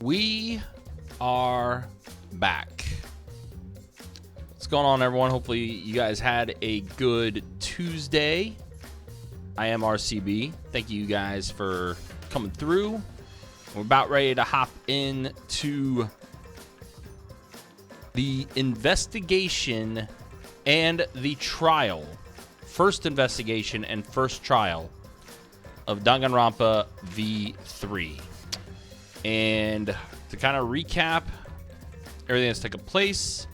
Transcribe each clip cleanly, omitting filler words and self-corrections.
We are back. What's going on, everyone? Hopefully you guys had a good Tuesday. I am RCB. Thank you guys for coming through. We're about ready to hop into the investigation and the trial. First investigation and first trial of Danganronpa V3. And to kind of recap everything that's taken place,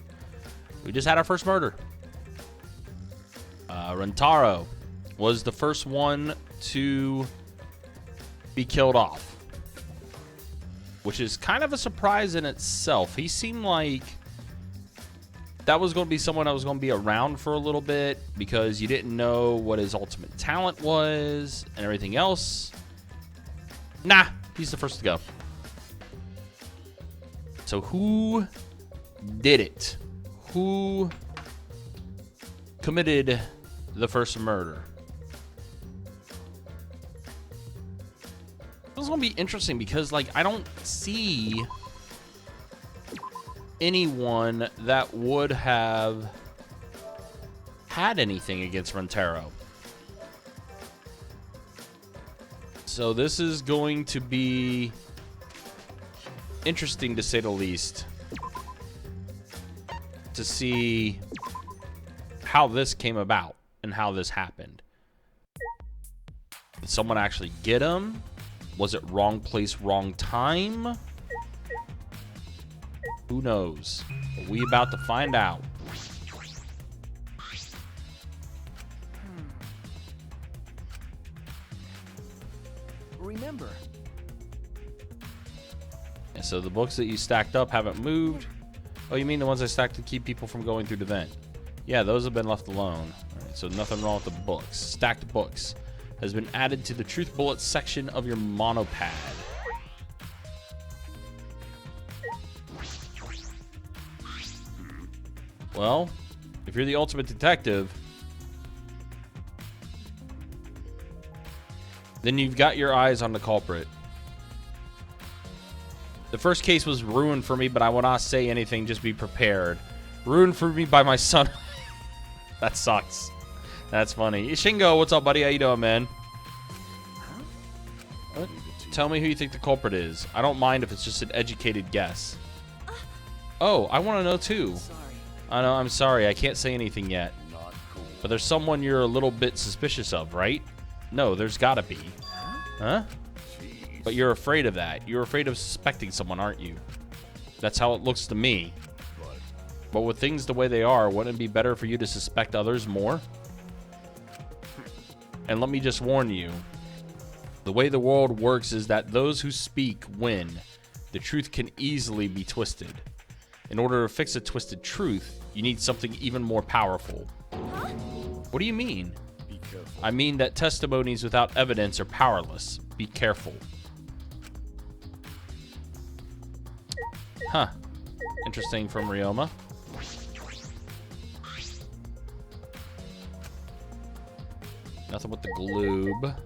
we just had our first murder. Rentaro was the first one to be killed off, which is kind of a surprise in itself. He seemed like that was going to be someone that was going to be around for a little bit because you didn't know what his ultimate talent was and everything else. Nah, he's the first to go. So who did it? Who committed the first murder? This is going to be interesting because, like, I don't see anyone that would have had anything against Rentaro. So this is going to be interesting, to say the least, to see how this came about and how this happened. Did someone actually get him? Was it wrong place, wrong time? Who knows? But we about to find out. Remember. Yeah, so the books that you stacked up haven't moved. Oh, you mean the ones I stacked to keep people from going through the vent? Yeah, those have been left alone. All right, so nothing wrong with the books. Stacked books has been added to the truth bullet section of your monopad. Well, if you're the ultimate detective, then you've got your eyes on the culprit. The first case was ruined for me, but I will not say anything. Just be prepared. Ruined for me by my son. That sucks. That's funny. Shingo, what's up, buddy? How you doing, man? What? Tell me who you think the culprit is. I don't mind if it's just an educated guess. Oh, I want to know too. I know. I'm sorry. I can't say anything yet. But there's someone you're a little bit suspicious of, right? No, there's gotta be. Huh? But you're afraid of that. You're afraid of suspecting someone, aren't you? That's how it looks to me. But with things the way they are, wouldn't it be better for you to suspect others more? And let me just warn you. The way the world works is that those who speak win. The truth can easily be twisted. In order to fix a twisted truth, you need something even more powerful. What do you mean? Be careful. I mean that testimonies without evidence are powerless. Be careful. Huh. Interesting from Ryoma. Nothing with the gloob.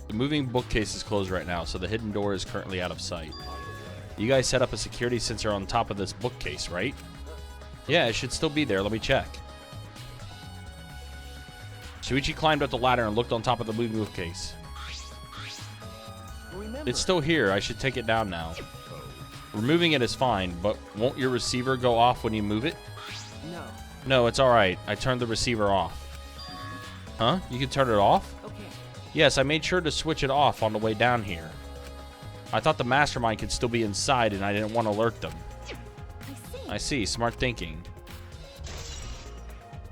The moving bookcase is closed right now, so the hidden door is currently out of sight. You guys set up a security sensor on top of this bookcase, right? Yeah, it should still be there. Let me check. Shuichi climbed up the ladder and looked on top of the moving bookcase. Remember. It's still here. I should take it down now. Removing it is fine, but won't your receiver go off when you move it? No. No, it's alright. I turned the receiver off. Huh? You can turn it off? Okay. Yes, I made sure to switch it off on the way down here. I thought the mastermind could still be inside and I didn't want to alert them. I see. Smart thinking.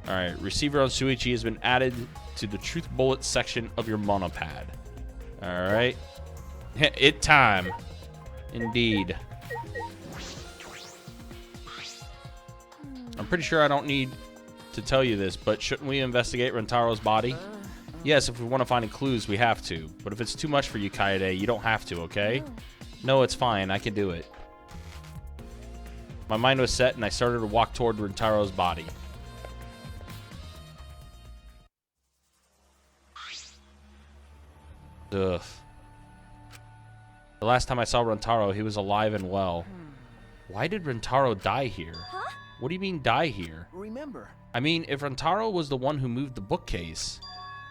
Alright, receiver on Shuichi has been added to the truth bullet section of your monopad. Alright. It time. Indeed. I'm pretty sure I don't need to tell you this, but shouldn't we investigate Rentaro's body? Yes, if we want to find clues, we have to. But if it's too much for you, Kaede, you don't have to, okay? No, it's fine. I can do it. My mind was set, and I started to walk toward Rintaro's body. Ugh. The last time I saw Rintaro, he was alive and well. Why did Rintaro die here? Huh? What do you mean, die here? Remember. I mean, if Rintaro was the one who moved the bookcase,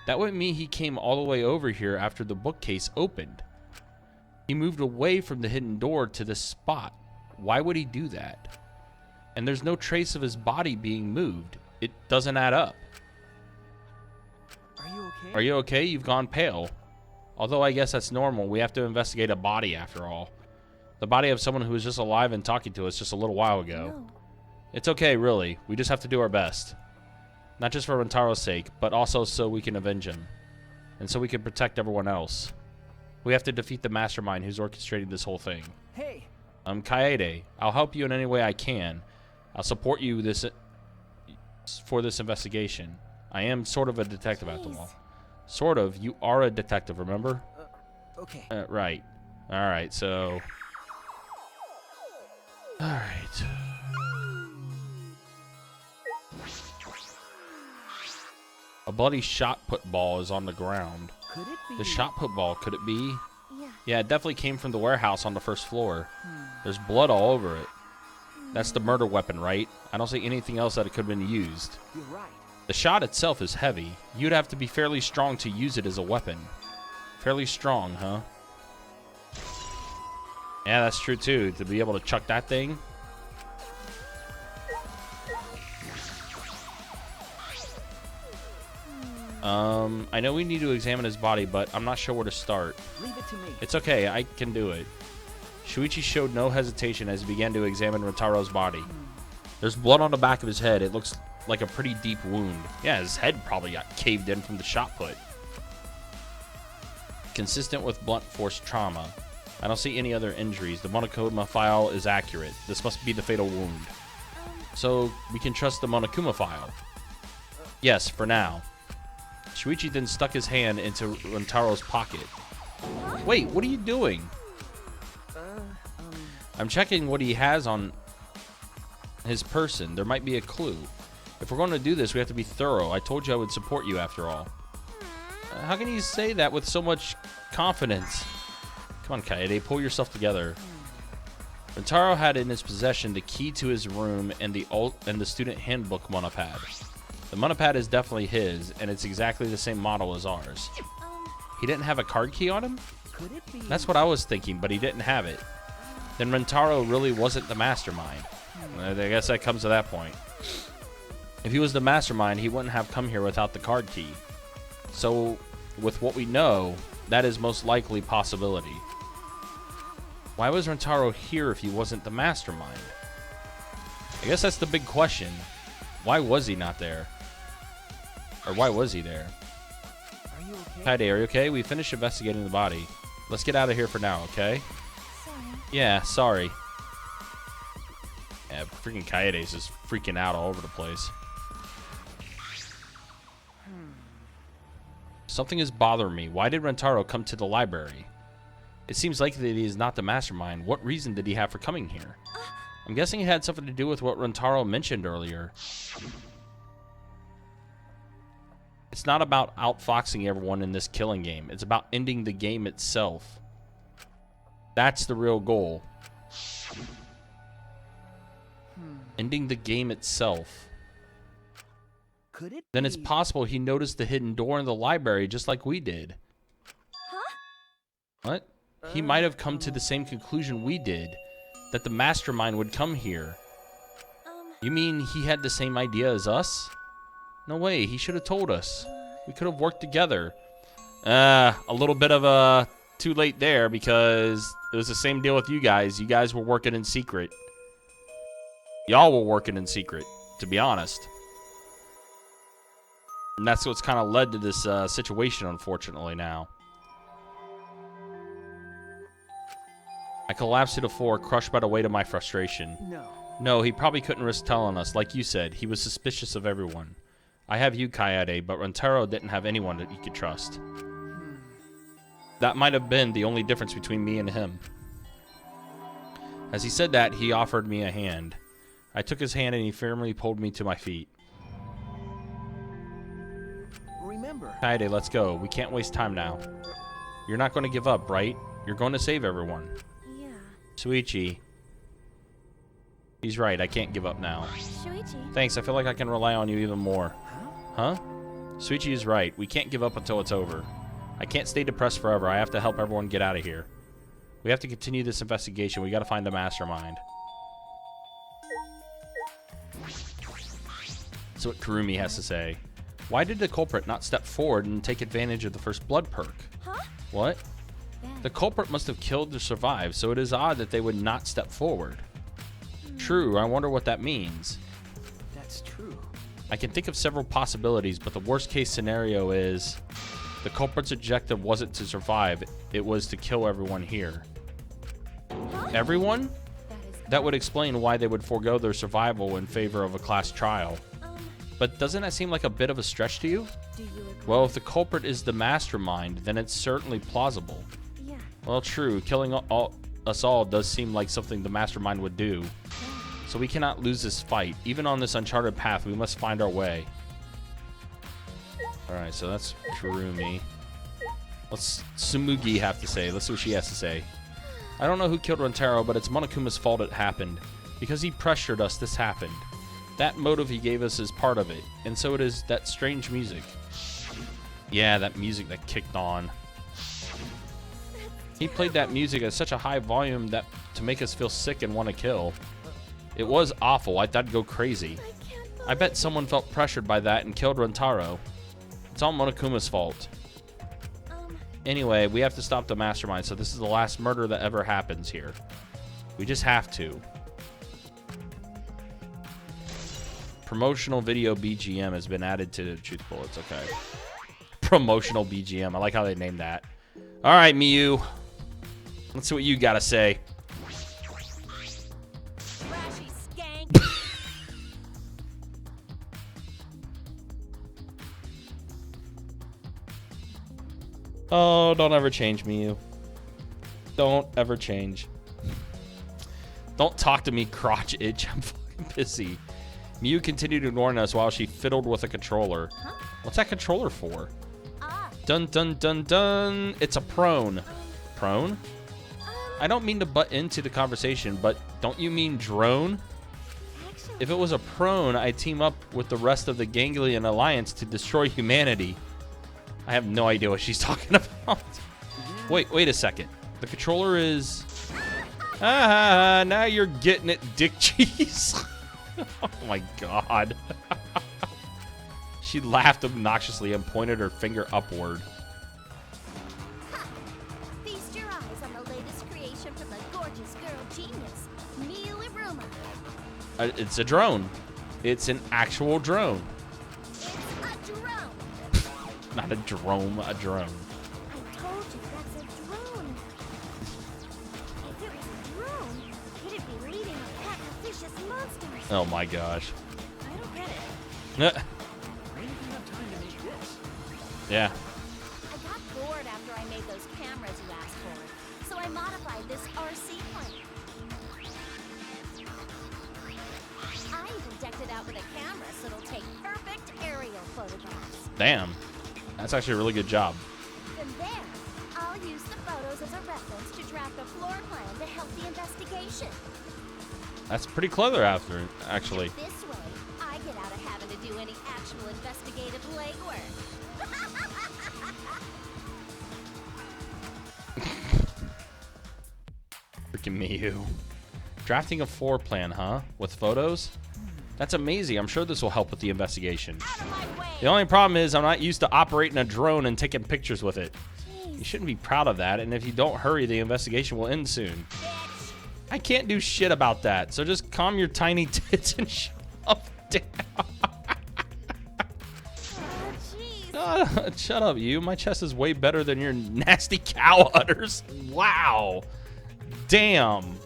that would mean he came all the way over here after the bookcase opened. He moved away from the hidden door to this spot. Why would he do that? And there's no trace of his body being moved. It doesn't add up. Are you okay? Are you okay? You've gone pale. Although I guess that's normal. We have to investigate a body after all. The body of someone who was just alive and talking to us just a little while ago. No. It's okay, really. We just have to do our best. Not just for Rintaro's sake, but also so we can avenge him. And so we can protect everyone else. We have to defeat the mastermind who's orchestrating this whole thing. Hey. I'm Kaede. I'll help you in any way I can. I'll support you for this investigation. I am sort of a detective after all. Sort of. You are a detective, remember? Okay. Right. Alright, so... Alright. A bloody shot put ball is on the ground. Could it be? The shot put ball, could it be? Yeah. Yeah, it definitely came from the warehouse on the first floor. There's blood all over it. That's the murder weapon, right? I don't see anything else that it could have been used. You're right. The shot itself is heavy. You'd have to be fairly strong to use it as a weapon. Fairly strong, huh? Yeah, that's true too. To be able to chuck that thing. I know we need to examine his body, but I'm not sure where to start. Leave it to me. It's okay, I can do it. Shuichi showed no hesitation as he began to examine Rintaro's body. There's blood on the back of his head. It looks like a pretty deep wound. Yeah, his head probably got caved in from the shot put. Consistent with blunt force trauma. I don't see any other injuries. The Monokuma file is accurate. This must be the fatal wound. So, we can trust the Monokuma file. Yes, for now. Shuichi then stuck his hand into Rintaro's pocket. Wait, what are you doing? I'm checking what he has on his person. There might be a clue. If we're going to do this, we have to be thorough. I told you I would support you after all. How can you say that with so much confidence? Come on, Kaede, pull yourself together. Rintaro had in his possession the key to his room and the student handbook monopad. The monopad is definitely his, and it's exactly the same model as ours. He didn't have a card key on him? Could it be? That's what I was thinking, but he didn't have it. Then Rintaro really wasn't the mastermind. I guess that comes to that point. If he was the mastermind, he wouldn't have come here without the card key. So, with what we know, that is most likely possibility. Why was Rintaro here if he wasn't the mastermind? I guess that's the big question. Why was he not there? Or why was he there? Are you okay? Kaede, are you okay? We finished investigating the body. Let's get out of here for now, okay? Sorry. Yeah, sorry. Yeah, freaking Kaede's just freaking out all over the place. Something is bothering me. Why did Rintaro come to the library? It seems likely that he is not the mastermind. What reason did he have for coming here? I'm guessing it had something to do with what Rintaro mentioned earlier. It's not about outfoxing everyone in this killing game. It's about ending the game itself. That's the real goal. Ending the game itself. Could it Then be? it's possible he noticed the hidden door in the library just like we did. Huh? What? He might have come to the same conclusion we did. That the mastermind would come here. You mean he had the same idea as us? No way, he should have told us. We could have worked together. A little bit of a too late there because it was the same deal with you guys. You guys were working in secret. Y'all were working in secret, to be honest. And that's what's kind of led to this situation, unfortunately, now. I collapsed to the floor, crushed by the weight of my frustration. No. No, he probably couldn't risk telling us. Like you said, he was suspicious of everyone. I have you, Kaede, but Rentaro didn't have anyone that he could trust. That might have been the only difference between me and him. As he said that, he offered me a hand. I took his hand and he firmly pulled me to my feet. Remember. Kaede, let's go. We can't waste time now. You're not going to give up, right? You're going to save everyone. Yeah. Shuichi. He's right. I can't give up now. Shuichi. Thanks. I feel like I can rely on you even more. Huh? Shuichi is right. We can't give up until it's over. I can't stay depressed forever. I have to help everyone get out of here. We have to continue this investigation. We got to find the mastermind. That's what Kurumi has to say. Why did the culprit not step forward and take advantage of the first blood perk? Huh? What? Then. The culprit must have killed to survive, so it is odd that they would not step forward. True, I wonder what that means. That's true. I can think of several possibilities, but the worst case scenario is the culprit's objective wasn't to survive, it was to kill everyone here. Huh? Everyone? That is. That would explain why they would forego their survival in favor of a class trial. But doesn't that seem like a bit of a stretch to you? Do you agree? Well, if the culprit is the mastermind, then it's certainly plausible. Yeah. Well, true, killing us all does seem like something the mastermind would do. So we cannot lose this fight. Even on this uncharted path, we must find our way. Alright, so that's Kurumi. What's Tsumugi have to say? Let's see what she has to say. I don't know who killed Rentaro, but it's Monokuma's fault it happened. Because he pressured us, this happened. That motive he gave us is part of it. And so it is that strange music. Yeah, that music that kicked on. He played that music at such a high volume that to make us feel sick and want to kill. It was awful. I thought I'd go crazy. I bet someone felt pressured by that and killed Rentaro. It's all Monokuma's fault. Anyway, we have to stop the mastermind, so this is the last murder that ever happens here. We just have to. Promotional video BGM has been added to Truth Bullets. Okay. Promotional BGM. I like how they named that. All right, Miyu. Let's see what you got to say. Trashy skank. Oh, don't ever change, Miyu. Don't ever change. Don't talk to me, crotch itch. I'm fucking busy. Miyu continued ignoring us while she fiddled with a controller. Huh? What's that controller for? Ah. Dun dun dun dun. It's a prone. Prone? I don't mean to butt into the conversation, but don't you mean drone? Actually. If it was a prone, I'd team up with the rest of the Ganglion Alliance to destroy humanity. I have no idea what she's talking about. Wait a second. The controller is... Ah, now you're getting it, dick cheese. Oh my god. She laughed obnoxiously and pointed her finger upward. Feast your eyes on the latest creation from the gorgeous girl genius, Miyu Iruma. It's a drone. It's an actual drone. It's a drone. Not a drone, a drone. I told you that's a drone. If it was a drone, it'd be leading a pack of vicious monsters. Oh my gosh. I don't get it. When did you have time to make this? Yeah. I got bored after I made those cameras you asked for, so I modified this RC plane. I even decked it out with a camera so it'll take perfect aerial photographs. Damn. That's actually a really good job. From there, I'll use the photos as a reference to draft a floor plan to help the investigation. That's pretty clever actually. This way, I get out of having to do any actual investigative legwork. Freaking Miyu. Drafting a floor plan, huh? With photos? That's amazing. I'm sure this will help with the investigation. Out of my way! The only problem is I'm not used to operating a drone and taking pictures with it. Jeez, You shouldn't be proud of that, and if you don't hurry, the investigation will end soon. bitch. I can't do shit about that, so just calm your tiny tits and shut up, down. Oh, jeez. Shut up, you. My chest is way better than your nasty cow udders. Wow. Damn.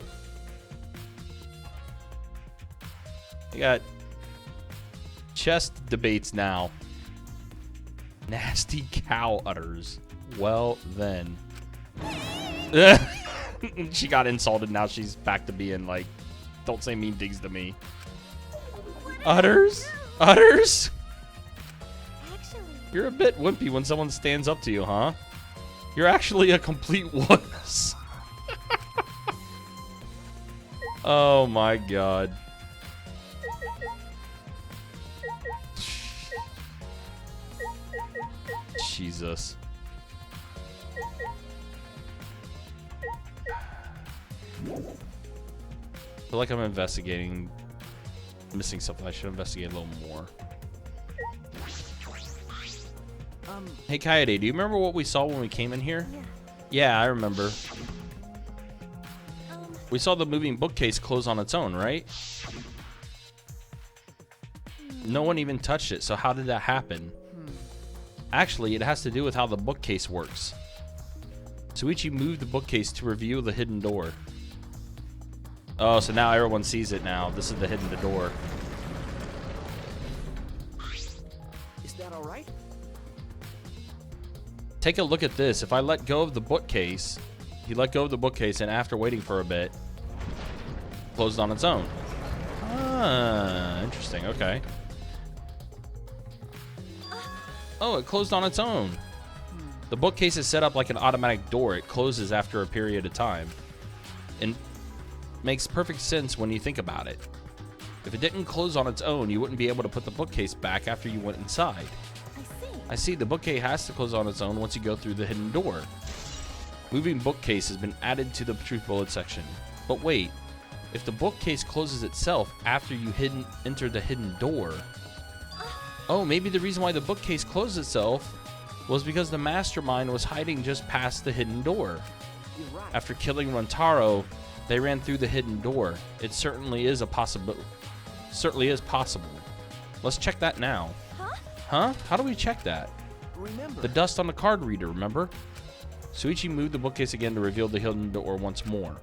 You got chest debates now. Nasty cow udders. Well, then. She got insulted. Now she's back to being like, don't say mean things to me. Udders? Udders? Actually, You're a bit wimpy when someone stands up to you, huh? You're actually a complete wuss. Oh my god. Jesus. I feel like I'm investigating, missing something. I should investigate a little more. Hey, Coyote, do you remember what we saw when we came in here? yeah. Yeah, I remember. Um, We saw the moving bookcase close on its own, right? No one even touched it, so how did that happen? Actually, it has to do with how the bookcase works. Suichi moved the bookcase to reveal the hidden door. Oh, so now everyone sees it now. This is the hidden door. Is that all right? Take a look at this. If I let go of the bookcase, he let go of the bookcase, and after waiting for a bit, closed on its own. Ah, interesting. Okay. Oh, it closed on its own. The bookcase is set up like an automatic door. It closes after a period of time. And makes perfect sense when you think about it. If it didn't close on its own, you wouldn't be able to put the bookcase back after you went inside. I see. I see, the bookcase has to close on its own once you go through the hidden door. Moving bookcase has been added to the truth bullet section. But wait, if the bookcase closes itself after you enter the hidden door... Oh, maybe the reason why the bookcase closed itself was because the mastermind was hiding just past the hidden door. You're right. After killing Rantaro, they ran through the hidden door. It certainly is a possibility. Certainly is possible. Let's check that now. Huh? Huh? How do we check that? Remember, The dust on the card reader, remember? Suichi moved the bookcase again to reveal the hidden door once more.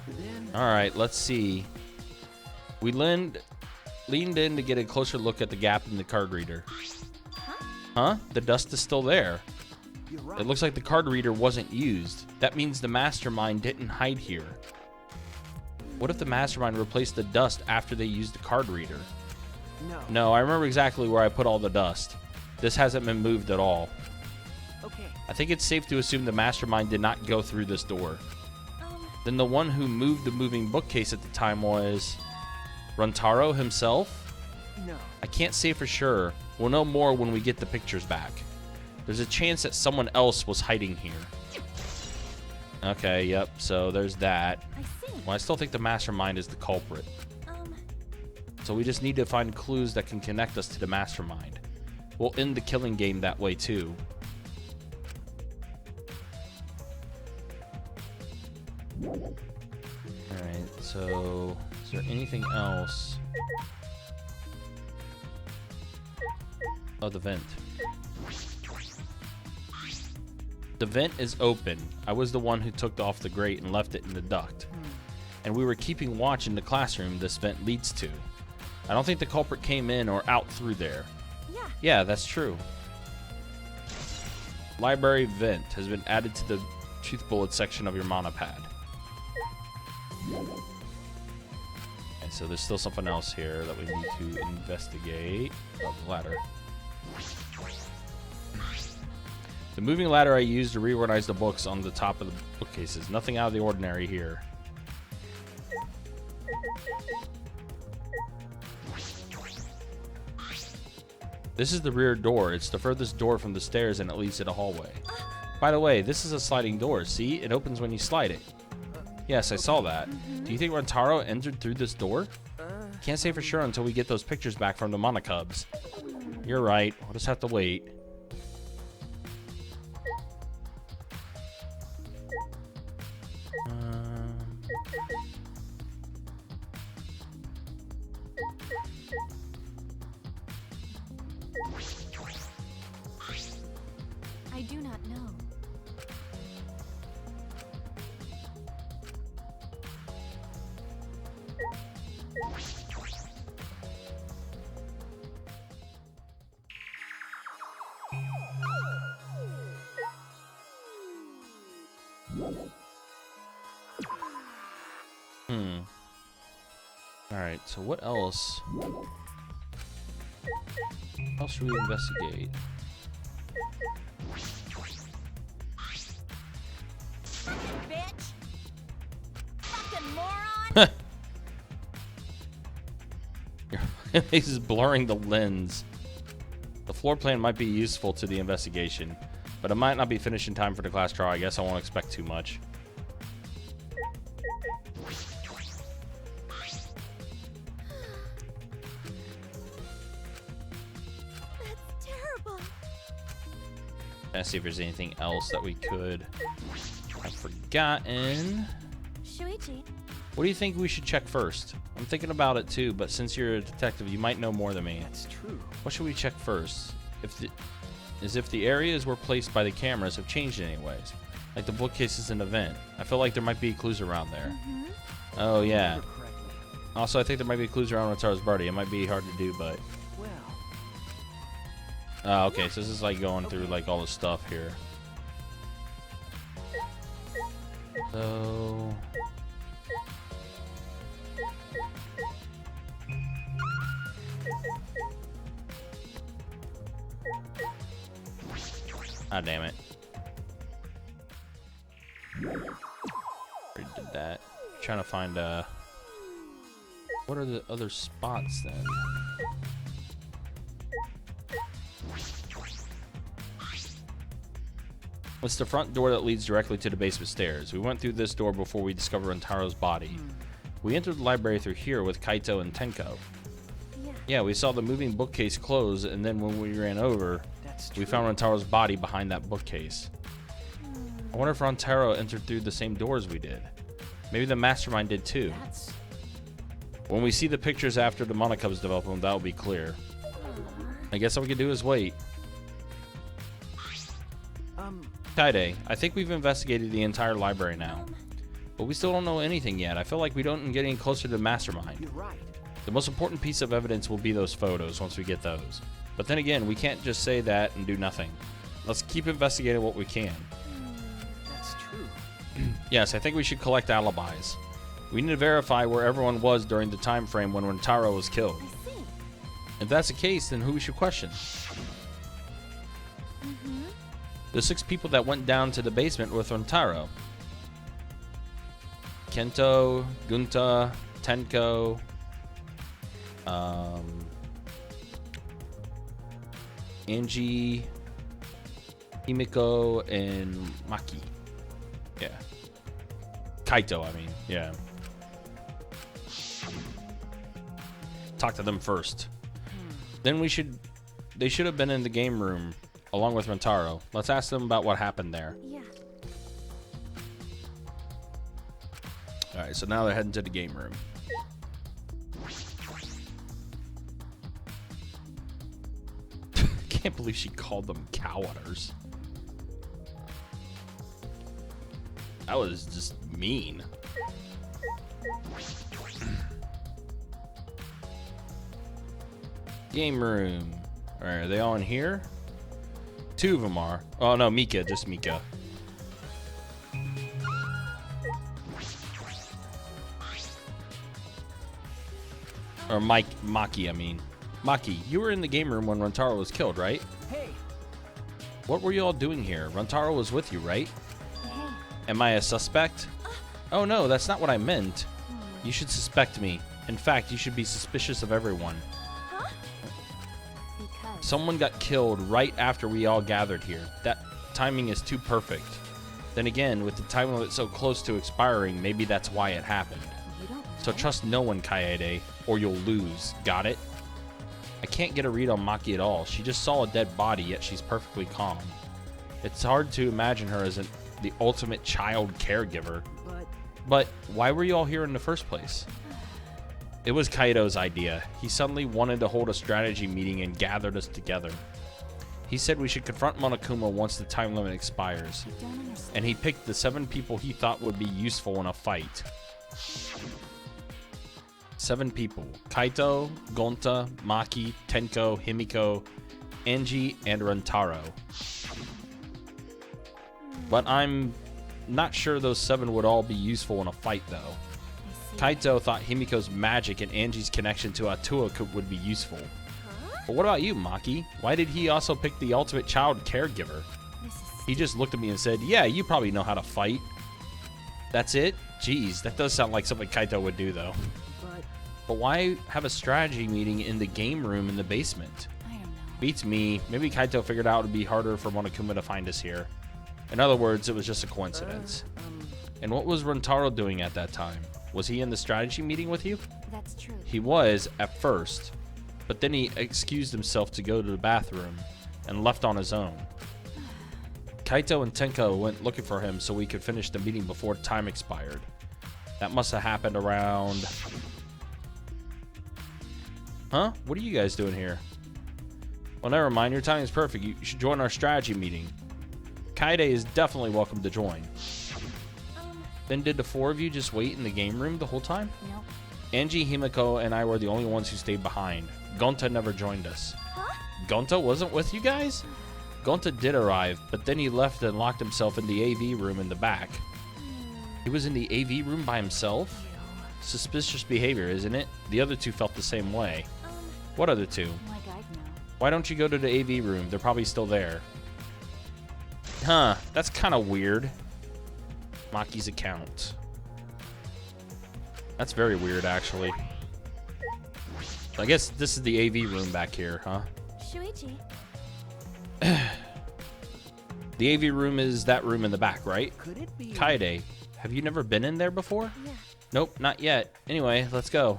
then Alright, let's see. We leaned in to get a closer look at the gap in the card reader. Huh? The dust is still there. you're right. It looks like the card reader wasn't used. That means the mastermind didn't hide here. What if the mastermind replaced the dust after they used the card reader? No. No, I remember exactly where I put all the dust. This hasn't been moved at all. Okay. I think it's safe to assume the mastermind did not go through this door. Um, Then the one who moved the moving bookcase at the time was... Rantaro himself? No. I can't say for sure. We'll know more when we get the pictures back. There's a chance that someone else was hiding here. Okay, yep, so there's that. I see. Well, I still think the mastermind is the culprit. Um, So we just need to find clues that can connect us to the mastermind. We'll end the killing game that way too. Alright, so is there anything else? Oh, the vent. The vent is open. I was the one who took off the grate and left it in the duct. And we were keeping watch in the classroom this vent leads to. I don't think the culprit came in or out through there. yeah. Yeah, that's true. Library vent has been added to the truth bullet section of your mana pad. And so there's still something else here that we need to investigate. Oh, the ladder. The moving ladder I used to reorganize the books on the top of the bookcases. Nothing out of the ordinary here. This is the rear door. It's the furthest door from the stairs and it leads to the hallway. By the way, this is a sliding door. See? It opens when you slide it. Yes, I saw that. Do you think Rantaro entered through this door? Can't say for sure until we get those pictures back from the Mana Cubs. You're right. We'll just have to wait. I do not know. Alright, so what else? What else should we investigate? Bitch! Fucking moron! Your face is blurring the lens. The floor plan might be useful to the investigation, but it might not be finished in time for the class trial. I guess I won't expect too much. That's terrible. Let's see if there's anything else that we could have forgotten. Shuichi, What do you think we should check first? I'm thinking about it too, but since you're a detective, you might know more than me. That's true. What should we check first? If the areas were placed by the cameras have changed in any ways. Like the bookcase is an event. I feel like there might be clues around there. Oh yeah. Remember correctly. Also, I think there might be clues around Rontaro's party. It might be hard to do, but... Well, okay, so this is like going through like all the stuff here. So... Ah, damn it. Already did that. Trying to find, what are the other spots then? It's the front door that leads directly to the basement stairs. We went through this door before we discovered Rontaro's body. We entered the library through here with Kaito and Tenko. Yeah, we saw the moving bookcase close, and then when we ran over, we found Rontaro's body behind that bookcase. I wonder if Rontaro entered through the same doors we did. Maybe the mastermind did too. When we see the pictures after the Monokub's development, that will be clear. I guess all we can do is wait. Kaide, I think we've investigated the entire library now. But we still don't know anything yet. I feel like we don't get any closer to the mastermind. you're right. The most important piece of evidence will be those photos once we get those. But then again, we can't just say that and do nothing. Let's keep investigating what we can. That's true. Yes, I think we should collect alibis. We need to verify where everyone was during the time frame when Rentaro was killed. I see. If that's the case, then who we should question? The 6 people that went down to the basement with Rentaro. Kento, Gunta, Tenko, Angie, Himiko, and Maki. Yeah. Kaito, I mean. Yeah. Talk to them first. Then they should have been in the game room along with Rentaro. Let's ask them about what happened there. Yeah. Alright, so now they're heading to the game room. Can't believe she called them cow udders. That was just mean. Game room. Alright, are they all in here? 2 of them are. Oh no, Mika, just Mika. Or Maki, I mean. Maki, you were in the game room when Rentaro was killed, right? Hey, What were you all doing here? Rentaro was with you, right? Am I a suspect? Oh no, that's not what I meant. You should suspect me. In fact, you should be suspicious of everyone. Because Someone got killed right after we all gathered here. That timing is too perfect. Then again, with the time limit so close to expiring, maybe that's why it happened. you don't So trust no one, Kaede, or you'll lose. Got it? I can't get a read on Maki at all. She just saw a dead body, yet she's perfectly calm. It's hard to imagine her as the ultimate child caregiver. But why were you all here in the first place? It was Kaido's idea. He suddenly wanted to hold a strategy meeting and gathered us together. He said we should confront Monokuma once the time limit expires. don't understand. And he picked the 7 people he thought would be useful in a fight. 7 people. Kaito, Gonta, Maki, Tenko, Himiko, Angie, and Rentaro. But I'm not sure those 7 would all be useful in a fight, though. I see. Kaito thought Himiko's magic and Angie's connection to Atua would be useful. Huh? But what about you, Maki? Why did he also pick the ultimate child caregiver? This is He just looked at me and said, yeah, you probably know how to fight. That's it? Jeez, that does sound like something Kaito would do, though. But why have a strategy meeting in the game room in the basement? I don't know. Beats me. Maybe Kaito figured out it would be harder for Monokuma to find us here. In other words, it was just a coincidence. And what was Rentaro doing at that time? Was he in the strategy meeting with you? That's true. He was at first, but then he excused himself to go to the bathroom and left on his own. Kaito and Tenko went looking for him so we could finish the meeting before time expired. That must have happened around... Huh? What are you guys doing here? Well, never mind. Your timing is perfect. You should join our strategy meeting. Kaide is definitely welcome to join. Then did the 4 of you just wait in the game room the whole time? Nope. Angie, Himiko, and I were the only ones who stayed behind. Gonta never joined us. Huh? Gonta wasn't with you guys? Gonta did arrive, but then he left and locked himself in the AV room in the back. He was in the AV room by himself? Suspicious behavior, isn't it? The other 2 felt the same way. What other 2? Like I know. Why don't you go to the AV room? They're probably still there. Huh, that's kind of weird. Maki's account. That's very weird, actually. I guess this is the AV room back here, huh? Shuichi. The AV room is that room in the back, right? Could it be? Kaide, have you never been in there before? Yeah. Nope, not yet. Anyway, let's go.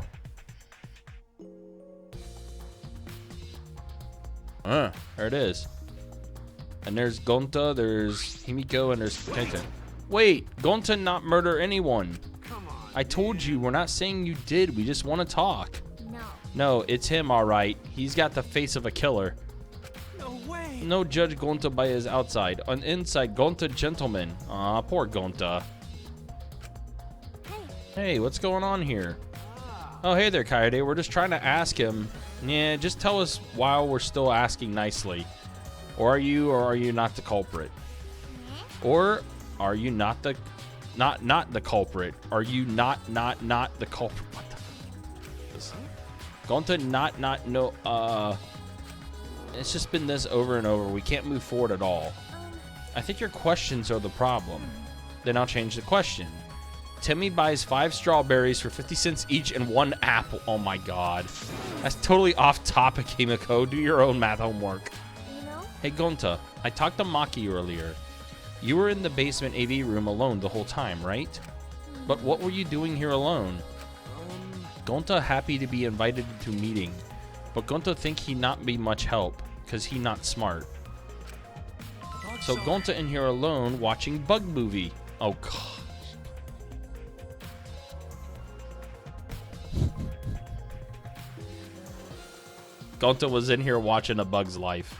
There it is. And there's Gonta, there's Himiko, and there's Kenten. Wait, Gonta not murder anyone. Come on. I told you, we're not saying you did. We just want to talk. No. No, it's him, all right. He's got the face of a killer. No way. No judge Gonta by his outside. On inside, Gonta gentleman. Aw, poor Gonta. Hey, what's going on here? Oh, hey there, Kaede. We're just trying to ask him. Yeah, just tell us while we're still asking nicely. Or are you not the culprit? Or are you not the not the culprit? Are you not the culprit? What the fuck? Gonta not no it's just been this over and over. We can't move forward at all. I think your questions are the problem. Then I'll change the question. Timmy buys 5 strawberries for 50 cents each and 1 apple. Oh my god. That's totally off topic, Himiko. Do your own math homework. You know? Hey Gonta, I talked to Maki earlier. You were in the basement AV room alone the whole time, right? But what were you doing here alone? Gonta happy to be invited to meeting, but Gonta think he not be much help, cause he not smart. So Gonta in here alone watching bug movie. Oh god. Gonta was in here watching A Bug's Life.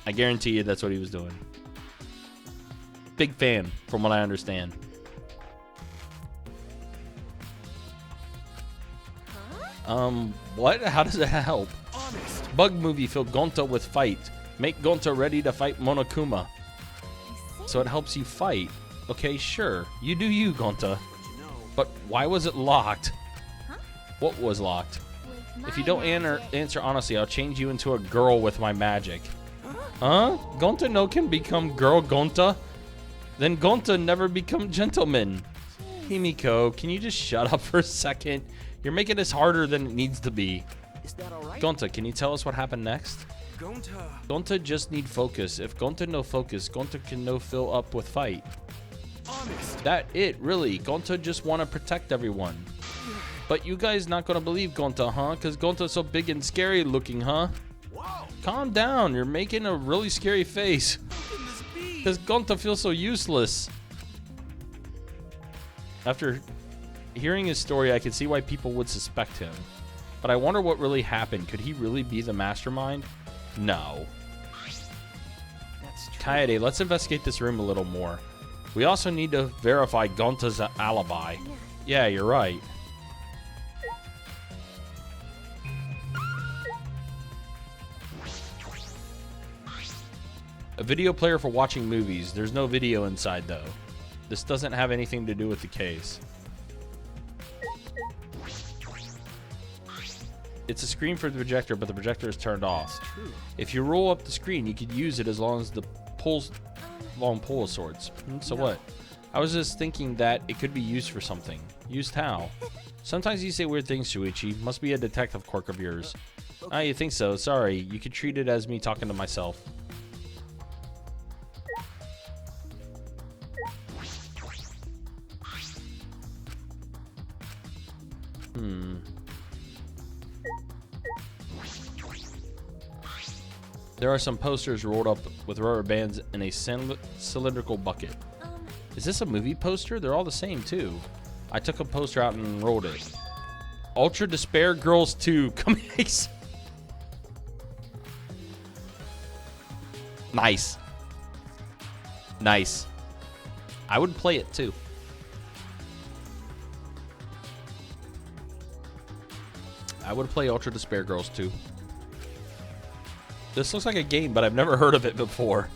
I guarantee you that's what he was doing. Big fan, from what I understand. What? How does that help? Honest. Bug movie filled Gonta with fight. Make Gonta ready to fight Monokuma. I see. So it helps you fight. Okay, sure. You do you, Gonta. But you know. But why was it locked? Huh? What was locked? With If you my don't magic. answer honestly, I'll change you into a girl with my magic. Huh? Gonta no can become girl Gonta? Then Gonta never become gentleman. Himiko, can you just shut up for a second? You're making this harder than it needs to be. Is that all right? Gonta, can you tell us what happened next? Gonta. Gonta just need focus. If Gonta no focus, Gonta can no fill up with fight. Honest. That it, really. Gonta just want to protect everyone. But you guys not gonna believe Gonta, huh? Cause Gonta's so big and scary looking, huh? Wow. Calm down, you're making a really scary face. How can this be? Cause Gonta feels so useless. After hearing his story, I can see why people would suspect him. But I wonder what really happened. Could he really be the mastermind? No. That's true. Kaede, let's investigate this room a little more. We also need to verify Gonta's alibi. Yeah, you're right. video player for watching movies. There's no video inside though. This doesn't have anything to do with the case. It's a screen for the projector, but the projector is turned off. If you roll up the screen, you could use it as long as the long pull of sorts. So what? I was just thinking that it could be used for something. Used how? Sometimes you say weird things, Shuichi. Must be a detective quirk of yours. Ah, you think so? Sorry. You could treat it as me talking to myself. There are some posters rolled up with rubber bands in a cylindrical bucket. Is this a movie poster? They're all the same too. I took a poster out and rolled it. Ultra Despair Girls 2 coming. Nice. Nice. I would play it too. I would play Ultra Despair Girls 2. This looks like a game, but I've never heard of it before.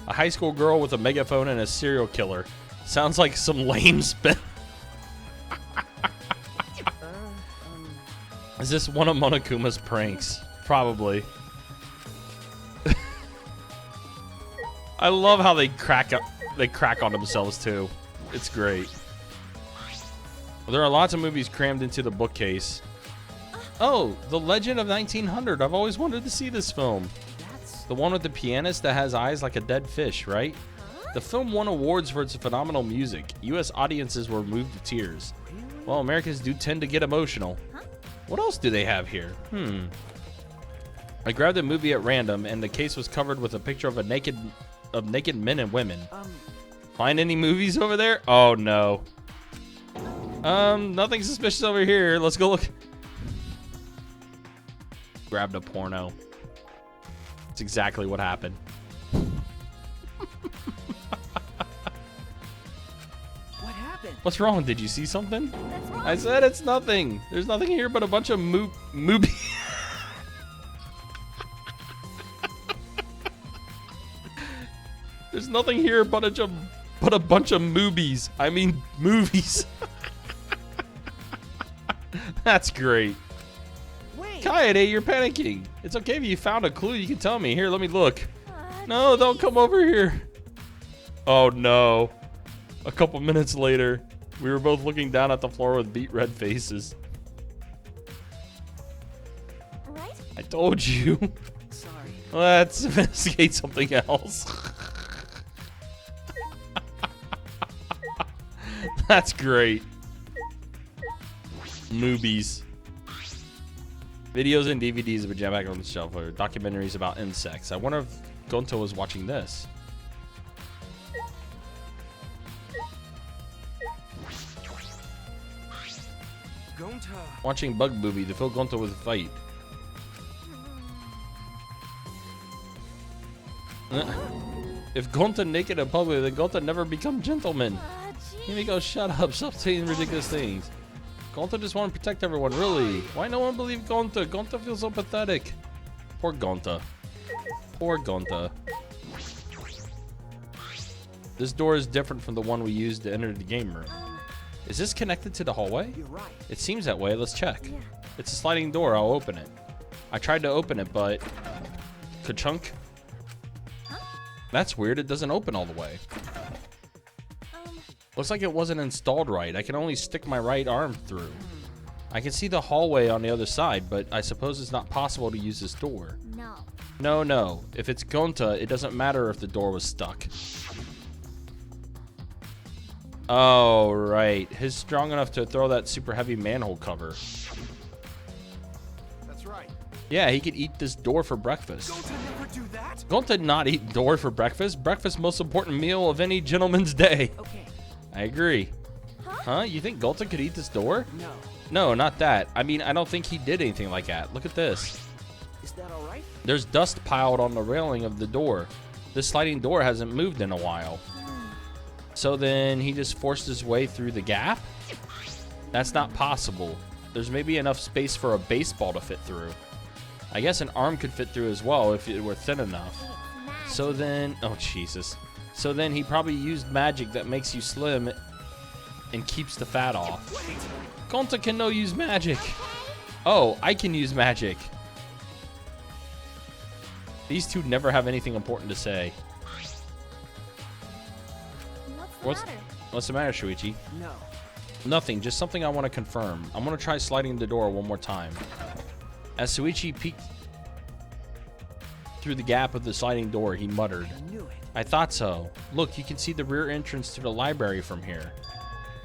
A high school girl with a megaphone and a serial killer. Sounds like some lame spin. Is this one of Monokuma's pranks? Probably. I love how they crack on themselves too. It's great. There are lots of movies crammed into the bookcase. Oh, The Legend of 1900. I've always wanted to see this film. The one with the pianist that has eyes like a dead fish, right? The film won awards for its phenomenal music. US audiences were moved to tears. Well, Americans do tend to get emotional. What else do they have here? I grabbed a movie at random and the case was covered with a picture of naked men and women. Find any movies over there? Oh no. Nothing suspicious over here. Let's go look. Grabbed a porno. That's exactly what happened. What happened? What's wrong? Did you see something? That's wrong. I said it's nothing. There's nothing here but a bunch of movies. There's nothing here but a bunch of movies. I mean movies. That's great. Kaede, you're panicking. It's okay if you found a clue. You can tell me. Here, let me look. No, don't come over here. Oh, no. A couple minutes later, we were both looking down at the floor with beet red faces. Right? I told you. Sorry. Let's investigate something else. That's great. Movies. Videos and DVDs have been jammed back on the shelf, or documentaries about insects. I wonder if Gonto was watching this. Watching Bug Movie to fill Gonto with a fight. If Gonta naked in public, then Gonta never become gentleman. Himiko, shut up. Stop saying ridiculous things. Gonta just want to protect everyone, really. Why no one believe Gonta? Gonta feels so pathetic. Poor Gonta. Poor Gonta. This door is different from the one we used to enter the game room. Is this connected to the hallway? You're right. It seems that way. Let's check. Yeah. It's a sliding door. I'll open it. I tried to open it, but... Ka-chunk? That's weird. It doesn't open all the way. Looks like it wasn't installed right. I can only stick my right arm through. I can see the hallway on the other side, but I suppose it's not possible to use this door. No. No. If it's Gonta, it doesn't matter if the door was stuck. Oh, right. He's strong enough to throw that super heavy manhole cover. That's right. Yeah, he could eat this door for breakfast. Gonta never do that. Gonta not eat door for breakfast. Breakfast most important meal of any gentleman's day. Okay. I agree. Huh? You think Gonta could eat this door? No. No, not that. I mean, I don't think he did anything like that. Look at this. Is that all right? There's dust piled on the railing of the door. This sliding door hasn't moved in a while. So then he just forced his way through the gap? That's not possible. There's maybe enough space for a baseball to fit through. I guess an arm could fit through as well if it were thin enough. So then, oh Jesus. So then he probably used magic that makes you slim and keeps the fat off. Gonta can no use magic. Oh, I can use magic. These two never have anything important to say. What's the matter, Shuichi? No. Nothing, just something I want to confirm. I'm going to try sliding the door one more time. As Shuichi peeked through the gap of the sliding door, he muttered, I knew it. I thought so. Look, you can see the rear entrance to the library from here.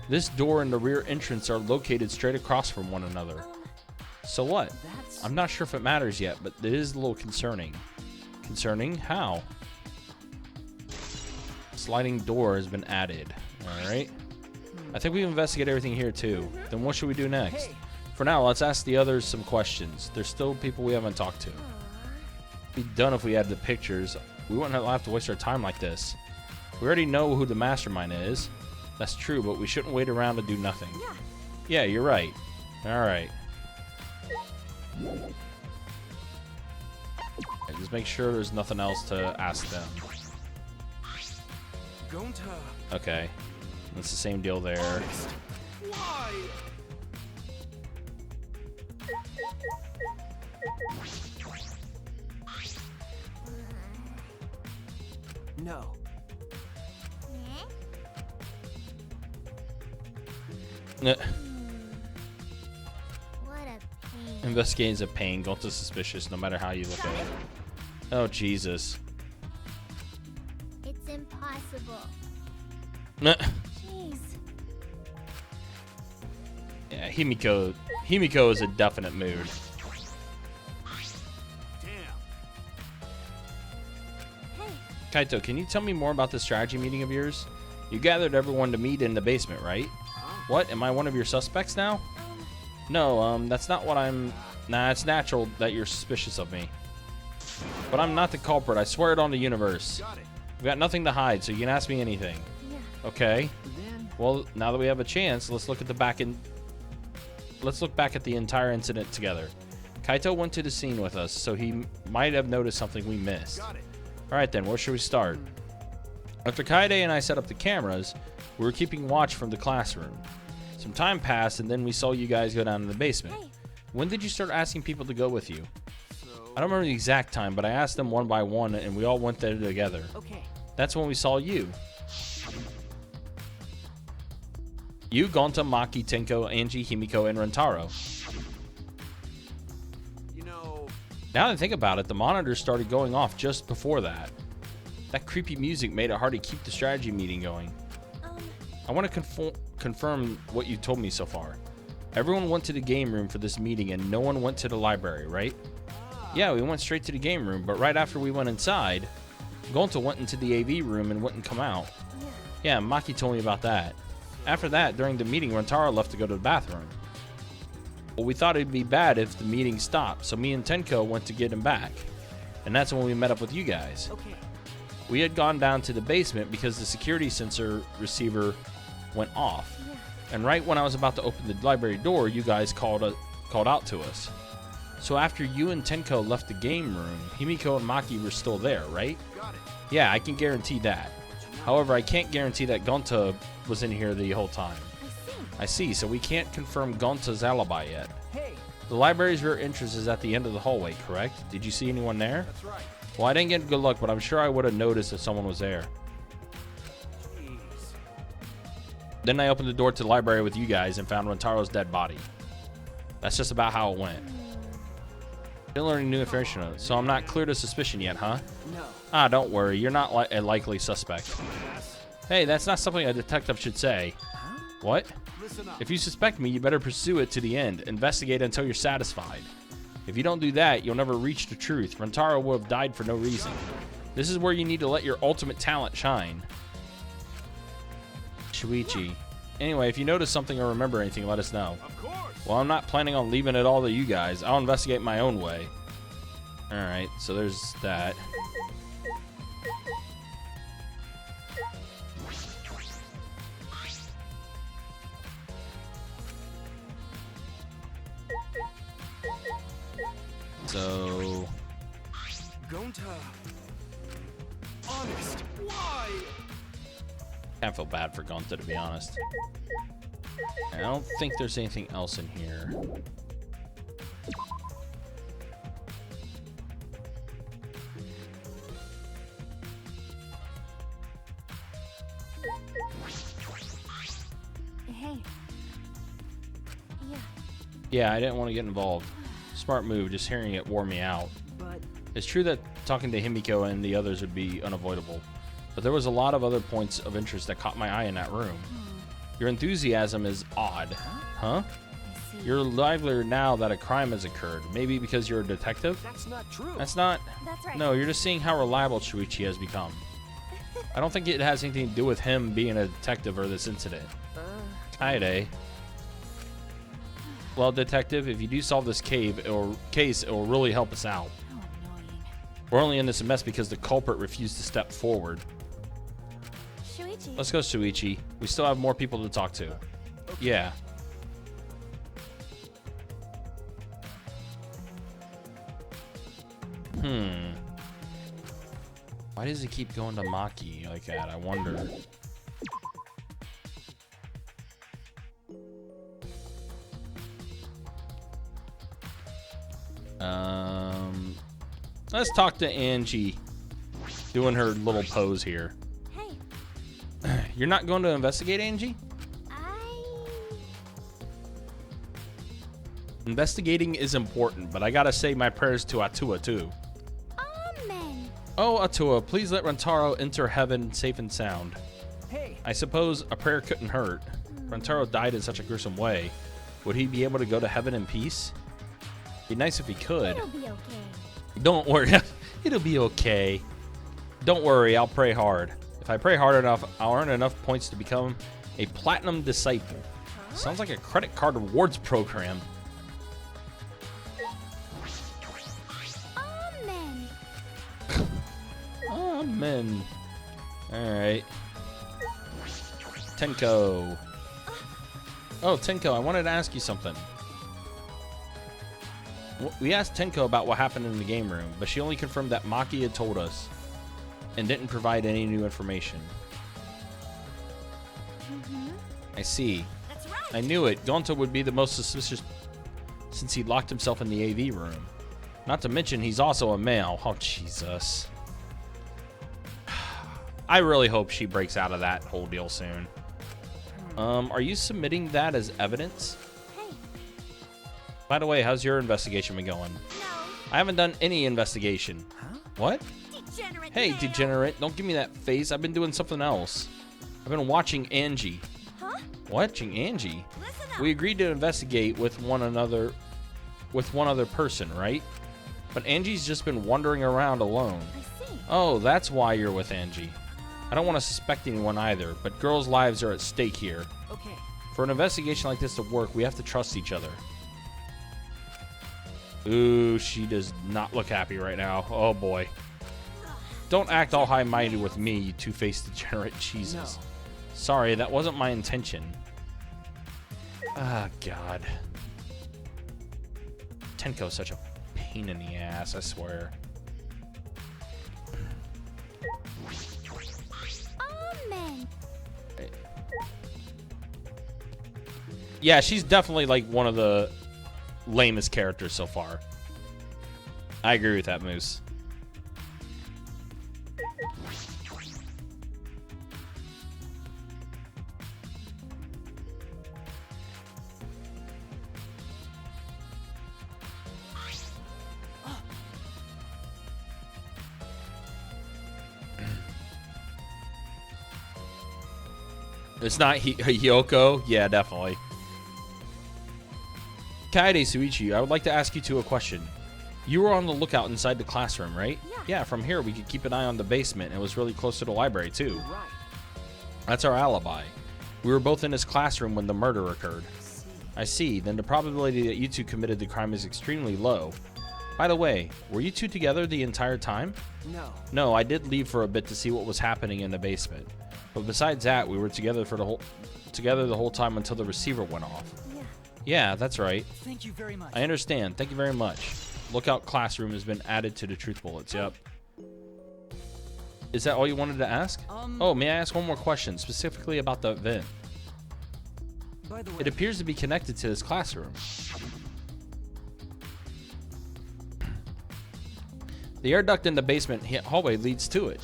This door and the rear entrance are located straight across from one another. So what? I'm not sure if it matters yet, but it is a little concerning. Concerning? How? Sliding door has been added. Alright. I think we've investigated everything here too. Then what should we do next? Hey. For now, let's ask the others some questions. There's still people we haven't talked to. It'd be done if we had the pictures. We wouldn't have to waste our time like this. We already know who the mastermind is. That's true, but we shouldn't wait around to do nothing. Yeah, you're right. Alright. Just make sure there's nothing else to ask them. Gonta. Okay. That's the same deal there. Why? No. Nah. What a pain. Investigating is a pain. Gonta's suspicious no matter how you look at it. Oh, Jesus. It's impossible. Nah. Jeez. Yeah, Himiko is a definite mood. Damn. Hey, Kaito, can you tell me more about the strategy meeting of yours? You gathered everyone to meet in the basement, right? What? Am I one of your suspects now? No, that's not what I'm... Nah, it's natural that you're suspicious of me. But I'm not the culprit. I swear it on the universe. Got it. We've got nothing to hide, so you can ask me anything. yeah. Okay. Then Well, now that we have a chance, let's look back at the entire incident together. Kaito went to the scene with us, so he might have noticed something we missed. got it. All right, then, where should we start? After Kaide and I set up the cameras, we were keeping watch from the classroom. Some time passed, and then we saw you guys go down to the basement. Hey. When did you start asking people to go with you? So I don't remember the exact time, but I asked them one by one, and we all went there together. okay. That's when we saw you. You, Gonta, Maki, Tenko, Angie, Himiko, and Rentaro. You know, Now that I think about it, the monitors started going off just before that. That creepy music made it hard to keep the strategy meeting going. I want to confirm what you told me so far. Everyone went to the game room for this meeting and no one went to the library, right? Yeah, we went straight to the game room, but right after we went inside, Gonta went into the AV room and wouldn't come out. Yeah, Maki told me about that. After that, during the meeting, Rentaro left to go to the bathroom. Well, we thought it'd be bad if the meeting stopped, so me and Tenko went to get him back. And that's when we met up with you guys. okay. We had gone down to the basement because the security sensor receiver went off. And right when I was about to open the library door, you guys called out to us. So after you and Tenko left the game room, Himiko and Maki were still there, right? Got it. Yeah, I can guarantee that. However, I can't guarantee that Gonta was in here the whole time. I see, so we can't confirm Gonta's alibi yet. Hey, The library's rear entrance is at the end of the hallway, correct? Did you see anyone there? that's right. Well, I didn't get good luck, but I'm sure I would have noticed if someone was there. Jeez. Then I opened the door to the library with you guys and found Rentaro's dead body. That's just about how it went. Didn't learn any new information on it, so I'm not clear to suspicion yet, huh? No. Ah, don't worry, you're not a likely suspect. Hey, that's not something a detective should say. Huh? What? Listen up. If you suspect me, you better pursue it to the end. Investigate until you're satisfied. If you don't do that, you'll never reach the truth. Rentaro will have died for no reason. This is where you need to let your ultimate talent shine. Shuichi. Anyway, if you notice something or remember anything, let us know. Of course. Well, I'm not planning on leaving it all to you guys. I'll investigate my own way. Alright, so there's that. So... Gonta. honest. Why? I feel bad for Gunther, to be honest. I don't think there's anything else in here. Hey. Yeah. Yeah, I didn't want to get involved. Smart move, just hearing it wore me out. But It's true that talking to Himiko and the others would be unavoidable, but there was a lot of other points of interest that caught my eye in that room. Your enthusiasm is odd. Huh? I see. You're livelier now that a crime has occurred. Maybe because you're a detective? that's not true. That's not... That's right. No, you're just seeing how reliable Shuichi has become. I don't think it has anything to do with him being a detective or this incident. Kaede. Well, detective, if you do solve this case, it will really help us out. How annoying. We're only in this mess because the culprit refused to step forward. Shuichi. Let's go, Shuichi. We still have more people to talk to. Yeah. Why does he keep going to Maki like that? I wonder. Let's talk to Angie doing her little pose here. Hey. You're not going to investigate, Angie? Investigating is important, but I gotta say my prayers to Atua too. Amen. Oh, Atua, please let Rentaro enter heaven safe and sound. Hey, I suppose a prayer couldn't hurt. Rentaro died in such a gruesome way. Would he be able to go to heaven in peace? Be nice if he could. It'll be okay. Don't worry. It'll be okay. Don't worry, I'll pray hard. If I pray hard enough, I'll earn enough points to become a platinum disciple. Sounds like a credit card rewards program. Amen. Amen. Alright. Tenko. Oh, Tenko, I wanted to ask you something. We asked Tenko about what happened in the game room, but she only confirmed that Maki had told us and didn't provide any new information. I see. That's right. I knew it. Gonta would be the most suspicious since he locked himself in the AV room. Not to mention, he's also a male. Oh, Jesus. I really hope she breaks out of that whole deal soon. Are you submitting that as evidence? Hey. By the way, how's your investigation been going? No. I haven't done any investigation. Huh? What? Degenerate. Hey, male. degenerate. Don't give me that face. I've been doing something else. I've been watching Angie. Huh? Watching Angie? Listen up. We agreed to investigate with one other person, right? But Angie's just been wandering around alone. I see. Oh, that's why you're with Angie. I don't want to suspect anyone either, but girls' lives are at stake here. Okay. For an investigation like this to work, we have to trust each other. Ooh, she does not look happy right now. Oh boy. Don't act all high-minded with me, you two-faced degenerate. Jesus. No. Sorry, that wasn't my intention. Ah, God. Tenko's such a pain in the ass, I swear. Amen. Yeah, she's definitely like one of the lamest characters so far. I agree with that, Moose. It's not Hyoko? Yeah, definitely. Kaede Suichi, I would like to ask you two a question. You were on the lookout inside the classroom, right? Yeah. Yeah, from here we could keep an eye on the basement. It was really close to the library, too. Right. That's our alibi. We were both in this classroom when the murder occurred. I see. Then the probability that you two committed the crime is extremely low. By the way, were you two together the entire time? No. No, I did leave for a bit to see what was happening in the basement. But besides that, we were together the whole time until the receiver went off. Yeah. Yeah, that's right. Thank you very much. I understand. Thank you very much. Lookout classroom has been added to the truth bullets. Yep. Is that all you wanted to ask? Oh, may I ask one more question, specifically about the vent? By the way, It appears to be connected to this classroom. The air duct in the basement hallway leads to it.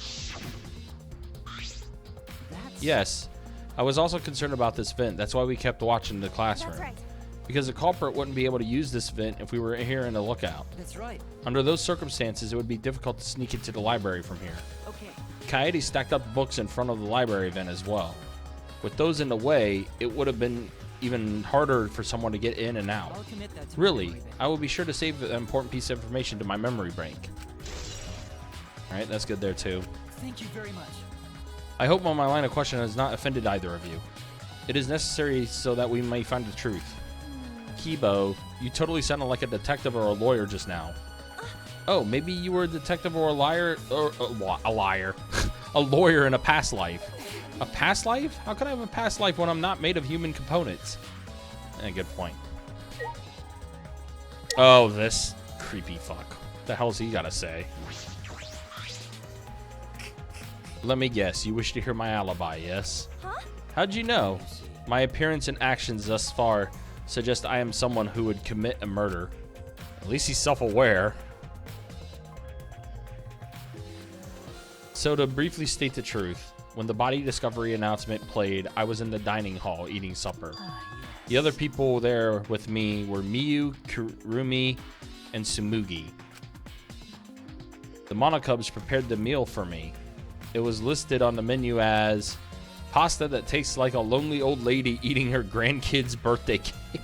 that's... Yes, I was also concerned about this vent. That's why we kept watching the classroom. That's right. Because the culprit wouldn't be able to use this vent if we were here in a lookout. That's right. Under those circumstances, it would be difficult to sneak into the library from here. Okay. Coyote stacked up books in front of the library vent as well. With those in the way, it would have been even harder for someone to get in and out. I'll commit that to Really, memory bank. I will be sure to save an important piece of information to my memory bank. Alright, that's good there too. Thank you very much. I hope my line of question has not offended either of you. It is necessary so that we may find the truth. Kibo, you totally sounded like a detective or a lawyer just now. Oh, maybe you were a detective or a liar, or a liar, a lawyer in a past life. A past life? How could I have a past life when I'm not made of human components? Good point. Oh, this creepy fuck. What the hell's he gotta say? Let me guess, you wish to hear my alibi, yes? Huh? How'd you know? My appearance and actions thus far suggest I am someone who would commit a murder. At least he's self-aware. So to briefly state the truth, when the body discovery announcement played, I was in the dining hall eating supper. The other people there with me were Miyu, Kurumi, and Tsumugi. The Monocubs prepared the meal for me. It was listed on the menu as pasta that tastes like a lonely old lady eating her grandkid's birthday cake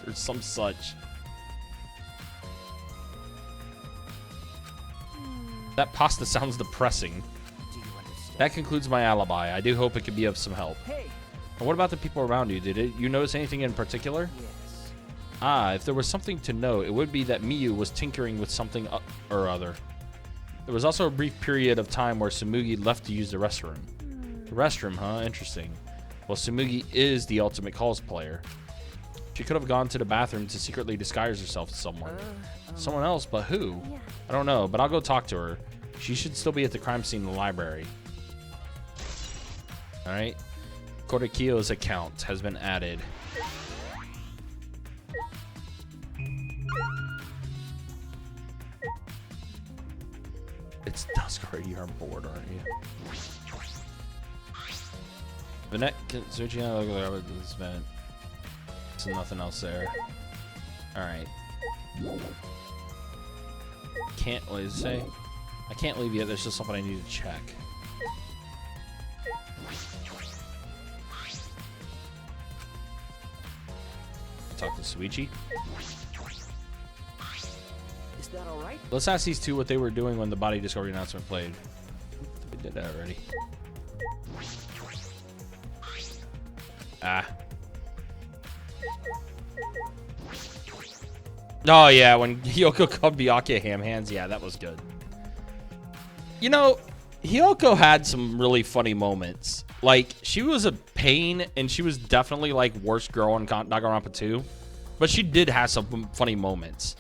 or some such. That pasta sounds depressing. Do you understand? That concludes my alibi. I do hope it could be of some help. Hey. And what about the people around you? Did you notice anything in particular? Yes. Ah, if there was something to know, it would be that Miyu was tinkering with something or other. There was also a brief period of time where Tsumugi left to use the restroom. The restroom, huh? Interesting. Well, Tsumugi is the ultimate cosplayer. She could have gone to the bathroom to secretly disguise herself as someone. Someone else, but who? Yeah. I don't know, but I'll go talk to her. She should still be at the crime scene in the library. Alright. Korekiyo's account has been added. It's dusk already. You're bored, aren't you? Vanette, switching out this event. So nothing else there. Alright. Can't, what does it say? I can't leave yet. There's just something I need to check. Talk to Suichi. Is that all right? Let's ask these two what they were doing when the body discovery announcement played. We did that already. Ah. Oh yeah, when Hyoko called Byakuya ham hands, yeah, that was good. You know, Hyoko had some really funny moments. Like, she was a pain, and she was definitely like worst girl in Danganronpa 2, but she did have some funny moments.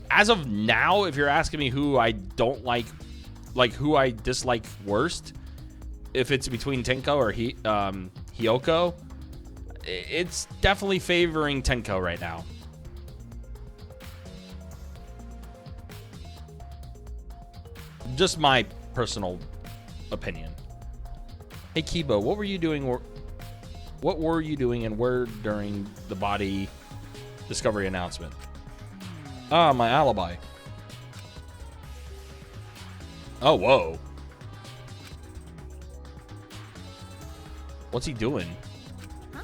As of now, if you're asking me who I don't like who I dislike worst, if it's between Tenko or Hyoko, it's definitely favoring Tenko right now. Just my personal opinion. Hey Kibo, what were you doing and where during the body discovery announcement? Ah, my alibi. Oh, whoa. What's he doing? Huh?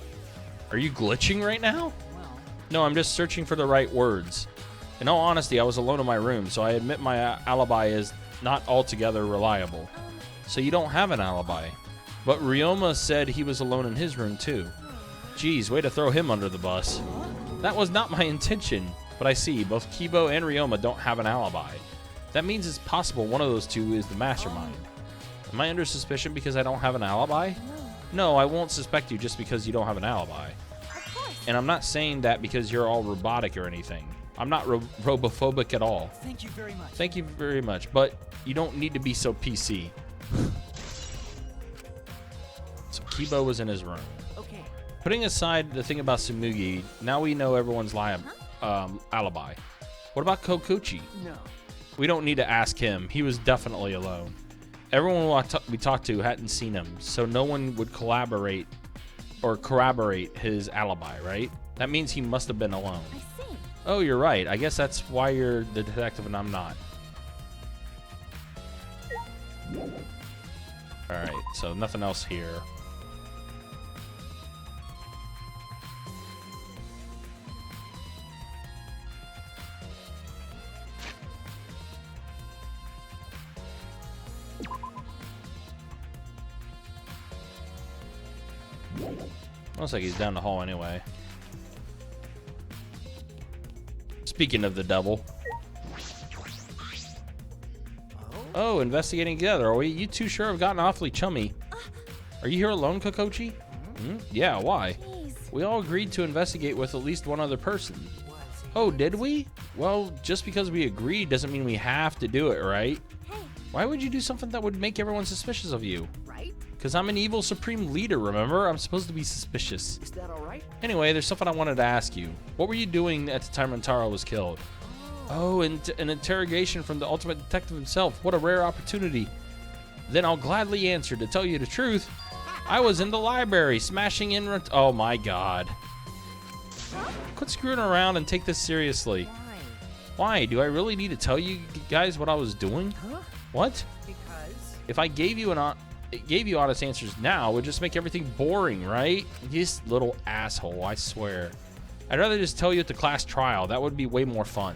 Are you glitching right now? Well, No, I'm just searching for the right words. In all honesty, I was alone in my room, so I admit my alibi is not altogether reliable. So you don't have an alibi. But Ryoma said he was alone in his room too. Geez, way to throw him under the bus. That was not my intention. But I see, both Kibo and Ryoma don't have an alibi. That means it's possible one of those two is the mastermind. Am I under suspicion because I don't have an alibi? No, I won't suspect you just because you don't have an alibi. Of course. And I'm not saying that because you're all robotic or anything. I'm not robophobic at all. Thank you very much. Thank you very much, but you don't need to be so PC. So Kibo was in his room. Okay. Putting aside the thing about Tsumugi, now we know everyone's alibi. What about Kokuchi? No. We don't need to ask him. He was definitely alone. Everyone we talked to hadn't seen him, so no one would collaborate or corroborate his alibi, right? That means he must have been alone. I see. Oh, you're right. I guess that's why you're the detective and I'm not. Alright, so nothing else here. Looks like he's down the hall anyway. Speaking of the devil. Oh, investigating together. Are we? You two sure have gotten awfully chummy. Are you here alone, Kokochi? Yeah, why? Jeez. We all agreed to investigate with at least one other person. Oh, did we? Well, just because we agreed doesn't mean we have to do it, right? Hey, Why would you do something that would make everyone suspicious of you? Right? Because I'm an evil supreme leader, remember? I'm supposed to be suspicious. Is that all right? Anyway, there's something I wanted to ask you. What were you doing at the time Rentaro was killed? Oh, and an interrogation from the ultimate detective himself. What a rare opportunity. Then I'll gladly answer. To tell you the truth, I was in the library smashing in oh my god. Quit screwing around and take this seriously. Why? Why? Do I really need to tell you guys what I was doing? Huh? What? Because? If I gave you honest answers now, it would just make everything boring, right? This little asshole, I swear. I'd rather just tell you at the class trial. That would be way more fun.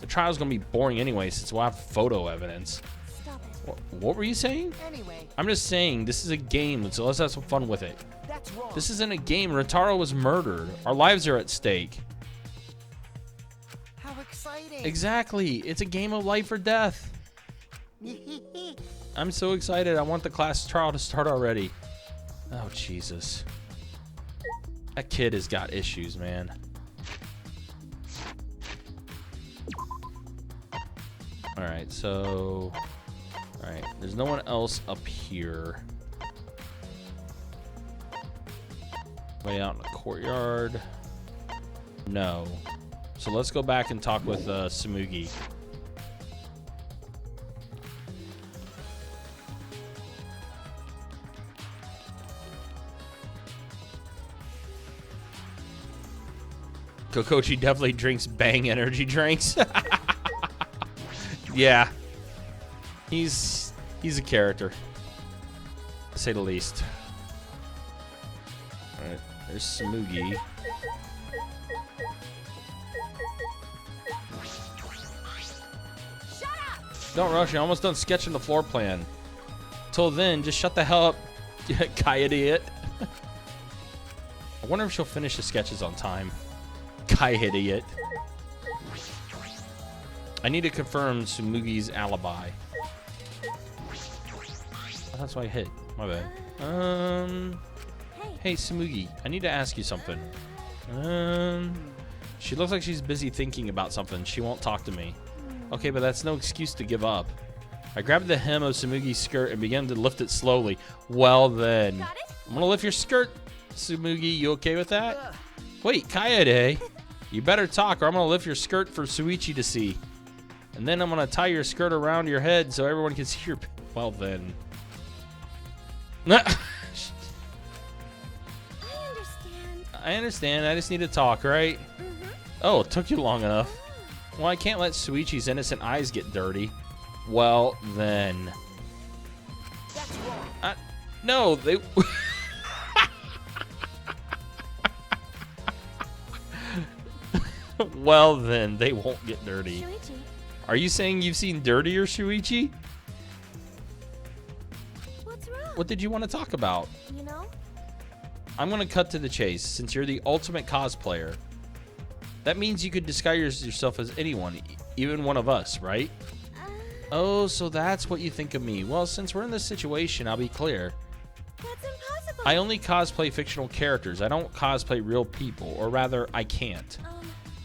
The trial's gonna be boring anyway, since we'll have photo evidence. stop it. What were you saying? Anyway, I'm just saying, this is a game, so let's have some fun with it. that's wrong. This isn't a game. Rentaro was murdered. Our lives are at stake. How exciting. Exactly. It's a game of life or death. I'm so excited. I want the class trial to start already. Oh, Jesus. That kid has got issues, man. Alright, so... Alright, there's no one else up here. Way out in the courtyard. No. So let's go back and talk with Tsumugi. Kokochi definitely drinks Bang energy drinks. Yeah. He's a character, to say the least. Alright, there's Tsumugi. Shut up! Don't rush, you're almost done sketching the floor plan. Till then, just shut the hell up, Kai idiot. I wonder if she'll finish the sketches on time. Kai idiot. I need to confirm Tsumugi's alibi. Oh, that's why I hit. My bad. Hey Tsumugi, I need to ask you something. She looks like she's busy thinking about something. She won't talk to me. Okay, but that's no excuse to give up. I grabbed the hem of Tsumugi's skirt and began to lift it slowly. Well then. Got it? I'm gonna lift your skirt, Tsumugi. You okay with that? Wait, Kaede. You better talk or I'm gonna lift your skirt for Suichi to see. And then I'm gonna tie your skirt around your head so everyone can see your... Well then. I understand. I understand. I just need to talk, right? Oh, it took you long enough. Well, I can't let Suichi's innocent eyes get dirty. Well, then. That's wrong. No, they... Well, then, they won't get dirty. Shuichi, Are you saying you've seen dirtier, Shuichi? what's wrong? What did you want to talk about? You know? I'm going to cut to the chase, since you're the ultimate cosplayer. That means you could disguise yourself as anyone, even one of us, right? Oh, so that's what you think of me. Well, since we're in this situation, I'll be clear. That's impossible. I only cosplay fictional characters. I don't cosplay real people, or rather, I can't.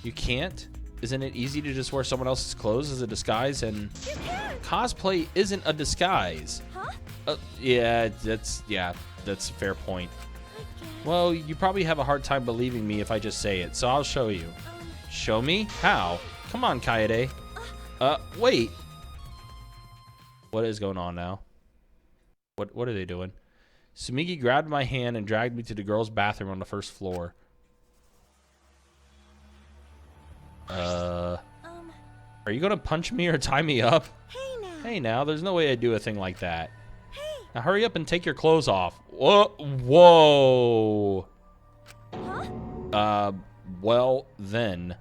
You can't? Isn't it easy to just wear someone else's clothes as a disguise? And You can't. cosplay isn't a disguise. Huh? Yeah, that's a fair point. I guess. Well, you probably have a hard time believing me if I just say it, so I'll show you. Show me? How? Come on, Kaede. Wait. What is going on now? What are they doing? Sumigi grabbed my hand and dragged me to the girls' bathroom on the first floor. Are you gonna punch me or tie me up? Hey now. Hey now, there's no way I'd do a thing like that. Hey. Now hurry up and take your clothes off. Whoa. Huh? Well then.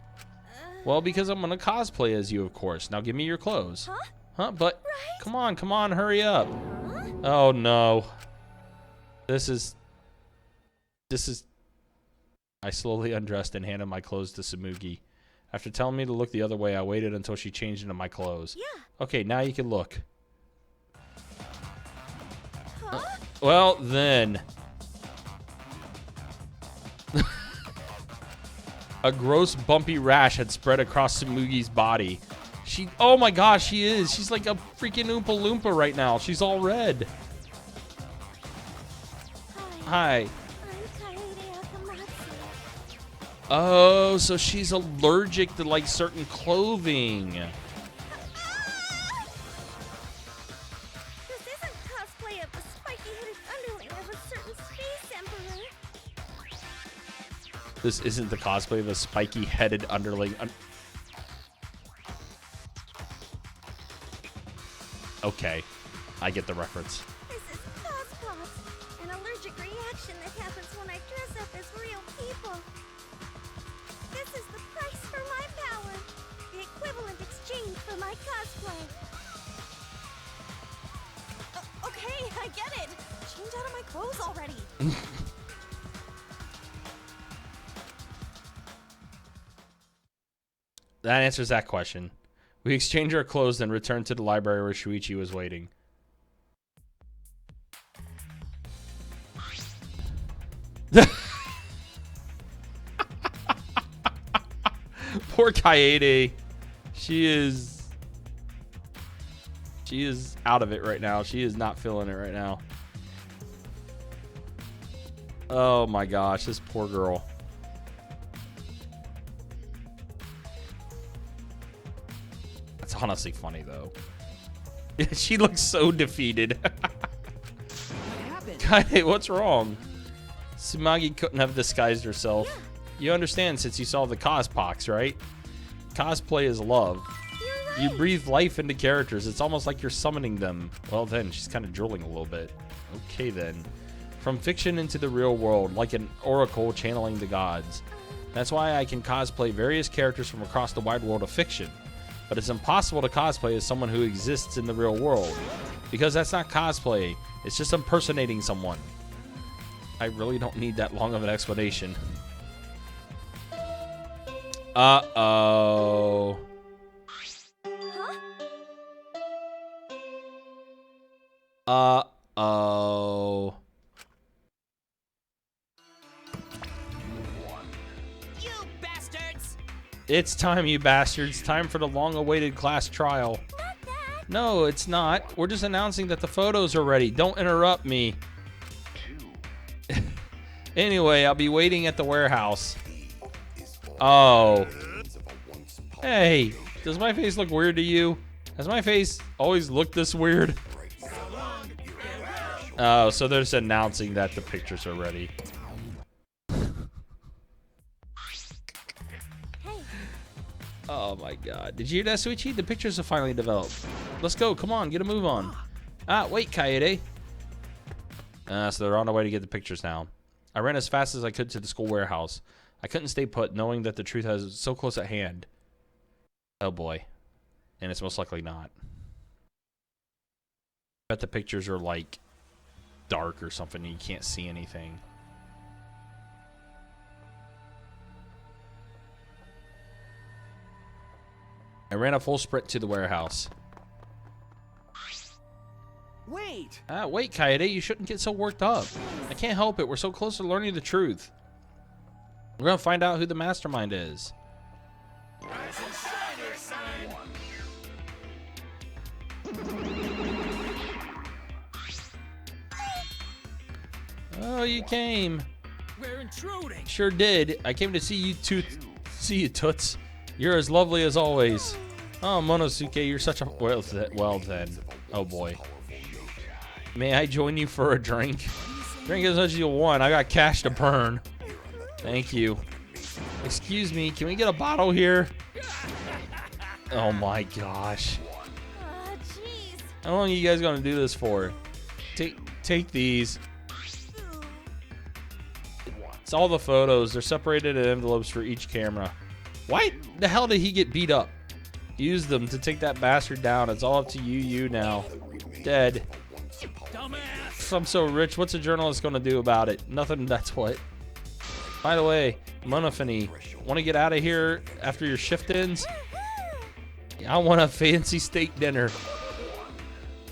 Well, because I'm gonna cosplay as you, of course. Now give me your clothes. Huh? Huh? But Right? come on, hurry up. Huh? Oh no. This is. I slowly undressed and handed my clothes to Sumugi. After telling me to look the other way, I waited until she changed into my clothes. Yeah. Okay, now you can look. Huh? Well, then. A gross, bumpy rash had spread across Sumugi's body. Oh my gosh, she is. She's like a freaking Oompa Loompa right now. She's all red. Hi. I'm Kaede Akamatsu. Oh, so she's allergic to like certain clothing. This isn't cosplay of the spiky-headed underling of a certain space emperor. This isn't the cosplay of a spiky-headed underling. Okay, I get the reference. This is cosplay, an allergic reaction that happens when I dress up as real people. This is the price for my power, the equivalent exchange for my cosplay. Okay, I get it. Change out of my clothes already. That answers that question. We exchanged our clothes and returned to the library where Shuichi was waiting. Poor Kaede. She is out of it right now. She is not feeling it right now. Oh my gosh, this poor girl. That's honestly funny though. She looks so defeated. What happened? Kaede, what's wrong? Sumagi couldn't have disguised herself. You understand since you saw the cospox, right? Cosplay is love. You're right. You breathe life into characters. It's almost like you're summoning them. Well then, she's kind of drooling a little bit. Okay then. From fiction into the real world, like an oracle channeling the gods. That's why I can cosplay various characters from across the wide world of fiction. But it's impossible to cosplay as someone who exists in the real world. Because that's not cosplay. It's just impersonating someone. I really don't need that long of an explanation. Uh-oh. Huh? Uh-oh. You bastards! It's time, you bastards. Time for the long-awaited class trial. Not that. No, it's not. We're just announcing that the photos are ready. Don't interrupt me. Anyway, I'll be waiting at the warehouse. Oh. Hey, does my face look weird to you? Has my face always looked this weird? Oh, so they're just announcing that the pictures are ready. Hey, Oh my god. Did you hear that, Suichi? The pictures have finally developed. Let's go. Come on, get a move on. Ah, wait, Kaede. So they're on their way to get the pictures now. I ran as fast as I could to the school warehouse. I couldn't stay put, knowing that the truth was so close at hand. Oh boy. And it's most likely not. I bet the pictures are like dark or something and you can't see anything. I ran a full sprint to the warehouse. Wait! Wait, Kaede, you shouldn't get so worked up. I can't help it. We're so close to learning the truth. We're gonna find out who the mastermind is. Rise and Oh, you came. We're intruding. Sure did. I came to see you Toots. You're as lovely as always. Oh, Monosuke, you're such a... Well then. Oh, boy. May I join you for a drink? Drink as much as you want. I got cash to burn. Thank you. Excuse me, can we get a bottle here? Oh, my gosh. Jeez. How long are you guys gonna do this for? Take these. It's all the photos. They're separated in envelopes for each camera. Why the hell did he get beat up? Use them to take that bastard down. It's all up to you now. Dead. Dumbass. I'm so rich. What's a journalist gonna do about it? Nothing, that's what. By the way, Monofany, wanna get out of here after your shift ends? I want a fancy steak dinner.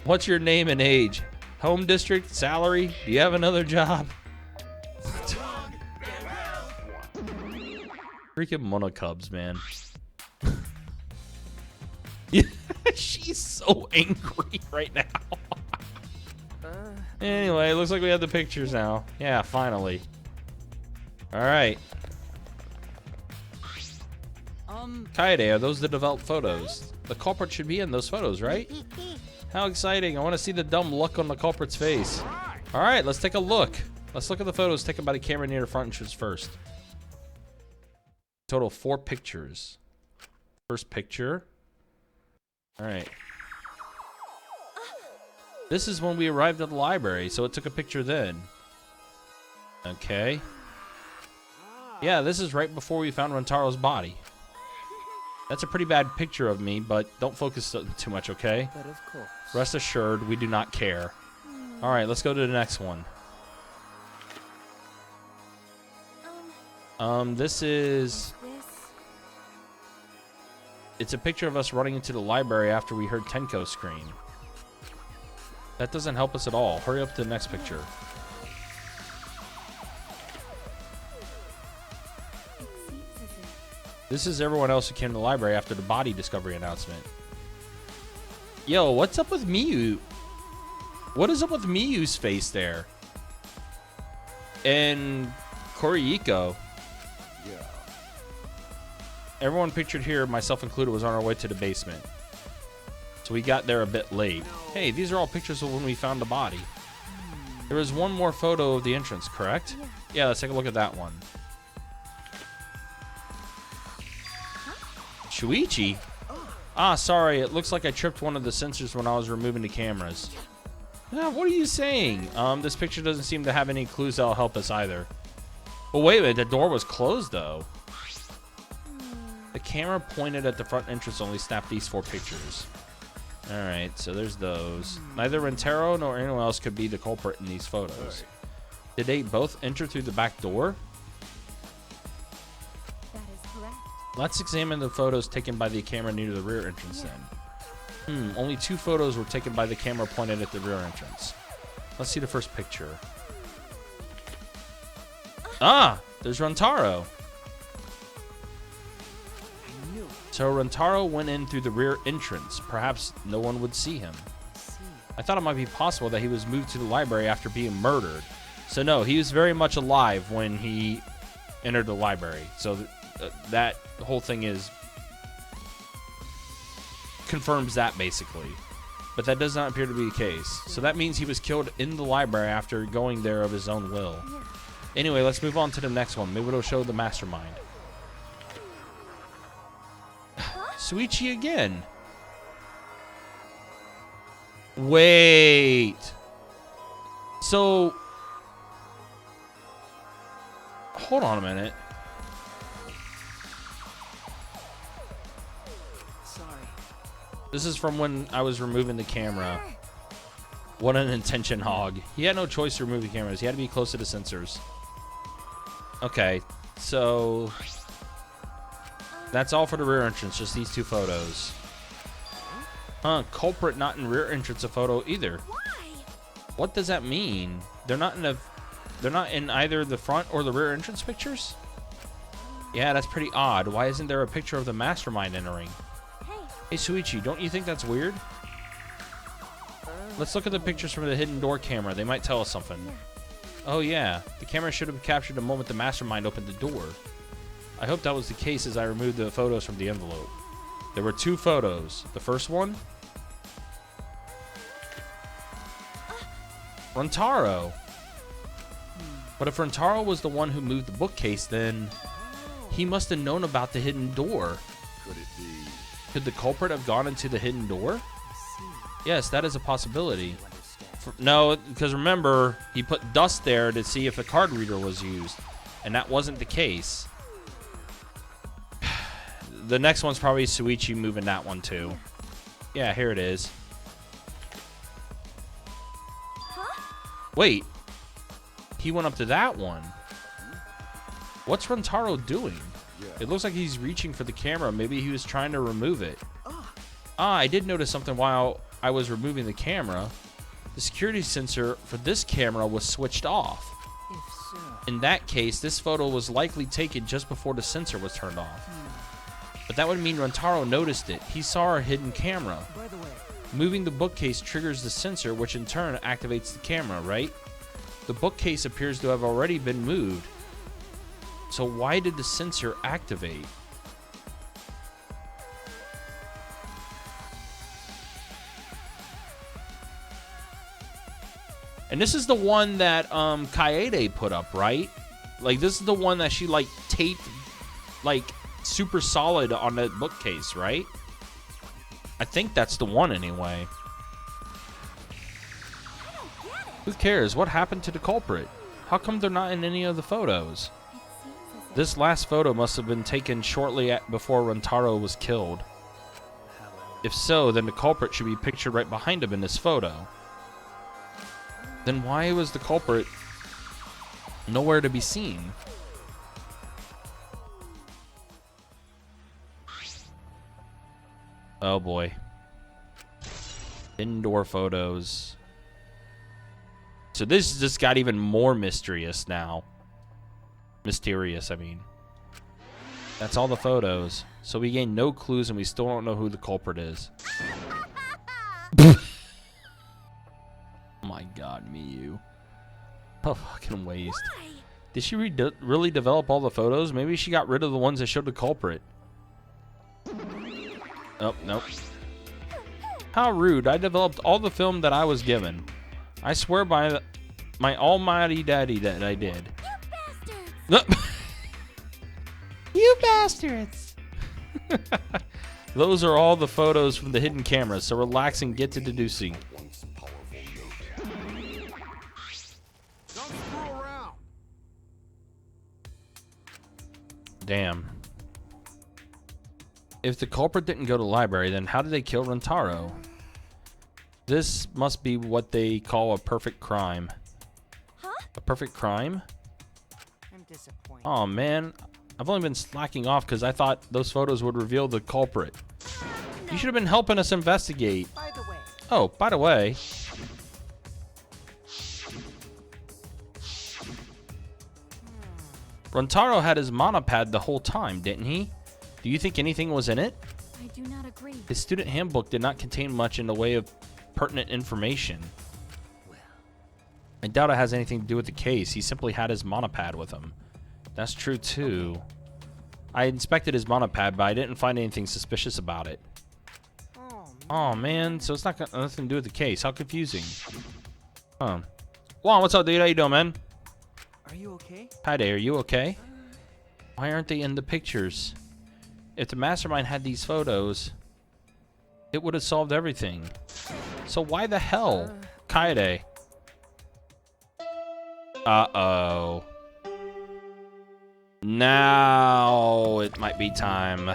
What's your name and age? Home district? Salary? Do you have another job? Freaking Monocubs, man. She's so angry right now. Anyway, looks like we have the pictures now. Yeah, finally. Alright. Kaede, are those the developed photos? The culprit should be in those photos, right? How exciting. I want to see the dumb look on the culprit's face. Alright, let's take a look. Let's look at the photos taken by the camera near the front entrance first. Total 4 pictures. First picture. Alright. This is when we arrived at the library, so it took a picture then. Okay. Yeah, this is right before we found Rontaro's body. That's a pretty bad picture of me, but don't focus too much, okay? But of course. Rest assured, we do not care. Alright, let's go to the next one. This is... It's a picture of us running into the library after we heard Tenko scream. That doesn't help us at all. Hurry up to the next picture. This is everyone else who came to the library after the body discovery announcement. Yo, what's up with Miyu? What is up with Miyu's face there? And Korihiko. Everyone pictured here, myself included, was on our way to the basement. So we got there a bit late. Hey, these are all pictures of when we found the body. There was one more photo of the entrance, correct? Yeah, let's take a look at that one. Shuichi? Ah, sorry, it looks like I tripped one of the sensors when I was removing the cameras. What are you saying? This picture doesn't seem to have any clues that'll help us either. Well, wait a minute, the door was closed though. The camera pointed at the front entrance only snapped these 4 pictures. Alright, so there's those. Neither Rentaro nor anyone else could be the culprit in these photos. Did they both enter through the back door? That is correct. Let's examine the photos taken by the camera near the rear entrance then. Only 2 photos were taken by the camera pointed at the rear entrance. Let's see the first picture. Ah, there's Rentaro. So Rentaro went in through the rear entrance. Perhaps no one would see him. I thought it might be possible that he was moved to the library after being murdered. So no, he was very much alive when he entered the library. So that whole thing is confirms that basically. But that does not appear to be the case. So that means he was killed in the library after going there of his own will. Anyway, let's move on to the next one. Maybe it'll show the mastermind. Suichi again. Wait. So, hold on a minute. Sorry. This is from when I was removing the camera. What an intention hog. He had no choice to remove the cameras. He had to be close to the sensors. Okay, so that's all for the rear entrance, just these 2 photos. Huh, culprit not in rear entrance a photo either. Why? What does that mean? They're not in either the front or the rear entrance pictures? Yeah, that's pretty odd. Why isn't there a picture of the mastermind entering? Hey Suichi, don't you think that's weird? Let's look at the pictures from the hidden door camera. They might tell us something. Oh yeah, the camera should have captured the moment the mastermind opened the door. I hope that was the case as I removed the photos from the envelope. There were 2 photos. The first one? Rentaro. But if Rentaro was the one who moved the bookcase, then he must have known about the hidden door. Could it be? Could the culprit have gone into the hidden door? Yes, that is a possibility. No, because remember, he put dust there to see if the card reader was used, and that wasn't the case. The next one's probably Suichi moving that one too. Yeah, here it is. Wait. He went up to that one. What's Rentaro doing? It looks like he's reaching for the camera. Maybe he was trying to remove it. I did notice something while I was removing the camera. The security sensor for this camera was switched off. In that case, this photo was likely taken just before the sensor was turned off. But that would mean Rentaro noticed it. He saw our hidden camera. Moving the bookcase triggers the sensor, which in turn activates the camera, right? The bookcase appears to have already been moved. So why did the sensor activate? And this is the one that Kaede put up, right? Like, this is the one that she, like, taped, like, super solid on the bookcase, right? I think that's the one anyway. Who cares? What happened to the culprit? How come they're not in any of the photos? This last photo must have been taken shortly before Rentaro was killed. If so, then the culprit should be pictured right behind him in this photo. Then why was the culprit nowhere to be seen? Oh boy. Indoor photos. So this just got even more mysterious now. Mysterious, I mean. That's all the photos. So we gained no clues and we still don't know who the culprit is. Oh my god, Miyu. A fucking waste. Why? Did she really develop all the photos? Maybe she got rid of the ones that showed the culprit. Oh, nope. How rude. I developed all the film that I was given. I swear by my almighty daddy that I did. You bastards! You bastards! Those are all the photos from the hidden cameras, so relax and get to deducing. Don't screw around. Damn. If the culprit didn't go to the library, then how did they kill Rentaro? This must be what they call a perfect crime. Huh? A perfect crime? I'm disappointed. Oh man, I've only been slacking off because I thought those photos would reveal the culprit. You should have been helping us investigate. By the way, Oh, by the way. Rentaro had his monopad the whole time, didn't he? Do you think anything was in it? I do not agree. His student handbook did not contain much in the way of pertinent information. I doubt it has anything to do with the case. He simply had his monopad with him. That's true too. I inspected his monopad, but I didn't find anything suspicious about it. Oh man, so it's not got nothing to do with the case. How confusing. Huh. Juan, what's up, dude? How you doing, man? are you okay? Hi there, are you okay? Why aren't they in the pictures? If the mastermind had these photos, it would have solved everything. So why the hell? Kaede. Uh-oh. Now it might be time. All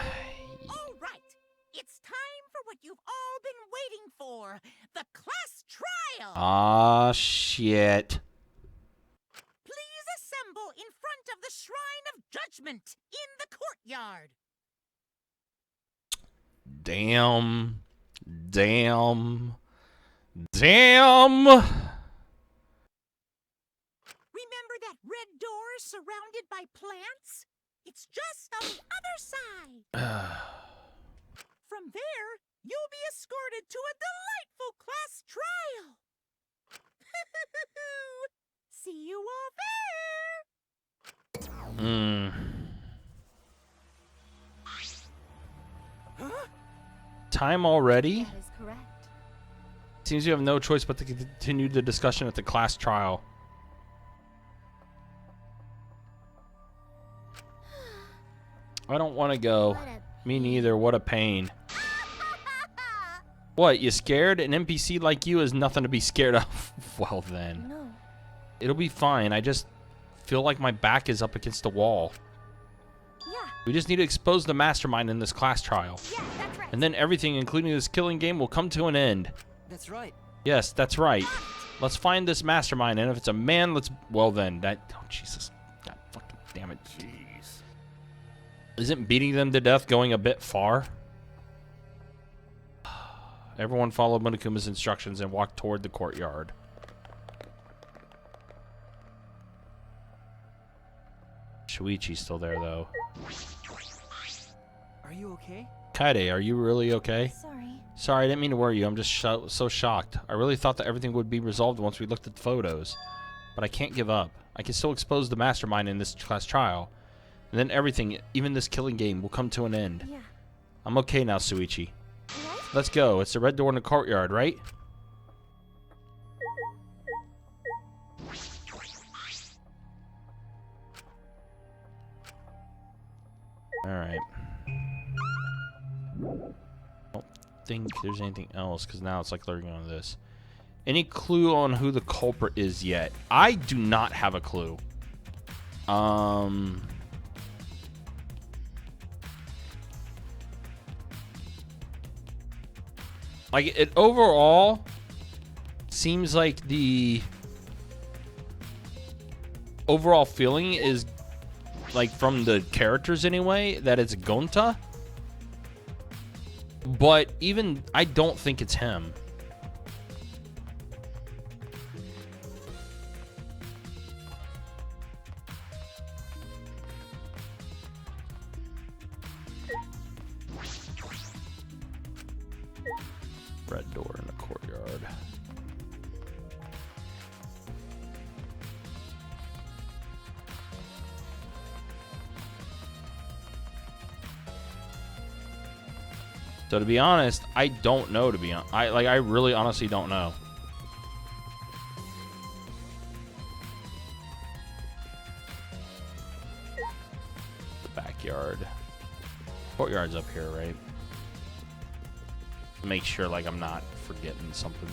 right, it's time for what you've all been waiting for, the class trial. Ah, shit. Please assemble in front of the Shrine of Judgment in the courtyard. Damn. Damn. Damn. Remember that red door surrounded by plants? It's just on the other side. From there, you'll be escorted to a delightful class trial. See you all there. Hmm. Time already? That is correct. Seems you have no choice but to continue the discussion at the class trial. I don't want to go. What a Me neither. What a pain. What, you scared? An NPC like you is nothing to be scared of. Well then. no. It'll be fine. I just feel like my back is up against the wall. Yeah, We just need to expose the mastermind in this class trial. yeah, that's right. And then everything, including this killing game, will come to an end. That's right. Yes, that's right. Let's find this mastermind, and if it's a man, let's... Well then, that... Oh, Jesus. God fucking damn it. Jeez. Isn't beating them to death going a bit far? Everyone followed Monokuma's instructions and walked toward the courtyard. Shuichi's still there, though. Are you okay? Kaede, are you really okay? Sorry. Sorry, I didn't mean to worry you. I'm just so shocked. I really thought that everything would be resolved once we looked at the photos. But I can't give up. I can still expose the mastermind in this class trial. And then everything, even this killing game, will come to an end. Yeah. I'm okay now, Shuichi. Right? Let's go. It's the red door in the courtyard, right? Alright. I don't think there's anything else, because now it's like lurking on this. Any clue on who the culprit is yet? I do not have a clue. Like, it overall seems like the overall feeling is, like, from the characters anyway, that it's Gonta. But even, I don't think it's him. Red door in the courtyard. So to be honest, I don't know. To be honest, I really honestly don't know. The backyard, courtyard's up here, right? Make sure, like, I'm not forgetting something.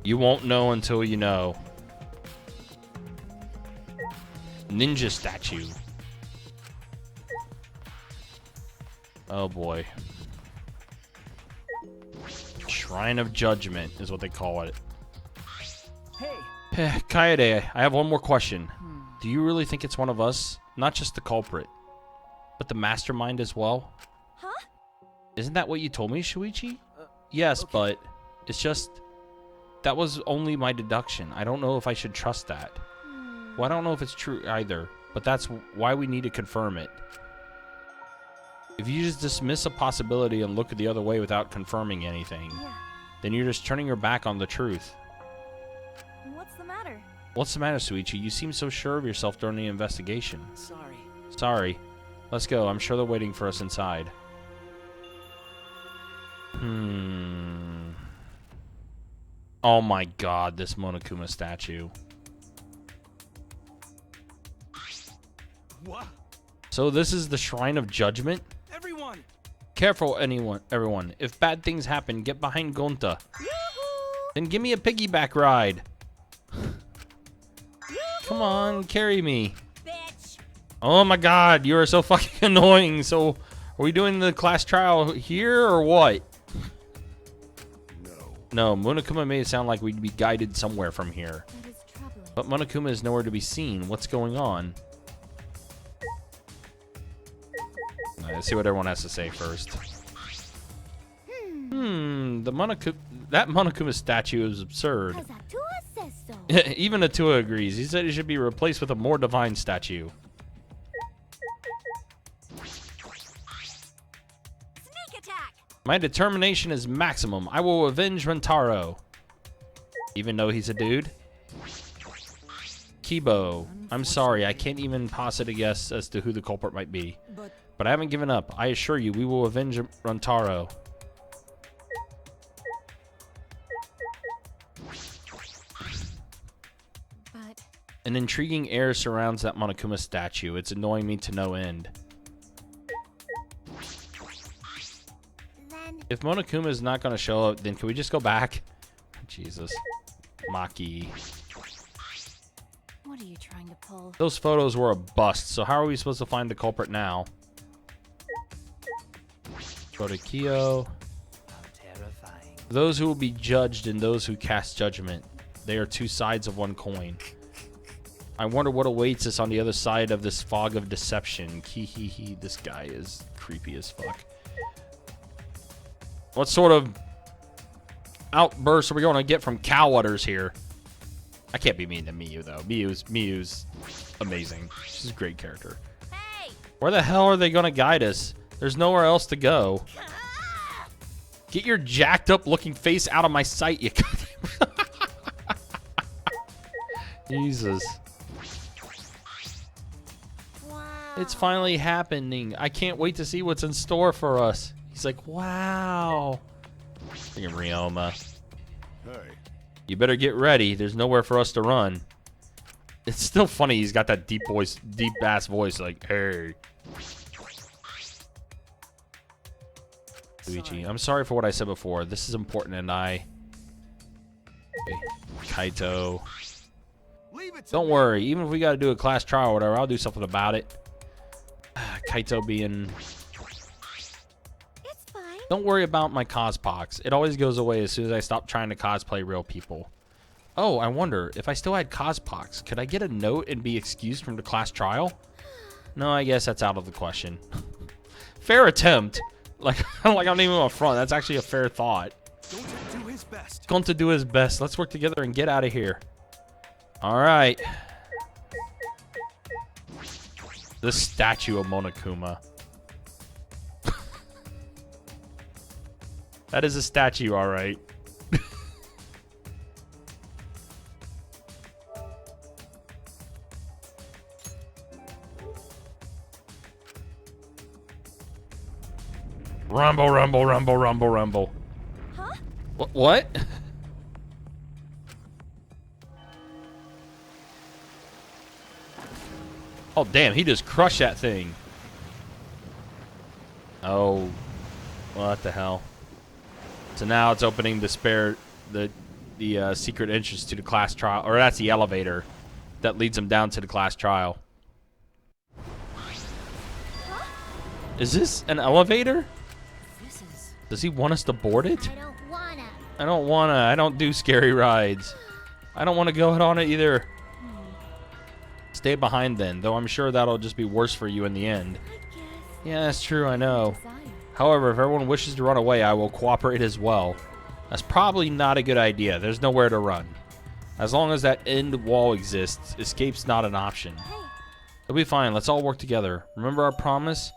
You won't know until you know. Ninja statue. Oh boy. Shrine of Judgment is what they call it. Hey. Kaede, I have one more question. Do you really think it's one of us? Not just the culprit, but the mastermind as well? Huh? Isn't that what you told me, Shuichi? Yes, okay. but it's just... That was only my deduction. I don't know if I should trust that. Well, I don't know if it's true either, but that's why we need to confirm it. If you just dismiss a possibility and look the other way without confirming anything, Yeah. then you're just turning your back on the truth. What's the matter? What's the matter, Shuichi? You seem so sure of yourself during the investigation. Sorry. Sorry. Let's go. I'm sure they're waiting for us inside. Oh my god, this Monokuma statue. What? So this is the Shrine of Judgment? Everyone! Careful, everyone. If bad things happen, get behind Gonta. Yoo-hoo! Then give me a piggyback ride. Come on, carry me. Bitch. Oh my god, you are so fucking annoying. So, are we doing the class trial here or what? No, Monokuma made it sound like we'd be guided somewhere from here. That is troubling. But Monokuma is nowhere to be seen. What's going on? Let's see what everyone has to say first. That Monokuma statue is absurd. Cause Atua says so. Even Atua agrees. He said it should be replaced with a more divine statue. My determination is maximum. I will avenge Rentaro. Even though he's a dude. Kibo. I'm sorry, I can't even posit a guess as to who the culprit might be. But I haven't given up. I assure you, we will avenge Rentaro. But An intriguing air surrounds that Monokuma statue. It's annoying me to no end. then If Monokuma is not going to show up, then can we just go back? Jesus. Maki. what are you trying to pull? Those photos were a bust, so how are we supposed to find the culprit now? Go to Kyo. Terrifying. Those who will be judged and those who cast judgment. They are two sides of one coin. I wonder what awaits us on the other side of this fog of deception. Hee. This guy is creepy as fuck. What sort of outbursts are we going to get from cow udders here? I can't be mean to Miyu, though. Miyu's amazing. She's a great character. Hey! Where the hell are they going to guide us? There's nowhere else to go. Get your jacked up looking face out of my sight, you Jesus. Wow. It's finally happening. I can't wait to see what's in store for us. He's like, wow. Freaking Ryoma. Hey, You better get ready. There's nowhere for us to run. It's still funny. He's got that deep ass voice like, hey. Luigi, I'm sorry for what I said before. This is important and okay. Kaito. leave it to Don't me. worry. Even if we got to do a class trial or whatever, I'll do something about it. Kaito being... It's fine. Don't worry about my cospox. It always goes away as soon as I stop trying to cosplay real people. Oh, I wonder, if I still had cospox, could I get a note and be excused from the class trial? No, I guess that's out of the question. Fair attempt. Like I'm not even on front. That's actually a fair thought. Don't do his best. Going to do his best. Let's work together and get out of here. All right. The statue of Monokuma. That is a statue, all right. Rumble, rumble, rumble, rumble, rumble. Huh? What? Oh, damn, he just crushed that thing. Oh, what the hell? So now it's opening the secret entrance to the class trial, or that's the elevator that leads him down to the class trial. Is this an elevator? This is. Does he want us to board it? I don't wanna. I don't wanna. I don't do scary rides. I don't want to go on it either. Stay behind then, though I'm sure that'll just be worse for you in the end. I guess. Yeah, that's true, I know. Desire. However, if everyone wishes to run away, I will cooperate as well. That's probably not a good idea. There's nowhere to run. As long as that end wall exists, escape's not an option. Hey. It'll be fine. Let's all work together. Remember our promise?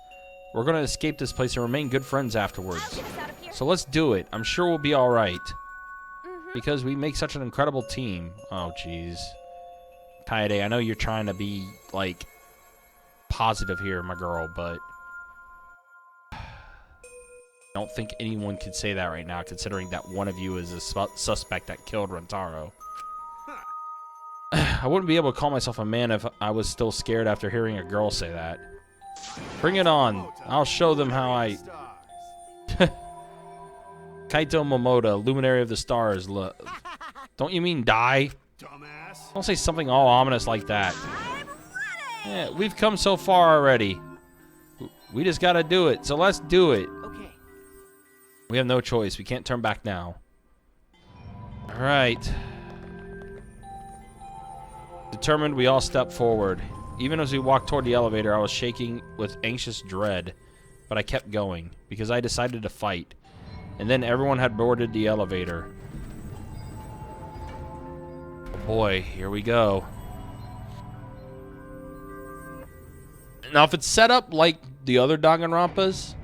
We're going to escape this place and remain good friends I'll afterwards. get us out of here. So let's do it. I'm sure we'll be all right. Mhm. Because we make such an incredible team. Oh, jeez. Kaede, I know you're trying to be, like, positive here, my girl, but... I don't think anyone could say that right now, considering that one of you is a suspect that killed Rentaro. I wouldn't be able to call myself a man if I was still scared after hearing a girl say that. Bring it on. I'll show them how I... Kaito Momoda, Luminary of the Stars. Don't you mean die? Dumbass. Don't say something all ominous like that. I'm ready. Yeah, we've come so far already. We just gotta do it, so let's do it. Okay. We have no choice. We can't turn back now. Alright. Determined, we all step forward. Even as we walked toward the elevator, I was shaking with anxious dread. But I kept going, because I decided to fight. And then everyone had boarded the elevator. Oh boy, here we go. Now, if it's set up like the other Danganronpas,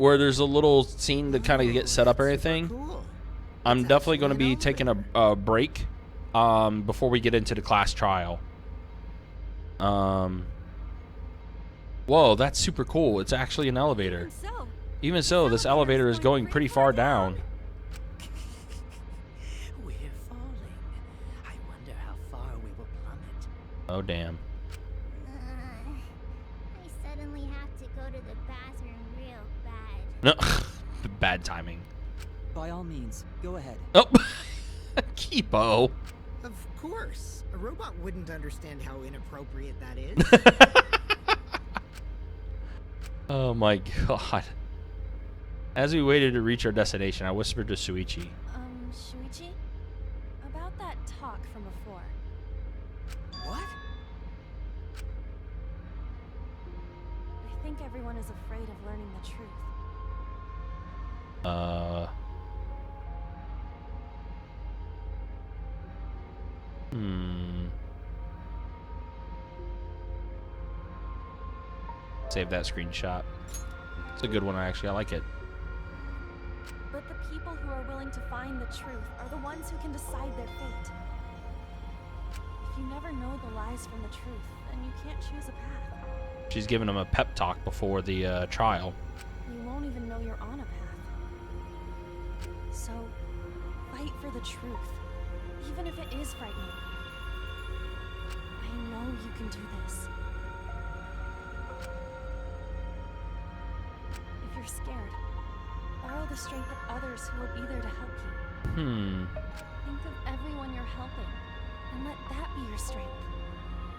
where there's a little scene to kind of get set up everything. Cool. I'm definitely going to be taking a break before we get into the class trial. Whoa, that's super cool. It's actually an elevator. So, Even so, this elevator is going pretty far down. We're falling. I wonder how far we will plummet. Oh, damn. I suddenly have to go to the bathroom real bad. No, bad timing. By all means, go ahead. Oh, Kipo. Of course. A robot wouldn't understand how inappropriate that is. Oh my god. As we waited to reach our destination, I whispered to Shuichi. Shuichi? About that talk from before. What? I think everyone is afraid of learning the truth. Save that screenshot. It's a good one, actually. I like it. But the people who are willing to find the truth are the ones who can decide their fate. If you never know the lies from the truth, then you can't choose a path. She's giving him a pep talk before the trial. You won't even know you're on a path. So, fight for the truth, even if it is frightening. I know you can do this. If you're scared, borrow the strength of others who will be there to help you. Think of everyone you're helping, and let that be your strength.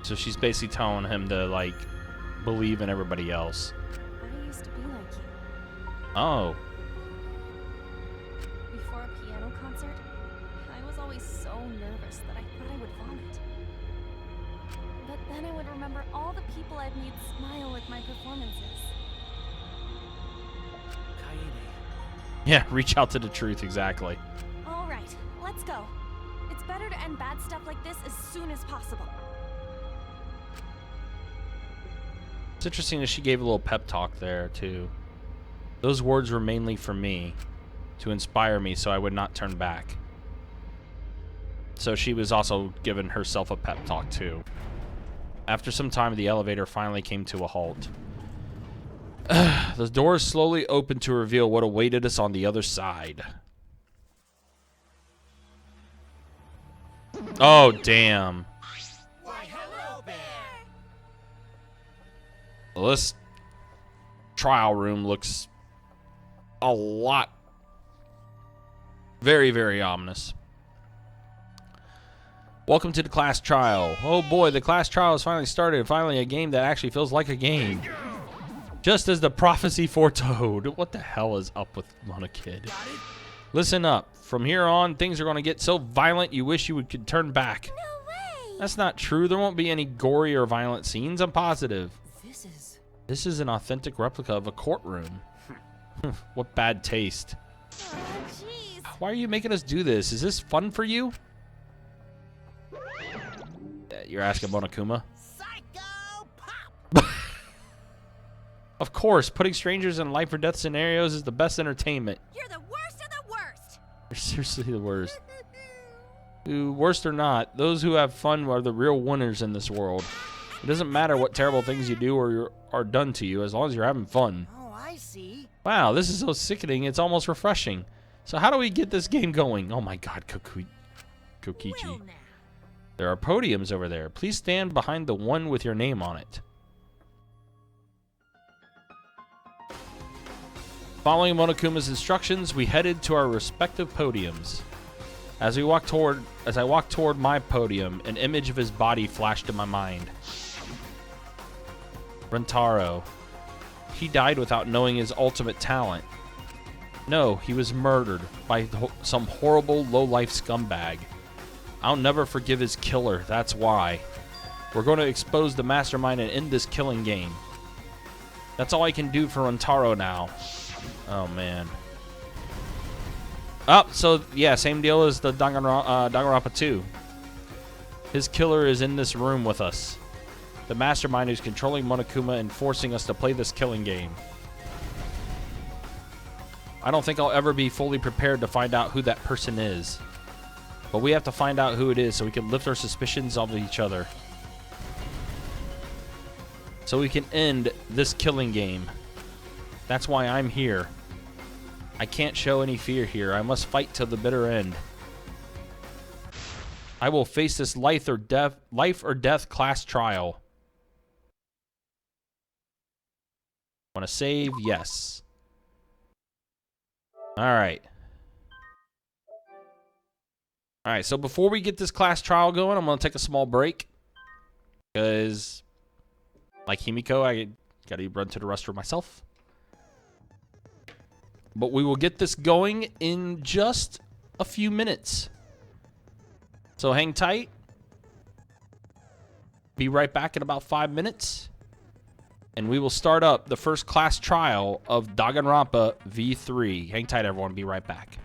So she's basically telling him to, like, believe in everybody else. I used to be like you. Oh. Before a piano concert, I was always so nervous that I thought I would vomit. But then I would remember all the people I've made smile with my performances. Yeah, reach out to the truth, exactly. All right, let's go. It's better to end bad stuff like this as soon as possible. It's interesting that she gave a little pep talk there, too. Those words were mainly for me, to inspire me so I would not turn back. So she was also giving herself a pep talk, too. After some time, the elevator finally came to a halt. The doors slowly opened to reveal what awaited us on the other side. Oh, damn. Why, hello there. Well, this trial room looks a lot... very, very ominous. Welcome to the class trial. Oh boy, the class trial has finally started. Finally, a game that actually feels like a game. Just as the prophecy foretold. What the hell is up with Mona Kid? Listen up. From here on, things are going to get so violent you wish you could turn back. No way! That's not true. There won't be any gory or violent scenes. I'm positive. This is an authentic replica of a courtroom. What bad taste. Oh, jeez. Why are you making us do this? Is this fun for you? You're asking Monokuma? Psycho pop. Of course, putting strangers in life or death scenarios is the best entertainment. You're the worst of the worst. You're seriously the worst. Worst or not, those who have fun are the real winners in this world. It doesn't matter what terrible things you do or are done to you, as long as you're having fun. Oh, I see. Wow, this is so sickening, it's almost refreshing. So how do we get this game going? Oh my god, Kokichi. Well, now. There are podiums over there. Please stand behind the one with your name on it. Following Monokuma's instructions, we headed to our respective podiums. As I walked toward my podium, an image of his body flashed in my mind. Rentaro. He died without knowing his ultimate talent. No, he was murdered by some horrible low-life scumbag. I'll never forgive his killer, that's why. We're going to expose the mastermind and end this killing game. That's all I can do for Rentaro now. Oh, man. Oh, so, yeah, same deal as the Danganronpa 2. His killer is in this room with us. The mastermind who's controlling Monokuma and forcing us to play this killing game. I don't think I'll ever be fully prepared to find out who that person is. But we have to find out who it is so we can lift our suspicions of each other. So we can end this killing game. That's why I'm here. I can't show any fear here. I must fight till the bitter end. I will face this life or death class trial. Want to save? Yes. All right. All right, so before we get this class trial going, I'm going to take a small break. Because, like Himiko, I got to run to the restroom myself. But we will get this going in just a few minutes. So hang tight. Be right back in about 5 minutes. And we will start up the first class trial of Danganronpa V3. Hang tight, everyone. Be right back.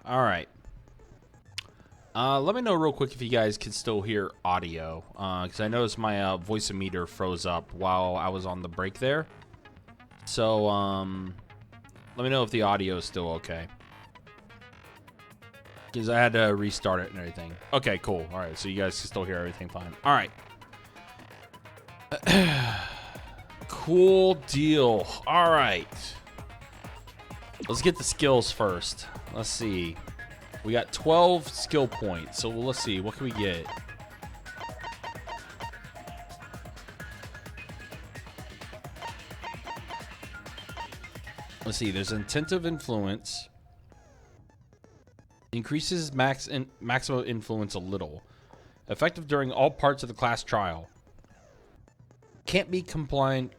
All right. Let me know real quick if you guys can still hear audio, because I noticed my voice meter froze up while I was on the break there. So, let me know if the audio is still okay. Because I had to restart it and everything. Okay, cool. All right, so you guys can still hear everything fine. All right. Cool deal. All right. Let's get the skills first. Let's see. We got 12 skill points. So let's see. What can we get? Let's see. There's Intensive Influence. Increases maximum influence a little. Effective during all parts of the class trial. Can't be combined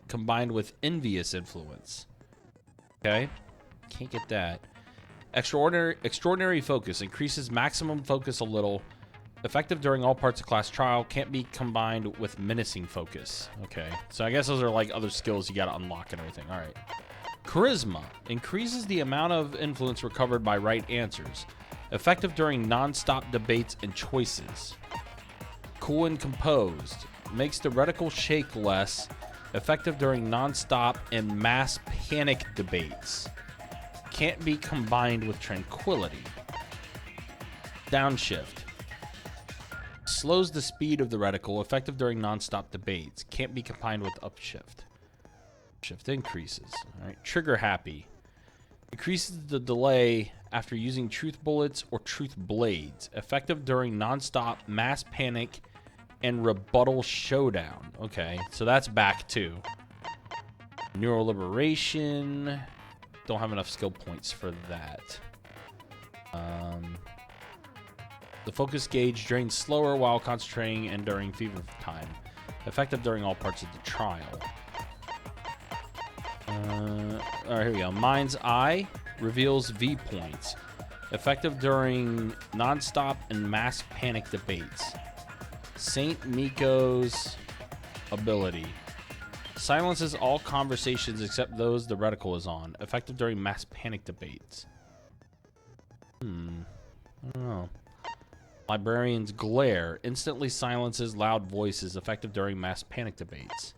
with Envious Influence. Okay. Can't get that. Extraordinary Focus. Increases maximum focus a little. Effective during all parts of class trial. Can't be combined with Menacing Focus. Okay. So I guess those are like other skills you gotta unlock and everything. Alright. Charisma. Increases the amount of influence recovered by right answers. Effective during non-stop debates and choices. Cool and Composed. Makes the reticle shake less. Effective during non-stop and mass panic debates. Can't be combined with Tranquility. Downshift. Slows the speed of the reticle. Effective during non-stop debates. Can't be combined with Upshift. Shift increases. All right. Trigger Happy. Increases the delay after using Truth Bullets or Truth Blades. Effective during non-stop mass panic and rebuttal showdown. Okay, so that's back too. Neural Liberation. Don't have enough skill points for that. The focus gauge drains slower while concentrating and during fever time. Effective during all parts of the trial. All right, here we go. Mind's Eye reveals V points. Effective during non-stop and mass panic debates. Saint Miko's ability. Silences all conversations except those the reticle is on. Effective during mass panic debates. I don't know. Librarian's Glare. Instantly silences loud voices. Effective during mass panic debates.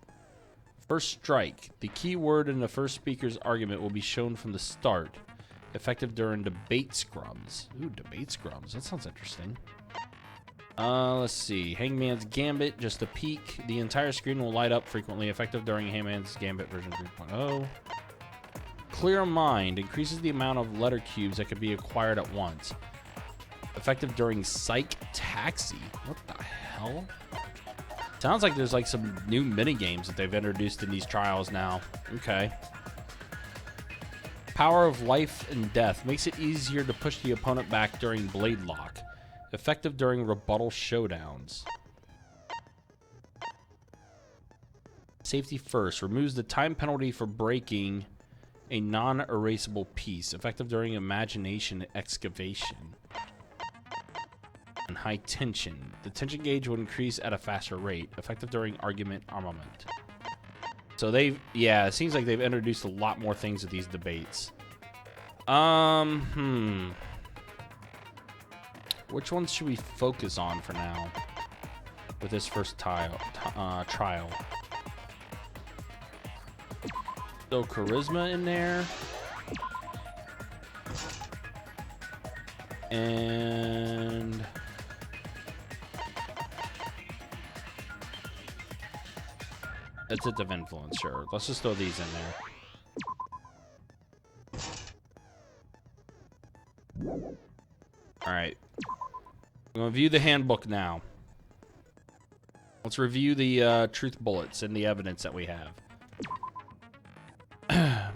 First Strike. The key word in the first speaker's argument will be shown from the start. Effective during debate scrums. Ooh, debate scrums. That sounds interesting. Let's see. Hangman's Gambit. Just a peek. The entire screen will light up frequently. Effective during Hangman's Gambit version 3.0. Clear Mind. Increases the amount of letter cubes that can be acquired at once. Effective during Psych Taxi. What the hell? Sounds like there's like some new mini games that they've introduced in these trials now. Okay. Power of Life and Death. Makes it easier to push the opponent back during Blade Lock. Effective during rebuttal showdowns. Safety First. Removes the time penalty for breaking a non-erasable piece. Effective during Imagination Excavation. And High Tension. The tension gauge will increase at a faster rate. Effective during Argument Armament. So they've, yeah, it seems like they've introduced a lot more things to these debates. Which ones should we focus on for now with this first trial? So Charisma in there. And Sensitive of Influence, sure. Let's just throw these in there. Alright. I'm going to view the handbook now. Let's review the truth bullets and the evidence that we have.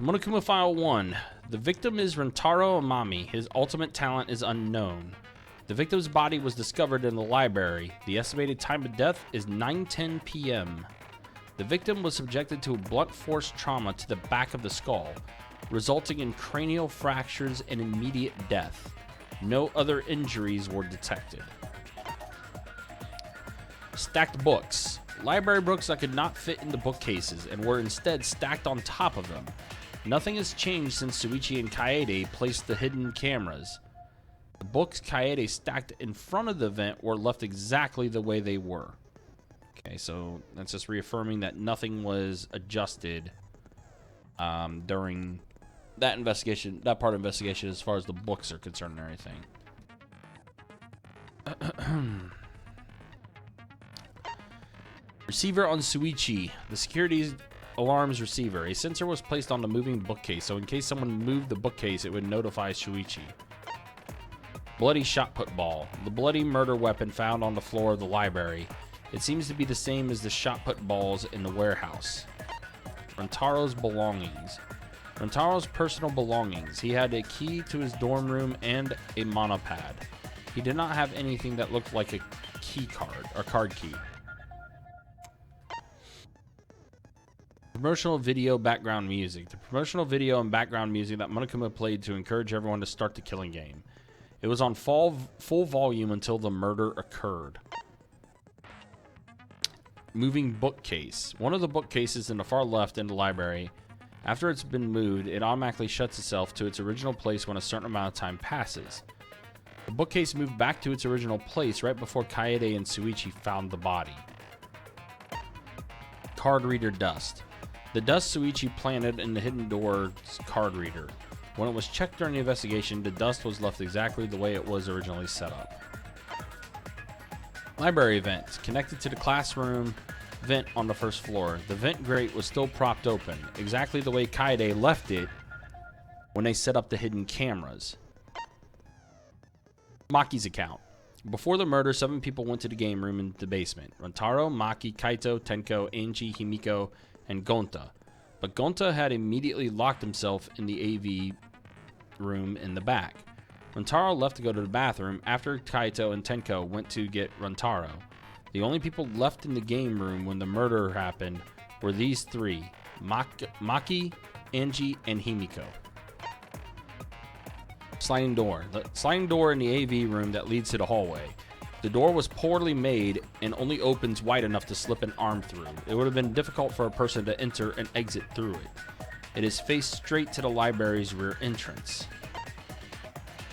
Monokuma File 1. The victim is Rentaro Amami. His ultimate talent is unknown. The victim's body was discovered in the library. The estimated time of death is 9:10 p.m. The victim was subjected to a blunt force trauma to the back of the skull, resulting in cranial fractures and immediate death. No other injuries were detected. Stacked books. Library books that could not fit in the bookcases and were instead stacked on top of them. Nothing has changed since Suichi and Kaede placed the hidden cameras. The books Kaede stacked in front of the vent were left exactly the way they were. Okay, so that's just reaffirming that nothing was adjusted during that investigation, that part of investigation, as far as the books are concerned and everything. Receiver on Suichi. The security alarms receiver. A sensor was placed on the moving bookcase, so in case someone moved the bookcase, it would notify Shuichi. Bloody shot put ball. The bloody murder weapon found on the floor of the library. It seems to be the same as the shot put balls in the warehouse. Rontaro's belongings. Rontaro's personal belongings. He had a key to his dorm room and a monopad. He did not have anything that looked like a key card or card key. Promotional video background music. The promotional video and background music that Monokuma played to encourage everyone to start the killing game. It was on full volume until the murder occurred. Moving bookcase. One of the bookcases in the far left in the library, after it's been moved, it automatically shuts itself to its original place when a certain amount of time passes. The bookcase moved back to its original place right before Kaede and Suichi found the body. Card reader dust. The dust Suichi planted in the hidden door's card reader. When it was checked during the investigation, the dust was left exactly the way it was originally set up. Library vent. Connected to the classroom vent on the first floor. The vent grate was still propped open, exactly the way Kaede left it when they set up the hidden cameras. Maki's account. Before the murder, 7 people went to the game room in the basement. Rantaro, Maki, Kaito, Tenko, Anji, Himiko, and Gonta. But Gonta had immediately locked himself in the AV room in the back. Rantaro left to go to the bathroom after Kaito and Tenko went to get Rantaro. The only people left in the game room when the murder happened were these 3, Maki, Anji, and Himiko. Sliding door. The sliding door in the AV room that leads to the hallway. The door was poorly made and only opens wide enough to slip an arm through. It would have been difficult for a person to enter and exit through it. It is faced straight to the library's rear entrance.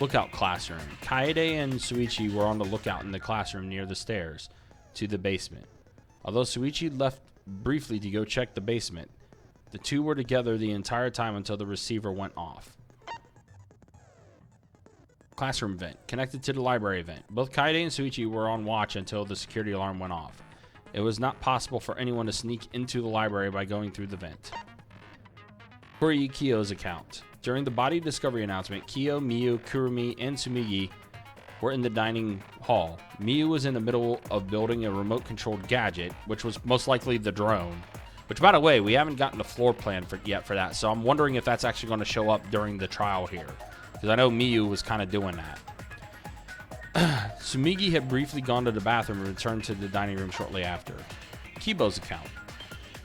Lookout classroom. Kaede and Suichi were on the lookout in the classroom near the stairs to the basement. Although Suichi left briefly to go check the basement, the two were together the entire time until the receiver went off. Classroom vent. Connected to the library vent. Both Kaede and Suichi were on watch until the security alarm went off. It was not possible for anyone to sneak into the library by going through the vent. Kuroi Kiyo's account. During the body discovery announcement, Kiyo, Miyu, Kurumi, and Tsumugi were in the dining hall. Miyu was in the middle of building a remote-controlled gadget, which was most likely the drone. Which, by the way, we haven't gotten a floor plan yet for that, so I'm wondering if that's actually going to show up during the trial here. Because I know Miyu was kind of doing that. Tsumugi had briefly gone to the bathroom and returned to the dining room shortly after. Kibo's account.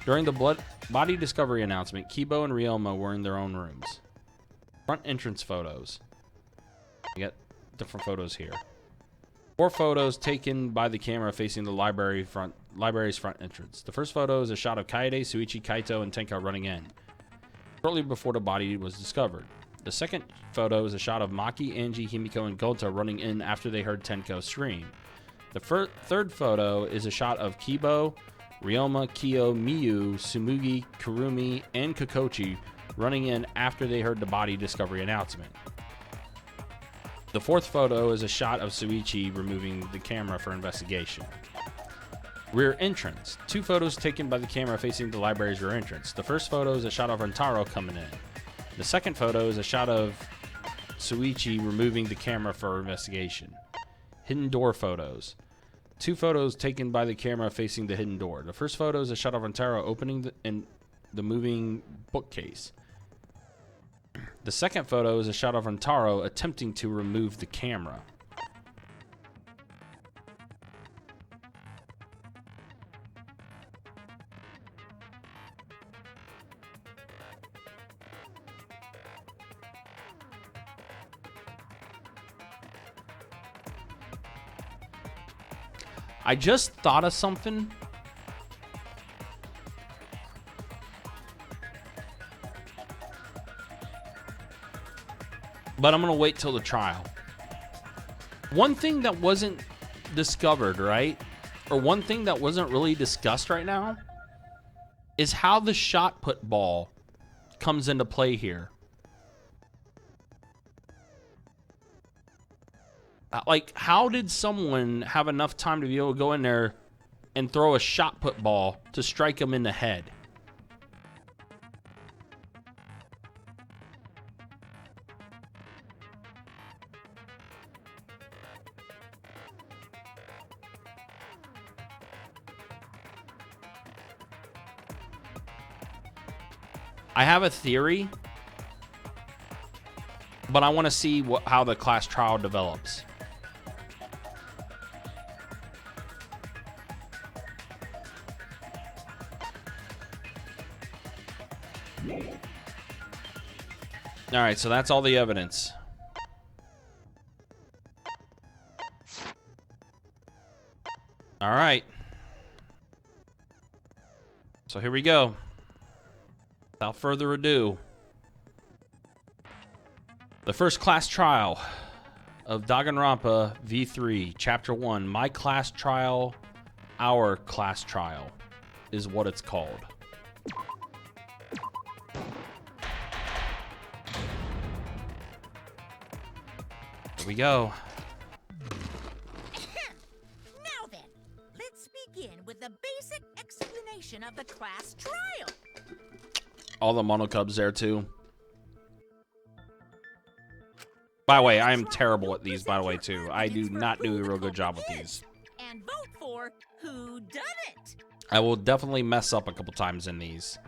During the body discovery announcement, Kibo and Ryoma were in their own rooms. Front entrance photos. You got different photos here. 4 photos taken by the camera facing the library's front entrance. The first photo is a shot of Kaede, Suichi, Kaito, and Tenka running in, shortly before the body was discovered. The second photo is a shot of Maki, Anji, Himiko, and Gonta running in after they heard Tenko scream. The third photo is a shot of Kibo, Ryoma, Kiyo, Miyu, Tsumugi, Kurumi, and Kokochi running in after they heard the body discovery announcement. The fourth photo is a shot of Suichi removing the camera for investigation. Rear entrance. 2 photos taken by the camera facing the library's rear entrance. The first photo is a shot of Rantaro coming in. The second photo is a shot of Suichi removing the camera for investigation. Hidden door photos. 2 photos taken by the camera facing the hidden door. The first photo is a shot of Rantaro opening the moving bookcase. The second photo is a shot of Rantaro attempting to remove the camera. I just thought of something. But I'm going to wait till the trial. One thing that wasn't discovered, right? Or one thing that wasn't really discussed right now is how the shot put ball comes into play here. Like, how did someone have enough time to be able to go in there and throw a shot put ball to strike him in the head? I have a theory, but I want to see how the class trial develops. All right, so that's all the evidence. All right. So here we go. Without further ado, the first class trial of Danganronpa V3, Chapter 1, My Class Trial, Our Class Trial, is what it's called. Here we go. Now then, let's begin with the basic explanation of the class trial. All the monocubs there too. By the way, I am terrible at these, by the way, too. I do not do a real good job with these. And vote for who done it. I will definitely mess up a couple times in these.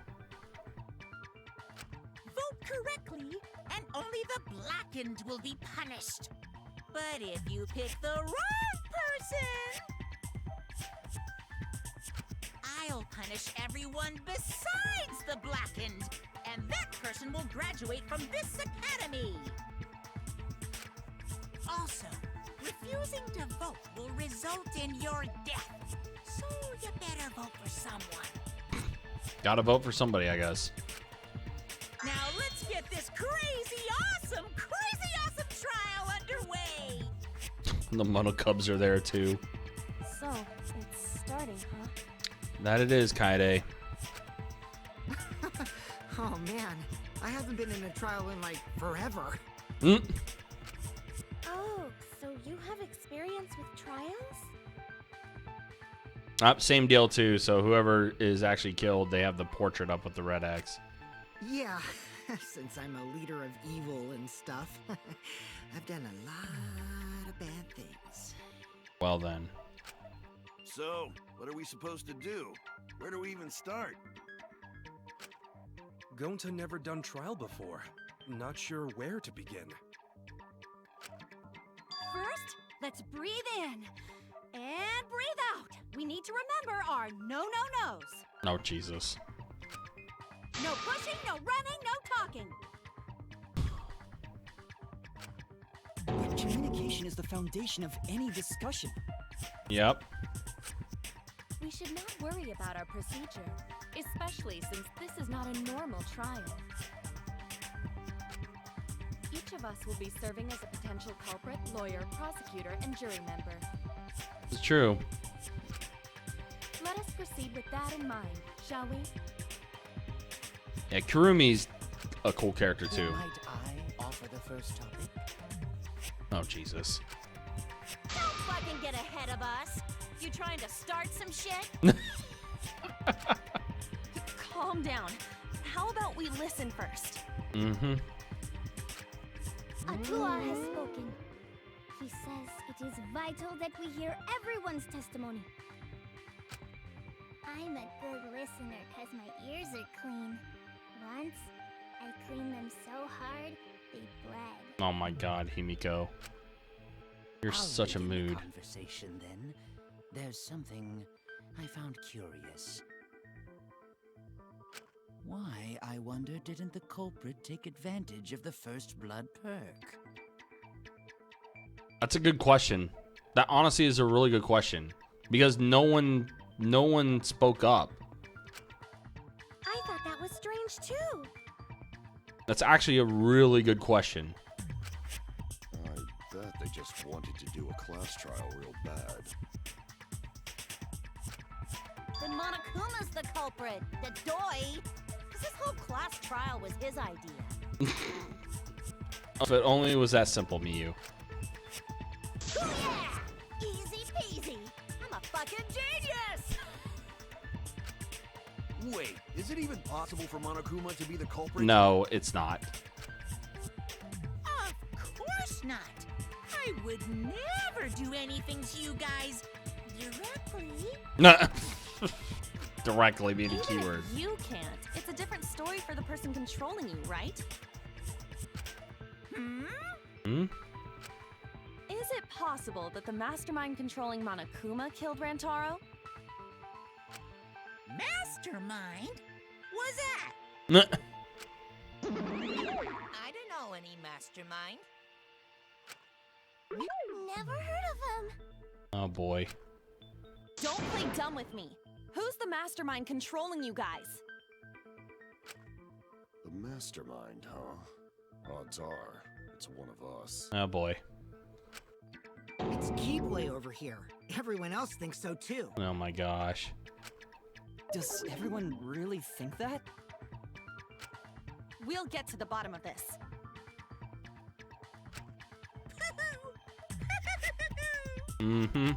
Vote correctly, and only the blackened will be punished. But if you pick the wrong person, I'll punish everyone besides the blackened, and that person will graduate from this academy. Also, refusing to vote will result in your death, so you better vote for someone. Gotta vote for somebody, I guess. Now let's get this crazy awesome trial underway. The monocubs are there too. So, it's starting, huh? That it is, Kaede. Oh man, I haven't been in a trial in like forever. Mm. Oh, so you have experience with trials? Same deal too. So whoever is actually killed, they have the portrait up with the red X. Yeah, since I'm a leader of evil and stuff, I've done a lot of bad things. Well then. So, what are we supposed to do? Where do we even start? Gonta never done trial before. Not sure where to begin. First, let's breathe in and breathe out. We need to remember our no-no-nos. Oh, Jesus. No pushing, no running, no talking. But communication is the foundation of any discussion. Yep. We should not worry about our procedure, especially since this is not a normal trial. Each of us will be serving as a potential culprit, lawyer, prosecutor, and jury member. It's true. Let us proceed with that in mind, shall we? Yeah, Kurumi's a cool character too. Might I offer the first topic? Oh, Jesus. Don't fucking get ahead of us. You trying to start some shit? Calm down. How about we listen first? Mm-hmm. Atua has spoken. He says it is vital that we hear everyone's testimony. I'm a good listener because my ears are clean. Once, I cleaned them so hard, they bled. Oh my God, Himiko. You're I'll such a begin the mood. Conversation then. There's something I found curious. Why, I wonder, didn't the culprit take advantage of the first blood perk? That's a good question. That honestly is a really good question. Because no one spoke up. I thought that was strange too. That's actually a really good question. I thought they just wanted to do a class trial real bad. Then Monokuma's the culprit, the doy. Because this whole class trial was his idea. If it only was that simple, Miyu. Oh yeah! Easy peasy. I'm a fucking genius! Wait, is it even possible for Monokuma to be the culprit? No, it's not. Of course not. I would never do anything to you guys directly. Directly being the Even keyword. if you can't, it's a different story for the person controlling you, right? Hmm? Is it possible that the mastermind controlling Monokuma killed Rantaro? Mastermind? Was that? Nah. I don't know any mastermind. Never heard of him. Oh boy. Don't play dumb with me. Who's the mastermind controlling you guys? The mastermind, huh? Odds are, it's one of us. Oh boy. It's Keyblade over here. Everyone else thinks so too. Oh my gosh. Does everyone really think that? We'll get to the bottom of this. Mm-hmm.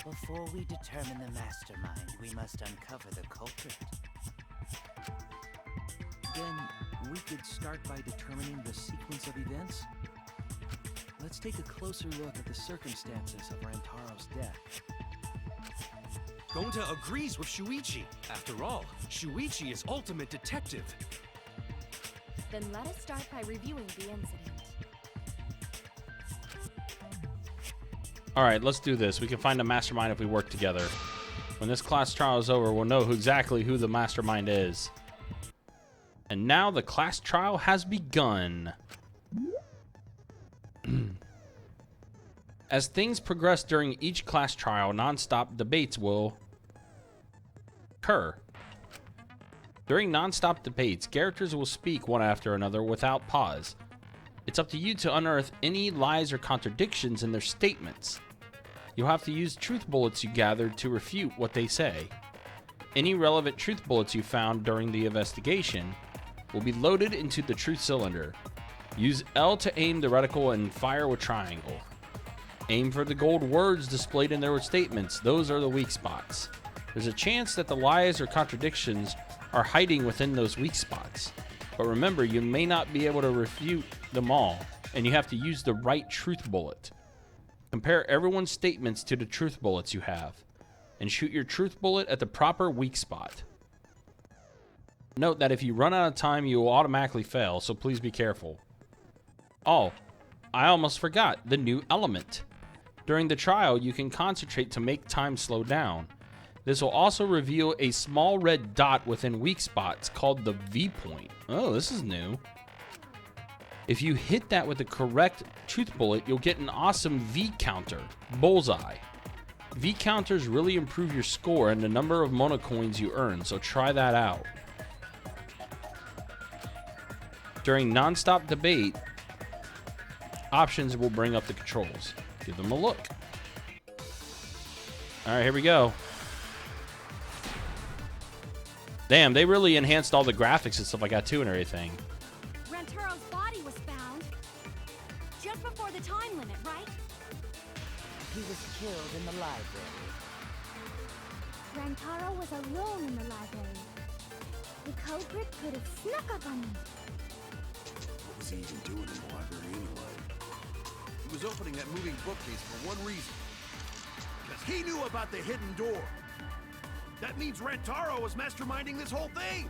Before we determine the mastermind, we must uncover the culprit. Then we could start by determining the sequence of events. Let's take a closer look at the circumstances of Rantaro's death. Gonta agrees with Shuichi. After all, Shuichi is ultimate detective. Then let us start by reviewing the incident. All right, let's do this. We can find a mastermind if we work together. When this class trial is over, we'll know exactly who the mastermind is. And now the class trial has begun. As things progress during each class trial, non-stop debates will occur. During non-stop debates, characters will speak one after another without pause. It's up to you to unearth any lies or contradictions in their statements. You'll have to use truth bullets you gathered to refute what they say. Any relevant truth bullets you found during the investigation will be loaded into the truth cylinder. Use L to aim the reticle and fire with triangle. Aim for the gold words displayed in their statements. Those are the weak spots. There's a chance that the lies or contradictions are hiding within those weak spots. But remember, you may not be able to refute them all, and you have to use the right truth bullet. Compare everyone's statements to the truth bullets you have, and shoot your truth bullet at the proper weak spot. Note that if you run out of time, you will automatically fail, so please be careful. Oh, I almost forgot, the new element. During the trial, you can concentrate to make time slow down. This will also reveal a small red dot within weak spots called the V point. Oh, this is new. If you hit that with the correct truth bullet, you'll get an awesome V counter, bullseye. V counters really improve your score and the number of monocoins you earn, so try that out. During non-stop debate, options will bring up the controls. Give them a look. All right, here we go. Damn, they really enhanced all the graphics and stuff like that too and everything. Rantaro's body was found just before the time limit, right? He was killed in the library. Rantaro was alone in the library. The culprit could have snuck up on him. What was he even doing in the library anyway? He was opening that moving bookcase for one reason. Because he knew about the hidden door. That means Rantaro was masterminding this whole thing!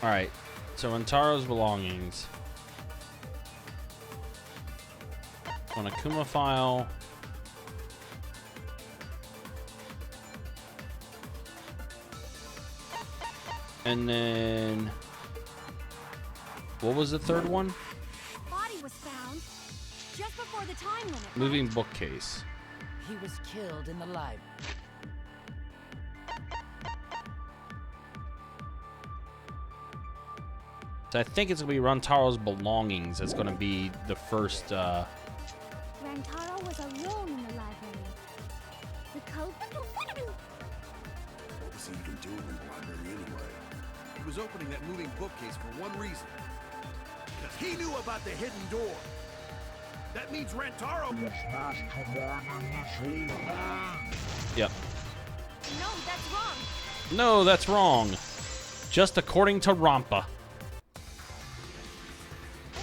All right, so Rantaro's belongings. On a Kuma file. And then... what was the third one? Body was found just before the time limit. Moving bookcase. He was killed in the library. So I think it's going to be Rantaro's belongings. That's going to be the first... Rantaro was alone in the library. The culprit. What was he even doing in the library anyway? He was opening that moving bookcase for one reason. Because he knew about the hidden door. That means Rantaro... Yep. No, that's wrong. No, that's wrong. Just according to Rampa.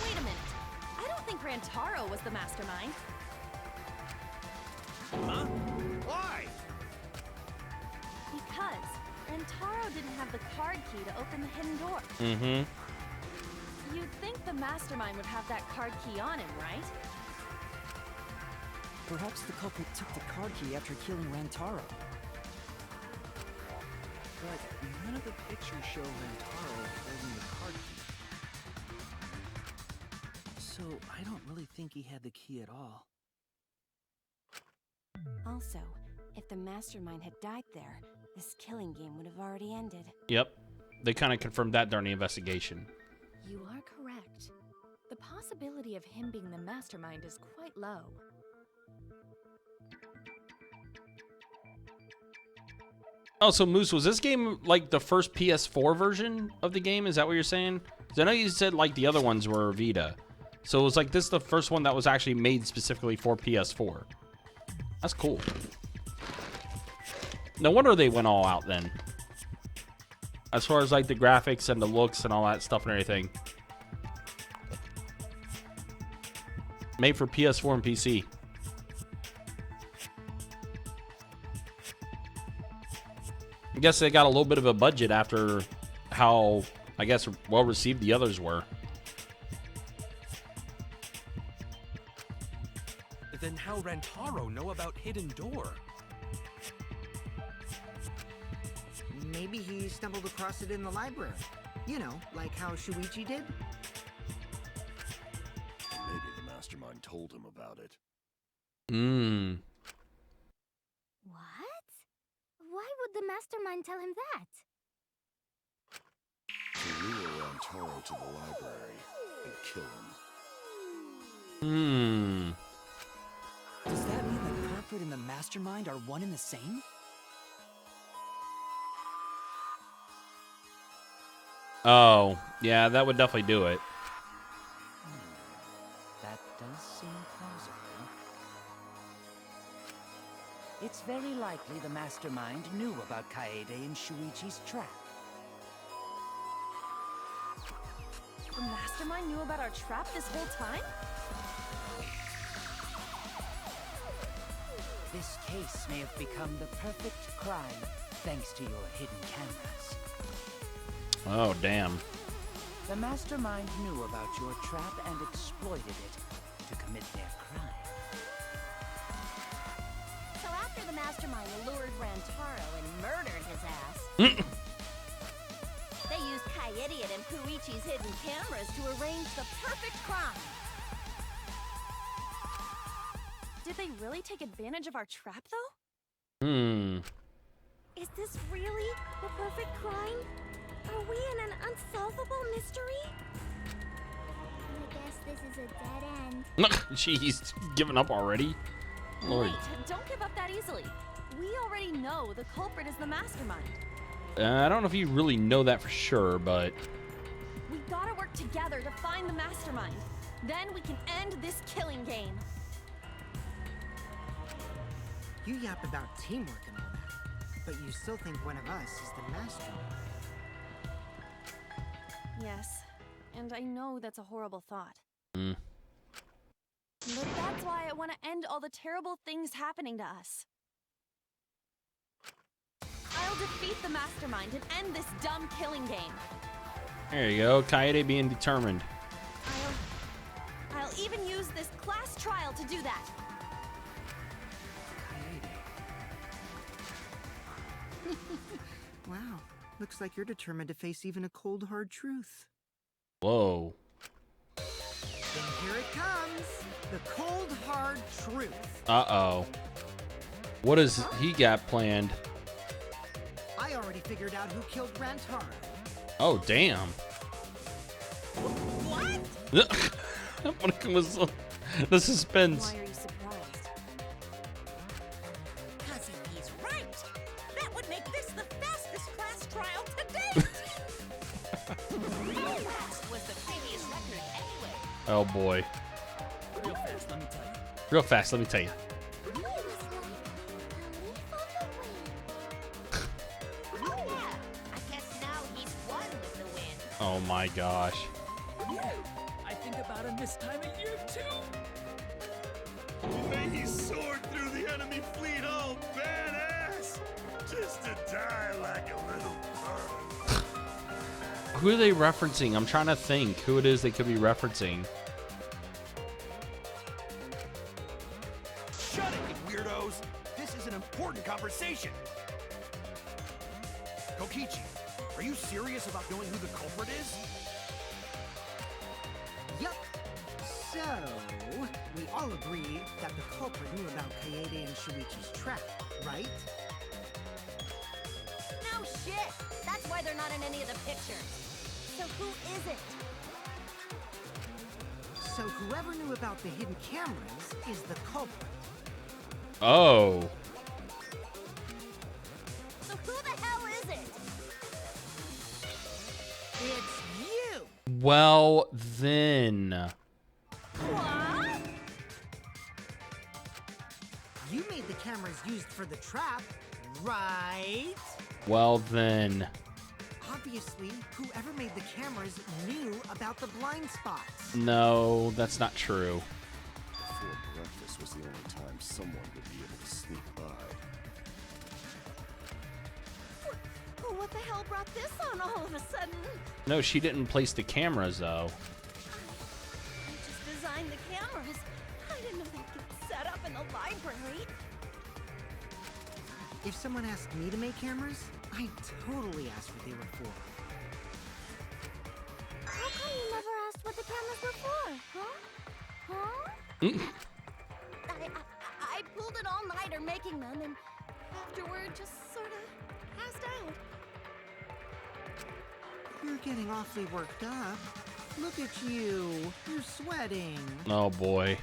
Wait a minute. I don't think Rantaro was the mastermind. Huh? Why? Because Rantaro didn't have the card key to open the hidden door. Mm-hmm. You'd think the mastermind would have that card key on him, right? Perhaps the culprit took the card key after killing Rantaro. But none of the pictures show Rantaro holding the card key. So I don't really think he had the key at all. Also, if the mastermind had died there, this killing game would have already ended. Yep. They kind of confirmed that during the investigation. You are correct. The possibility of him being the mastermind is quite low. Oh, so Moose, was this game like the first PS4 version of the game? Is that what you're saying? 'Cause I know you said like the other ones were Vita. So it was like this the first one that was actually made specifically for PS4. That's cool. No wonder they went all out then. As far as like the graphics and the looks and all that stuff and everything. Made for PS4 and PC. I guess they got a little bit of a budget after how, I guess, well received the others were. Then how Rantaro know about hidden door? Maybe he stumbled across it in the library. You know, like how Shuichi did. Maybe the mastermind told him about it. Hmm. What? Why would the mastermind tell him that? To lure Rantaro to the library and kill him. Hmm. Does that mean the culprit and the mastermind are one and the same? Oh, yeah, that would definitely do it. That does seem plausible. It's very likely the mastermind knew about Kaede and Shuichi's trap. The mastermind knew about our trap this whole time? This case may have become the perfect crime thanks to your hidden cameras. Oh, damn. The mastermind knew about your trap and exploited it to commit their crime. So after the mastermind lured Rantaro and murdered his ass, they used Kaede and Puichi's hidden cameras to arrange the perfect crime. Did they really take advantage of our trap, though? Hmm. Is this really the perfect crime? Are we in an unsolvable mystery? I guess this is a dead end. Jeez, giving up already? Lord. Wait, don't give up that easily. We already know the culprit is the mastermind. I don't know if you really know that for sure, but... We gotta work together to find the mastermind. Then we can end this killing game. You yap about teamwork and all that, but you still think one of us is the mastermind. Yes, and I know that's a horrible thought. Hmm. But that's why I want to end all the terrible things happening to us. I'll defeat the mastermind and end this dumb killing game. There you go, Kaede being determined. I'll even use this class trial to do that. Wow, Looks like you're determined to face even a cold, hard truth. Whoa. Then here it comes. The cold, hard truth. Uh-oh. What does he got planned? I already figured out who killed Rantaro. Oh, damn. What? The suspense. Why are you surprised? Because if he's right, that would make this the fastest class trial to date. How fast was the previous record anyway? Oh, boy. Real fast, let me tell you. Real fast, let me tell you. He was like a leaf on the wind. Oh yeah, I guess now he's one with the wind. Oh, my gosh. Yeah, I think about him this time of year too. May he soared through the enemy fleet all badass, just to die like a little bird. Who are they referencing? I'm trying to think who it is they could be referencing. Shut it, you weirdos! This is an important conversation. Kokichi, are you serious about knowing who the culprit is? Yup. So, we all agree that the culprit knew about Kaede and Shuichi's trap, right? No shit. That's why they're not in any of the pictures. So who is it? So whoever knew about the hidden cameras is the culprit. Oh. So who the hell is it? It's you! Well, then. What? You made the cameras used for the trap, right? Well, then. Obviously, whoever made the cameras knew about the blind spots. No, that's not true. Before breakfast was the only time someone would be able to sneak by. What the hell brought this on all of a sudden? No, she didn't place the cameras, though. I just designed the cameras. I didn't know they'd get set up in the library. If someone asked me to make cameras, I'd totally ask what they were for. How come you never asked what the cameras were for? Huh? I pulled an all-nighter making them, and afterward just sort of passed out. You're getting awfully worked up. Look at you. You're sweating. Oh, boy.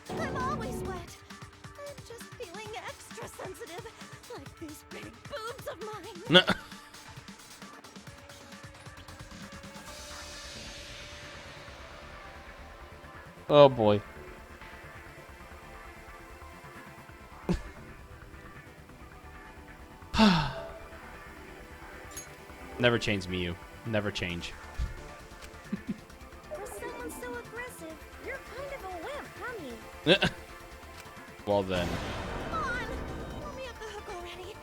I'm always wet. I'm just feeling extra sensitive, like these big boobs of mine. No. Oh, boy. Never change, Miyu. Never change. For someone so aggressive, you're kind of a wimp, huh, me? Well, then. Come on, let me off the hook already.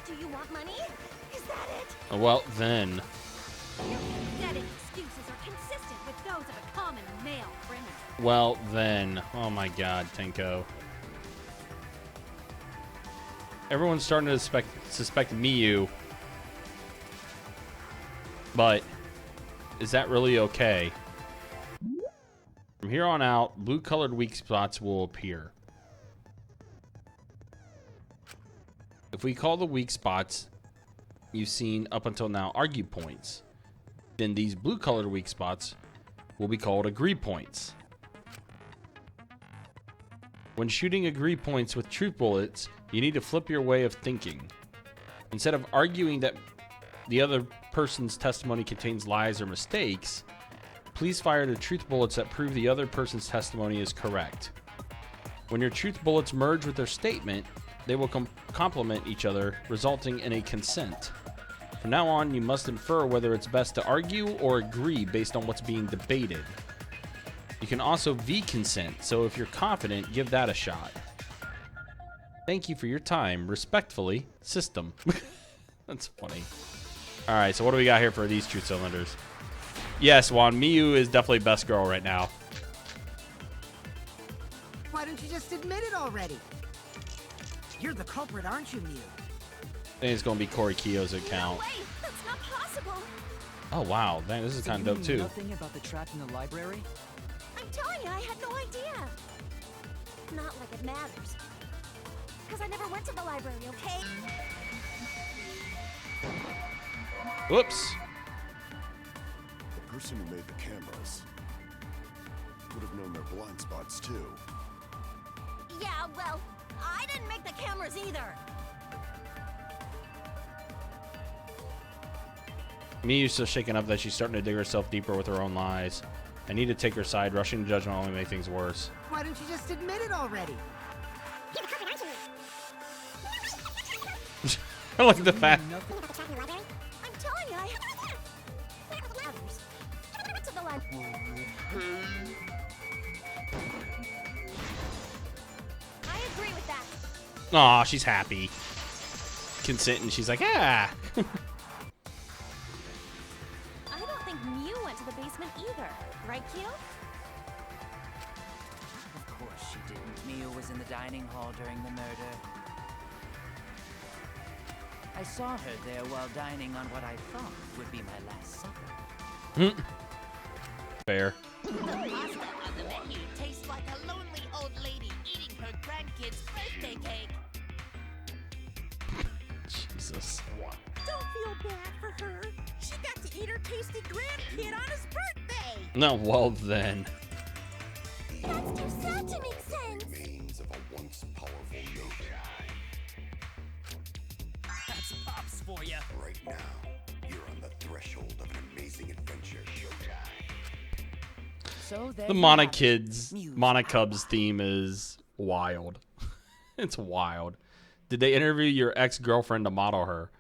Do you want money? Is that it? Well, then. Your pathetic excuses are consistent with those of a common male criminal. Well, then. Oh, my God, Tenko. Everyone's starting to suspect Miyu. But is that really okay? From here on out, blue-colored weak spots will appear. If we call the weak spots you've seen up until now argue points, then these blue-colored weak spots will be called agree points. When shooting agree points with truth bullets, you need to flip your way of thinking. Instead of arguing that the other person's testimony contains lies or mistakes, please fire the truth bullets that prove the other person's testimony is correct. When your truth bullets merge with their statement, they will complement each other, resulting in a consent. From now on, you must infer whether it's best to argue or agree based on what's being debated. You can also V-consent, so if you're confident, give that a shot. Thank you for your time. Respectfully, System. That's funny. Alright, so what do we got here for these truth cylinders? Yes, Juan, Miyu is definitely best girl right now. Why don't you just admit it already? You're the culprit, aren't you, Mew? think it's gonna be Corey Keogh's No account. way! That's not possible! Oh wow, dang, this is kind of dope too. Nothing about the trap in the library? I'm telling you, I had no idea! Not like it matters. Because I never went to the library, okay? Whoops. The person who made the cameras would have known their blind spots too. Yeah, well, I didn't make the cameras either! Miyu's so shaken up that she's starting to dig herself deeper with her own lies. I need to take her side. Rushing to judgment will only make things worse. Why don't you just admit it already? I like the fact. Nothing. I'm telling you, I went to the library. I agree with that. Aw, she's happy. Consenting. She's like, ah. I don't think Mew went to the basement either. Right, Q? Of course she didn't. Mia was in the dining hall during the murder. I saw her there while dining on what I thought would be my last supper. Fair. The pasta on the menu tastes like a lonely old lady eating her grandkid's birthday cake. Jesus. Don't feel bad for her. She got to eat her tasty grandkid on his birthday. No, well then. That's too sad to make sense. Remains of a once powerful nation. That's Pops for you. Right now, you're on the threshold of an amazing adventure. So there The you Mana have it. Kids, Mew's Mana alibi. Cubs theme is wild. It's wild. Did they interview your ex-girlfriend to model her?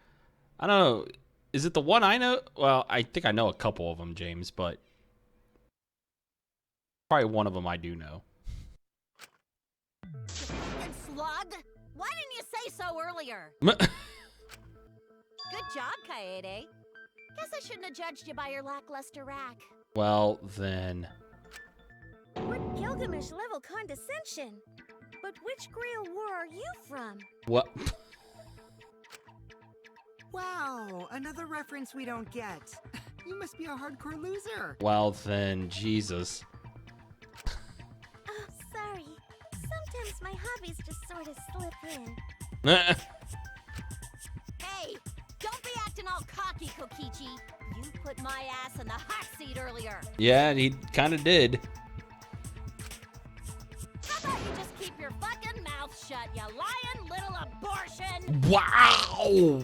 I don't know. Is it the one I know? Well, I think I know a couple of them, James, but probably one of them I do know. And slug? Why didn't you say so earlier? Good job, Kaede. Guess I shouldn't have judged you by your lackluster rack. Well, then. What Gilgamesh-level condescension? But which Grail war are you from? What? Wow, another reference we don't get. You must be a hardcore loser. Well, then, Jesus. Oh, sorry. Sometimes my hobbies just sort of slip in. Hey, don't be acting all cocky, Kokichi. You put my ass in the hot seat earlier. Yeah, he kind of did. How about you just keep your fucking mouth shut, you lying little abortion? Wow!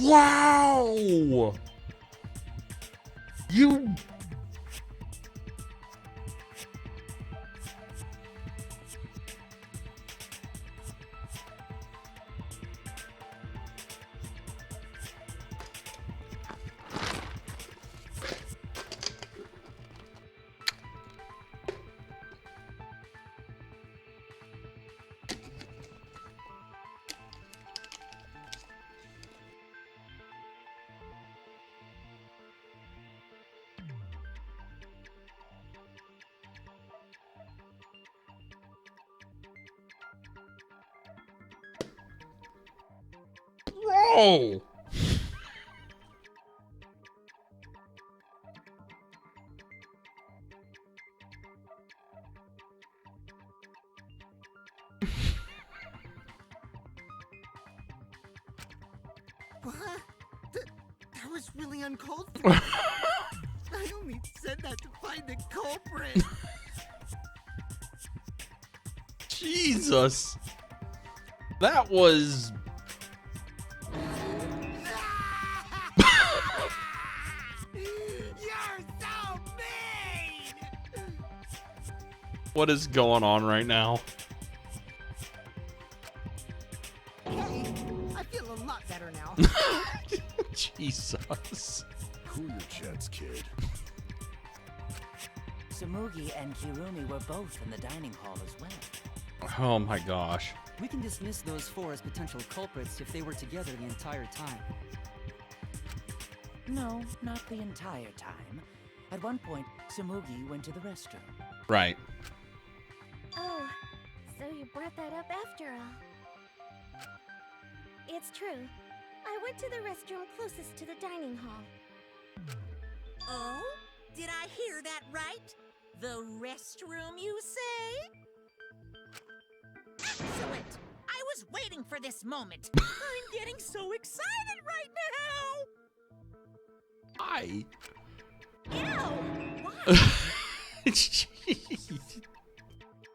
Wow! You... Whoa! What? That was really uncalled for. I only said that to find the culprit. Jesus. That was... You're so mean! What is going on right now? Hey, I feel a lot better now. Jesus. Cool your jets, kid. Samugi and Kirumi were both in the dining hall as well. Oh my gosh. We can dismiss those four as potential culprits if they were together the entire time. No, not the entire time. At one point, Samugi went to the restroom. Right. Oh, so though you brought that up after all. It's true. I went to the restroom closest to the dining hall. Oh? Did I hear that right? The restroom, you say? Excellent! I was waiting for this moment. I'm getting so excited right now! Ew! Why? Jeez.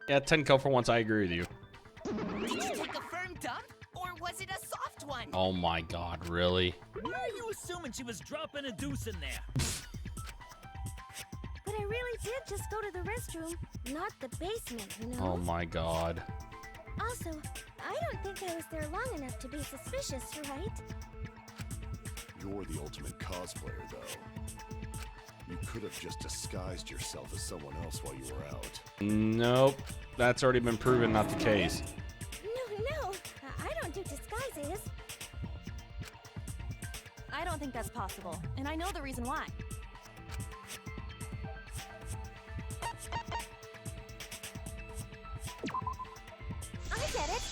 Yeah, 10 kill for once. I agree with you. Did you take a firm dump, or was it a soft one? Oh my god, really? Why are you assuming she was dropping a deuce in there? But I really did just go to the restroom, not the basement, you know? Oh my god. Also, I don't think I was there long enough to be suspicious, right? You're the ultimate cosplayer, though. You could have just disguised yourself as someone else while you were out. Nope. That's already been proven not the case. No, I don't do disguises. I don't think that's possible, and I know the reason why. I get it.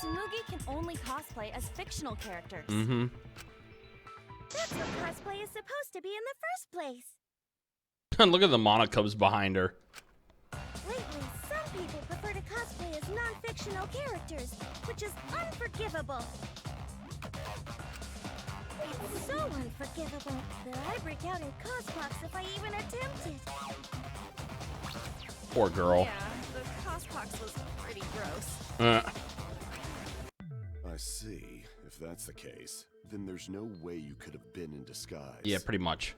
Tsumugi can only cosplay as fictional characters. Mm-hmm. That's what cosplay is supposed to be in the first place. Look at the monocubs behind her. Lately, some people prefer to cosplay as non-fictional characters, which is unforgivable. It's so unforgivable that I break out in cospox if I even attempt it. Poor girl. Yeah, the cospox was pretty gross. I see. If that's the case, then there's no way you could have been in disguise. Yeah, pretty much.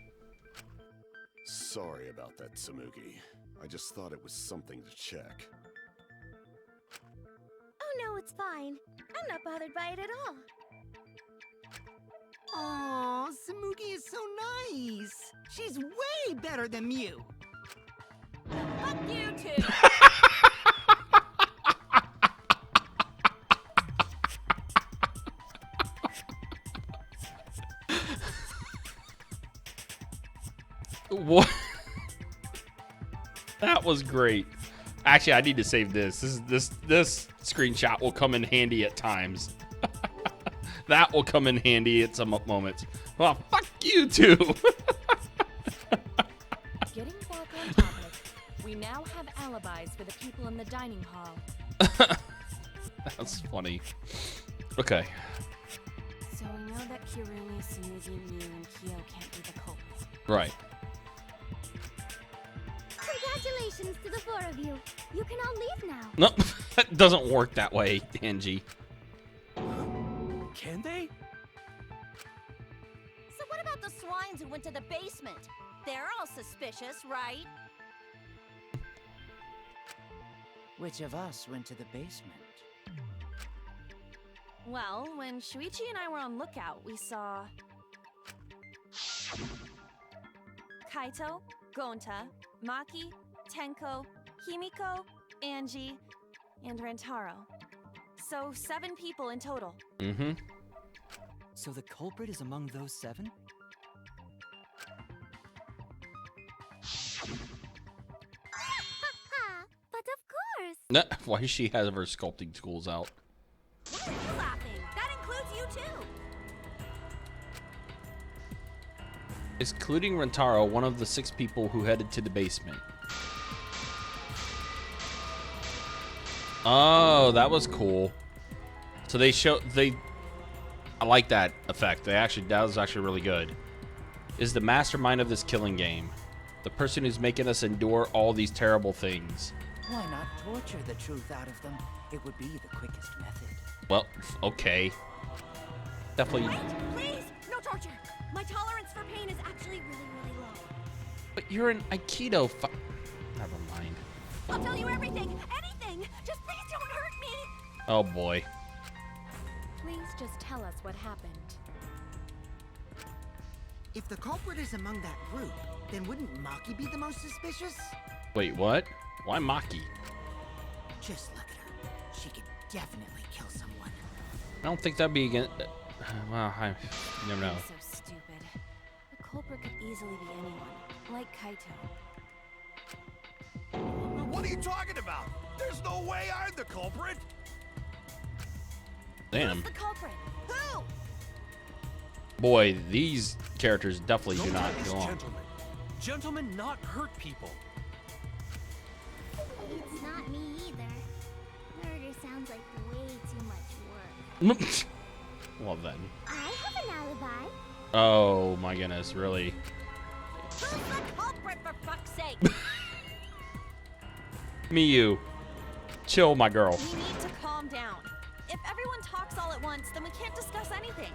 Sorry about that, Tsumugi. I just thought it was something to check. Oh no, it's fine. I'm not bothered by it at all. Aw, Tsumugi is so nice. She's way better than Mew. Fuck you two! What? That was great. Actually, I need to save this. This screenshot will come in handy at times. That will come in handy at some moments. Well, fuck you two. Getting back on topic, we now have alibis for the people in the dining hall. That's funny. Okay. So we know that Kirumi, Tsumugi, Mew, and Kyo can't be the culprits. Right. Congratulations to the four of you. You can all leave now. Nope. That doesn't work that way, Angie. Can they? So what about the swines who went to the basement? They're all suspicious, right? Which of us went to the basement? Well, when Shuichi and I were on lookout, we saw Kaito, Gonta, Maki, Tenko, Himiko, Angie, and Rantaro. So 7 people in total. Mm-hmm. So the culprit is among those 7? Ha! But of course. Nah, why she has her sculpting tools out? Why are you laughing? That includes you too. Excluding Rentaro, one of the 6 people who headed to the basement. Oh, that was cool. So they I like that effect. That was actually really good. Is the mastermind of this killing game. The person who's making us endure all these terrible things. Why not torture the truth out of them? It would be the quickest method. Well, okay. Definitely. Wait, please, no torture. My tolerance for pain is actually really low. But you're an Aikido Never mind. I'll tell you everything, anything. Just please don't hurt me. Oh boy. Please just tell us what happened. If the culprit is among that group, then wouldn't Maki be the most suspicious? Wait, what? Why Maki? Just look at her. She could definitely kill someone. I don't think that'd be against. Well, I never know. So stupid. The culprit could easily be anyone, like Kaito. What What are you talking about? There's no way I'm the culprit. Damn. Who's the culprit? Who? Boy, these characters definitely do not Gonta is belong. gentlemen. Gentlemen not hurt people. It's not me either. Murder sounds like way too much work. Well then. I have an alibi. Oh my goodness, really? Who's the culprit, for fuck's sake? Miyu. Chill, my girl. We need to calm down. If everyone talks all at once, then we can't discuss anything.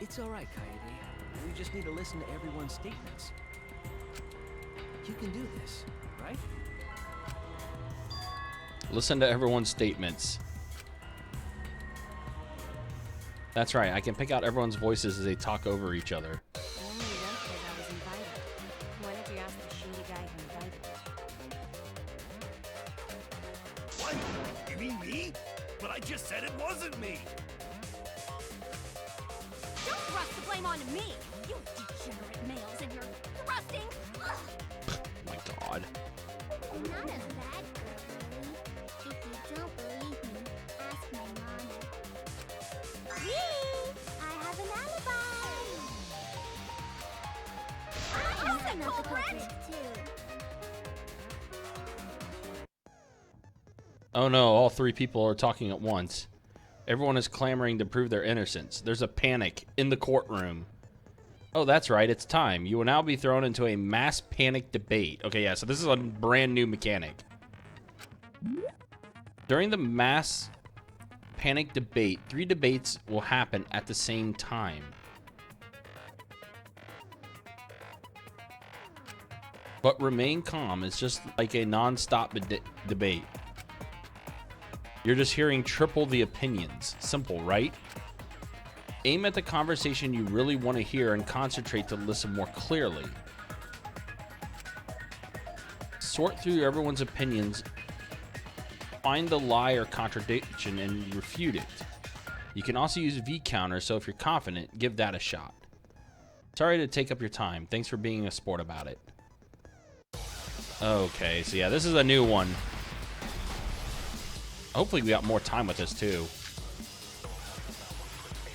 It's all right, Kaede. We just need to listen to everyone's statements. You can do this, right? Listen to everyone's statements. That's right, I can pick out everyone's voices as they talk over each other. I only went because I was invited. Why did you ask the shady guy who invited me? What? You mean me? But I just said it wasn't me. Don't thrust the blame onto me. You degenerate males and your thrusting. Ugh. Oh my god. I'm not a bad girl, Lily. If you don't believe me, ask my mama. Really? I have an alibi. I'm not the culprit too. Oh no, all three people are talking at once. Everyone is clamoring to prove their innocence. There's a panic in the courtroom. Oh, that's right, it's time. You will now be thrown into a mass panic debate. Okay, yeah, so this is a brand new mechanic. During the mass panic debate, 3 debates will happen at the same time. But remain calm. It's just like a non-stop debate. You're just hearing triple the opinions. Simple, right? Aim at the conversation you really want to hear and concentrate to listen more clearly. Sort through everyone's opinions. Find the lie or contradiction and refute it. You can also use V counter, so if you're confident, give that a shot. Sorry to take up your time. Thanks for being a sport about it. Okay, so yeah, this is a new one. Hopefully we got more time with this too.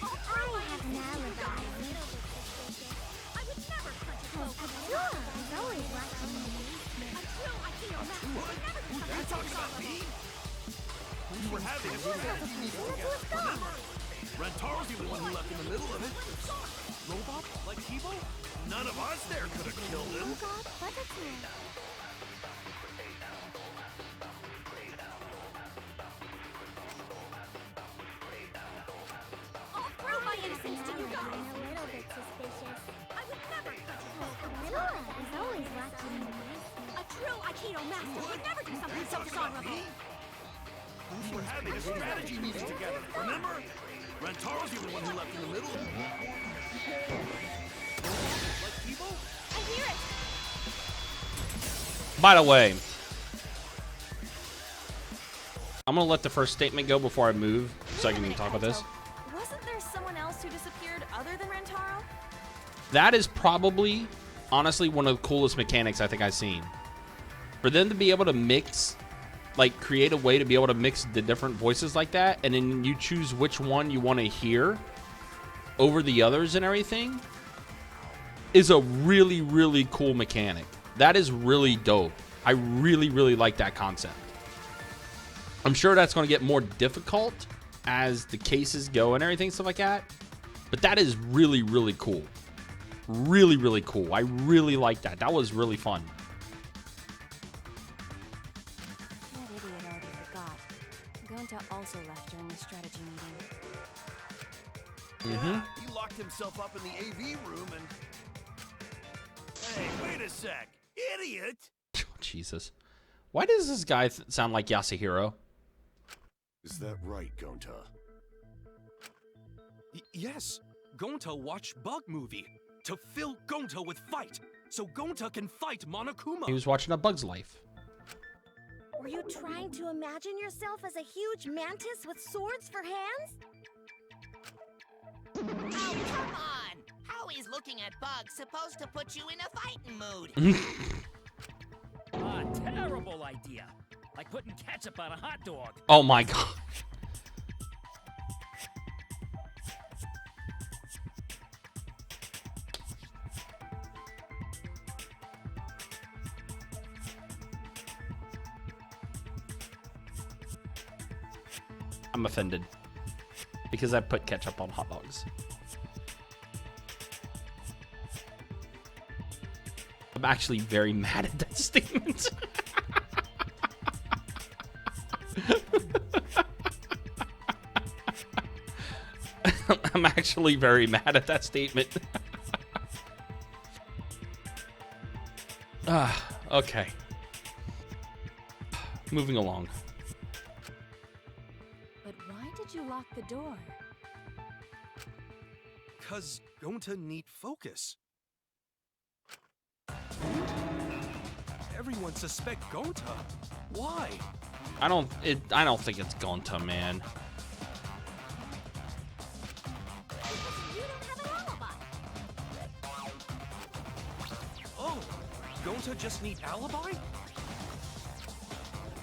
I have an alibi. I would never touch a cloak. Abdullah is always watching me. Abdullah, I can't imagine. You're talking about me? We were having a strategy meeting together, remember? Rentaro's the one who left in the middle of it. Robot? Like Kibo? None of us there could have killed him. God, what a time. I'll prove my innocence to you I'm guys. a little bit suspicious. I would never touch a cloak. Abdullah is always watching me. A true Aikido master would never do something so dishonorable. We were having a strategy meeting together, remember? Rentaro's the one who left in the middle of it. Like Kibo? I hear it. By the way, I'm gonna let the first statement go before I move, so I can talk about this. Wasn't there someone else who disappeared other than Rentaro? That is probably, honestly, one of the coolest mechanics I think I've seen. For them to be able to mix, like create a way to be able to mix the different voices like that, and then you choose which one you want to hear over the others and everything, is a really, really cool mechanic. That is really dope. I really, really like that concept. I'm sure that's going to get more difficult as the cases go and everything, stuff like that. But that is really, really cool. Really, really cool. I really like that. That was really fun. That idiot already forgot. Gonta also left during the strategy meeting. Yeah, he locked himself up in the AV room and... Hey, wait a sec. Idiot! Jesus. Why does this guy sound like Yasuhiro? Is that right, Gonta? Yes. Gonta watched Bug Movie to fill Gonta with fight, so Gonta can fight Monokuma. He was watching A Bug's Life. Were you trying to imagine yourself as a huge mantis with swords for hands? Oh, come on! How is looking at bugs supposed to put you in a fighting mood? Ah, terrible! idea. Like putting ketchup on a hot dog. Oh my god. I'm offended because I put ketchup on hot dogs. I'm actually very mad at that statement. I'm actually very mad at that statement. Okay. Moving along. But why did you lock the door? 'Cause Gonta need focus. Everyone suspect Gonta. Why? I don't think it's Gonta, man. You don't have an alibi. Oh, Gonta just need alibi?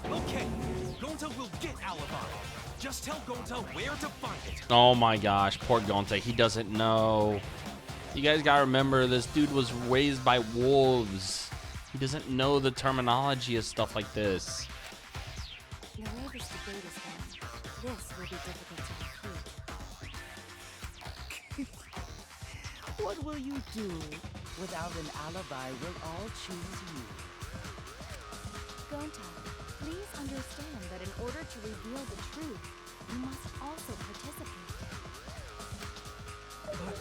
Okay, Gonta will get alibi. Just tell Gonta where to find it. Oh my gosh, poor Gonta. He doesn't know. You guys gotta remember, this dude was raised by wolves. He doesn't know the terminology of stuff like this. The way this debate is going, this will be difficult to refute. What will you do? Without an alibi, we'll all choose you. Gonta, please understand that in order to reveal the truth, you must also participate. But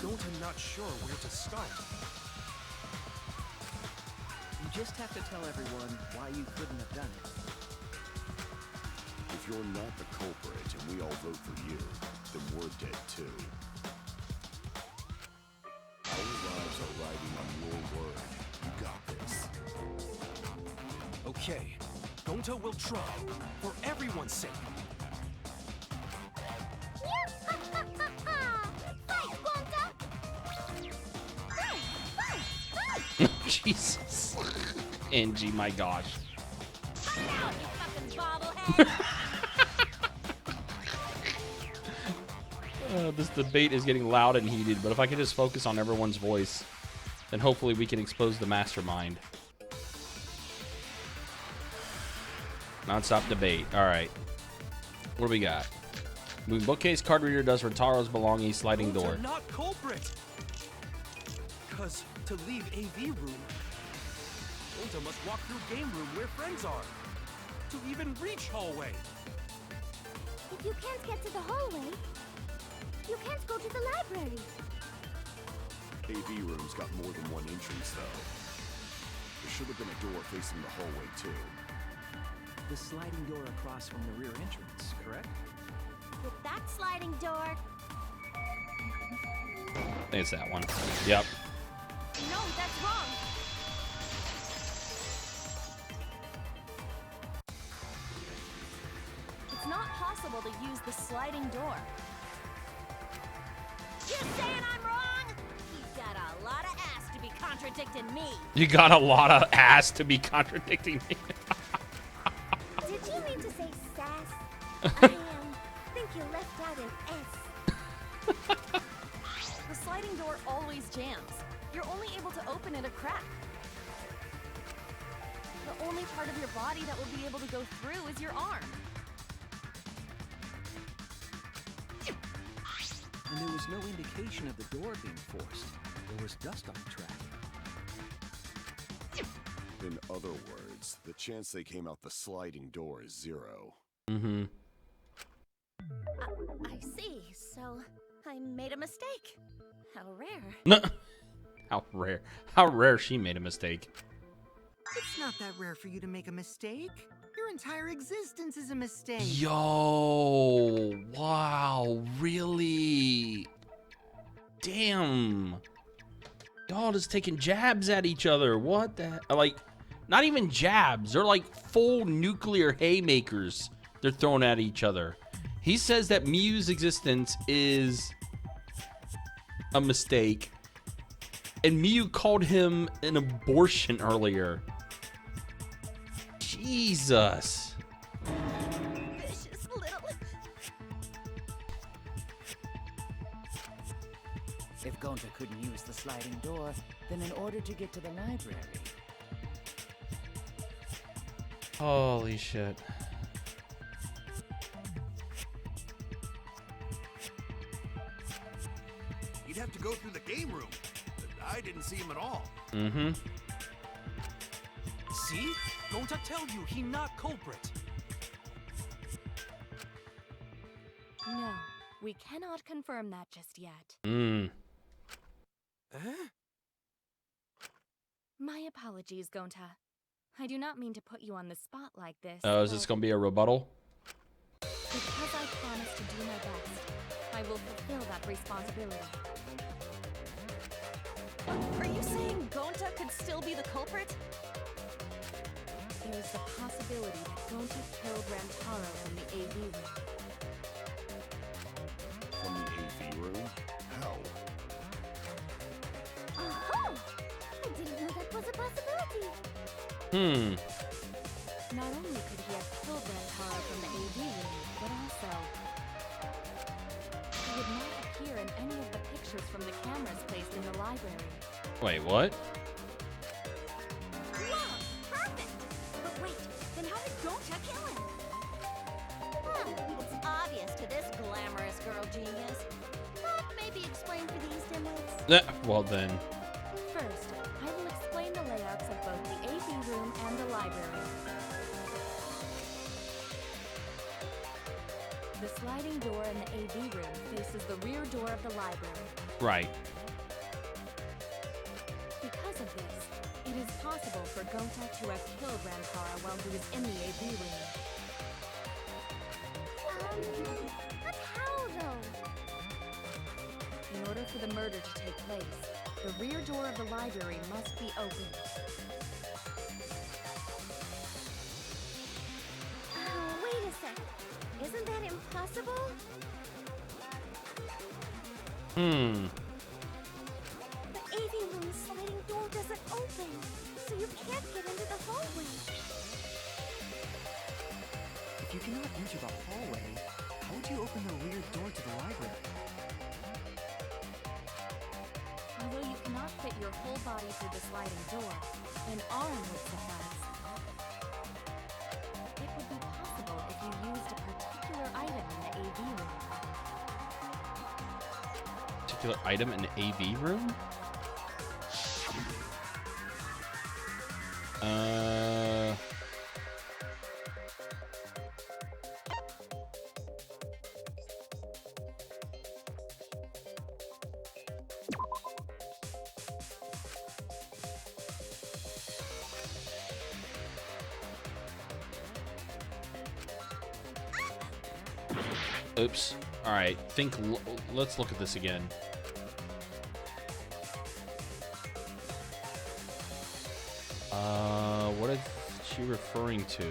Gonta not sure where to start. You just have to tell everyone why you couldn't have done it. If you're not the culprit and we all vote for you, then we're dead too. Our lives are riding on your word. You got this. Okay, Gonta will try, for everyone's sake. Fight, Gonta! Fight! Jesus. Angie, my gosh. Fight out, you fucking bobblehead! This debate is getting loud and heated, but if I could just focus on everyone's voice, then hopefully we can expose the mastermind. Non-stop debate. All right. What do we got? Moving bookcase, card reader does Rentaro's belongings, sliding door. Gonta not culprit. 'Cause to leave AV room, Gonta must walk through game room where friends are. To even reach hallway. If you can't get to the hallway, you can't go to the library. AV room's got more than one entrance though. There should have been a door facing the hallway too. The sliding door across from the rear entrance, correct? With that sliding door. I think it's that one. Yep. No, that's wrong. It's not possible to use the sliding door. You saying I'm wrong? You've got a lot of ass to be contradicting me. You got a lot of ass to be contradicting me. Did you mean to say sass? I think you left out an S. The sliding door always jams. You're only able to open it a crack. The only part of your body that will be able to go through is your arm. And there was no indication of the door being forced. There was dust on the track. In other words, the chance they came out the sliding door is 0. Mm-hmm. I see. So I made a mistake. How rare. No. How rare. How rare she made a mistake. It's not that rare for you to make a mistake. Your entire existence is a mistake. Yo. Wow. Really? Damn. Y'all just taking jabs at each other. What the heck? Like, not even jabs. They're like full nuclear haymakers they're throwing at each other. He says that Miyu's existence is a mistake. And Miyu called him an abortion earlier. Jesus. Vicious little... If Gonta couldn't use the sliding door, then in order to get to the library... Holy shit. You'd have to go through the game room. I didn't see him at all. Mm-hmm. See? Don't I tell you, he not culprit. No, we cannot confirm that just yet. Eh? My apologies, Gonta. I do not mean to put you on the spot like this. Oh, is this going to be a rebuttal? Because I promised to do my best, I will fulfill that responsibility. Are you saying Gonta could still be the culprit? There is the possibility that Gonta killed Rantaro in the AV room. From the AV room? How? Oh! I didn't know that was a possibility. Not only could he have killed Rantaro from the AV room, but also... he would not appear in any of the pictures from the cameras placed in the library. Wait, what? Yeah, perfect. But wait, then how did Gonta kill him? It's obvious to this glamorous girl genius. But maybe explain for these dimwits. Well then. First, I will explain the layouts of both the AV room and the library. The sliding door in the AV room faces the rear door of the library. Right. Because of this, it is possible for Gonta to have killed Rantaro while he was in the AV room. But how though? In order for the murder to take place, the rear door of the library must be opened. Wait a sec. Isn't that impossible? The AV room's sliding door doesn't open, so you can't get into the hallway. If you cannot enter the hallway, how would you open the rear door to the library? Although you cannot fit your whole body through the sliding door, an arm would suffice. It would be possible if you used a particular item in the AV room. Particular item in the AV room? Oops. All right. Let's look at this again. What is she referring to?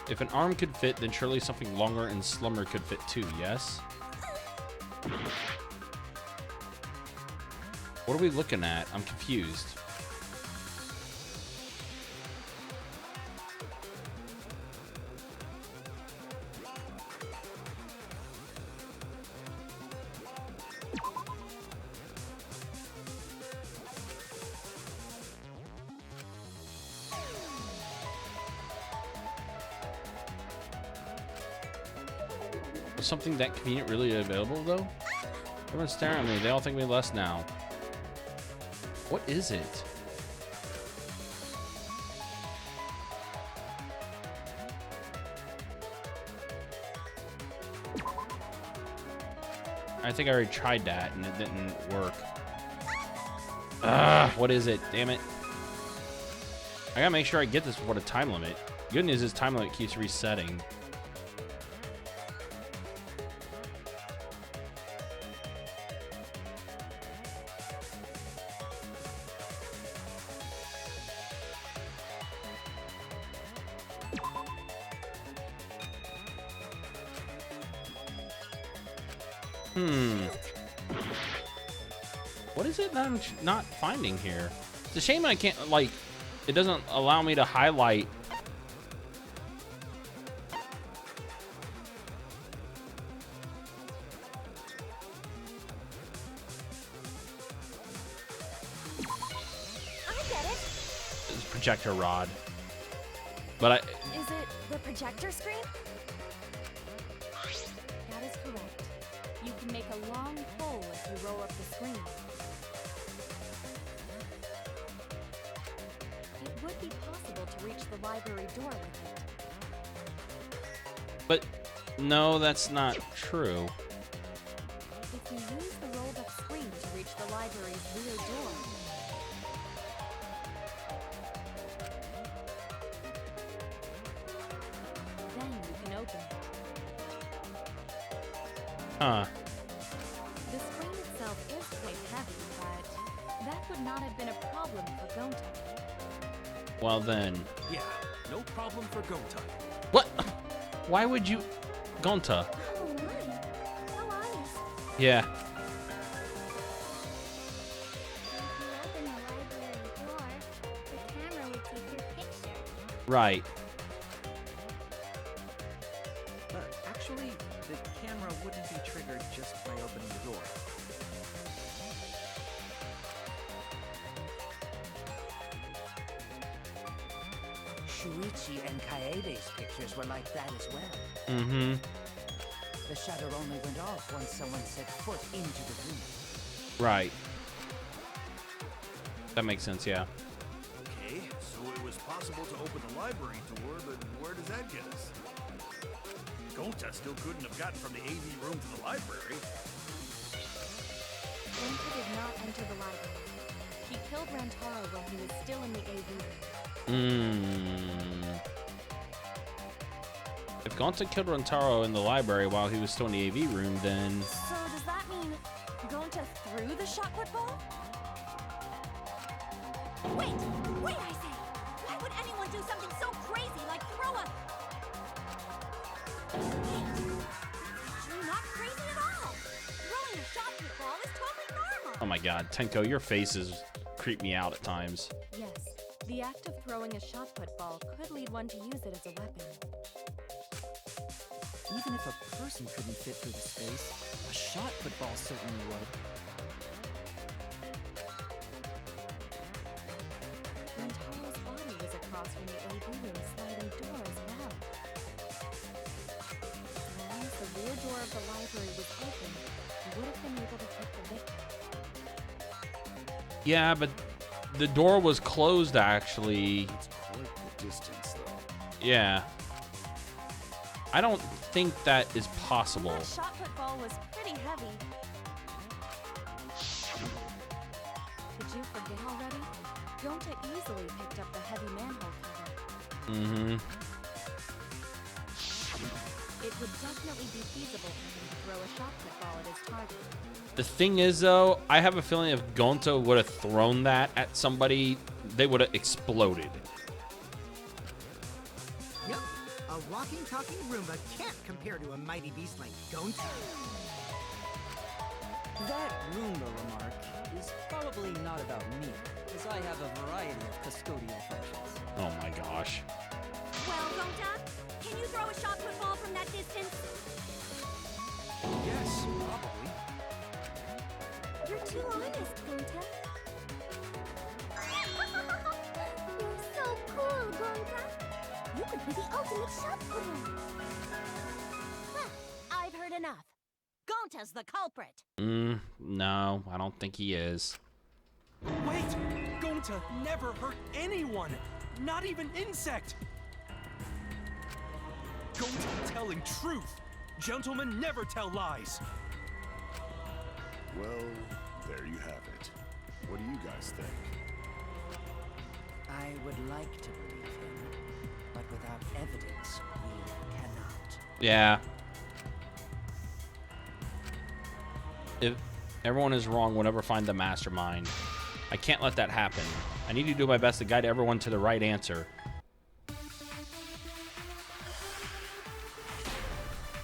If an arm could fit, then surely something longer and slimmer could fit too, yes? What are we looking at? I'm confused. Was something that convenient really available, though? Everyone's staring at me. They all think me less now. What is it? I think I already tried that and it didn't work. What is it? Damn it. I gotta make sure I get this before the time limit. Good news is time limit keeps resetting. What is it that I'm not finding here? It's a shame I can't, like, it doesn't allow me to highlight. I get it. It's a projector rod. But Is it the projector screen? That is correct. You can make a long pole if you roll up the screen. It would be possible to reach the library door with it. But no, that's not true. If you use the rolled up screen to reach the library's rear door, then you can open it. Huh. The screen itself is quite heavy, but that would not have been a problem for Gonta. Well then. Yeah, no problem for Gonta. What? Why would you... Gonta. Oh my. No eyes. Yeah. If you open the library door, the camera would take your picture. Right. Actually, the camera wouldn't be triggered just by opening the door. Shuichi and Kaede's pictures were like that as well. Mm-hmm. The shutter only went off once someone set foot into the room. Right. That makes sense, yeah. Okay, so it was possible to open the library door, but where does that get us? Gonta still couldn't have gotten from the AV room to the library. Gonta did not enter the library. He killed Rantaro when he was still in the AV room. If Gonta killed Rantaro in the library while he was still in the AV room, then... So does that mean Gonta threw the shot put ball? Wait! Wait, I say! Why would anyone do something so crazy like throw a... Actually not crazy at all! Throwing a shot put ball is totally normal! Oh my god, Tenko, your faces creep me out at times. Yes. The act of throwing a shot put ball could lead one to use it as a weapon. Even if a person couldn't fit through the space, a shot put ball certainly would. Rantaro's body was across from the AV room sliding door as well. And if the rear door of the library was open, he would have been able to hit the victim. Yeah, but the door was closed, actually. It's quite the distance, though. Yeah. I don't think that is possible. That shot put ball was pretty heavy. Did you forget already? Gonta easily picked up the heavy manhole cover. Mm-hmm. It would definitely be feasible for him to throw a shot put ball at his target. The thing is, though, I have a feeling if Gonta would have thrown that at somebody, they would have exploded. Yep, a walking, talking Roomba can't compare to a mighty beast like Gonta. That Roomba remark is probably not about me, as I have a variety of custodial functions. Oh my gosh. Well, Gonta, can you throw a shot put ball from that distance? Yes, probably. You're too honest, Gonta. You're so cool, Gonta. You could be the ultimate shot putter. I've heard enough. Gonta's the culprit. No, I don't think he is. Wait! Gonta never hurt anyone! Not even insect! Gonta telling truth! Gentlemen never tell lies! Well, there you have it. What do you guys think? I would like to believe him, but without evidence, we cannot. Yeah. If everyone is wrong, we'll never find the mastermind. I can't let that happen. I need to do my best to guide everyone to the right answer.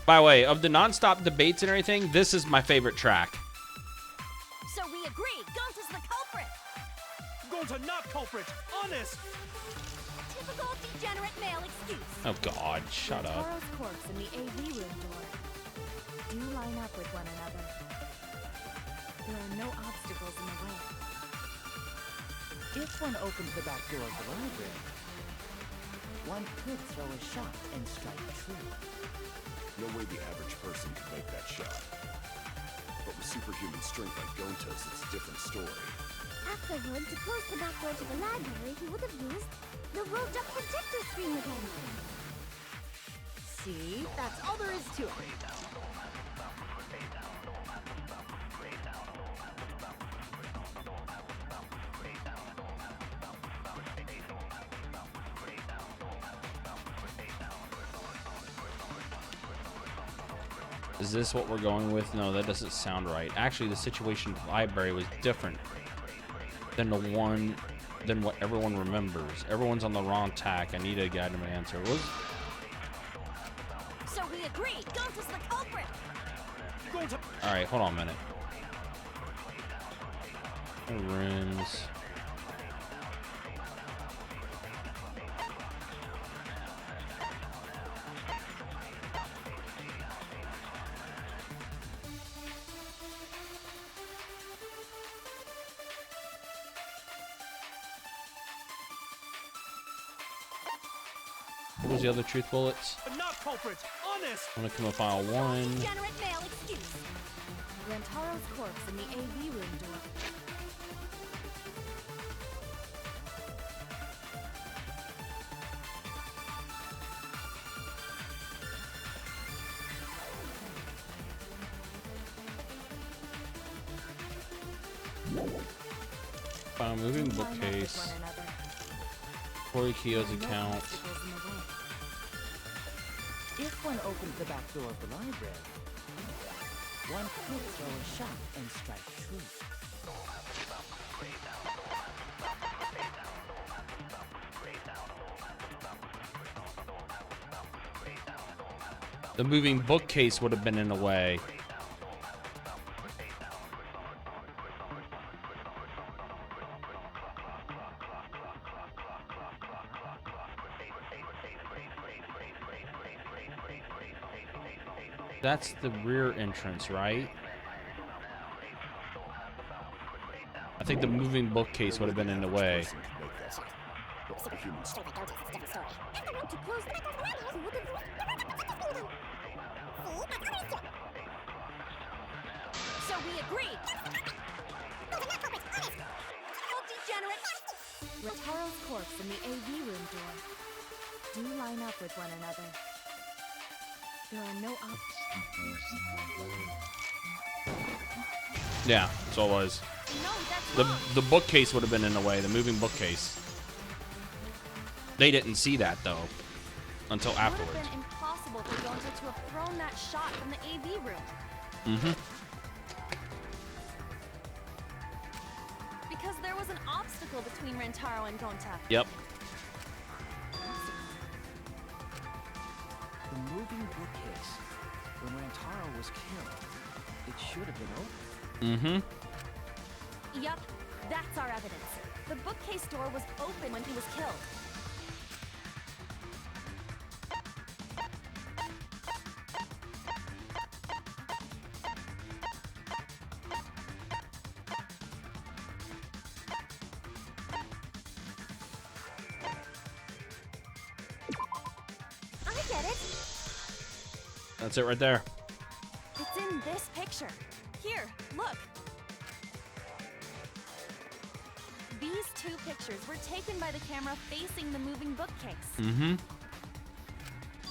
By the way, of the non-stop debates and everything, this is my favorite track. So we agree, Gonta's the culprit. Gonta not culprit. Honest. Typical degenerate male excuse. Oh God, shut up. Rentaro's corpse and the AV room door do line up with one another. There are no obstacles in the way. If one opens the back door of the library, one could throw a shot and strike true. No way the average person could make that shot. But with superhuman strength like Gonta's, it's a different story. Afterward, to close the back door to the library, he would have used the rolled up projector screen again. See? That's all there is to it. Is this what we're going with? No, that doesn't sound right. Actually, the situation at the library was different than what everyone remembers. Everyone's on the wrong tack. I need a guide to my answer. So we agree, Gonta's the culprit. Gonta. All right, hold on a minute. Rooms. What was the other truth bullets? Not culprit. Honest. I'm gonna come up file 1. Degenerate male excuse. Rentaro's corpse in the AV room door. File moving bookcase. Corey Keogh's account. If one opens the back door of the library, one could throw a shot and strike true. The moving bookcase would have been in the way. That's the rear entrance, right? I think the moving bookcase would have been in the way. Superhuman strength. To close the back door to the library, he would have So we agree. Degenerate. Rentaro's corpse and the AV room door do line up with one another. There are no obstacles. Yeah, that's all it was. No, that's wrong. The bookcase would have been in the way, the moving bookcase. They didn't see that though until It afterwards. would have been impossible for Gonta to have thrown that shot from the AV room. Mm-hmm. Because there was an obstacle between Rentaro and Gonta. Yep. The moving bookcase. When Rantaro was killed, it should have been open. Mm-hmm. Yup, that's our evidence. The bookcase door was open when he was killed. I get it. That's it right there. It's in this picture. Here, look. These two pictures were taken by the camera facing the moving bookcase. Mm-hmm.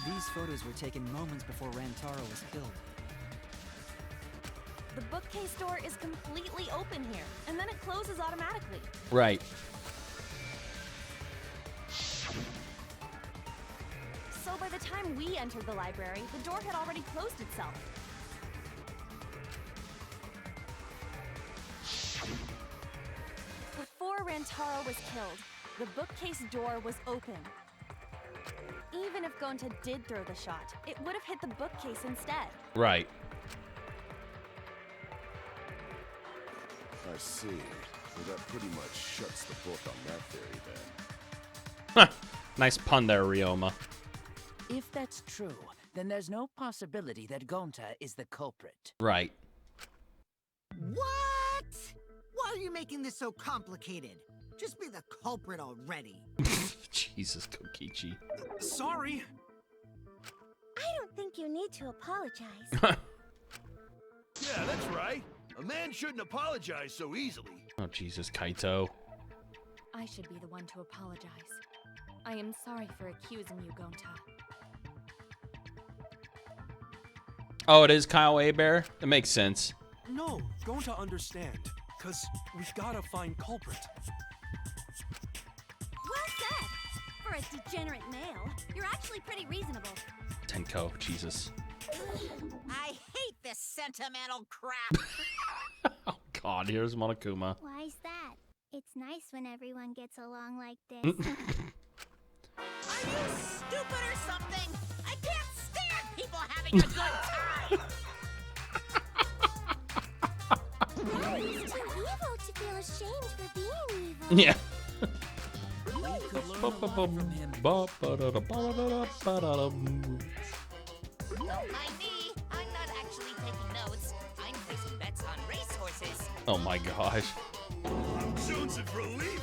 These photos were taken moments before Rantaro was killed. The bookcase door is completely open here, and then it closes automatically. Right. So by the time we entered the library, the door had already closed itself. Before Rantaro was killed, the bookcase door was open. even if Gonta did throw the shot, it would have hit the bookcase instead. Right. I see. Well, that pretty much shuts the book on that theory then. Nice pun there, Ryoma. If that's true, then there's no possibility that Gonta is the culprit. Right. What? Why are you making this so complicated? Just be the culprit already. Jesus, Kokichi. Sorry. I don't think you need to apologize. Yeah, that's right. A man shouldn't apologize so easily. Oh, Jesus, Kaito. I should be the one to apologize. I am sorry for accusing you, Gonta. Oh, it is Kyle Abear? It makes sense. No, going to understand. Cause we've gotta find culprit. Well said. For a degenerate male, you're actually pretty reasonable. Tenko, Jesus. I hate this sentimental crap. Oh, God, here's Monokuma. Why's that? It's nice when everyone gets along like this. Are you stupid or something? I can't stand people having a good time. It's too evil to feel ashamed for being evil. Yeah. Don't mind me. I'm not actually taking notes. I'm placing bets on racehorses. Oh, my gosh. I'm jonesing for a leaf.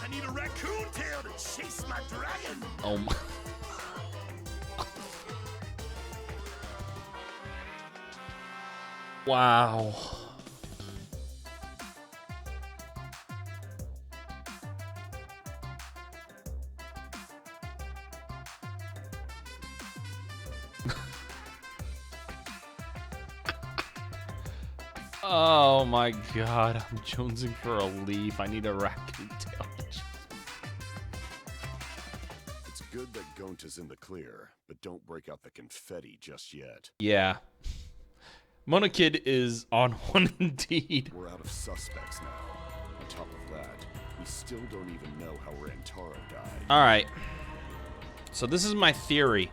I need a raccoon tail to chase my dragon. Oh, my. Wow. Oh my God, I'm jonesing for a leaf. I need a raccoon tail. It's good that Gonta's in the clear, but don't break out the confetti just yet. Yeah. Monokid is on one indeed. We're out of suspects now. On top of that, we still don't even know how Rantaro died. Alright. So this is my theory.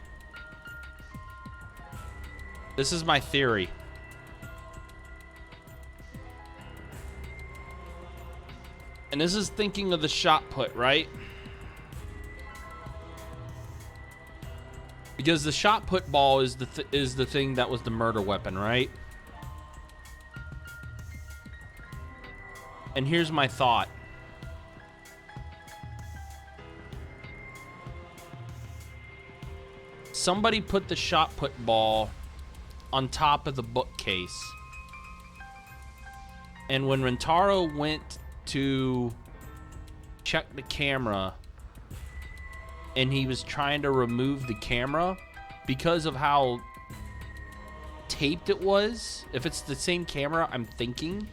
This is my theory. And this is thinking of the shot put, right? Because the shot put ball is the thing that was the murder weapon, right? And here's my thought. Somebody put the shot put ball on top of the bookcase. And when Rentaro went to check the camera and he was trying to remove the camera because of how taped it was, if it's the same camera, I'm thinking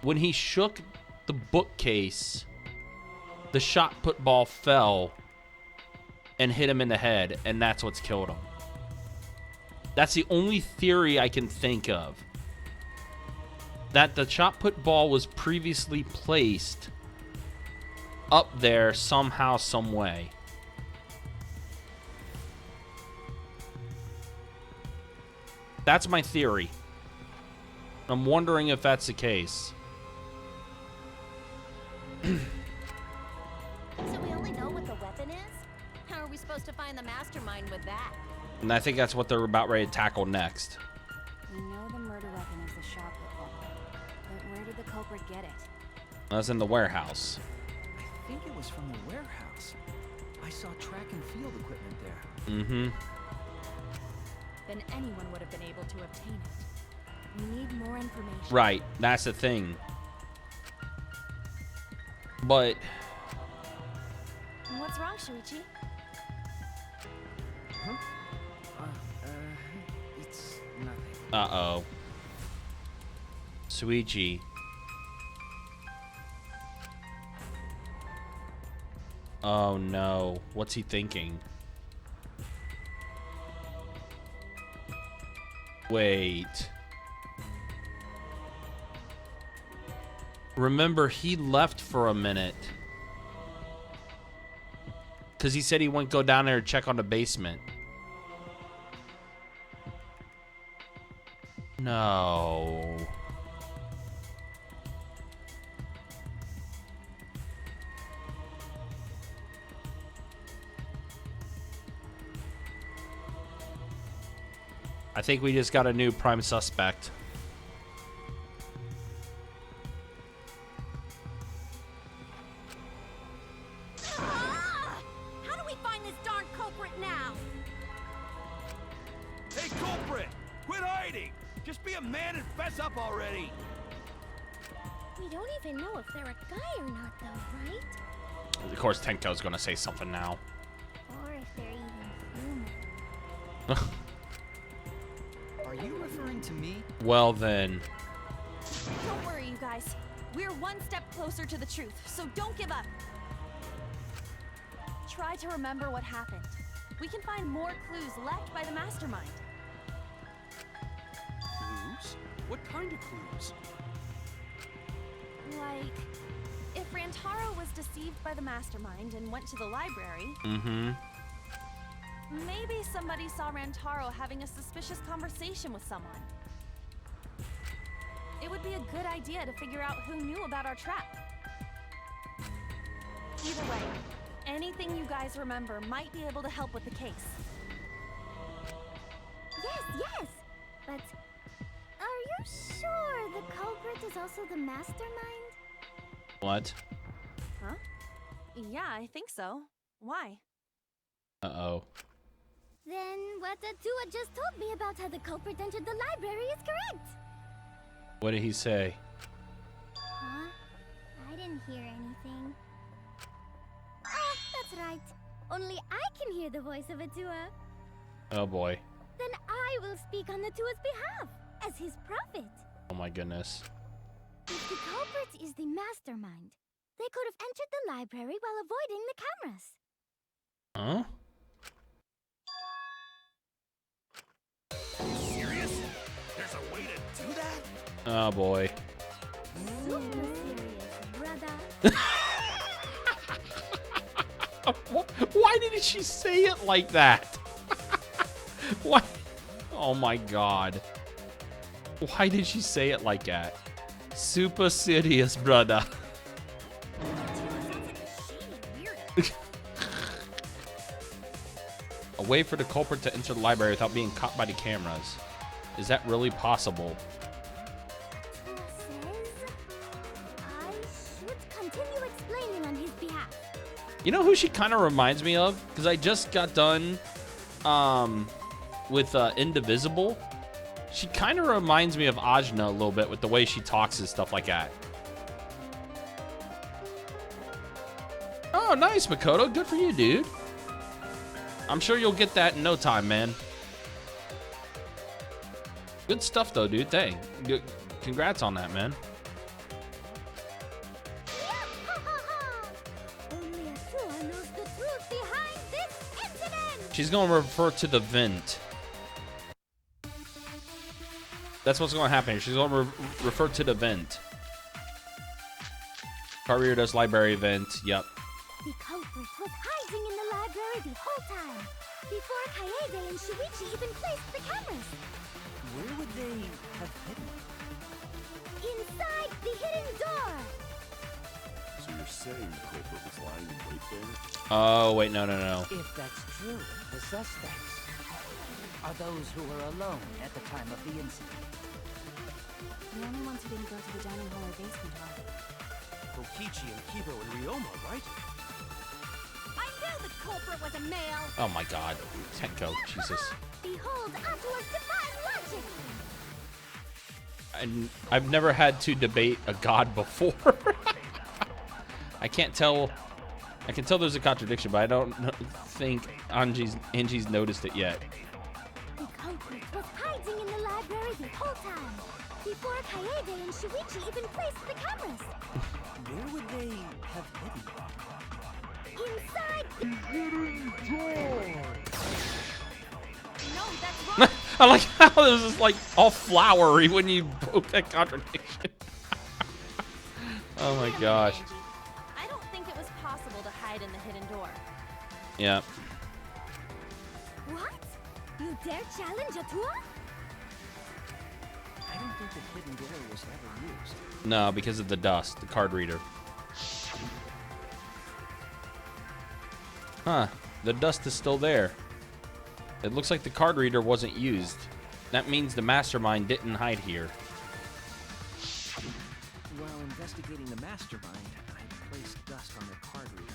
when he shook the bookcase, the shot put ball fell and hit him in the head, and that's what's killed him. That's the only theory I can think of. That the shot put ball was previously placed up there somehow, some way. That's my theory. I'm wondering if that's the case. So we only know what the weapon is? How are we supposed to find the mastermind with that? And I think that's what they're about ready to tackle next. We know the murder weapon is the shot put ball. But where did the culprit get it? That's in the warehouse. I think it was from the warehouse. I saw track and field equipment there. Mm-hmm. Then anyone would have been able to obtain it. We need more information. Right, that's the thing. But What's wrong, Shuichi? Huh? It's nothing. uh-oh. Suichi. Oh no. What's he thinking? Wait. Remember, he left for a minute. Because he said he wouldn't go down there and check on the basement. No. I think we just got a new prime suspect. How do we find this darn culprit now? Hey, culprit! Quit hiding! Just be a man and fess up already! We don't even know if they're a guy or not, though, right? Of course, Tenko's gonna say something now. Or if they're even human. Are you referring to me? Well then. Don't worry, you guys. We're one step closer to the truth, so don't give up. Try to remember what happened. We can find more clues left by the mastermind. Clues? What kind of clues? Like, if Rantaro was deceived by the mastermind and went to the library, maybe somebody saw Rantaro having a suspicious conversation with someone. It would be a good idea to figure out who knew about our trap. Either way, anything you guys remember might be able to help with the case. Yes. But are you sure the culprit is also the mastermind? What? Huh? Yeah, I think so. Why? Uh-oh. Then what Atua just told me about how the culprit entered the library is correct. What did he say? Huh? I didn't hear anything. Oh, that's right. Only I can hear the voice of Atua. Oh boy. Then I will speak on Atua's behalf, as his prophet. Oh my goodness. If the culprit is the mastermind, they could have entered the library while avoiding the cameras. Huh? Are you serious? There's a way to do that? Oh boy. Super serious, brother. Why did she say it like that? What? Oh my god. Why did she say it like that? Super serious, brother. A way for the culprit to enter the library without being caught by the cameras. Is that really possible? I should continue explaining on his behalf. You know who she kind of reminds me of? Because I just got done with Indivisible. She kind of reminds me of Ajna a little bit with the way she talks and stuff like that. Oh, nice, Makoto. Good for you, dude. I'm sure you'll get that in no time, man. Good stuff, though, dude. Dang. Good. Congrats on that, man. Only Atua knows the truth behind this incident. She's going to refer to the vent. That's what's going to happen here. She's going to refer to the vent. Carrier's library vent. Yep. The culprit was hiding in the library the whole time, before Kaede and Shuichi even placed the cameras. Where would they have hidden? Inside the hidden door. So you're saying the culprit was lying in wait there? Oh, wait, no. If that's true, the suspects are those who were alone at the time of the incident. The only ones who didn't go to the dining hall or basement are Kokichi and Kibo and Ryoma, right? I knew the culprit was a male. Oh my god. Tenko, Jesus. Behold Atua's divine logic. And I've never had to debate a god before. I can't tell. I can tell there's a contradiction, but I don't think Angie's noticed it yet. The culprit was hiding in the library the whole time, before Kaede and Shuichi even placed the cameras. Where would they have hidden? Inside the hidden door. No, that's wrong. I like how this is like all flowery when you broke that contradiction. Oh my gosh. I don't think it was possible to hide in the hidden door. Yeah. What? You dare challenge a tour? I don't think the hidden door was ever used. No, because of the dust, the card reader. Huh. The dust is still there. It looks like the card reader wasn't used. That means the mastermind didn't hide here. While investigating the mastermind, I placed dust on their card reader.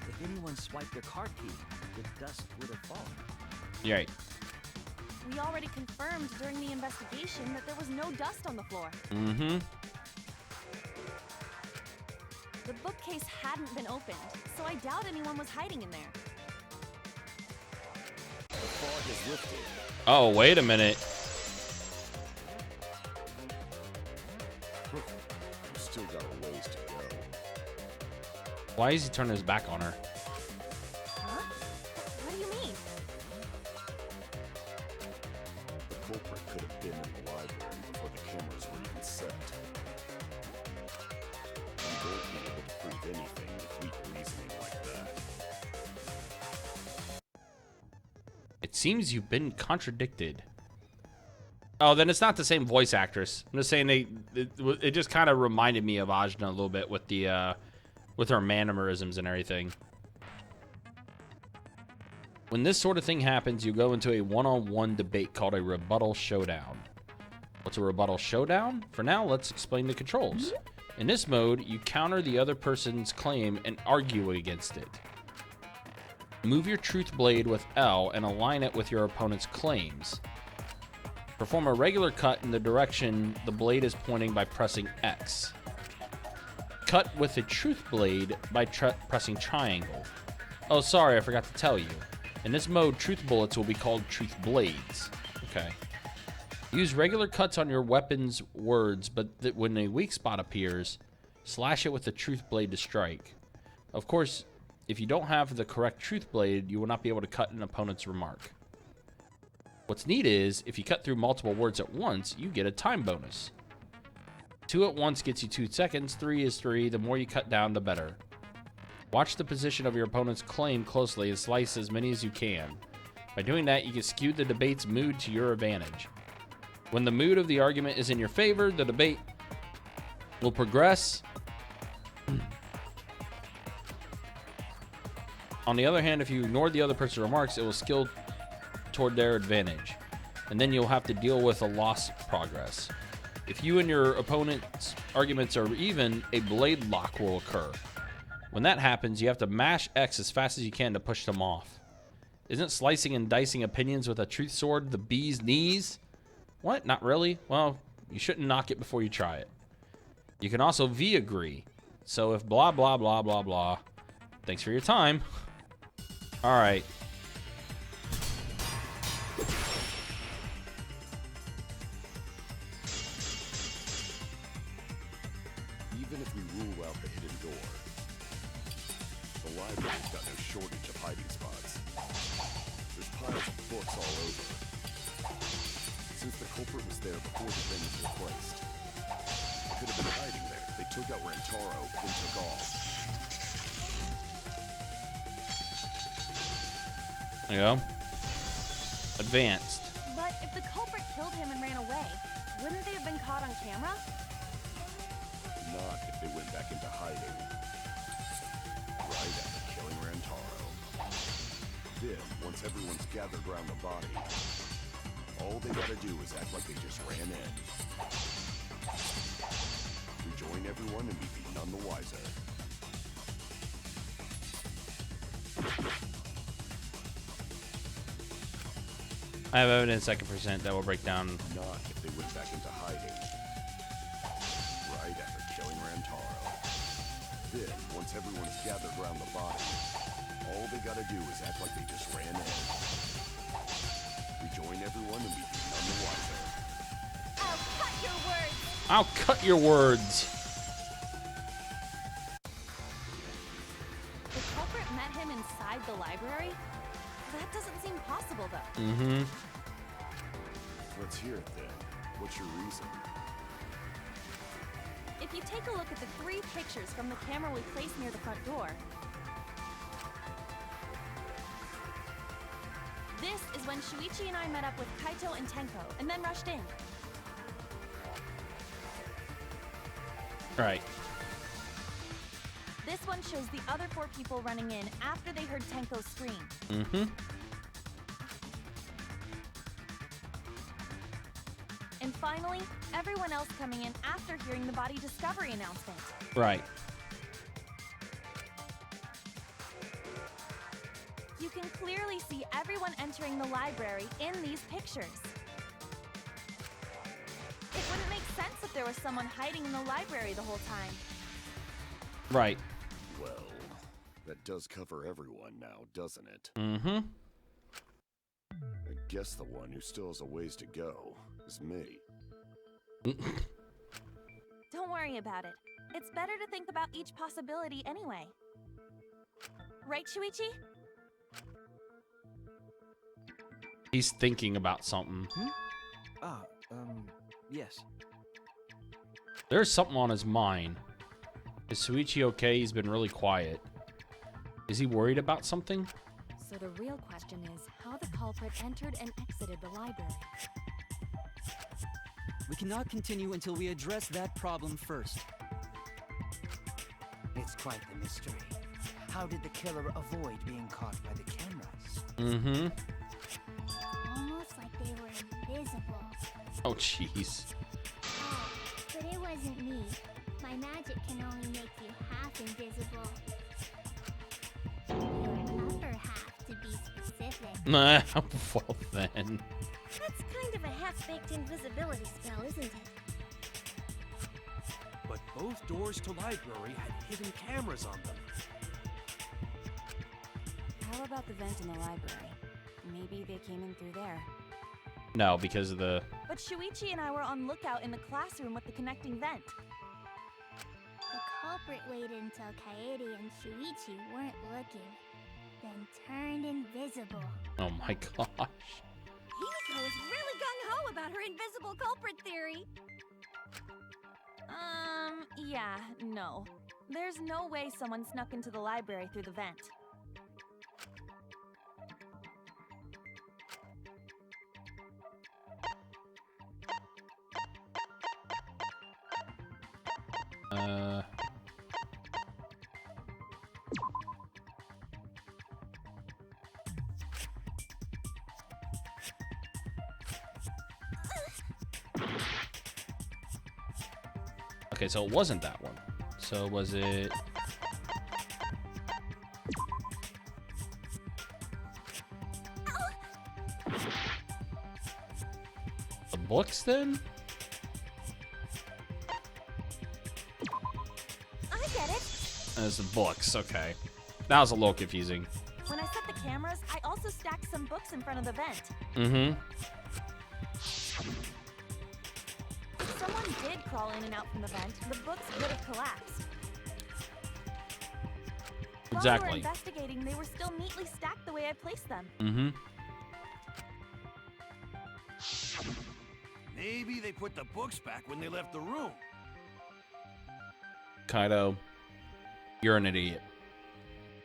If anyone swiped their card key, the dust would have fallen. You're right. We already confirmed during the investigation that there was no dust on the floor. Mm-hmm. The bookcase hadn't been opened, so I doubt anyone was hiding in there. The fog has lifted. Oh, wait a minute. You've still got a ways to go. Why is he turning his back on her? Huh? What do you mean? The culprit could have been in the library before the cameras were even set. You won't be able to prove anything with weak reasoning like that. It seems you've been contradicted. Oh, then it's not the same voice actress. I'm just saying it just kind of reminded me of Ajna a little bit with the with her mannerisms and everything. When this sort of thing happens, you go into a one-on-one debate called a rebuttal showdown. What's a rebuttal showdown? For now, let's explain the controls. In this mode, you counter the other person's claim and argue against it. Move your truth blade with L and align it with your opponent's claims. Perform a regular cut in the direction the blade is pointing by pressing X. Cut with the truth blade by pressing triangle. Oh, sorry, I forgot to tell you. In this mode, truth bullets will be called truth blades. Okay. Use regular cuts on your weapon's words, but when a weak spot appears, slash it with the truth blade to strike. Of course, if you don't have the correct truth blade, you will not be able to cut an opponent's remark. What's neat is, if you cut through multiple words at once, you get a time bonus. 2 at once gets you 2 seconds, 3 is 3, the more you cut down, the better. Watch the position of your opponent's claim closely and slice as many as you can. By doing that, you can skew the debate's mood to your advantage. When the mood of the argument is in your favor, the debate will progress. On the other hand, if you ignore the other person's remarks, it will skew toward their advantage, and then you'll have to deal with a lost progress. If you and your opponent's arguments are even, a blade lock will occur. When that happens, you have to mash X as fast as you can to push them off. Isn't slicing and dicing opinions with a truth sword the bee's knees? What? Not really? Well, you shouldn't knock it before you try it. You can also V-agree. So if blah, blah, blah, blah, blah. Thanks for your time. All right. Even if we rule out the hidden door, the library's got no shortage of hiding spots. There's piles of books all over. Since the culprit was there before the things were placed, they could have been hiding there. They took out Rantaro, then took off. There you go. Advanced. But if the culprit killed him and ran away, wouldn't they have been caught on camera? Not if they went back into hiding. Right after killing Rantaro. Then, once everyone's gathered around the body, all they gotta do is act like they just ran in. Rejoin everyone and we'd be none the wiser. I have evidence I can present that will break down. Not if they went back into hiding. Right after killing Rantaro. Then, once everyone's gathered around the body, all they gotta do is act like they just ran in. Rejoin everyone and we'd be none the wiser. I'll cut your words. I'll cut your words. The culprit met him inside the library? That doesn't seem possible, though. Mm-hmm. Let's hear it then. What's your reason? If you take a look at the 3 pictures from the camera we placed near the front door, This is when Shuichi and I met up with Kaito and Tenko, and then rushed in. Right. This one shows the other 4 people running in after they heard Tenko scream. Mm-hmm. And finally, everyone else coming in after hearing the body discovery announcement. Right. You can clearly see everyone entering the library in these pictures. It wouldn't make sense if there was someone hiding in the library the whole time. Right. Well, that does cover everyone now, doesn't it? Mm-hmm. I guess the one who still has a ways to go is me. Don't worry about it. It's better to think about each possibility anyway. Right, Shuichi? He's thinking about something. Yes. There's something on his mind. Is Shuichi okay? He's been really quiet. Is he worried about something? So the real question is how the culprit entered and exited the library. We cannot continue until we address that problem first. It's quite the mystery. How did the killer avoid being caught by the cameras? Mm-hmm. Almost like they were invisible. Oh, jeez. Oh, but it wasn't me. My magic can only make you half invisible. Your upper half, to be specific. Nah, well then. That's kind of a half-baked invisibility spell, isn't it? But both doors to library had hidden cameras on them. How about the vent in the library? Maybe they came in through there. No, because of the... But Shuichi and I were on lookout in the classroom with the connecting vent. The culprit waited until Kaede and Shuichi weren't looking, then turned invisible. Oh my gosh. Himiko is really gung-ho about her invisible culprit theory. Yeah, no. There's no way someone snuck into the library through the vent. Okay, so it wasn't that one. So was it... the books then? I get it. As the books, okay. That was a little confusing. When I set the cameras, I also stacked some books in front of the vent. Mm-hmm. If someone did crawl in and out from the vent, the books would have collapsed. While we were Exactly. investigating, they were still neatly stacked the way I placed them. Mm-hmm. Maybe they put the books back when they left the room. Kaido, you're an idiot.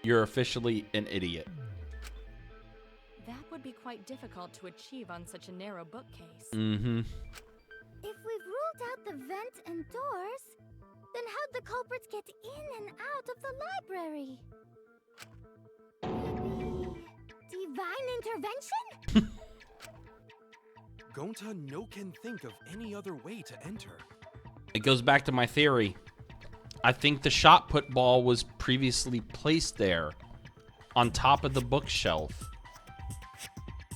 You're officially an idiot. That would be quite difficult to achieve on such a narrow bookcase. Mm-hmm. If we've ruled out the vent and doors, then how'd the culprits get in and out of the library? Maybe divine intervention? Gonta no can think of any other way to enter. It goes back to my theory. I think the shot put ball was previously placed there on top of the bookshelf.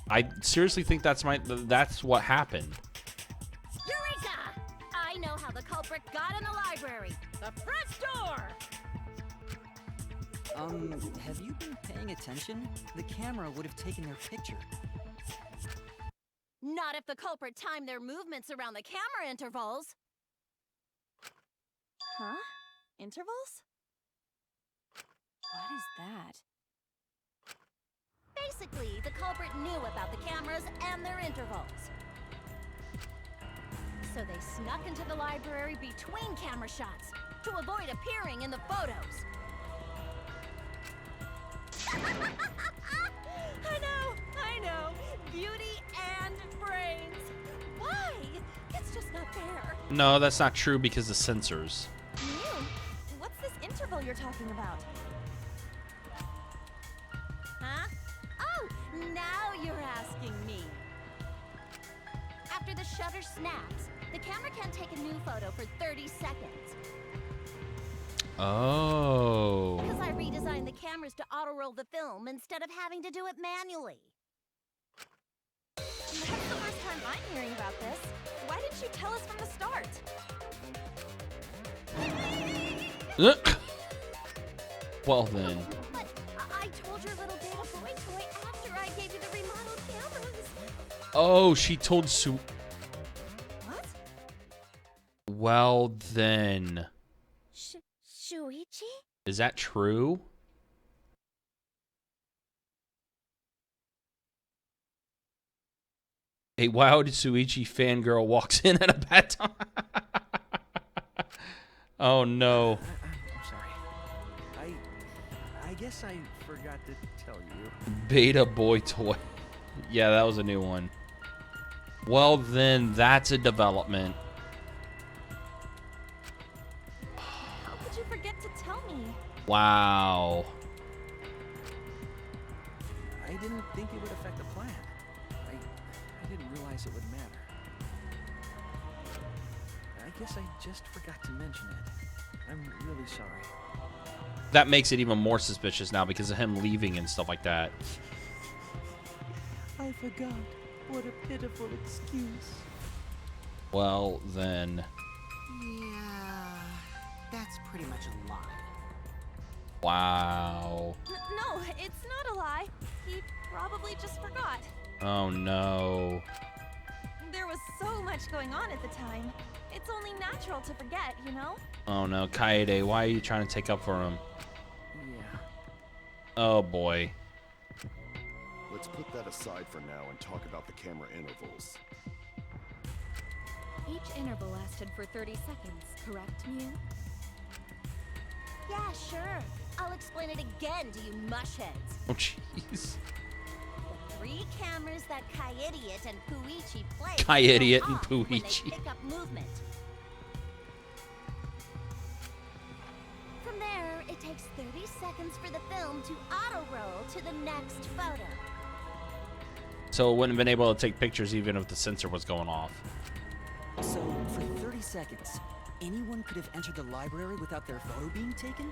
I seriously think that's what happened. Eureka! I know how the culprit got in the library. The front door! Have you been paying attention? The camera would have taken their picture. Not if the culprit timed their movements around the camera intervals. Huh? Intervals? What is that? Basically, the culprit knew about the cameras and their intervals. So they snuck into the library between camera shots to avoid appearing in the photos. I know! No, that's not true because the sensors. Mew, what's this interval you're talking about? Huh? Oh, now you're asking me. After the shutter snaps, the camera can't take a new photo for 30 seconds. Oh. Because I redesigned the cameras to auto-roll the film instead of having to do it manually. That's the first time I'm hearing about this. Why didn't you tell us from the start? Well then. But I told your little beta boy toy after I gave you the remodeled cameras. Oh, she told What? Well then. Shuichi? Is that true? A wild Suichi fangirl walks in at a bad time. Oh no. I'm sorry. I guess I forgot to tell you. Beta boy toy. Yeah, that was a new one. Well then, that's a development. How could you forget to tell me? Wow. I didn't think it would affect the plan. I didn't realize it would matter. I guess I just forgot to mention it. I'm really sorry. That makes it even more suspicious now because of him leaving and stuff like that. I forgot. What a pitiful excuse. Well then. Yeah, that's pretty much a lie. Wow. No, it's not a lie. He probably just forgot. Oh no. There was so much going on at the time. It's only natural to forget, you know? Oh no, Kaede, why are you trying to take up for him? Yeah. Oh boy. Let's put that aside for now and talk about the camera intervals. Each interval lasted for 30 seconds, correct, Mew? Yeah, sure. I'll explain it again to you mushheads. Oh jeez. The 3 cameras that Kai-Idiot and Puichi play Kai-Idiot go and off when they Puichi. pick up movement. From there, it takes 30 seconds for the film to auto-roll to the next photo. So it wouldn't have been able to take pictures even if the sensor was going off. So, for 30 seconds, anyone could have entered the library without their photo being taken?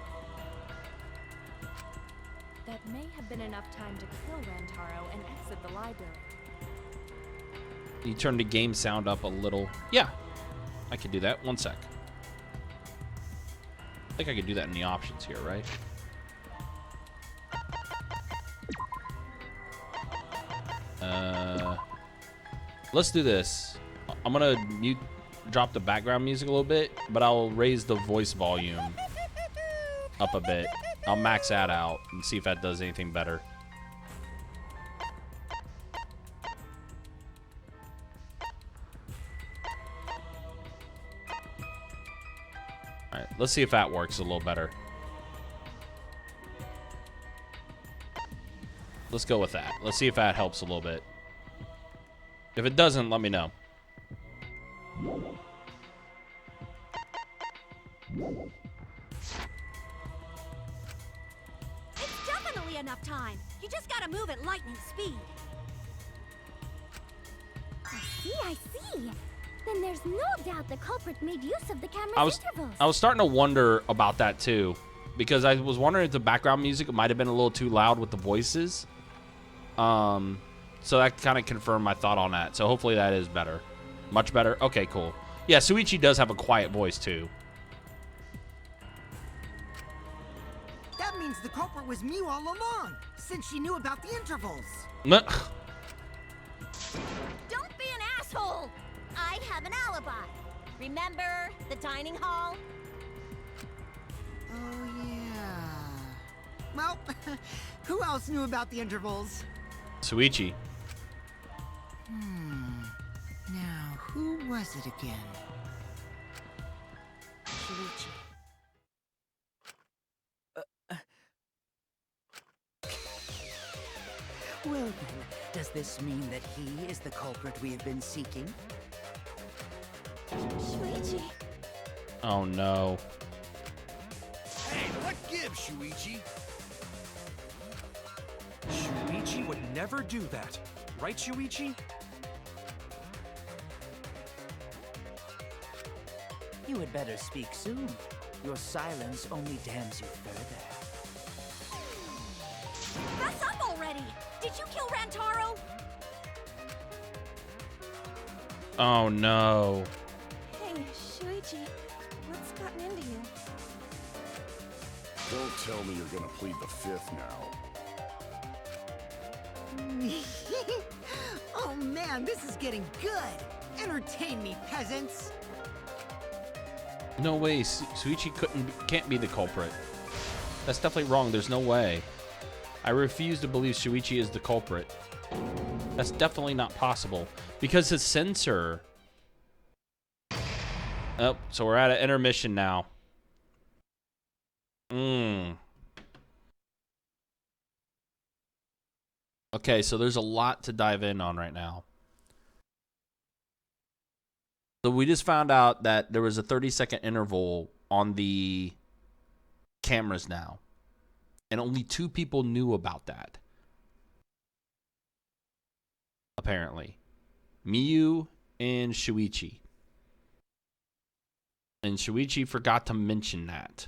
That may have been enough time to kill Rantaro and exit the library. You turn the game sound up a little. Yeah, I could do that. One sec. I think I could do that in the options here, right? Let's do this. I'm gonna drop the background music a little bit, but I'll raise the voice volume up a bit. I'll max that out and see if that does anything better. Alright, let's see if that works a little better. Let's go with that. Let's see if that helps a little bit. If it doesn't, let me know. It's definitely enough time. You just gotta move at lightning speed. I see. Then there's no doubt the culprit made use of the camera's intervals. I was starting to wonder about that too, because I was wondering if the background music might have been a little too loud with the voices. So that kind of confirmed my thought on that. So hopefully that is better. Much better? Okay, cool. Yeah, Suichi does have a quiet voice too. That means the culprit was Mew all along, since she knew about the intervals. Don't be an asshole! I have an alibi. Remember the dining hall? Oh, yeah. Well, who else knew about the intervals? Suichi. Now, who was it again? Shuichi. Well then, does this mean that he is the culprit we have been seeking? Shuichi. Oh no. Hey, what gives, Shuichi? Shuichi would never do that. Right, Shuichi? You had better speak soon. Your silence only damns you further. Fess up already! Did you kill Rantaro? Oh no. Hey, Shuichi, what's gotten into you? Don't tell me you're gonna plead the fifth now. Oh man, this is getting good. Entertain me, peasants. No way. Shuichi can't be the culprit. That's definitely wrong. There's no way. I refuse to believe Shuichi is the culprit. That's definitely not possible. Because his sensor... Oh, so we're at an intermission now. Okay, so there's a lot to dive in on right now. So we just found out that there was a 30-second interval on the cameras now. And only 2 people knew about that. Apparently. Miyu and Shuichi. And Shuichi forgot to mention that.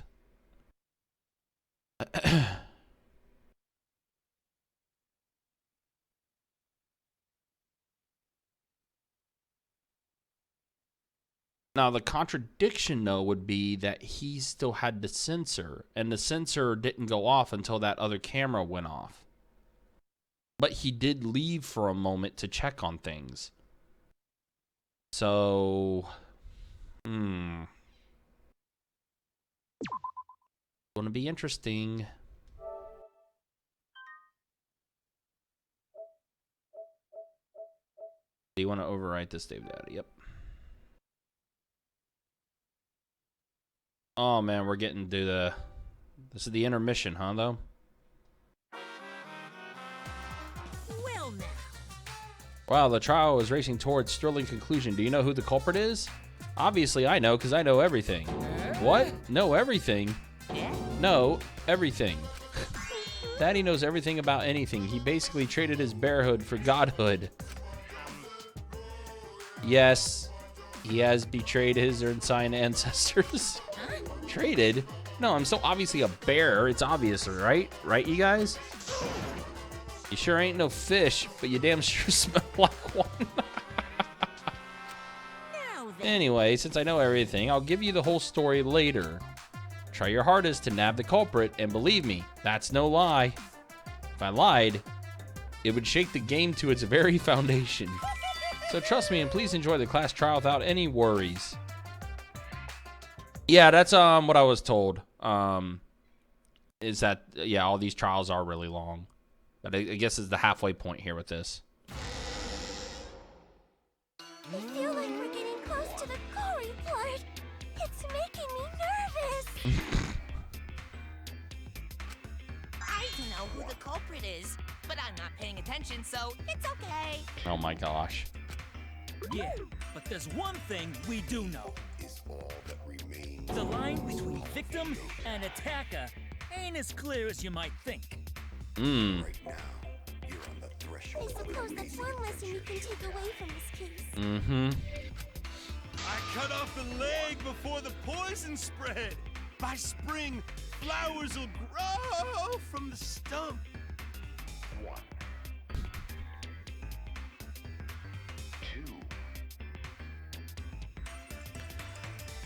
Now, the contradiction, though, would be that he still had the sensor, and the sensor didn't go off until that other camera went off. But he did leave for a moment to check on things. So, Going to be interesting. Do you want to overwrite this, Dave Daddy? Yep. Oh man, we're getting to the... This is the intermission, huh, though? Well now. Wow, the trial is racing towards thrilling conclusion. Do you know who the culprit is? Obviously, I know, because I know everything. What? Know everything? Yeah? No, everything. Daddy knows everything about anything. He basically traded his bearhood for godhood. Yes, he has betrayed his Ernsign ancestors. Traded? No, I'm so obviously a bear. It's obvious, right? Right, you guys? You sure ain't no fish, but you damn sure smell like one. Anyway, since I know everything, I'll give you the whole story later. Try your hardest to nab the culprit, and believe me, that's no lie. If I lied, it would shake the game to its very foundation. So trust me, and please enjoy the class trial without any worries. Yeah, that's what I was told. Is that, yeah, all these trials are really long. But I guess is the halfway point here with this. I feel like we're getting close to the gory part. It's making me nervous. I don't know who the culprit is, but I'm not paying attention, so it's okay. Oh my gosh. Yeah, but there's one thing we do know. Is all that remains. The line between victim and attacker ain't as clear as you might think. Right now, you're on the threshold. I suppose that's one lesson you can take away from this case. Mm-hmm. I cut off the leg before the poison spread. By spring, flowers will grow from the stump. 1, 2.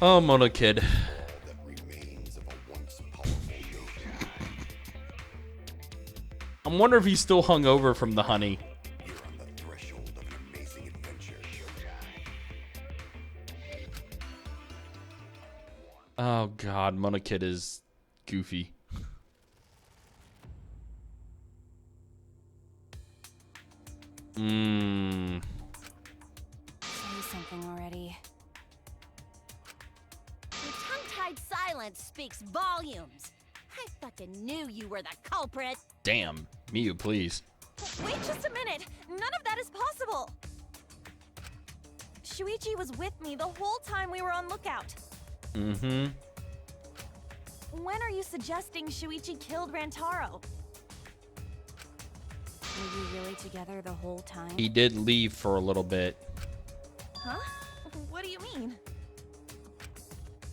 Oh, Mona Kid. All that remains of a once powerful yoke. I wonder if he's still hungover from the honey. You're on the threshold of an amazing adventure. Oh God, Mona Kid is goofy. Say something already. Your tongue-tied silence speaks volumes. I fucking knew you were the culprit. Damn, Miyu, please. Wait just a minute. None of that is possible. Shuichi was with me the whole time we were on lookout. Mm-hmm. When are you suggesting Shuichi killed Rantaro? Were you really together the whole time? He did leave for a little bit. Huh? What do you mean?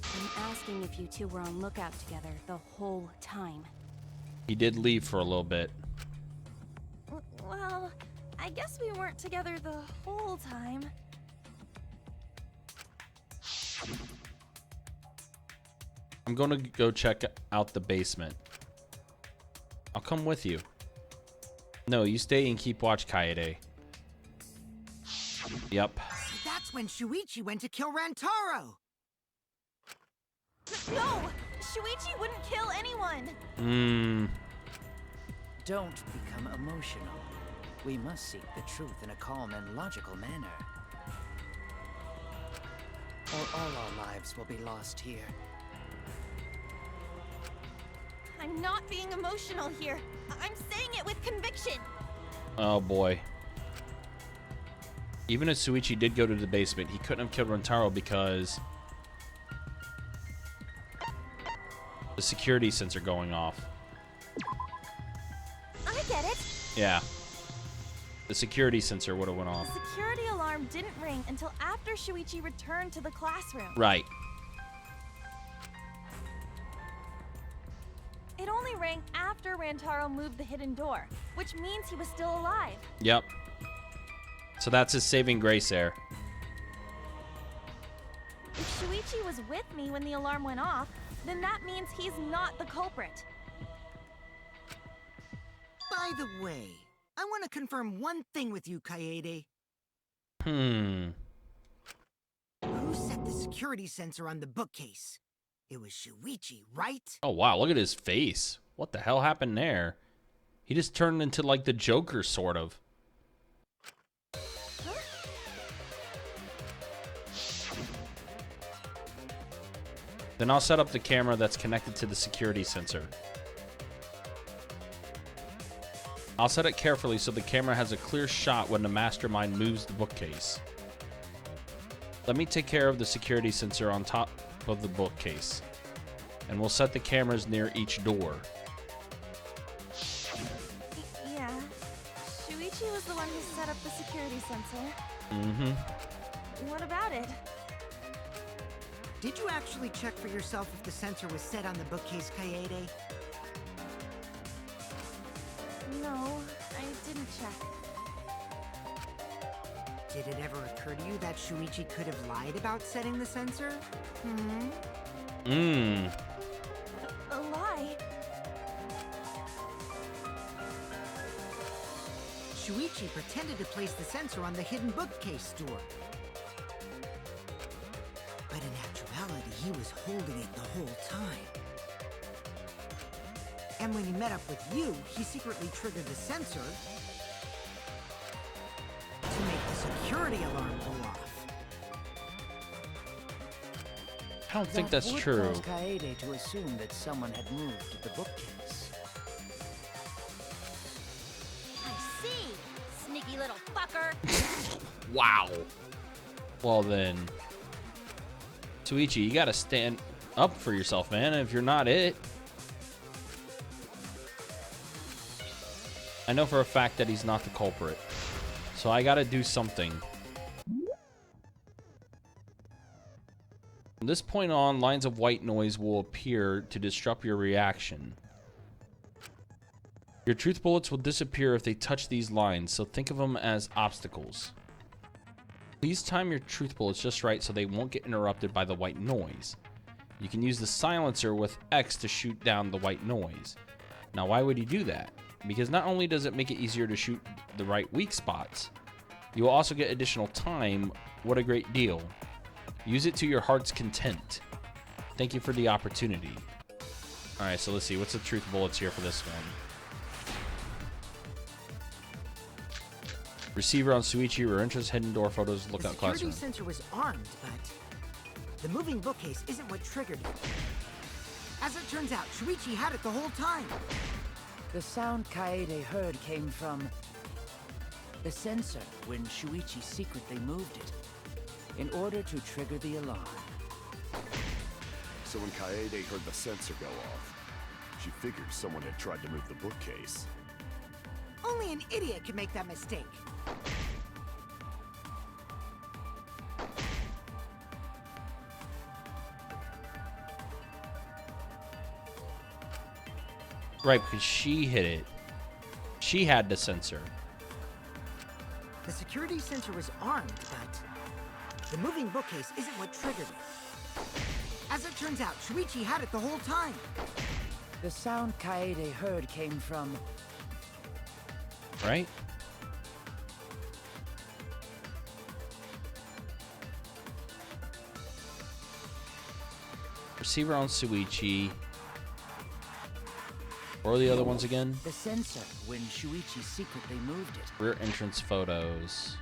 I'm asking if you two were on lookout together the whole time. He did leave for a little bit. Well, I guess we weren't together the whole time. I'm going to go check out the basement. I'll come with you. No, you stay and keep watch, Kaede. Yep. So that's when Shuichi went to kill Rantaro. No! Shuichi wouldn't kill anyone! Don't become emotional. We must seek the truth in a calm and logical manner. Or all our lives will be lost here. I'm not being emotional here. I'm saying it with conviction. Oh boy. Even if Shuichi did go to the basement, he couldn't have killed Rantaro because the security sensor going off. I get it. Yeah. The security sensor would have went off. The security alarm didn't ring until after Shuichi returned to the classroom. Right. It only rang after Rantaro moved the hidden door, which means he was still alive. Yep. So that's his saving grace there. If Shuichi was with me when the alarm went off, then that means he's not the culprit. By the way, I want to confirm one thing with you, Kaede. Who set the security sensor on the bookcase? It was Shuichi, right? Oh wow, look at his face. What the hell happened there? He just turned into like the Joker, sort of. Then I'll set up the camera that's connected to the security sensor. I'll set it carefully so the camera has a clear shot when the mastermind moves the bookcase. Let me take care of the security sensor on top of the bookcase, and we'll set the cameras near each door. Yeah. Shuichi was the one who set up the security sensor. Mm-hmm. What about it? Did you actually check for yourself if the sensor was set on the bookcase, Kaede? No, I didn't check. Did it ever occur to you that Shuichi could have lied about setting the sensor? A lie? Shuichi pretended to place the sensor on the hidden bookcase door. But in actuality, he was holding it the whole time. And when he met up with you, he secretly triggered the sensor to make the security alarm go off. I don't think that's would true. cause Kaede to assume that someone had moved the bookcase. I see, sneaky little fucker. Wow. Well then, Shuichi, you gotta stand up for yourself, man. If you're not it. I know for a fact that he's not the culprit, so I gotta do something. From this point on, lines of white noise will appear to disrupt your reaction. Your truth bullets will disappear if they touch these lines, so think of them as obstacles. Please time your truth bullets just right so they won't get interrupted by the white noise. You can use the silencer with X to shoot down the white noise. Now, why would you do that? Because not only does it make it easier to shoot the right weak spots, you will also get additional time. What a great deal. Use it to your heart's content. Thank you for the opportunity. Alright, so let's see. What's the truth bullets here for this one? Receiver on Shuichi, or interest, hidden door photos, lookout classroom. The security sensor was armed, but the moving bookcase isn't what triggered it. As it turns out, Shuichi had it the whole time. The sound Kaede heard came from the sensor when Shuichi secretly moved it. in order to trigger the alarm. So when Kaede heard the sensor go off, she figured someone had tried to move the bookcase. Only an idiot could make that mistake. Right, because she hit it. She had the sensor. The security sensor was armed, but the moving bookcase isn't what triggered it. As it turns out, Shuichi had it the whole time. The sound Kaede heard came from... Right? Receiver on Shuichi. Or the other ones again? The sensor, when Shuichi secretly moved it. Rear entrance photos.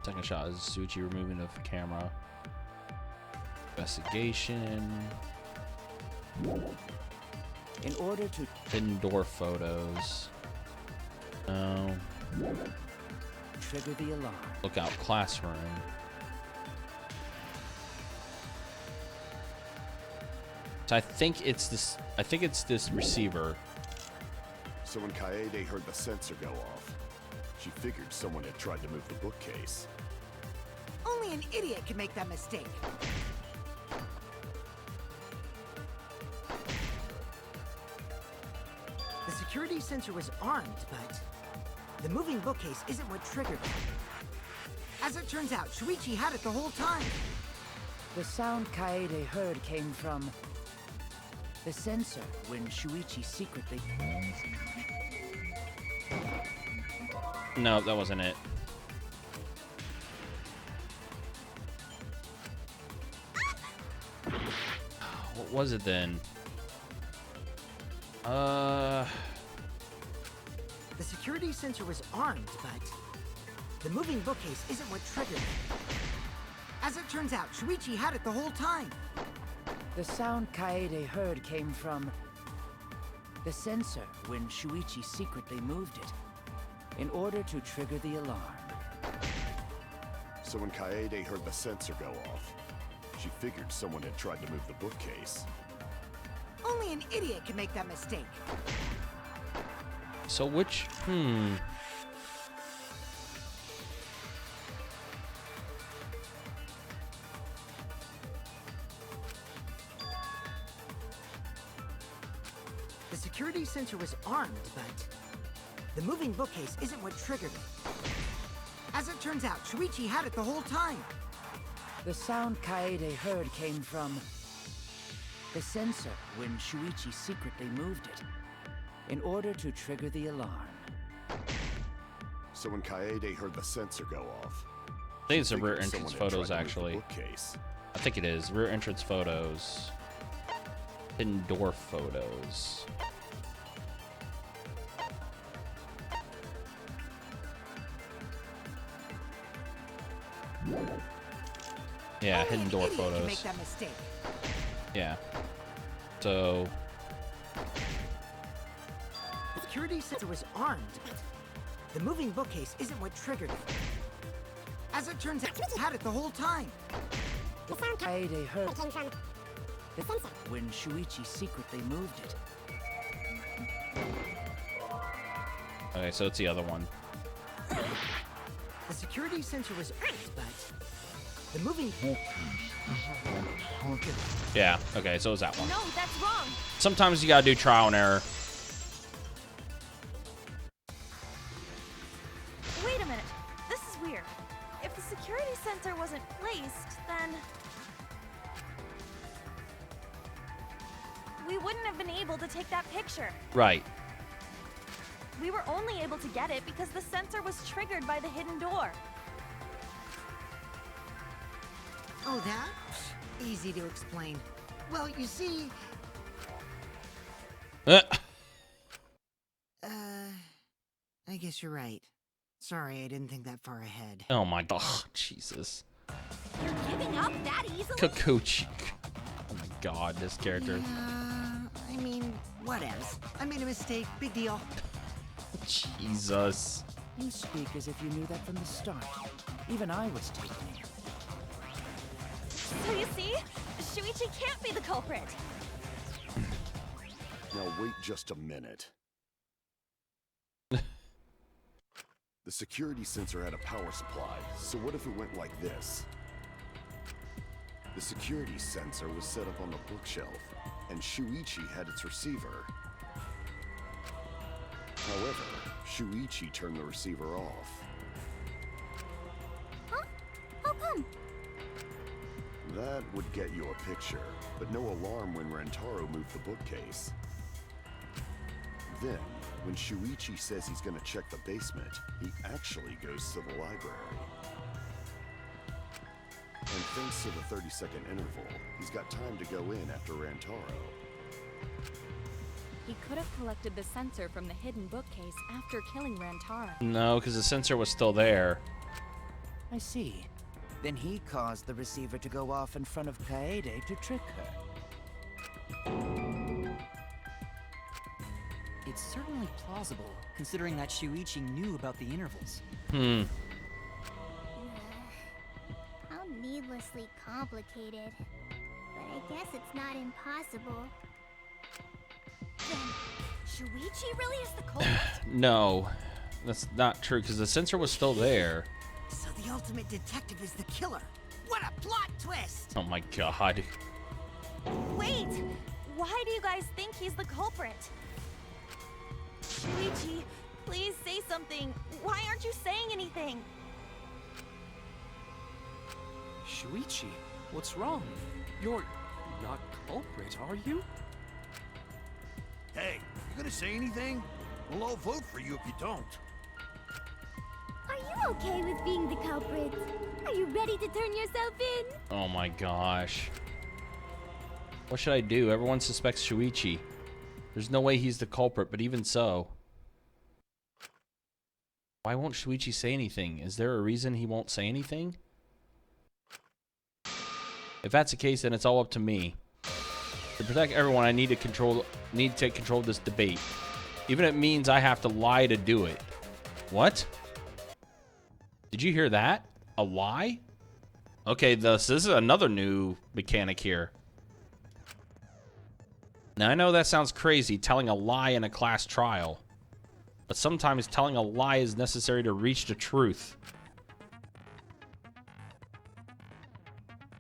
Second shot is Shuichi removing the camera. Investigation. In order to... Hidden door photos. No. Trigger the alarm. Lookout classroom. So I think it's this. I think it's this receiver. So when Kaede heard the sensor go off, she figured someone had tried to move the bookcase. Only an idiot could make that mistake. The security sensor was armed, but the moving bookcase isn't what triggered it. As it turns out, Shuichi had it the whole time. The sound Kaede heard came from... the sensor, when Shuichi secretly... No, that wasn't it. What was it then? The security sensor was armed, but the moving bookcase isn't what triggered it. As it turns out, Shuichi had it the whole time. The sound Kaede heard came from... the sensor, when Shuichi secretly moved it. In order to trigger the alarm. So when Kaede heard the sensor go off, she figured someone had tried to move the bookcase. Only an idiot could make that mistake. So which... The security sensor was armed, but the moving bookcase isn't what triggered it. As it turns out, Shuichi had it the whole time. The sound Kaede heard came from... the sensor, when Shuichi secretly moved it. In order to trigger the alarm. So when Kaede heard the sensor go off, I think it's the rear entrance photos, actually. Bookcase. I think it is. Rear entrance photos. Hidden door photos. Yeah, Only hidden an door idiot could photos. make that mistake. Yeah. So... The security sensor was armed, but the moving bookcase isn't what triggered it. As it turns out, Shuichi had it the whole time. The sound Kaede heard came from... the sensor, when Shuichi secretly moved it. Okay, so it's the other one. The security sensor was armed, but the moving... Yeah, okay, so it's that one. No, that's wrong. Sometimes you gotta do trial and error. Wait a minute. This is weird. If the security sensor wasn't placed, then... we wouldn't have been able to take that picture. Right. We were only able to get it because the sensor was triggered by the hidden door. Oh, that? Easy to explain. Well, you see... I guess you're right. Sorry, I didn't think that far ahead. Oh my god, Jesus. You're giving up that easily? Kikuchi. Oh my god, this character. I mean, whatevs. I made a mistake. Big deal. Jesus. You speak as if you knew that from the start. Even I was taken in. So you see, Shuichi can't be the culprit. Now wait just a minute. The security sensor had a power supply, so what if it went like this? The security sensor was set up on the bookshelf, and Shuichi had its receiver. However, Shuichi turned the receiver off. Huh? How come? That would get you a picture, but no alarm when Rentaro moved the bookcase. Then, when Shuichi says he's gonna check the basement, he actually goes to the library. And thanks to the 30-second interval, he's got time to go in after Rantaro. He could have collected the sensor from the hidden bookcase after killing Rantaro. No, because the sensor was still there. I see. Then he caused the receiver to go off in front of Kaede to trick her. It's certainly plausible, considering that Shuichi knew about the intervals. How needlessly complicated. But I guess it's not impossible. Then, Shuichi really is the culprit? No, that's not true, because the sensor was still there. So the ultimate detective is the killer. What a plot twist! Oh my god. Wait! Why do you guys think he's the culprit? Shuichi, please say something. Why aren't you saying anything? Shuichi, what's wrong? You're not culprit, are you? Hey, you gonna say anything? We'll all vote for you if you don't. Are you okay with being the culprit? Are you ready to turn yourself in? Oh my gosh. What should I do? Everyone suspects Shuichi. There's no way he's the culprit, but even so. Why won't Shuichi say anything? Is there a reason he won't say anything? If that's the case, then it's all up to me. To protect everyone, I need to take control of this debate. Even if it means I have to lie to do it. What? Did you hear that? A lie? Okay, this is another new mechanic here. Now, I know that sounds crazy, telling a lie in a class trial. But sometimes telling a lie is necessary to reach the truth.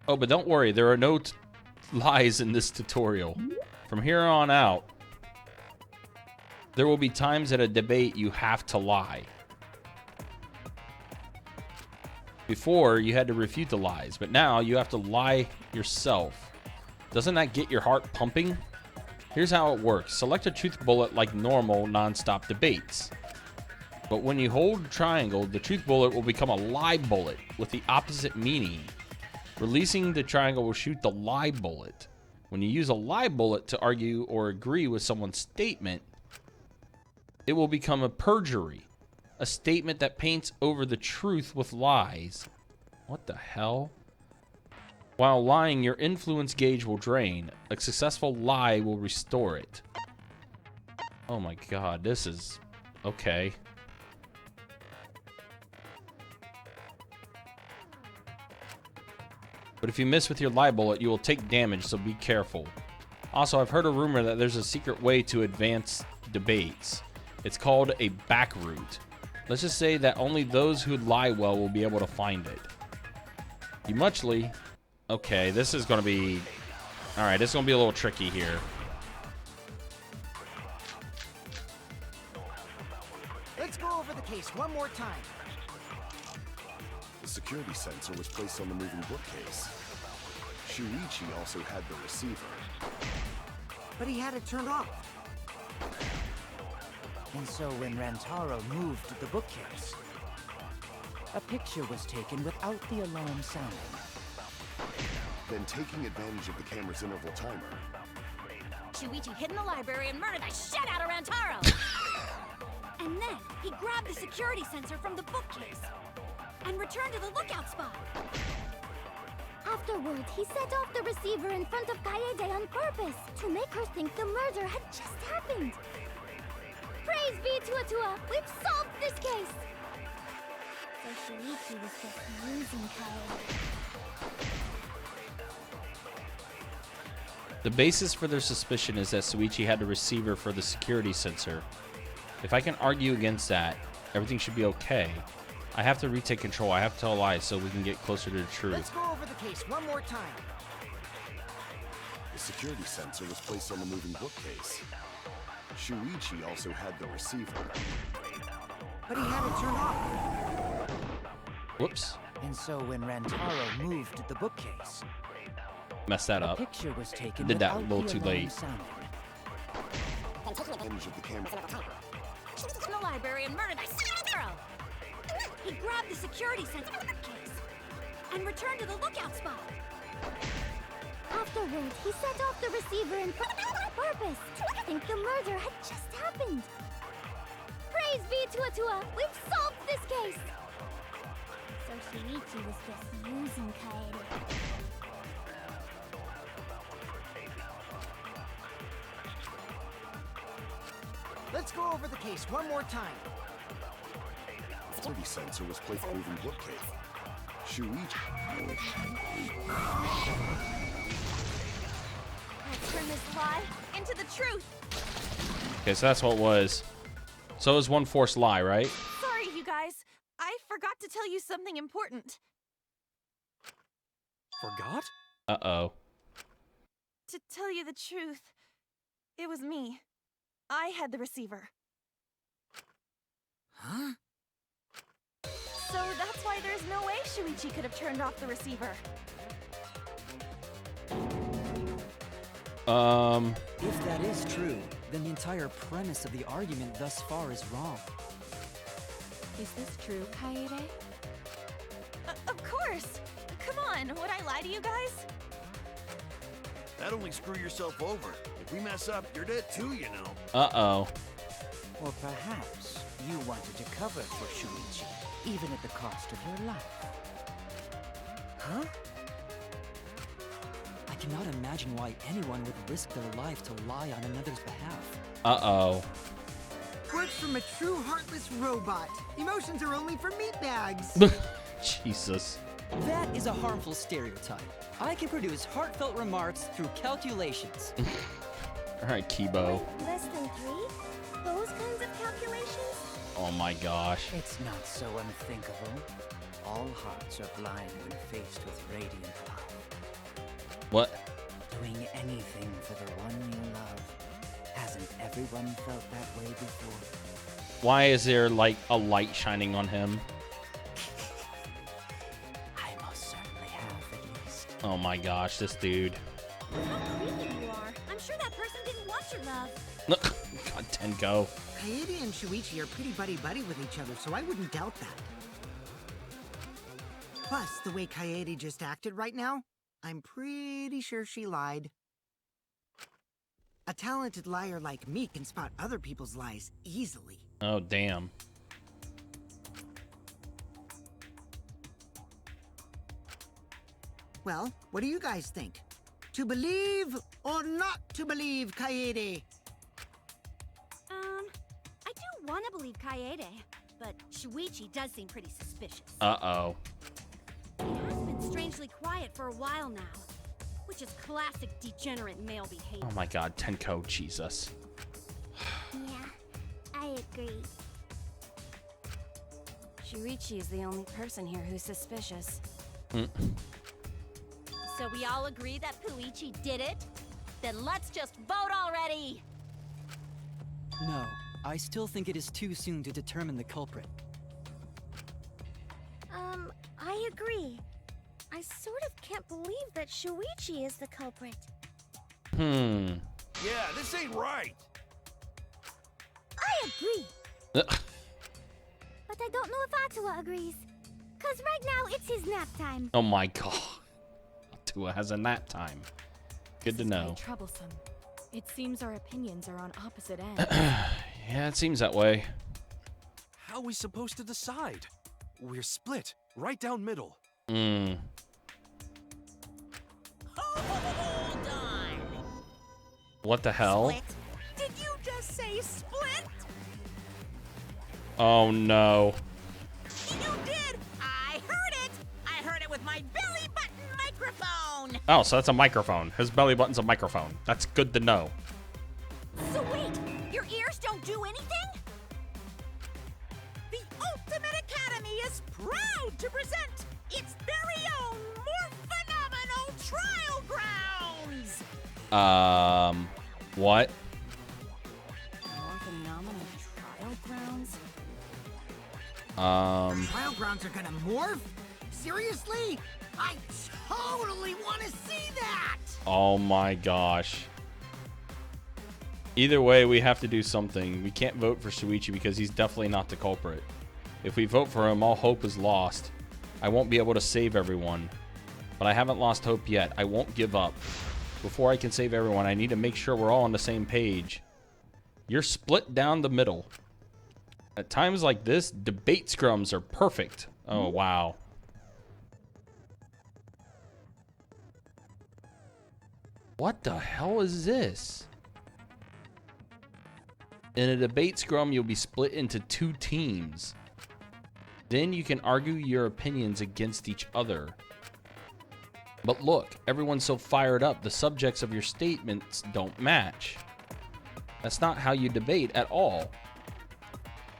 Oh, but don't worry, there are no lies in this tutorial. From here on out, there will be times at a debate you have to lie. Before, you had to refute the lies, but now you have to lie yourself. Doesn't that get your heart pumping? Here's how it works. Select a truth bullet like normal non-stop debates. But when you hold triangle, the truth bullet will become a lie bullet with the opposite meaning. Releasing the triangle will shoot the lie bullet. When you use a lie bullet to argue or agree with someone's statement, it will become a perjury. A statement that paints over the truth with lies. What the hell? While lying, your influence gauge will drain. A successful lie will restore it. Oh my god, this is... okay. But if you miss with your lie bullet, you will take damage, so be careful. Also, I've heard a rumor that there's a secret way to advance debates. It's called a back route. Let's just say that only those who lie well will be able to find it. You muchly... okay, this is going to be... alright, this is going to be a little tricky here. Let's go over the case one more time. The security sensor was placed on the moving bookcase. Shuichi also had the receiver. But he had it turned off. And so when Rantaro moved the bookcase, a picture was taken without the alarm sounding. Then taking advantage of the camera's interval timer, Shuichi hid in the library and murdered the shit out of Rantaro! And then he grabbed the security sensor from the bookcase and returned to the lookout spot. Afterward, he set off the receiver in front of Kaede on purpose to make her think the murder had just happened. Praise be to Atua! We've solved this case! So Shuichi was just using Kaede. The basis for their suspicion is that Shuichi had a receiver for the security sensor. If I can argue against that, everything should be okay. I have to retake control. I have to tell a lie so we can get closer to the truth. Let's go over the case one more time. The security sensor was placed on the moving bookcase. Shuichi also had the receiver. But he had it turned off. Whoops. And so when Rantaro moved the bookcase, Messed that up. the picture was taken Did that a without little the too alarm late. sounding. Image of the camera. In the library and murdered by Rantaro. He grabbed the security sensor case and returned to the lookout spot. Afterward, he set off the receiver in purpose to think the murder had just happened. Praise be to Atua! We've solved this case! So Shuichi was just using Kaede. Let's go over the case one more time. The security sensor was placed on the moving bookcase. Shuichi. Let's turn this lie into the truth. Okay, so that's what it was. So it was one forced lie, right? Sorry, you guys. I forgot to tell you something important. Forgot? Uh-oh. To tell you the truth, it was me. I had the receiver. Huh? So that's why there's no way Shuichi could have turned off the receiver. If that is true, then the entire premise of the argument thus far is wrong. Is this true, Kaede? Of course! Come on, would I lie to you guys? That only screw yourself over. If we mess up, you're dead too, you know. Uh-oh. Or perhaps you wanted to cover for Shuichi, even at the cost of your life. Huh? I cannot imagine why anyone would risk their life to lie on another's behalf. Uh-oh. Words from a true heartless robot. Emotions are only for meatbags. Jesus. That is a harmful stereotype. I can produce heartfelt remarks through calculations. All right, Kibo. Less than 3? Those kinds of calculations? Oh my gosh. It's not so unthinkable. All hearts are blind when faced with radiant love. What? Doing anything for the one you love. Hasn't everyone felt that way before? Why is there like a light shining on him? I most certainly have, at least. Oh my gosh, this dude. How creepy you are. I'm sure that person didn't want your love. God, Tenko. Kaede and Shuichi are pretty buddy-buddy with each other, so I wouldn't doubt that. Plus, the way Kaede just acted right now, I'm pretty sure she lied. A talented liar like me can spot other people's lies easily. Oh, damn. Well, what do you guys think? To believe or not to believe Kaede? I do want to believe Kaede, but Shuichi does seem pretty suspicious. Uh-oh. He has been strangely quiet for a while now, which is classic degenerate male behavior. Oh my god, Tenko, Jesus. Yeah, I agree. Shuichi is the only person here who's suspicious. So we all agree that Puichi did it? Then let's just vote already! No, I still think it is too soon to determine the culprit. I agree. I sort of can't believe that Shuichi is the culprit. Yeah, this ain't right. I agree. But I don't know if Atua agrees. Cause right now it's his nap time. Oh my god. Atua has a nap time. Good to know. Quite troublesome. It seems our opinions are on opposite ends. Yeah, it seems that way. How are we supposed to decide? We're split, right down middle. Hold on! What the hell? Split? Did you just say split? Oh no. You did! I heard it! I heard it with my belly button microphone! Oh, so that's a microphone. His belly button's a microphone. That's good to know. So wait, your ears don't do anything? The Ultimate Academy is proud to present its very own more phenomenal trial grounds! What? More phenomenal trial grounds? Trial grounds are gonna morph? Seriously? I totally want to see that! Oh my gosh. Either way, we have to do something. We can't vote for Shuichi because he's definitely not the culprit. If we vote for him, all hope is lost. I won't be able to save everyone. But I haven't lost hope yet. I won't give up. Before I can save everyone, I need to make sure we're all on the same page. You're split down the middle. At times like this, debate scrums are perfect. Oh, wow. What the hell is this? In a debate scrum, you'll be split into 2 teams. Then you can argue your opinions against each other. But look, everyone's so fired up, the subjects of your statements don't match. That's not how you debate at all.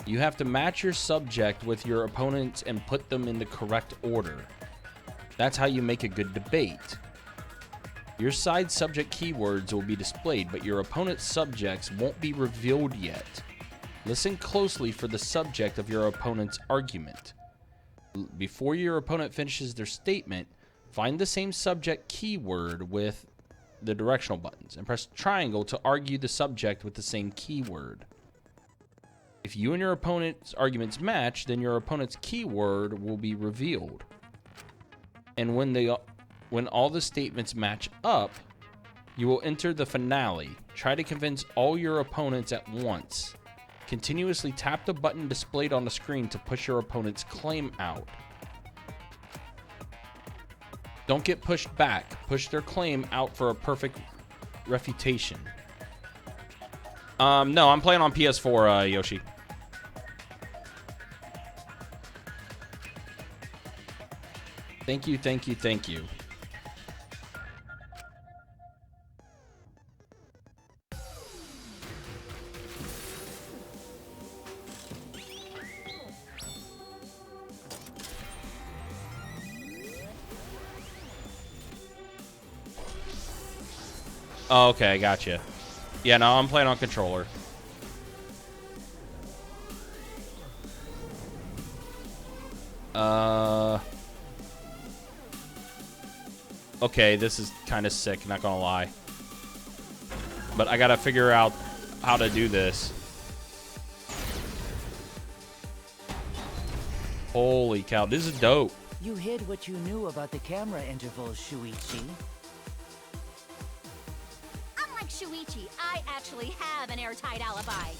You have to match your subject with your opponents and put them in the correct order. That's how you make a good debate. Your side subject keywords will be displayed, but your opponent's subjects won't be revealed yet. Listen closely for the subject of your opponent's argument. Before your opponent finishes their statement, find the same subject keyword with the directional buttons and press triangle to argue the subject with the same keyword. If you and your opponent's arguments match, then your opponent's keyword will be revealed. And when all the statements match up, you will enter the finale. Try to convince all your opponents at once. Continuously tap the button displayed on the screen to push your opponent's claim out. Don't get pushed back. Push their claim out for a perfect refutation. No, I'm playing on PS4, Yoshi. Thank you, thank you, thank you. Oh, okay, I gotcha. Yeah, no, I'm playing on controller. Okay, this is kind of sick, not gonna lie. But I gotta figure out how to do this. Holy cow, this is dope. You hid what you knew about the camera intervals, Shuichi. Unlike Shuichi, I actually have an airtight alibi.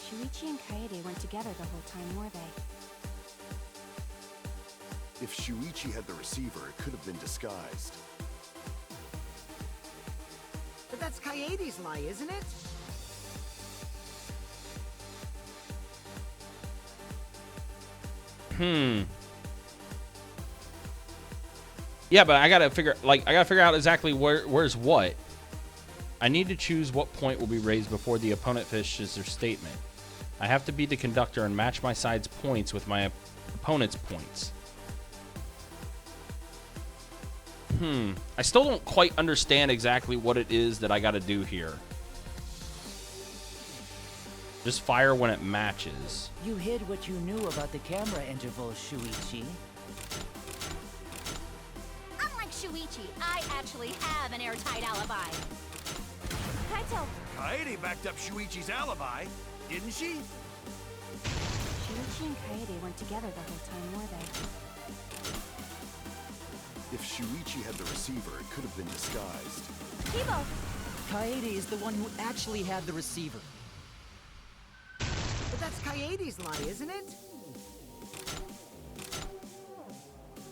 Shuichi and Kaede weren't together the whole time, were they? If Shuichi had the receiver, it could have been disguised. But that's Kaede's lie, isn't it? Yeah, but I gotta figure out exactly where's what. I need to choose what point will be raised before the opponent finishes their statement. I have to be the conductor and match my side's points with my opponent's points. I still don't quite understand exactly what it is that I gotta do here. Just fire when it matches. You hid what you knew about the camera intervals, Shuichi. Unlike Shuichi, I actually have an airtight alibi. Kaito, Kaede backed up Shuichi's alibi, didn't she? Shuichi and Kaede weren't together the whole time, were they? If Shuichi had the receiver, it could have been disguised. Kibo, Kaede is the one who actually had the receiver. But that's Kaede's lie, isn't it?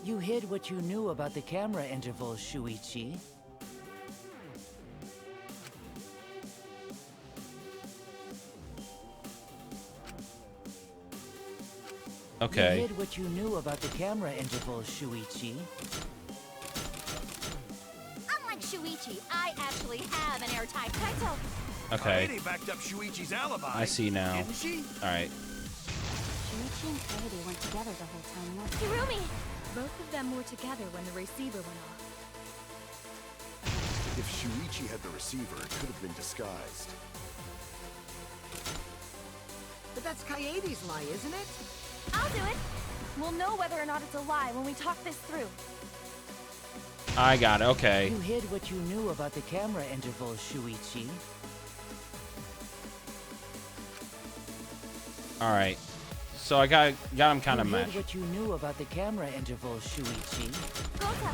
You hid what you knew about the camera intervals, Shuichi. Okay. You hid what you knew about the camera intervals, Shuichi. Unlike Shuichi, I actually have an airtight Kaito. Okay. Kaede backed up Shuichi's alibi. I see now. Didn't she? All right. Shuichi and Kaede went together the whole time. Hirumi! Both of them were together when the receiver went off. If Shuichi had the receiver, it could have been disguised. But that's Kaede's lie, isn't it? I'll do it. We'll know whether or not it's a lie when we talk this through. I got it. Okay. You hid what you knew about the camera intervals, Shuichi. All right. So I got him kind of You matched. hid what you knew about the camera intervals, Shuichi. Gota!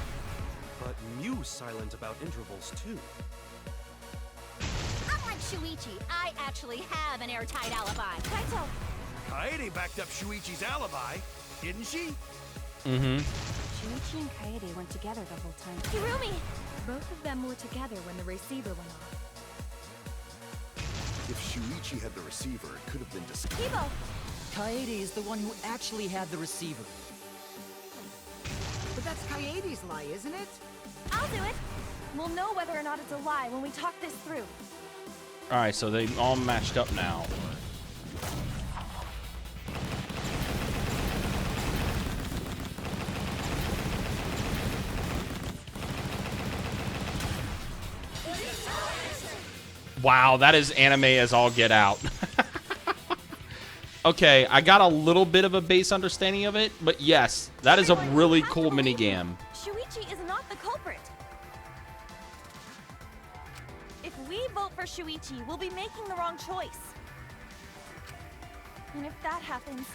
But Mew's silent about intervals too. Unlike Shuichi, I actually have an airtight alibi. Kaito! Kaede backed up Shuichi's alibi. Didn't she? Mm-hmm. Shuichi and Kaede went together the whole time. Hirumi! Both of them were together when the receiver went off. If Shuichi had the receiver, it could have been disguised. Kibo! Kaede is the one who actually had the receiver. But that's Kaede's lie, isn't it? I'll do it. We'll know whether or not it's a lie when we talk this through. All right. So they all matched up now. Wow, that is anime as all get out. Okay, I got a little bit of a base understanding of it, but yes, that is a really cool minigame. Shuichi is not the culprit. If we vote for Shuichi, we'll be making the wrong choice. And if that happens,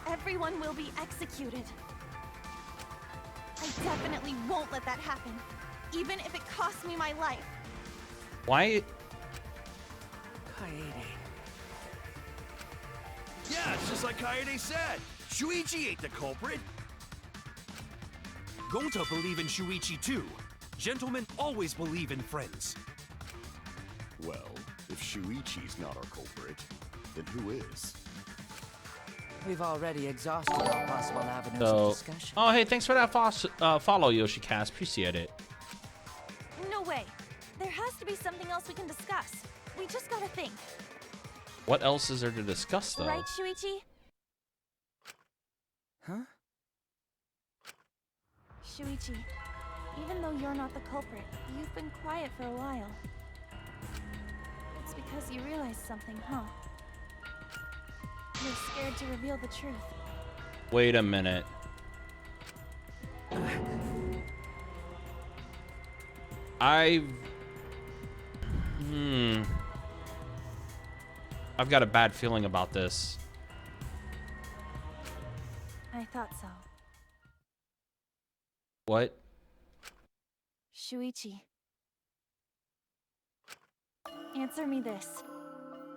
everyone will be executed. I definitely won't let that happen, even if it costs me my life. Why? Kaede. Yeah, it's just like Kaede said. Shuichi ain't the culprit. Gota believe in Shuichi too. Gentlemen always believe in friends. Well, if Shuichi's not our culprit, then who is? We've already exhausted all possible avenues So, of discussion. oh hey, thanks for that follow, Yoshicast. Appreciate it. No way. There has to be something else we can discuss. We just gotta think. What else is there to discuss, though? Right, Shuichi? Huh? Shuichi, even though you're not the culprit, you've been quiet for a while. It's because you realized something, huh? You're scared to reveal the truth. Wait a minute. I've got a bad feeling about this. I thought so. What? Shuichi. Answer me this.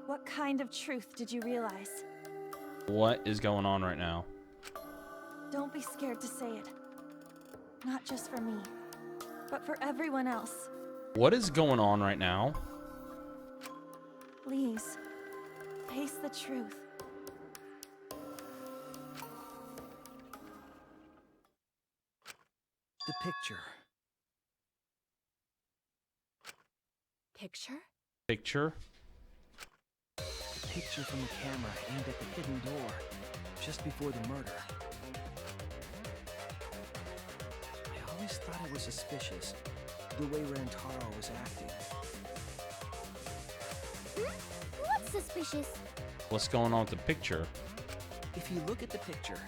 What kind of truth did you realize? What is going on right now? Don't be scared to say it. Not just for me, but for everyone else. What is going on right now? Please, face the truth. The picture. Picture? Picture? The picture from the camera aimed at the hidden door, just before the murder. I always thought it was suspicious, the way Rantaro was acting. What's suspicious? What's going on with the picture? If you look at the picture,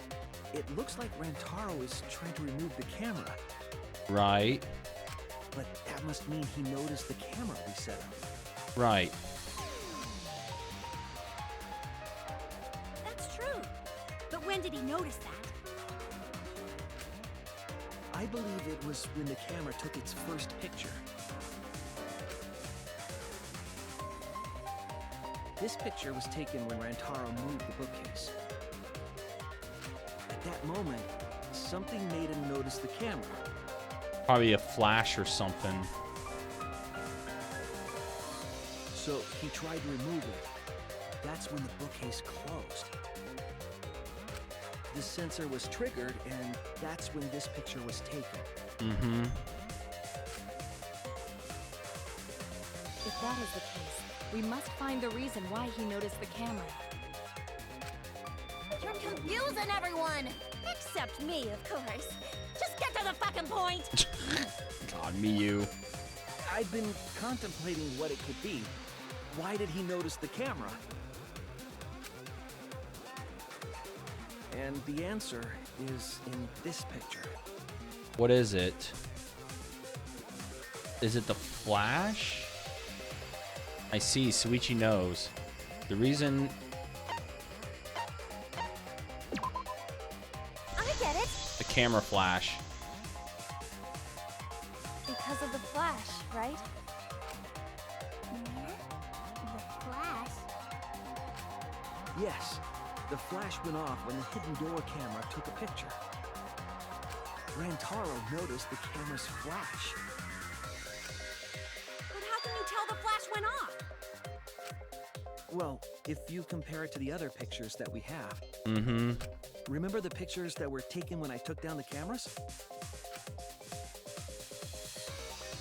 it looks like Rantaro is trying to remove the camera. Right. But that must mean he noticed the camera we set up. Right. That's true. But when did he notice that? I believe it was when the camera took its first picture. This picture was taken when Rantaro moved the bookcase. At that moment, something made him notice the camera. Probably a flash or something. So he tried to remove it. That's when the bookcase closed. the sensor was triggered, and that's when this picture was taken. Mm-hmm. If that is the case, we must find the reason why he noticed the camera. You're confusing everyone! Except me, of course. Just get to the fucking point! God, me, you. I've been contemplating what it could be. Why did he notice the camera? And the answer is in this picture. What is it? Is it the Flash? I see, Suichi knows. The reason... I get it. The camera flash. Because of the flash, right? The Flash. Yes, the flash went off when the hidden door camera took a picture. Rantaro noticed the camera's flash. But how can you tell the flash went off? Well, if you compare it to the other pictures that we have. Mm-hmm. Remember the pictures that were taken when I took down the cameras?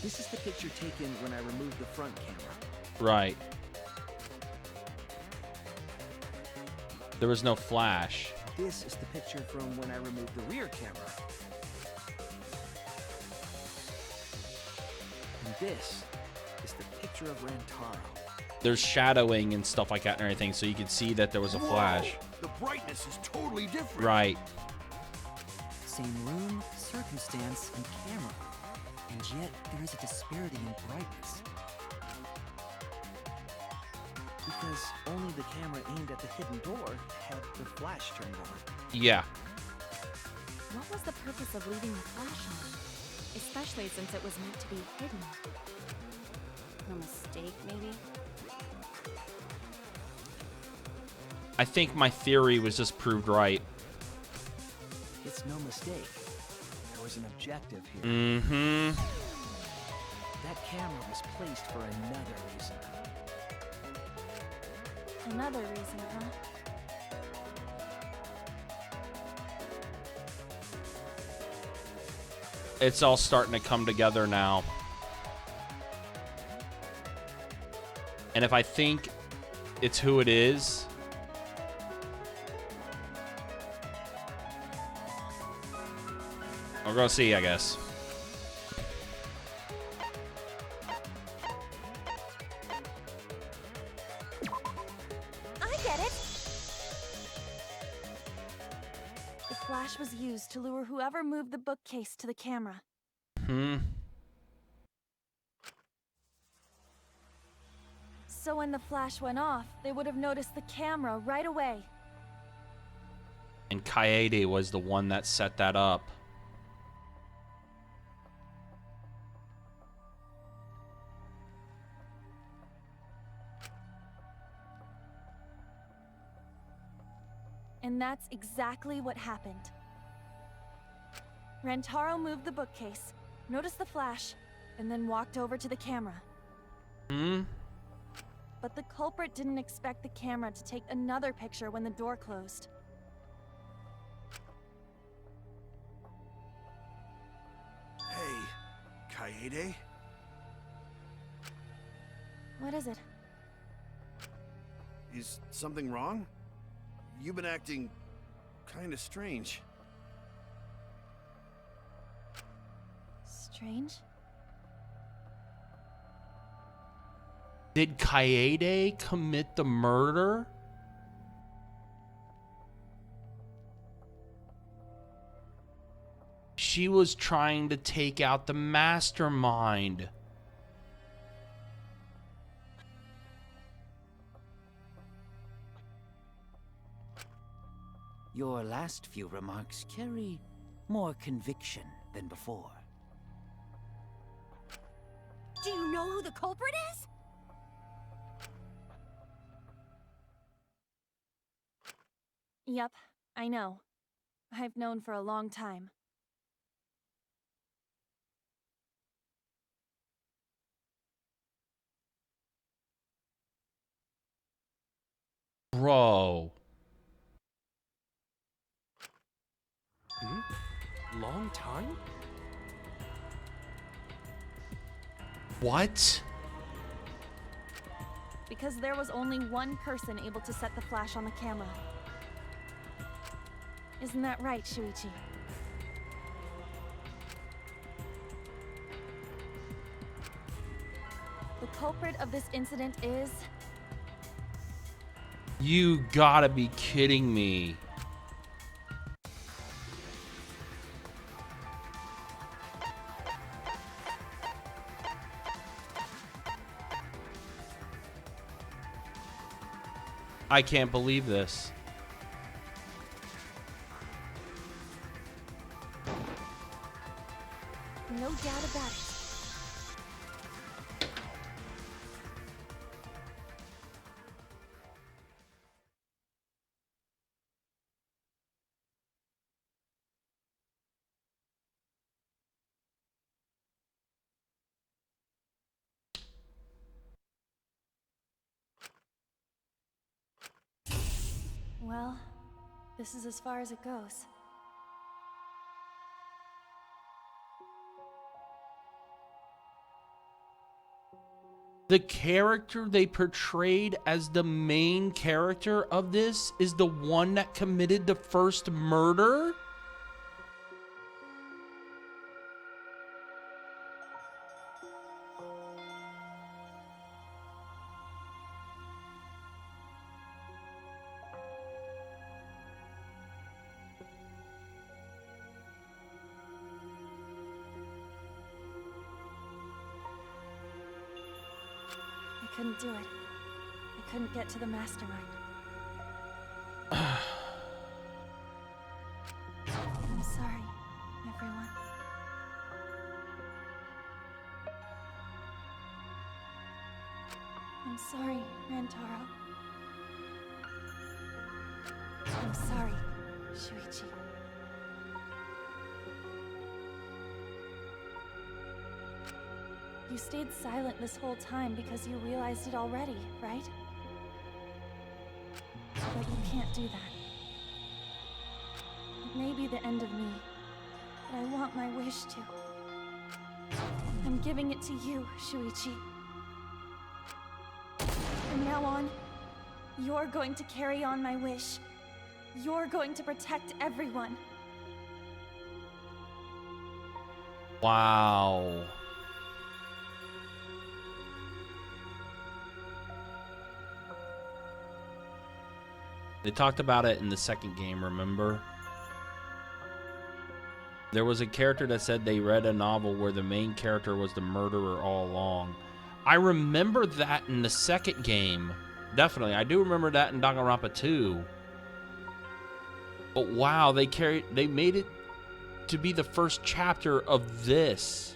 This is the picture taken when I removed the front camera. Right. There was no flash. This is the picture from when I removed the rear camera. And this is the picture of Rantaro. There's shadowing and stuff like that and everything, so you can see that there was a flash. The brightness is totally different. Right. Same room, circumstance, and camera. And yet, there is a disparity in brightness. Because only the camera aimed at the hidden door had the flash turned on. Yeah. What was the purpose of leaving the flash on? Especially since it was meant to be hidden. A mistake, maybe? I think my theory was just proved right. It's no mistake. There was an objective here. Mm-hmm. That camera was placed for another reason. Another reason, huh? It's all starting to come together now. And if I think it's who it is, we're gonna see, I guess. I get it. The flash was used to lure whoever moved the bookcase to the camera. Hmm. So when the flash went off, they would have noticed the camera right away. And Kaede was the one that set that up. And that's exactly what happened. Rantaro moved the bookcase, noticed the flash, and then walked over to the camera. Hmm? But the culprit didn't expect the camera to take another picture when the door closed. Hey, Kaede? What is it? Is something wrong? You've been acting kinda strange. Strange? Did Kaede commit the murder? She was trying to take out the mastermind. Your last few remarks carry more conviction than before. Do you know who the culprit is? Yep, I know. I've known for a long time. Bro. long time? What? Because there was only one person able to set the flash on the camera. Isn't that right, Shuichi? The culprit of this incident is... You gotta be kidding me. I can't believe this. No doubt about it. Well, this is as far as it goes. The character they portrayed as the main character of this is the one that committed the first murder? I couldn't do it. I couldn't get to the mastermind. I'm sorry, everyone. I'm sorry, Rantaro. I'm sorry, Shuichi. You stayed silent this whole time because you realized it already, right? But you can't do that. It may be the end of me, but I want my wish to. I'm giving it to you, Shuichi. From now on, you're going to carry on my wish. You're going to protect everyone. Wow. They talked about it in the second game, remember? There was a character that said they read a novel where the main character was the murderer all along. I remember that in the second game. Definitely. I do remember that in Danganronpa 2. But wow, they made it to be the first chapter of this.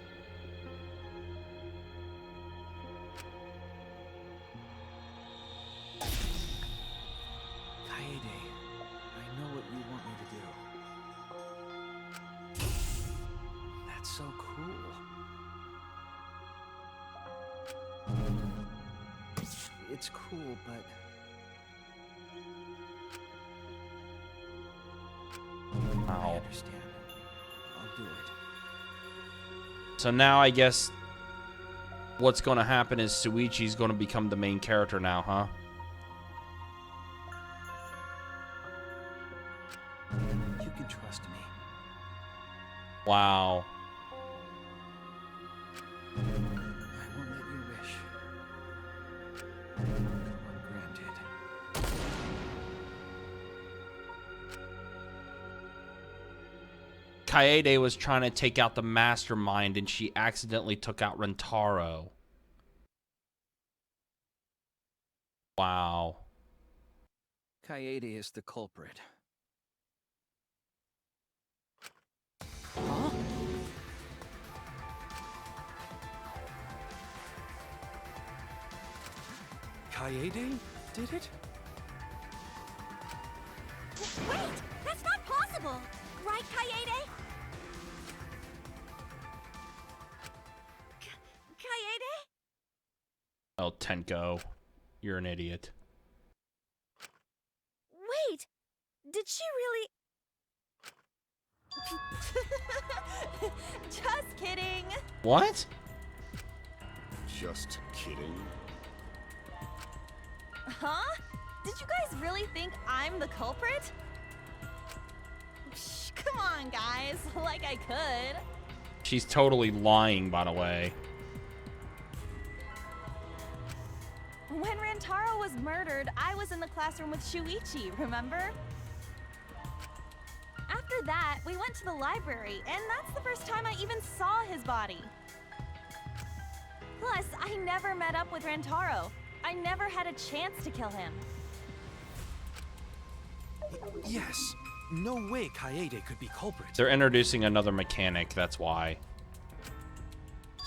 So cool. It's cool, but I understand. I'll do it. So now I guess what's going to happen is Shuichi's going to become the main character now, huh? You can trust me. Wow. I won't let your wish go ungranted. Kaede was trying to take out the mastermind and she accidentally took out Rentaro. Wow. Kaede is the culprit. Huh? Kaede did it? Wait! That's not possible! Right, Kaede? Kaede? Oh, Tenko. You're an idiot. Wait! Did she really... Just kidding. What? Just kidding. Huh? Did you guys really think I'm the culprit? Psh, come on, guys. Like I could. She's totally lying, by the way. When Rantaro was murdered, I was in the classroom with Shuichi, remember? After that, we went to the library, and that's the first time I even saw his body. Plus, I never met up with Rantaro. I never had a chance to kill him. Yes. No way Kaede could be culprit. They're introducing another mechanic, that's why.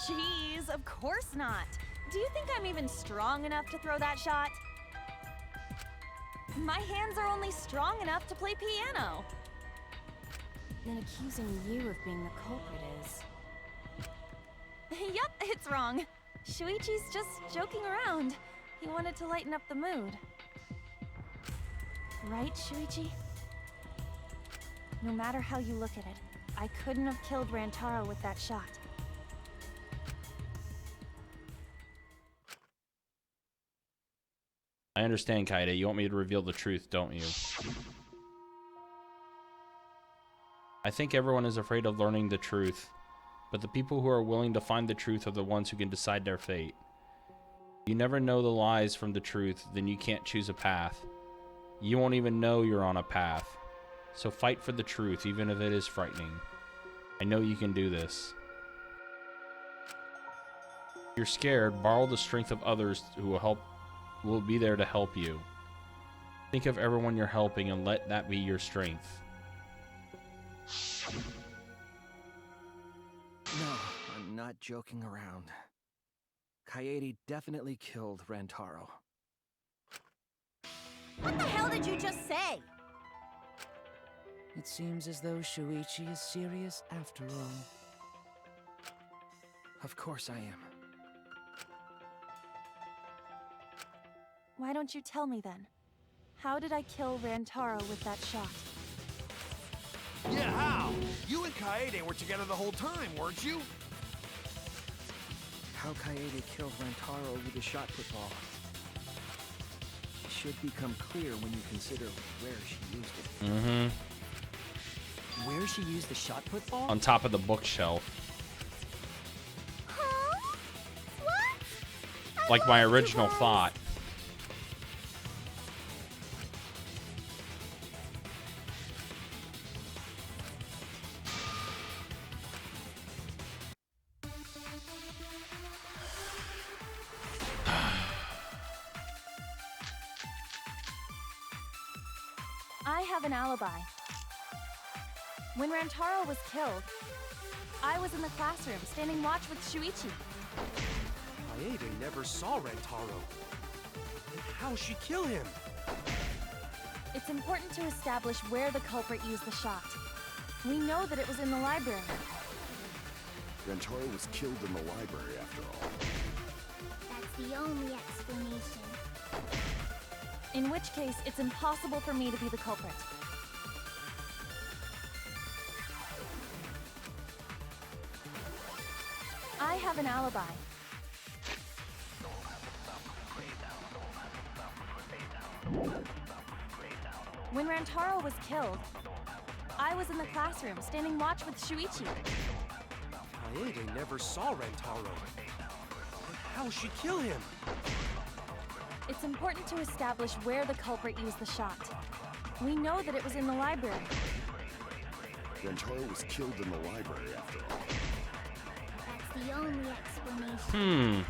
Jeez, of course not. Do you think I'm even strong enough to throw that shot? My hands are only strong enough to play piano. Then accusing you of being the culprit is... Yup, it's wrong. Shuichi's just joking around. He wanted to lighten up the mood. Right, Shuichi? No matter how you look at it, I couldn't have killed Rantaro with that shot. I understand, Kaede. You want me to reveal the truth, don't you? I think everyone is afraid of learning the truth, but the people who are willing to find the truth are the ones who can decide their fate. You never know the lies from the truth, then you can't choose a path. You won't even know you're on a path. So fight for the truth, even if it is frightening. I know you can do this. If you're scared, borrow the strength of others who will be there to help you. Think of everyone you're helping and let that be your strength. No, I'm not joking around. Kaede definitely killed Rantaro. What the hell did you just say? It seems as though Shuichi is serious after all. Of course I am. Why don't you tell me then? How did I kill Rantaro with that shot? Yeah, how? You and Kaede were together the whole time, weren't you? How Kaede killed Rantaro with a shot put ball should become clear when you consider where she used it. Mm-hmm. Where she used the shot put ball? On top of the bookshelf. Huh? What? Like my original thought. I have an alibi. When Rantaro was killed, I was in the classroom standing watch with Shuichi. Kaede never saw Rantaro. Then how'd she kill him? It's important to establish where the culprit used the shot. We know that it was in the library. Rantaro was killed in the library after all. That's the only explanation. In which case, it's impossible for me to be the culprit. I have an alibi. When Rantaro was killed, I was in the classroom standing watch with Shuichi. Kaede never saw Rantaro. Then how'd she kill him? It's important to establish where the culprit used the shot. We know that it was in the library. Rantaro was killed in the library after all. That's the only explanation.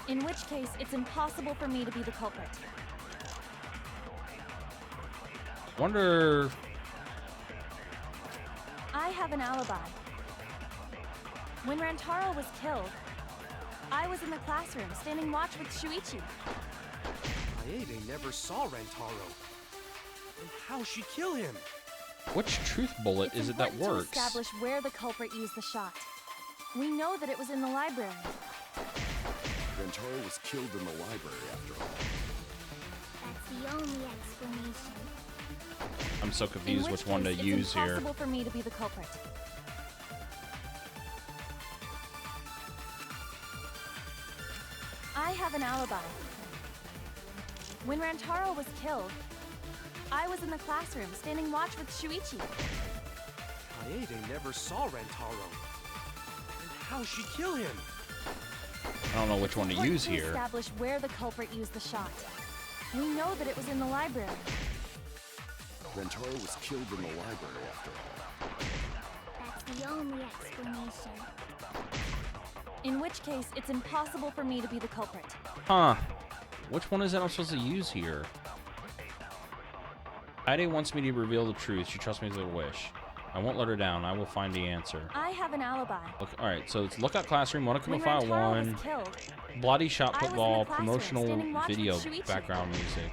In which case, it's impossible for me to be the culprit. Wonder... I have an alibi. When Rantaro was killed, I was in the classroom standing watch with Shuichi. Kaede never saw Rantaro. Then how'd she kill him? Which truth bullet is it that It's important works? to establish where the culprit used the shot. We know that it was in the library. Rantaro was killed in the library after all. That's the only explanation. I'm so confused In which one to case use it's here. impossible for me to be the culprit. I have an alibi. When Rantaro was killed, I was in the classroom standing watch with Shuichi. Kaede never saw Rantaro. And how'd she kill him? I don't know which one to Important use to here. establish where the culprit used the shot. We know that it was in the library. Rantaro was killed in the library after all. That's the only explanation. In which case, it's impossible for me to be the culprit. Huh. Which one is it I'm supposed to use here? Kaede wants me to reveal the truth. She trusts me with her wish. I won't let her down. I will find the answer. I have an alibi. Look, all right, so it's Lookout Classroom, When Monokuma File Rantaro 1, was killed, Bloody Shot I was in the Football, classroom promotional standing watch with video Shuichi. background music.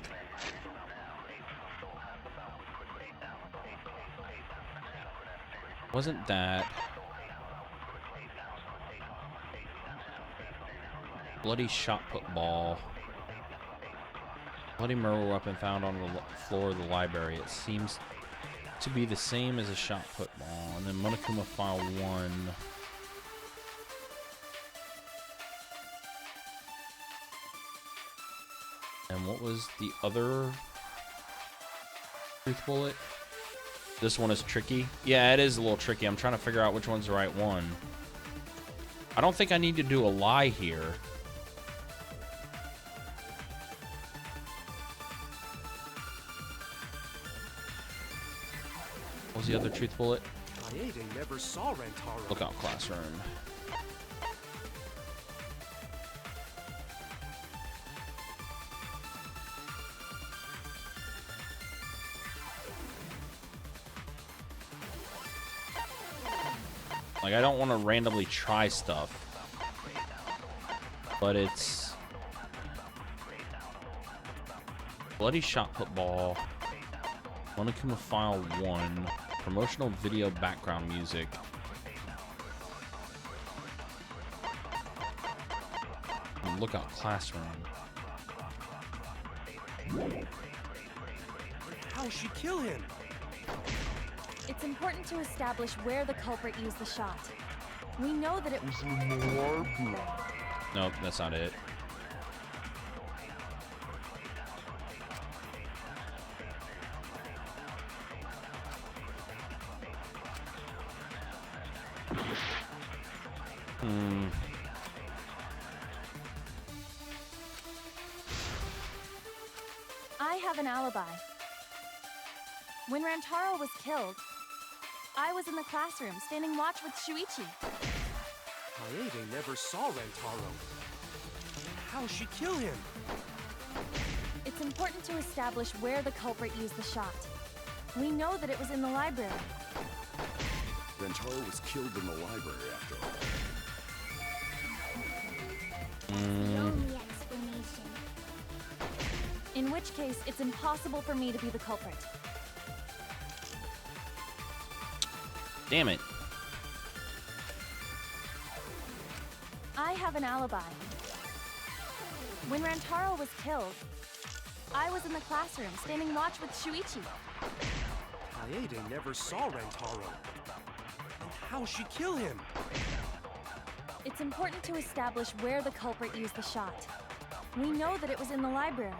Wasn't that Bloody Shot Football? Bloody murder weapon found on the floor of the library. It seems to be the same as a shot football. And then Monokuma File 1. And what was the other truth bullet? This one is tricky. Yeah, it is a little tricky. I'm trying to figure out which one's the right one. I don't think I need to do a lie here. What was the other truth bullet? Kaede never saw Rantaro. Lookout Classroom. Like, I don't want to randomly try stuff, but it's Bloody Shot Football, Monokuma File 1, promotional video background music. And Lookout Classroom. How'd she kill him? it's important to establish where the culprit used the shot. We know that it was in the library. Nope, that's not it. I have an alibi. When Rantaro was killed, I was in the classroom standing watch with Shuichi. Kaede never saw Rantaro. How'd she kill him? It's important to establish where the culprit used the shot. We know that it was in the library. Rantaro was killed in the library after all. The only explanation. In which case, it's impossible for me to be the culprit. Damn it. I have an alibi. When Rantaro was killed, I was in the classroom standing watch with Shuichi. Kaede never saw Rantaro. And how'd she kill him? It's important to establish where the culprit used the shot. We know that it was in the library.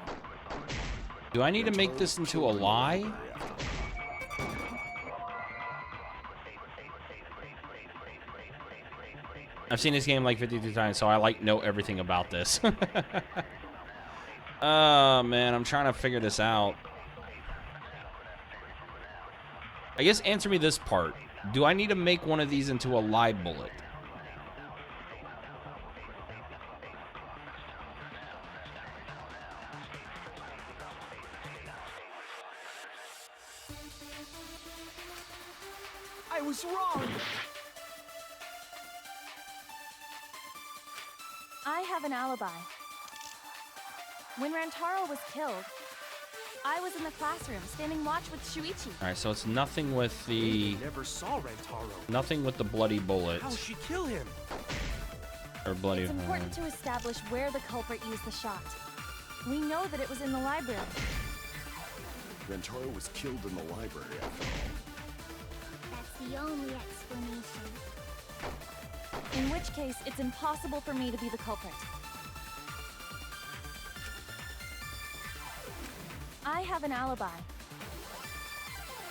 Do I need to make this into a lie? I've seen this game like 52 times, so I like know everything about this. Oh man, I'm trying to figure this out. I guess answer me this part. Do I need to make one of these into a lie bullet? I was wrong! I have an alibi. When Rantaro was killed, I was in the classroom standing watch with Shuichi. All right, so it's nothing with the Never saw Rantaro. nothing with the bloody bullet How'd she kill him? or bloody. It's important to establish where the culprit used the shot. We know that it was in the library. Rentaro was killed in the library after all. That's the only explanation. In which case, it's impossible for me to be the culprit. I have an alibi.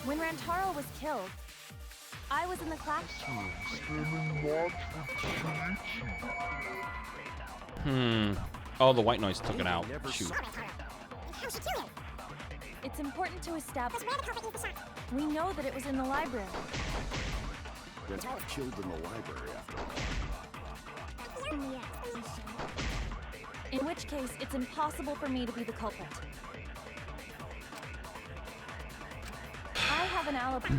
When Rantaro was killed, I was in the class. Oh, the white noise took it out. Shoot. It's important to establish. We know that it was in the library. Rentaro was killed in the library after all. Only explanation. In which case, it's impossible for me to be the culprit. I have an alibi.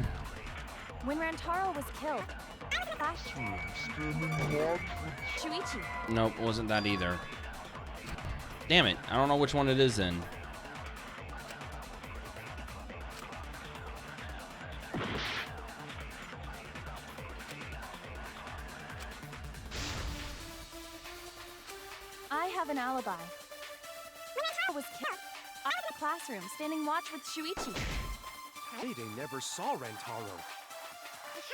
When Rantaro was killed, Shuichi. Nope, wasn't that either. Damn it, I don't know which one it is then. I have an alibi. Rantaro was killed. I'm in the classroom, standing watch with Shuichi. They never saw Rantaro.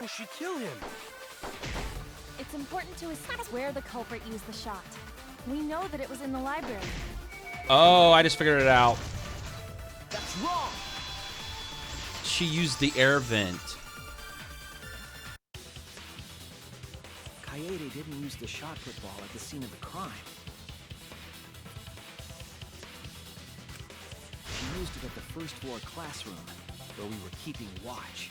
How she kill him? It's important to establish where the culprit used the shot. We know that it was in the library. Oh, I just figured it out. That's wrong! She used the air vent. Kaede didn't use the shot put ball at the scene of the crime. She used it at the first floor classroom, where we were keeping watch.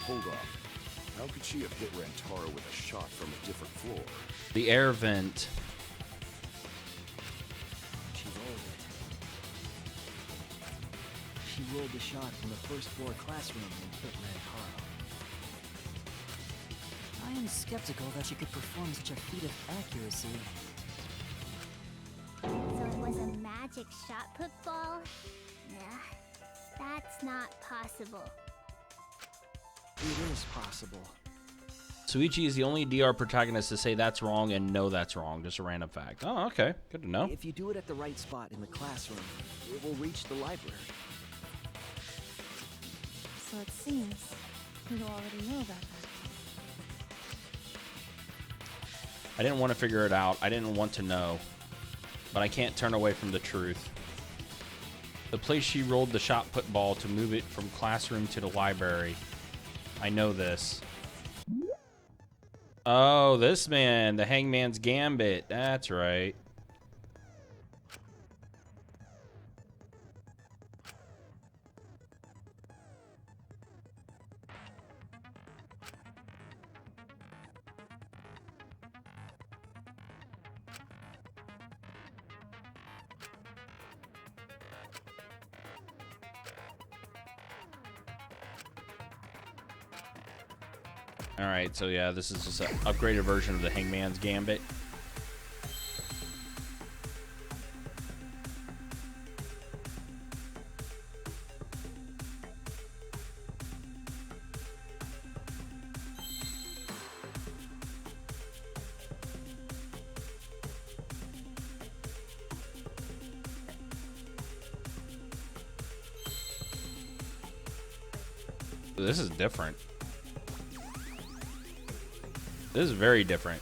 Hold on. How could she have hit Rantaro with a shot from a different floor? The air vent. She rolled it. She rolled the shot from the first floor classroom and hit Rantaro. I am skeptical that she could perform such a feat of accuracy. So it was a magic shot put ball? Nah, that's not possible. It is possible. Suichi is the only DR protagonist to say that's wrong and no, that's wrong. Just a random fact. Oh, okay. Good to know. If you do it at the right spot in the classroom, it will reach the library. So it seems you already know about that. I didn't want to figure it out. I didn't want to know. But I can't turn away from the truth. The place she rolled the shot put ball to move it from classroom to the library. I know this. Oh, this man, the Hangman's Gambit. That's right. Alright, so yeah, this is just an upgraded version of the Hangman's Gambit. This is different. This is very different.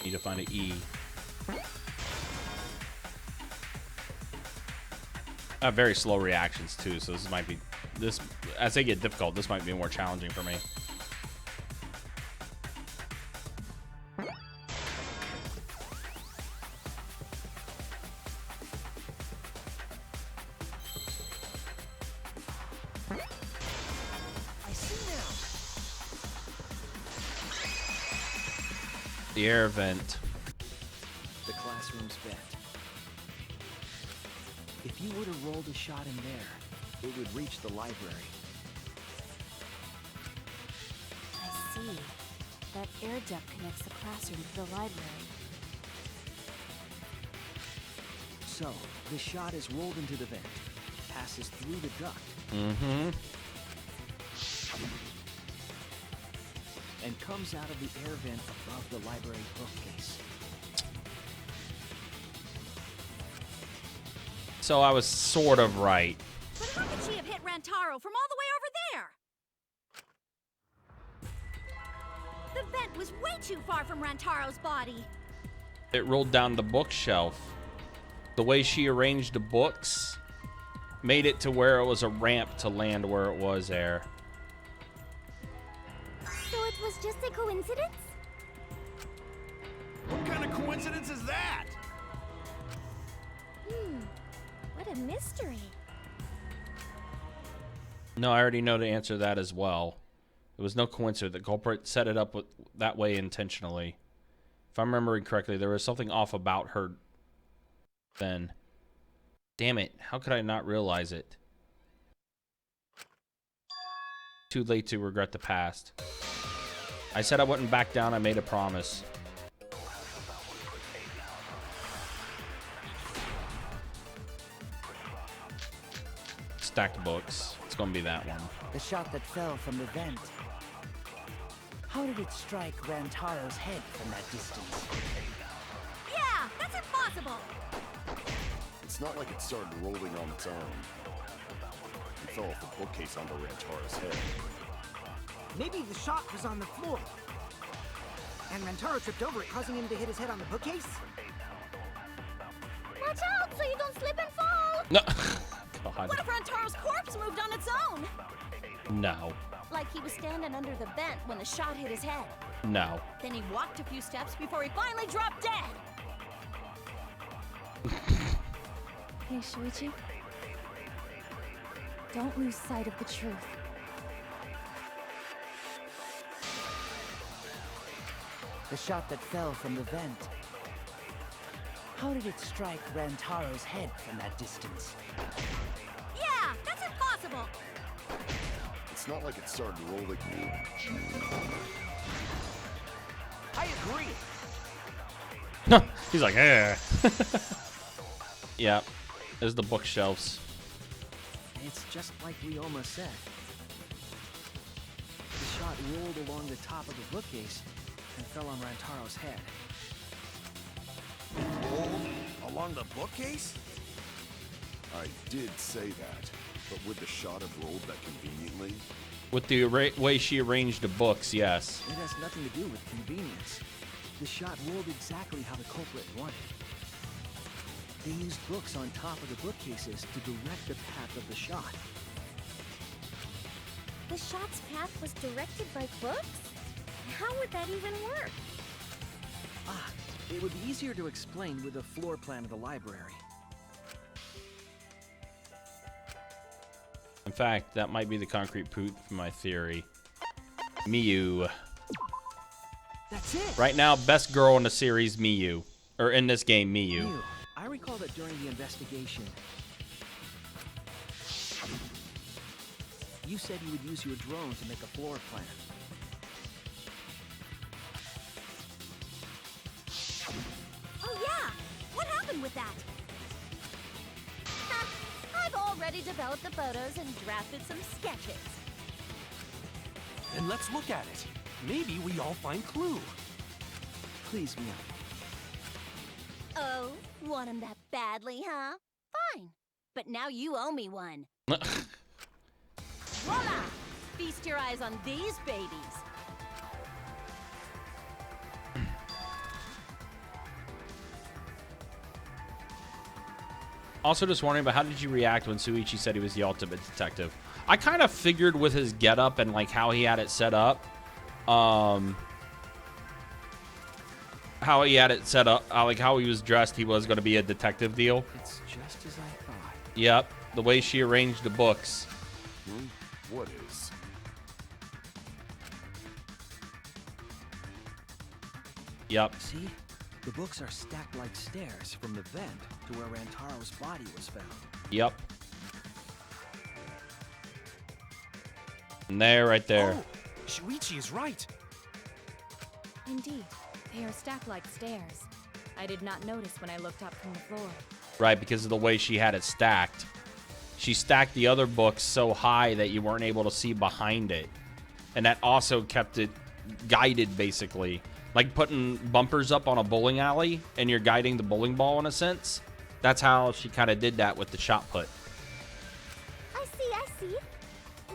Need to find an E. I have very slow reactions too, so this might be as they get difficult, this might be more challenging for me. The air vent. The classroom's bent. If you would have rolled a shot in there, it would reach the library. I see. That air duct connects the classroom to the library. So So, the shot is rolled into the vent, passes through the duct, Mm-hmm. and comes out of the air vent above the library bookcase. So I was sort of right. But how could she have hit Rantaro from all the way over there? The vent was way too far from Rantaro's body. It rolled down the bookshelf. The way she arranged the books made it to where it was a ramp to land where it was there. So it was just a coincidence? What kind of coincidence is that? What a mystery. No, I already know the answer to that as well. It was no coincidence. The culprit set it up that way intentionally. If I'm remembering correctly, there was something off about her then. Damn it. How could I not realize it? Too late to regret the past. I said I wouldn't back down. I made a promise. Stacked books. It's gonna be that one. The shot that fell from the vent. How did it strike Rantaro's head from that distance? Yeah, that's impossible. It's not like it started rolling on its own. It fell off the bookcase onto Rantaro's head. Maybe the shot was on the floor. And Rantaro tripped over it, causing him to hit his head on the bookcase? Watch out so you don't slip and fall! No. God. What if Rantaro's corpse moved on its own? No. Like he was standing under the vent when the shot hit his head. No. Then he walked a few steps before he finally dropped dead. Hey, Shuichi. Don't lose sight of the truth. The shot that fell from the vent. How did it strike Rantaro's head from that distance? Yeah, that's impossible. It's not like it started rolling. I agree. He's like, eh. Yeah, there's the bookshelves. It's just like Ryoma said. The shot rolled along the top of the bookcase and fell on Rantaro's head. Rolled along the bookcase? I did say that, but would the shot have rolled that conveniently? With the way she arranged the books, yes. It has nothing to do with convenience. The shot rolled exactly how the culprit wanted. They used books on top of the bookcases to direct the path of the shot. The shot's path was directed by books? How would that even work? Ah, it would be easier to explain with a floor plan of the library. In fact, that might be the concrete proof for my theory. Miyu. That's it! Right now, best girl in the series, Miyu. Or in this game, Miyu. Miyu, I recall that during the investigation, you said you would use your drone to make a floor plan. Oh yeah, what happened with that? I've already developed the photos and drafted some sketches. Then let's look at it. Maybe we all find clue. Please, Miyu. Oh, want him that badly, huh? Fine. But now you owe me one. Voila! Feast your eyes on these babies. Also, just wondering, but how did you react when Shuichi said he was the ultimate detective? I kind of figured with his getup and like how he had it set up, how he had it set up, like how he was dressed, he was going to be a detective deal. It's just as I thought. Yep, the way she arranged the books. What is? Yep. See? The books are stacked like stairs from the vent to where Rantaro's body was found. Yep. And there, right there. Oh, Shuichi is right. Indeed, they are stacked like stairs. I did not notice when I looked up from the floor. right? Because of the way she had it stacked. She stacked the other books so high that you weren't able to see behind it. And that also kept it guided, basically. Like putting bumpers up on a bowling alley and you're guiding the bowling ball in a sense. That's how she kind of did that with the shot put. I see.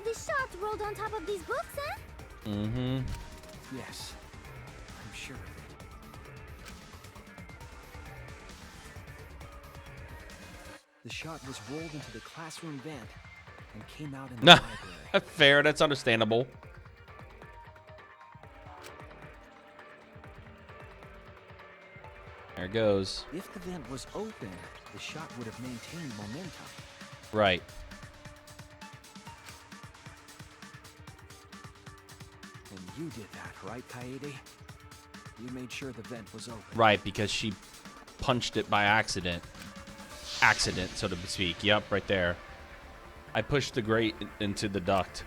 The shots rolled on top of these books, huh? Mm-hmm. Yes, I'm sure of it. The shot was rolled into the classroom vent and came out in the library. Fair, that's understandable. There it goes. If the vent was open, the shot would have maintained momentum. Right. And you did that, right, Kaede? You made sure the vent was open. Right, because she punched it by accident. Accident, so to speak. Yep, right there. I pushed the grate into the duct.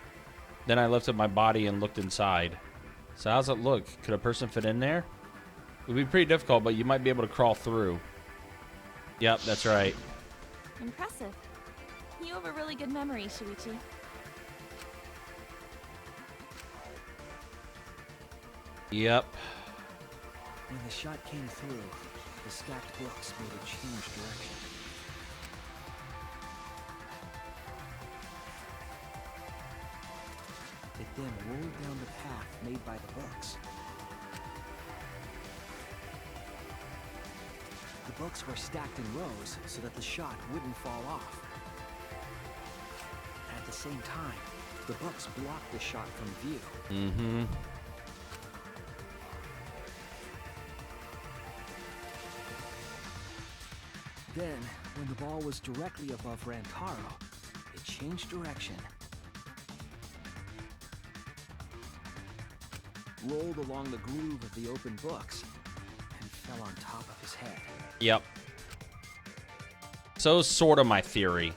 Then I lifted my body and looked inside. So how's it look? Could a person fit in there? It would be pretty difficult, but you might be able to crawl through. Yep, that's right. Impressive. You have a really good memory, Shuichi. Yep. When the shot came through, the stacked books made it change direction. It then rolled down the path made by the books. The books were stacked in rows so that the shot wouldn't fall off. At the same time, the books blocked the shot from view. Mm-hmm. Then, when the ball was directly above Rantaro, it changed direction, rolled along the groove of the open books, and fell on top of his head. Yep. So sort of my theory.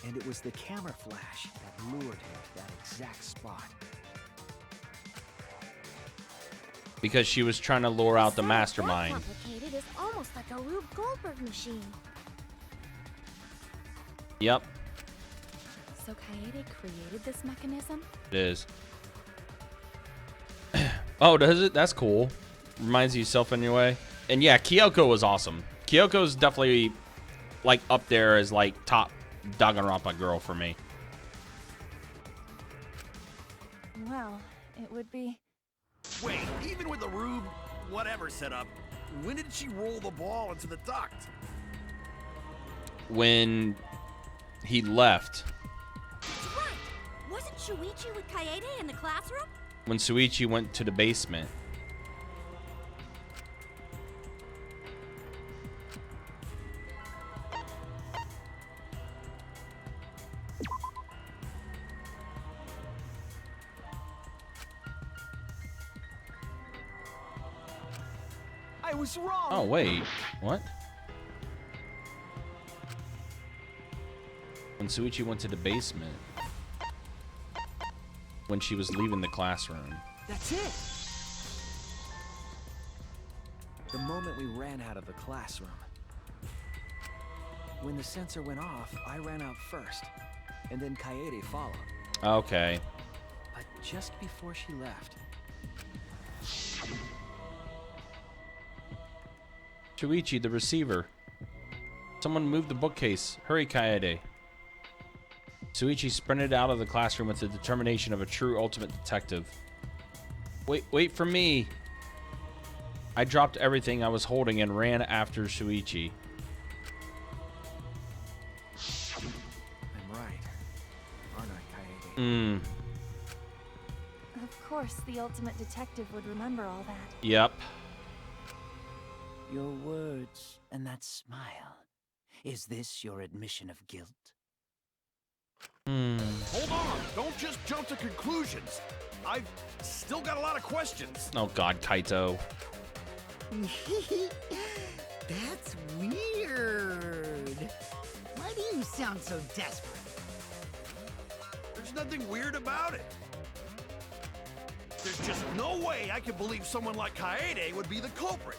And it was the camera flash that lured him to that exact spot. Because she was trying to lure out the It's mastermind. complicated. It's almost like a Rube Goldberg machine. Yep, So Kaede created this mechanism? it is. Oh, does it? That's cool. Reminds you of yourself in your way. And yeah, Kyoko was awesome. Kyoko's definitely like up there as like top Danganronpa girl for me. Well, it would be... Wait, even with the Rube whatever setup, when did she roll the ball into the duct? When he left. That's right. Wasn't Shuichi with Kaede in the classroom? When Suichi went to the basement. I was wrong! Oh, wait. What? When Suichi went to the basement. When she was leaving the classroom. That's it! The moment we ran out of the classroom. When the sensor went off, I ran out first, and then Kaede followed. Okay. But just before she left, Shuichi, the receiver. Someone moved the bookcase. Hurry, Kaede. Suichi sprinted out of the classroom with the determination of a true ultimate detective. Wait for me. I dropped everything I was holding and ran after Shuichi. I'm right, aren't I, Kaede? Of course, the ultimate detective would remember all that. Yep. Your words and that smile. Is this your admission of guilt? Hold on, don't just jump to conclusions. I've still got a lot of questions. Oh God, Kaito. That's weird. Why do you sound so desperate? There's nothing weird about it. There's just no way I can believe someone like Kaede would be the culprit.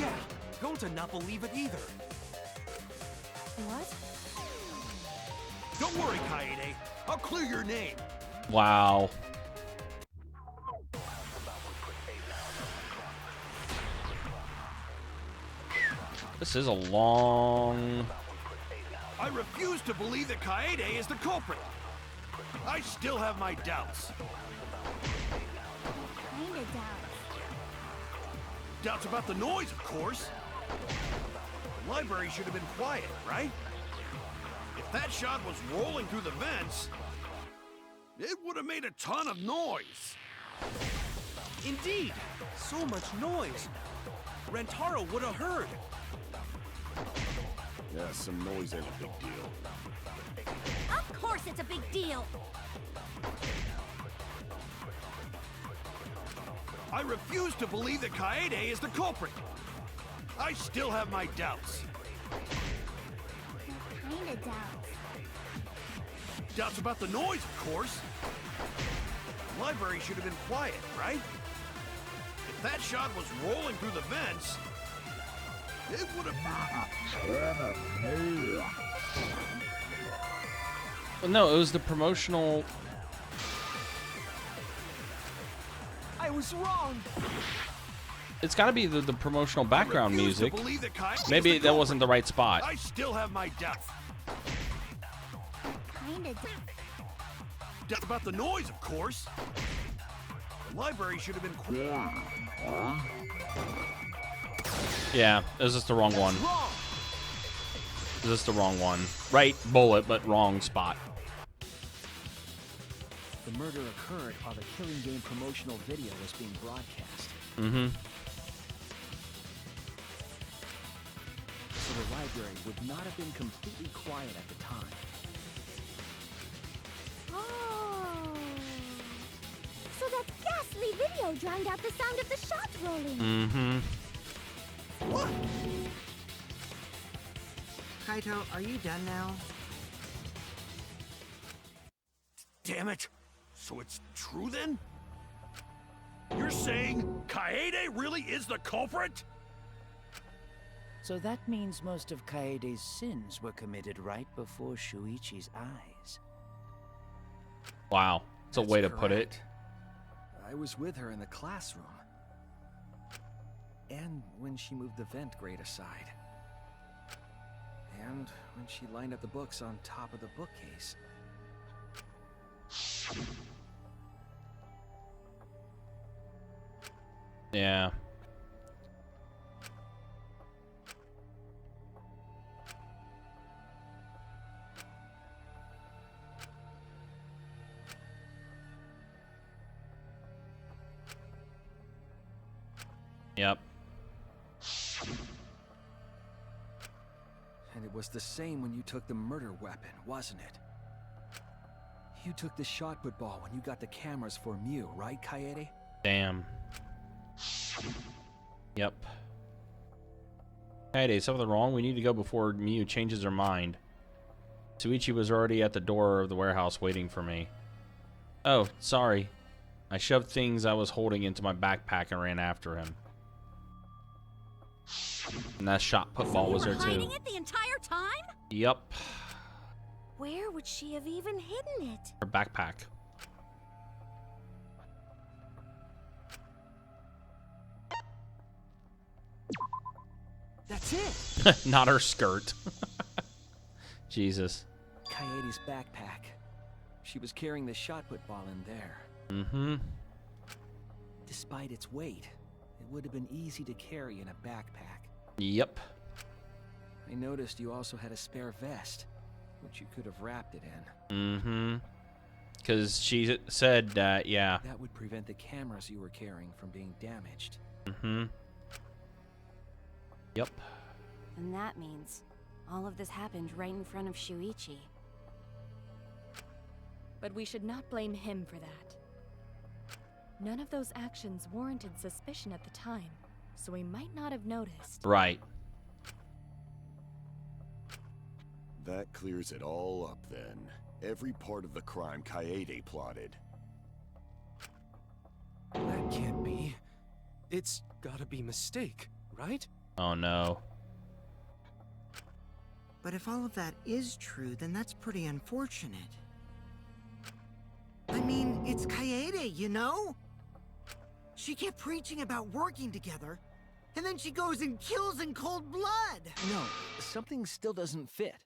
Yeah, going to not believe it either. What? Don't worry, Kaede. I'll clear your name. Wow. This is a long... I refuse to believe that Kaede is the culprit. I still have my doubts. Kinda doubts. Doubts about the noise, of course. The library should have been quiet, right? If that shot was rolling through the vents, it would have made a ton of noise. Indeed, so much noise. Rentaro would have heard. Yeah, some noise ain't a big deal. Of course it's a big deal. I refuse to believe that Kaede is the culprit. I still have my doubts. Kinda doubts. Doubts about the noise, of course. The library should have been quiet, right? If that shot was rolling through the vents, it would have... Well, no, it was the promotional... I was wrong. It's got to be the promotional background refuse to music. believe that Kaede is Maybe the that wasn't the culprit. right spot. I still have my doubts. Kinda doubts. Doubts about the noise, of course. The library should have been quiet. Yeah, it was just the wrong one. Wrong. It was just the wrong one. Right bullet, but wrong spot. The murder occurred while the Killing Game promotional video was being broadcast. Mm-hmm. So the library would not have been completely quiet at the time. Oh. So that ghastly video drowned out the sound of the shot rolling. Mm-hmm. What? Kaito, are you done now? Damn it. So it's true then? You're saying Kaede really is the culprit? So that means most of Kaede's sins were committed right before Shuichi's eyes. Wow. It's a That's way to put it. correct. I was with her in the classroom. And when she moved the vent grate aside. And when she lined up the books on top of the bookcase. Yeah. Yep. And it was the same when you took the murder weapon, wasn't it? You took the shot put ball when you got the cameras for Mew, right, Kaede? Damn. Yep. Hey, is something wrong? We need to go before Miyu changes her mind. Shuichi was already at the door of the warehouse waiting for me. Oh, sorry. I shoved things I was holding into my backpack and ran after him. And that shot put ball was there Hiding too. it the entire time? Yep. Where would she have even hidden it? Her backpack. That's it. Not her skirt. Jesus. Kaede's backpack. She was carrying the shot put ball in there. Mm-hmm. Despite its weight, it would have been easy to carry in a backpack. Yep. I noticed you also had a spare vest, which you could have wrapped it in. Mm-hmm. Because she said that, yeah. That would prevent the cameras you were carrying from being damaged. Mm-hmm. Yep. And that means all of this happened right in front of Shuichi. But we should not blame him for that. None of those actions warranted suspicion at the time, so we might not have noticed. Right. That clears it all up then. Every part of the crime Kaede plotted. That can't be. It's gotta be mistake, right? Oh no. But if all of that is true, then that's pretty unfortunate. I mean, it's Kaede, you know? She kept preaching about working together, and then she goes and kills in cold blood! No, something still doesn't fit.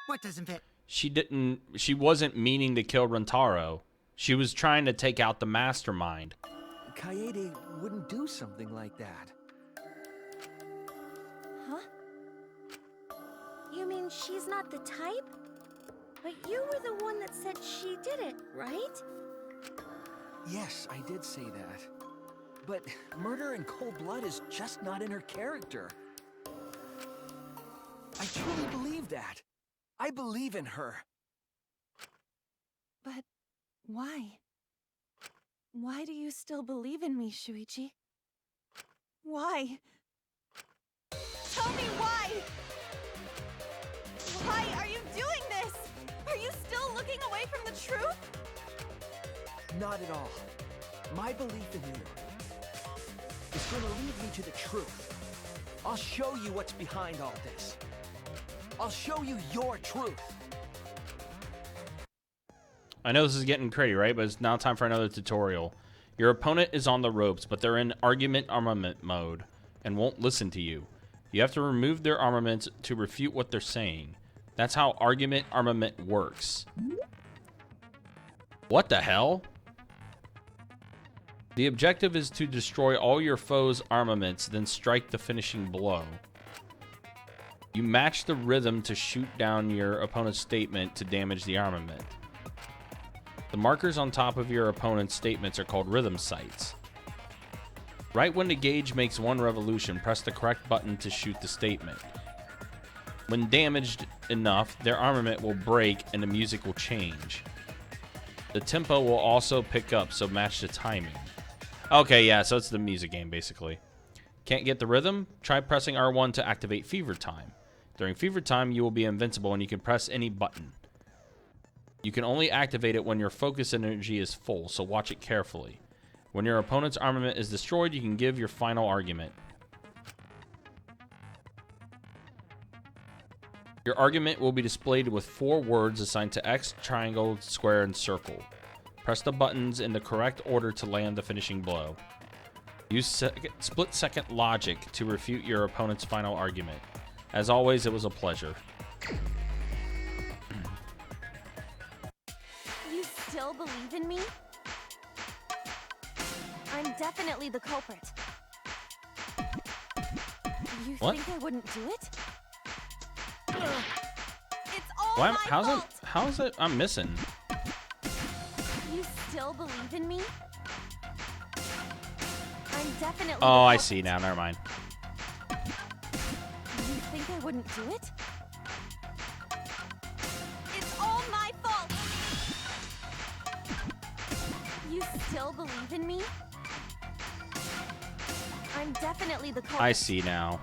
What doesn't fit? She wasn't meaning to kill Rentaro. She was trying to take out the mastermind. Kaede wouldn't do something like that. Huh? You mean she's not the type? But you were the one that said she did it, right? Yes, I did say that. But murder in cold blood is just not in her character. I truly believe that. I believe in her. But why? Why do you still believe in me, Shuichi? Why? Tell me why! Why are you doing this? Are you still looking away from the truth? Not at all. My belief in you is going to lead me to the truth. I'll show you what's behind all this. I'll show you your truth. I know this is getting crazy, right? But it's now time for another tutorial. Your opponent is on the ropes, but they're in argument armament mode and won't listen to you. You have to remove their armaments to refute what they're saying. That's how argument armament works. What the hell? The objective is to destroy all your foe's armaments, then strike the finishing blow. You match the rhythm to shoot down your opponent's statement to damage the armament. The markers on top of your opponent's statements are called rhythm sights. Right when the gauge makes one revolution, press the correct button to shoot the statement. When damaged enough, their armament will break and the music will change. The tempo will also pick up, so match the timing. Okay, yeah, so it's the music game, basically. Can't get the rhythm? Try pressing R1 to activate Fever Time. During Fever Time, you will be invincible and you can press any button. You can only activate it when your focus energy is full, so watch it carefully. When your opponent's armament is destroyed, you can give your final argument. Your argument will be displayed with 4 words assigned to X, triangle, square, and circle. Press the buttons in the correct order to land the finishing blow. Use split-second logic to refute your opponent's final argument. As always, it was a pleasure. You still believe in me? I'm definitely the culprit. You What? think I wouldn't do it? It's all Why? my fault. How's it? I'm missing. You still believe in me? I'm definitely the Oh, I culprit. see now. Never mind. You think I wouldn't do it? It's all my fault! You still believe in me? I'm definitely the culprit. I see now.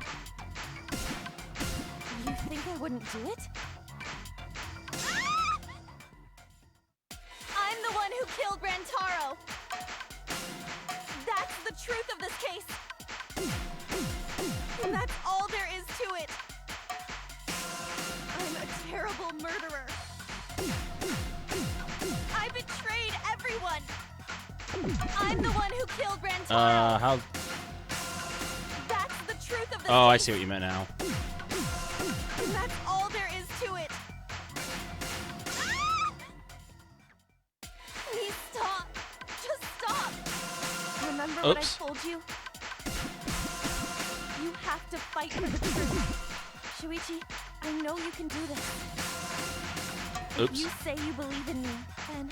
You think I wouldn't do it? I'm the one who killed Rantaro! That's the truth of this case! And that's all there is to it! I'm a terrible murderer! I betrayed everyone! I'm the one who killed Rantaro! How? That's the truth of this Oh, case! I see what you meant now. And that's all there is to it! Please stop! Just stop! Remember what I Oops. told you? You have to fight for the truth. Shuichi, I know you can do this. Oops. If you say you believe in me, then...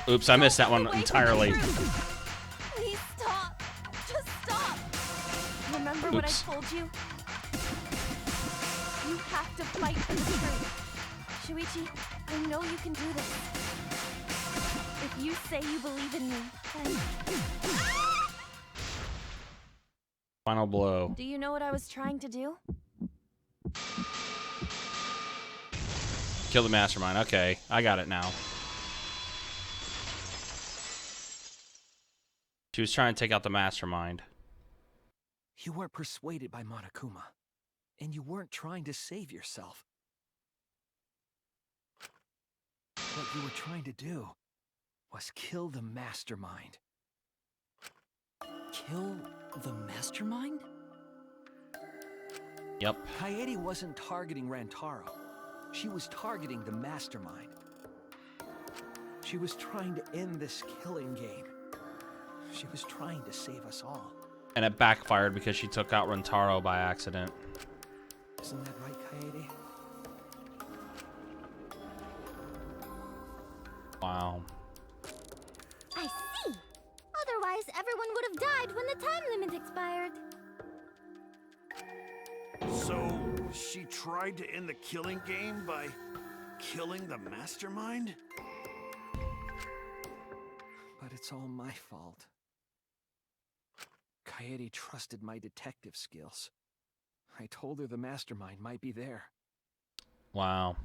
Oops, I missed that one Away from the entirely. truth. Please stop! Just stop! Remember what I Oops. told you? You have to fight for the truth. Shuichi, I know you can do this. If you say you believe in me, then... Final blow. Do you know what I was trying to do? Kill the mastermind. Okay, I got it now. She was trying to take out the mastermind. You weren't persuaded by Monokuma, and you weren't trying to save yourself. What you were trying to do was kill the mastermind. Kill the mastermind? Yep. Kaede wasn't targeting Rantaro. She was targeting the mastermind. She was trying to end this killing game. She was trying to save us all. And it backfired because she took out Rentaro by accident. Isn't that right, Kaede? Wow. I see. Otherwise, everyone would have died when the time limit expired. So, she tried to end the killing game by killing the mastermind? But it's all my fault. Kaede trusted my detective skills. I told her the mastermind might be there. Wow.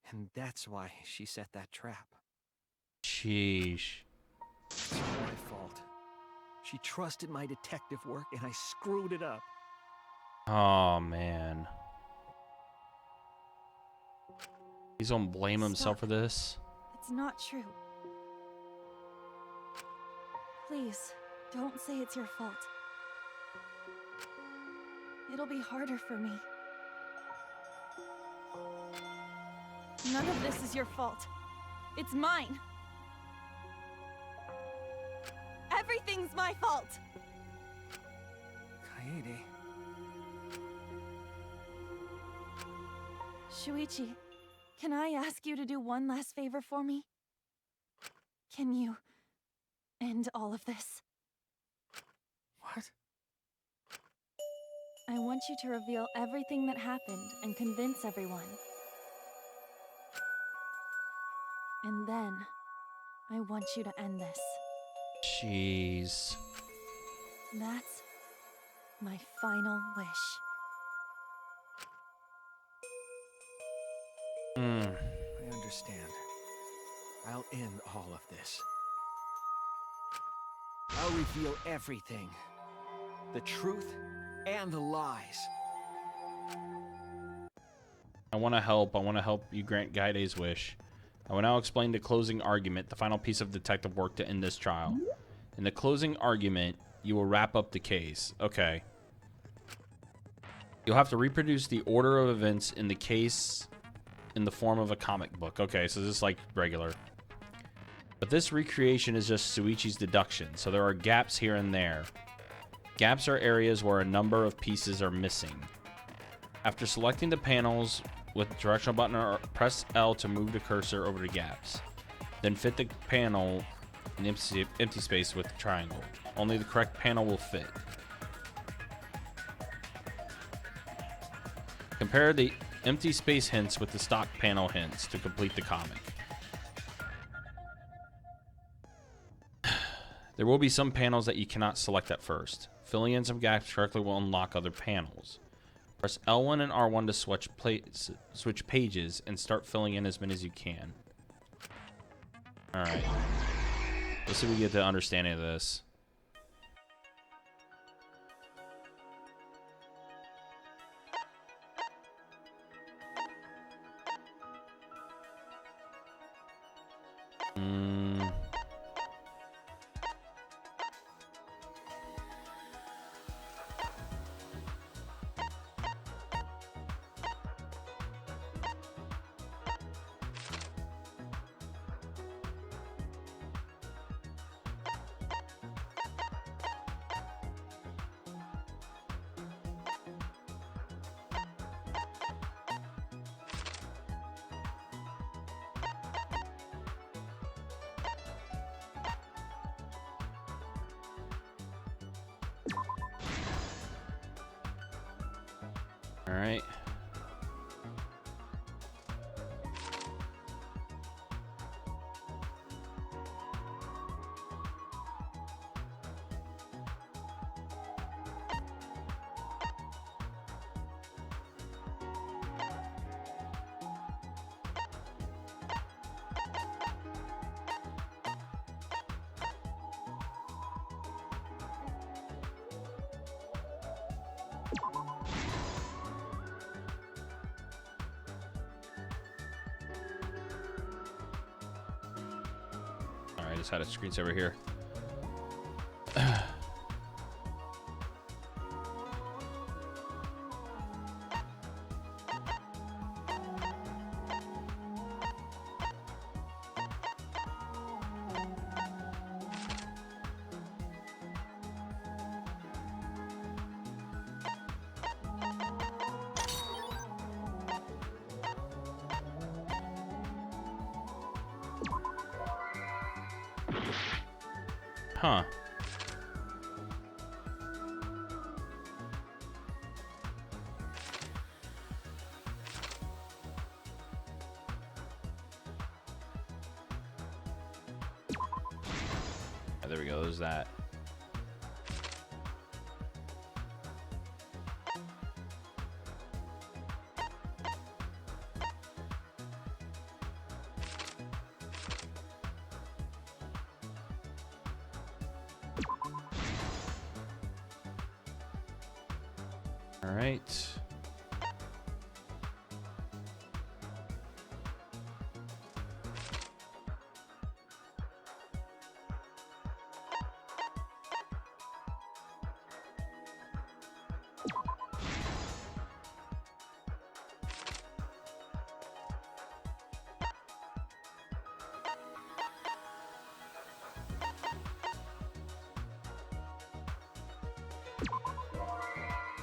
And that's why she set that trap. Sheesh. It's all my fault. She trusted my detective work and I screwed it up. Oh, man. He's gonna blame himself for this? It's not true. Please, don't say it's your fault. It'll be harder for me. None of this is your fault. It's mine. Everything's my fault. Kaede. Shuichi, can I ask you to do one last favor for me? Can you end all of this? What? I want you to reveal everything that happened and convince everyone. And then, I want you to end this. Jeez. That's my final wish. I understand. I'll end all of this. I'll reveal everything. The truth and the lies. I want to help. I want to help you grant Gaide's wish. I will now explain the closing argument, the final piece of detective work to end this trial. In the closing argument, you will wrap up the case. Okay. You'll have to reproduce the order of events in the case in the form of a comic book. Okay, so this is like regular. But this recreation is just Shuichi's deduction, so there are gaps here and there. Gaps are areas where a number of pieces are missing. After selecting the panels with the directional button, or press L to move the cursor over the gaps. Then fit the panel in empty space with the triangle. Only the correct panel will fit. Compare the empty space hints with the stock panel hints to complete the comic. There will be some panels that you cannot select at first. Filling in some gaps correctly will unlock other panels. Press L1 and R1 to switch pages and start filling in as many as you can. Alright. Let's see if we get the understanding of this. All right. just had a screensaver here. Huh. Oh, there we go. There's that. All right.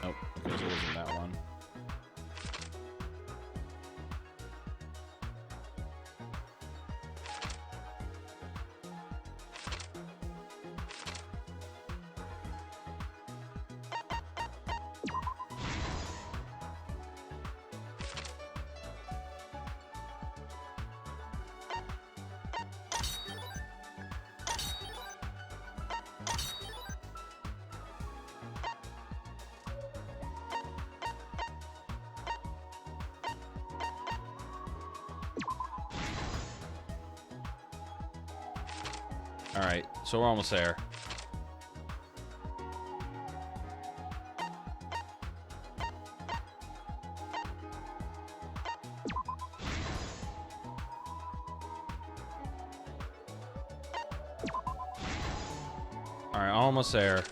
Nope, because it wasn't that one. All right, so we're almost there. All right, almost there.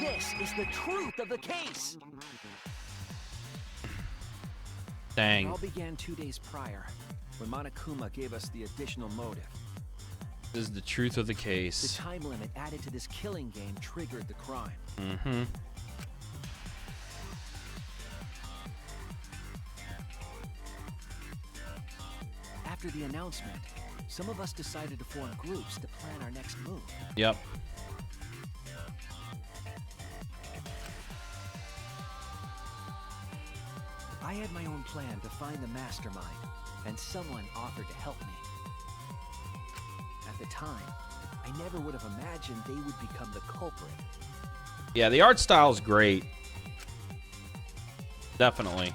This is the truth of the case. Dang. It all began 2 days prior, when Monokuma gave us the additional motive. This is the truth of the The case. time limit added to this killing game triggered the crime. Mm-hmm. After the announcement, some of us decided to form groups to plan our next move. Yep. I had my own plan to find the mastermind, and someone offered to help me. At the time, I never would have imagined they would become the culprit. Yeah, the art style is great. Definitely.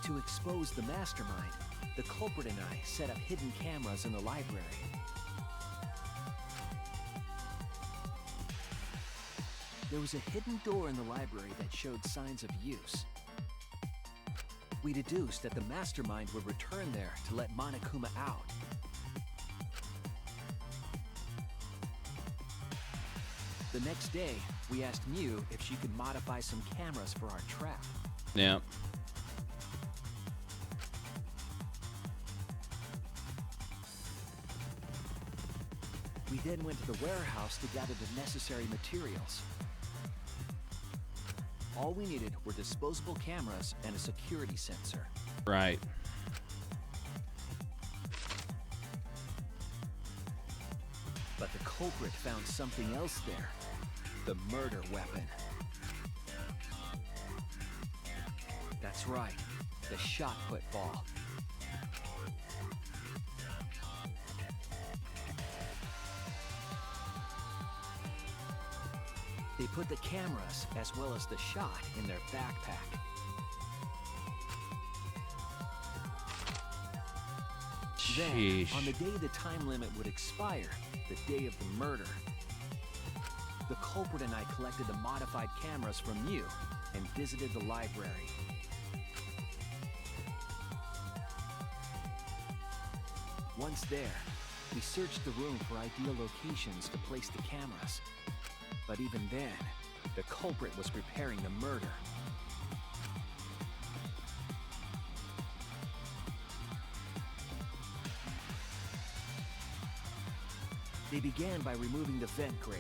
To expose the mastermind, the culprit and I set up hidden cameras in the library. There was a hidden door in the library that showed signs of use. We deduced that the mastermind would return there to let Monokuma out. The next day, we asked Mew if she could modify some cameras for our trap. Yeah. We then went to the warehouse to gather the necessary materials. All we needed were disposable cameras and a security sensor. Right. But the culprit found something else there. The murder weapon. That's right. The shot put ball. They put the cameras as well as the shot in their backpack. Then, on the day the time limit would expire, the day of the murder, the culprit and I collected the modified cameras from you and visited the library. Once there, we searched the room for ideal locations to place the cameras. But even then, the culprit was preparing the murder. They began by removing the vent grate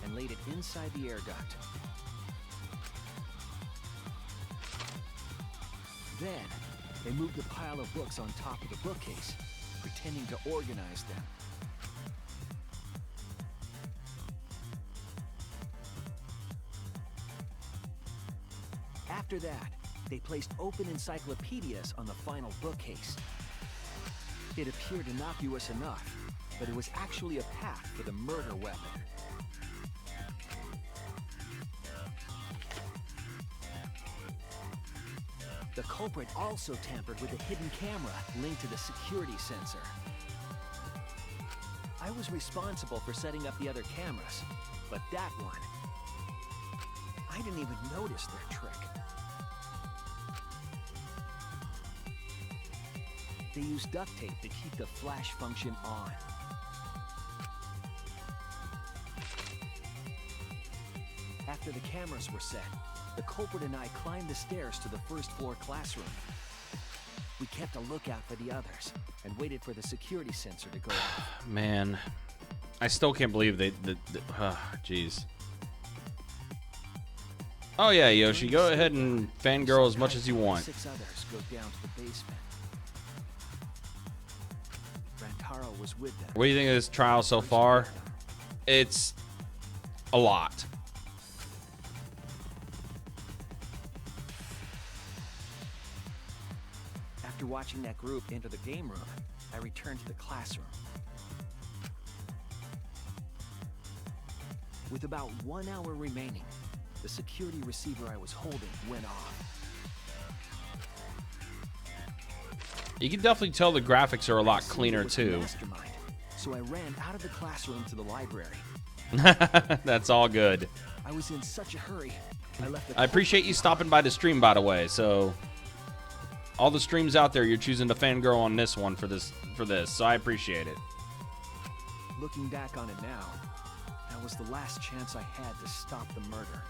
and laid it inside the air duct. Then, they moved the pile of books on top of the bookcase, pretending to organize them. After that, they placed open encyclopedias on the final bookcase. It appeared innocuous enough, but it was actually a path for the murder weapon. The culprit also tampered with a hidden camera linked to the security sensor. I was responsible for setting up the other cameras, but that one, I didn't even notice their trick. They used duct tape to keep the flash function on. After the cameras were set, the culprit and I climbed the stairs to the first floor classroom. We kept a lookout for the others and waited for the security sensor to go off. Man, I still can't believe jeez. Oh yeah, Yoshi, go ahead and fangirl as much as you want. 6 others go down to the basement. Rantaro was with them. What do you think of this trial so far? It's a lot. After watching that group enter the game room, I returned to the classroom. With about 1 hour remaining, the security receiver I was holding went off. You can definitely tell the graphics are a lot cleaner too. So I ran out of the classroom to the library. That's all good. I was in such a hurry. I appreciate you stopping by the stream, by the way. So all the streams out there, you're choosing to fangirl on this one for this. So I appreciate it. Looking back on it now, that was the last chance I had to stop the murder.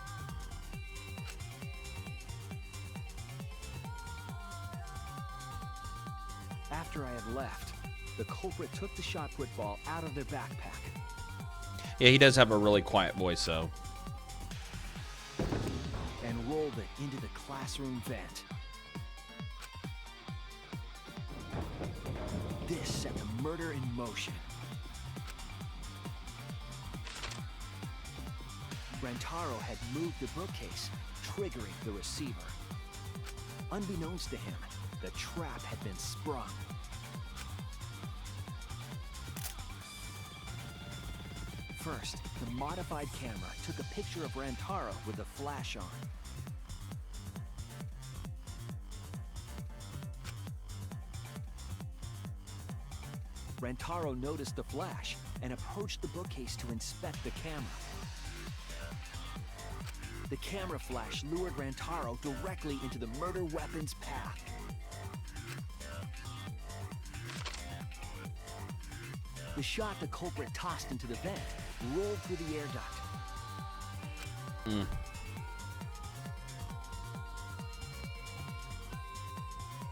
After I had left, the culprit took the shot put ball out of their backpack. Yeah, he does have a really quiet voice, though. And rolled it into the classroom vent. This set the murder in motion. Rantaro had moved the bookcase, triggering the receiver. Unbeknownst to him, the trap had been sprung. First, the modified camera took a picture of Rantaro with the flash on. Rantaro noticed the flash and approached the bookcase to inspect the camera. The camera flash lured Rantaro directly into the murder weapon's path. The shot the culprit tossed into the vent rolled through the air duct.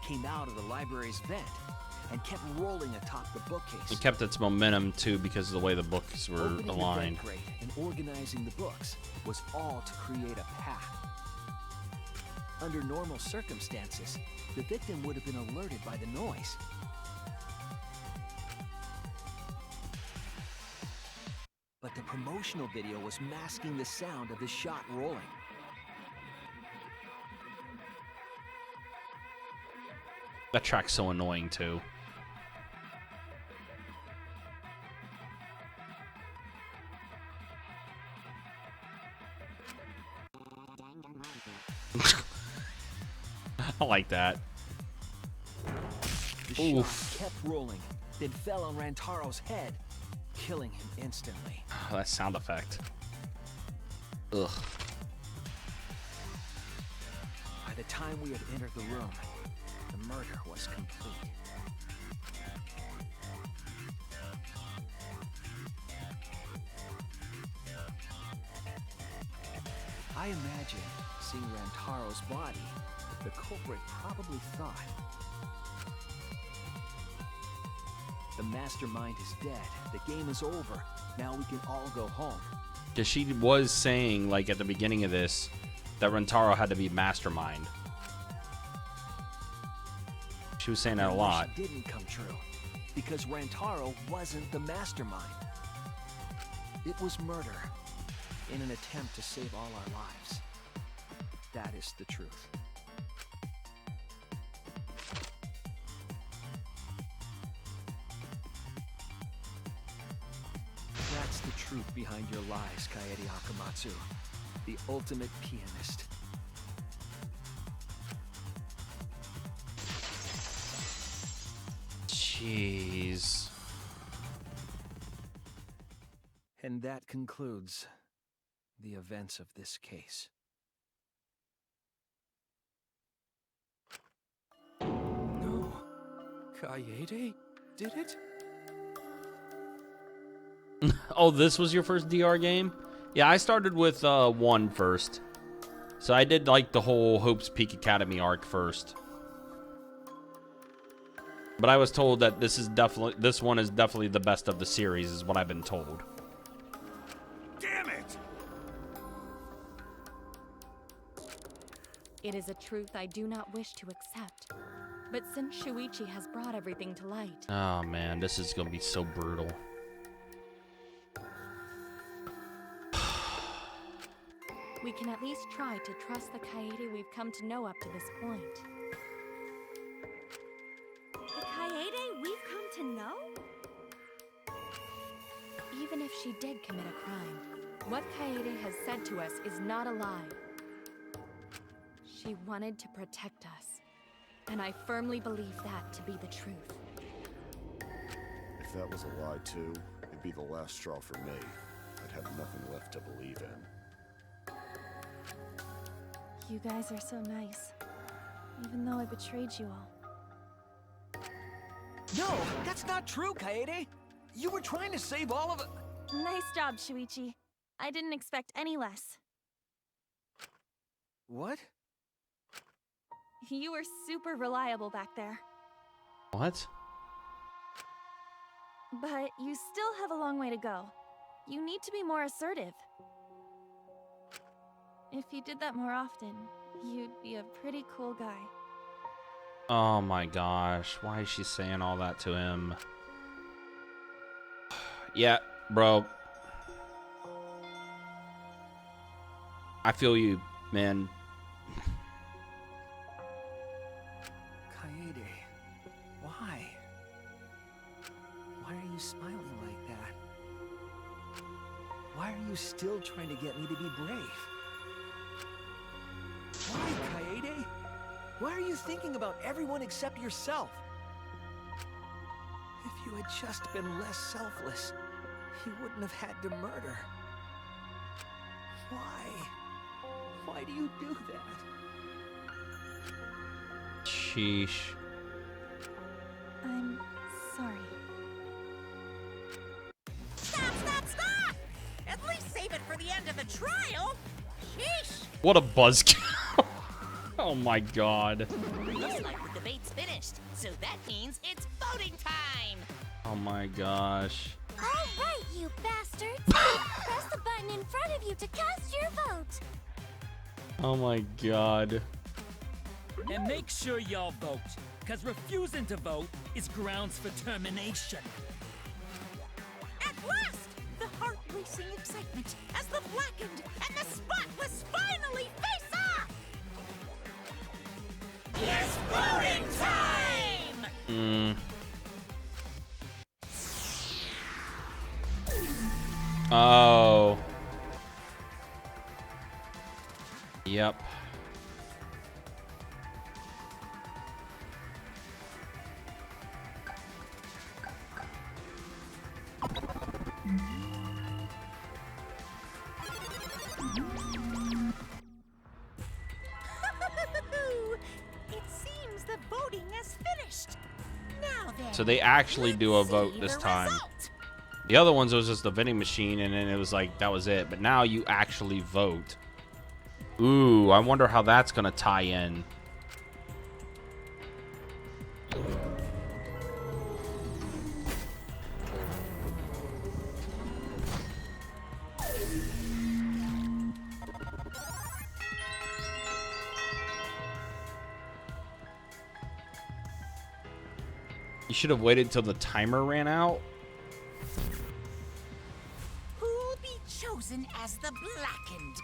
Came out of the library's vent and kept rolling atop the bookcase. It kept its momentum too because of the way the books were Opening aligned. The vent grate and organizing the books was all to create a path. Under normal circumstances, the victim would have been alerted by the noise. But the promotional video was masking the sound of the shot rolling. That track's so annoying too. I like that. The shot kept rolling, then fell on Rantaro's head, killing him instantly. That sound effect. Ugh. By the time we had entered the room, the murder was complete. I imagine seeing Rantaro's body, the culprit probably thought, the mastermind is dead, the game is over, now we can all go home. Because she was saying, like, at the beginning of this, that Rentaro had to be mastermind. She was saying that a lot. It didn't come true, because Rantaro wasn't the mastermind. It was murder, in an attempt to save all our lives. That is the truth. That's the truth behind your lies, Kaede Akamatsu. The ultimate pianist. Jeez. And that concludes the events of this case. No. Kaede did it? Oh, this was your first DR game? Yeah, I started with 1 first. So I did like the whole Hope's Peak Academy arc first. But I was told that this one is definitely the best of the series, is what I've been told. Damn it! It is a truth I do not wish to accept. But since Shuichi has brought everything to light... Oh man, this is gonna be so brutal. we can at least try to trust the Kaede we've come to know up to this point. The Kaede we've come to know? Even if she did commit a crime, what Kaede has said to us is not a lie. She wanted to protect us, and I firmly believe that to be the truth. If that was a lie too, it'd be the last straw for me. I'd have nothing left to believe in. You guys are so nice, even though I betrayed you all. No, that's not true, Kaede! You were trying to save all of it. Nice job, Shuichi. I didn't expect any less. What? You were super reliable back there. What? But you still have a long way to go. You need to be more assertive. If you did that more often, you'd be a pretty cool guy. Oh my gosh, why is she saying all that to him? Yeah, bro. I feel you, man. Kaede, why? Why are you smiling like that? Why are you still trying to get me to be brave? Why, Kaede? Why are you thinking about everyone except yourself? If you had just been less selfless, you wouldn't have had to murder. Why? Why do you do that? Sheesh. I'm sorry. Stop, stop, stop! At least save it for the end of the trial! Sheesh! What a buzzkill. Oh my god. Looks like the debate's finished, so that means it's voting time! Oh my gosh. All right, you bastards! Press the button in front of you to cast your vote! Oh my god. And make sure y'all vote, because refusing to vote is grounds for termination. At last! The heart-racing excitement as the blackened and the spotless finally face off! It's voting time! Oh. Yep. So they actually do a vote this time. The other ones was just a vending machine, and then it was like, that was it. But now you actually vote. Ooh, I wonder how that's gonna tie in. You should have waited till the timer ran out. Who'll be chosen as the Blackened?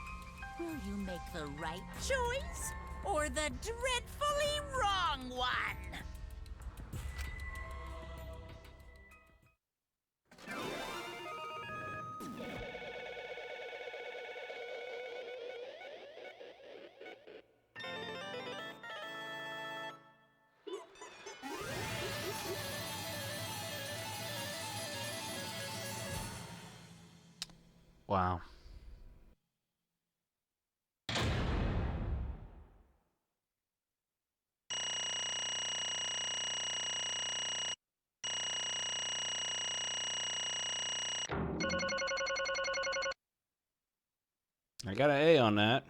Will you make the right choice or the dreadfully wrong one? Wow. I got an A on that.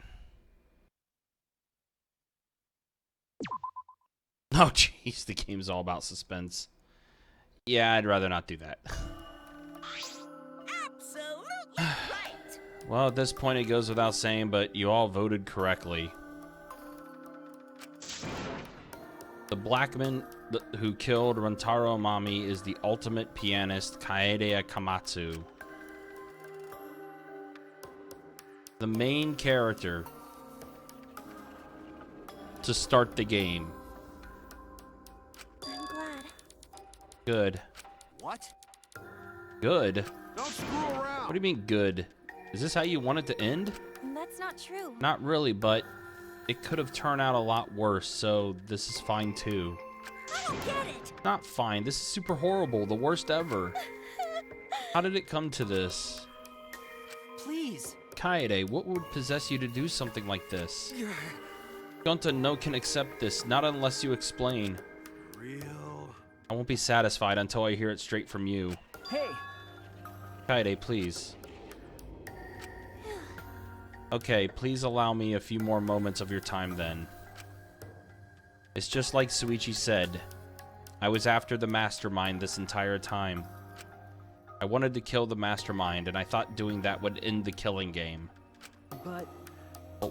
Oh, jeez, the game's all about suspense. Yeah, I'd rather not do that. Absolutely right. Well, at this point, it goes without saying, but you all voted correctly. The Blackman who killed Rantaro Mami is the ultimate pianist, Kaede Akamatsu. The main character to start the game. I'm glad. Good. What? Good? Don't screw around. What do you mean good? Is this how you want it to end? That's not true. Not really, but it could have turned out a lot worse, so this is fine too. I don't get it. Not fine. This is super horrible. The worst ever. How did it come to this? Please. Kaede, what would possess you to do something like this? Gunta no can accept this, not unless you explain. Real. I won't be satisfied until I hear it straight from you. Hey, Kaede, please. Okay, please allow me a few more moments of your time then. It's just like Suichi said. I was after the mastermind this entire time. I wanted to kill the mastermind, and I thought doing that would end the killing game. But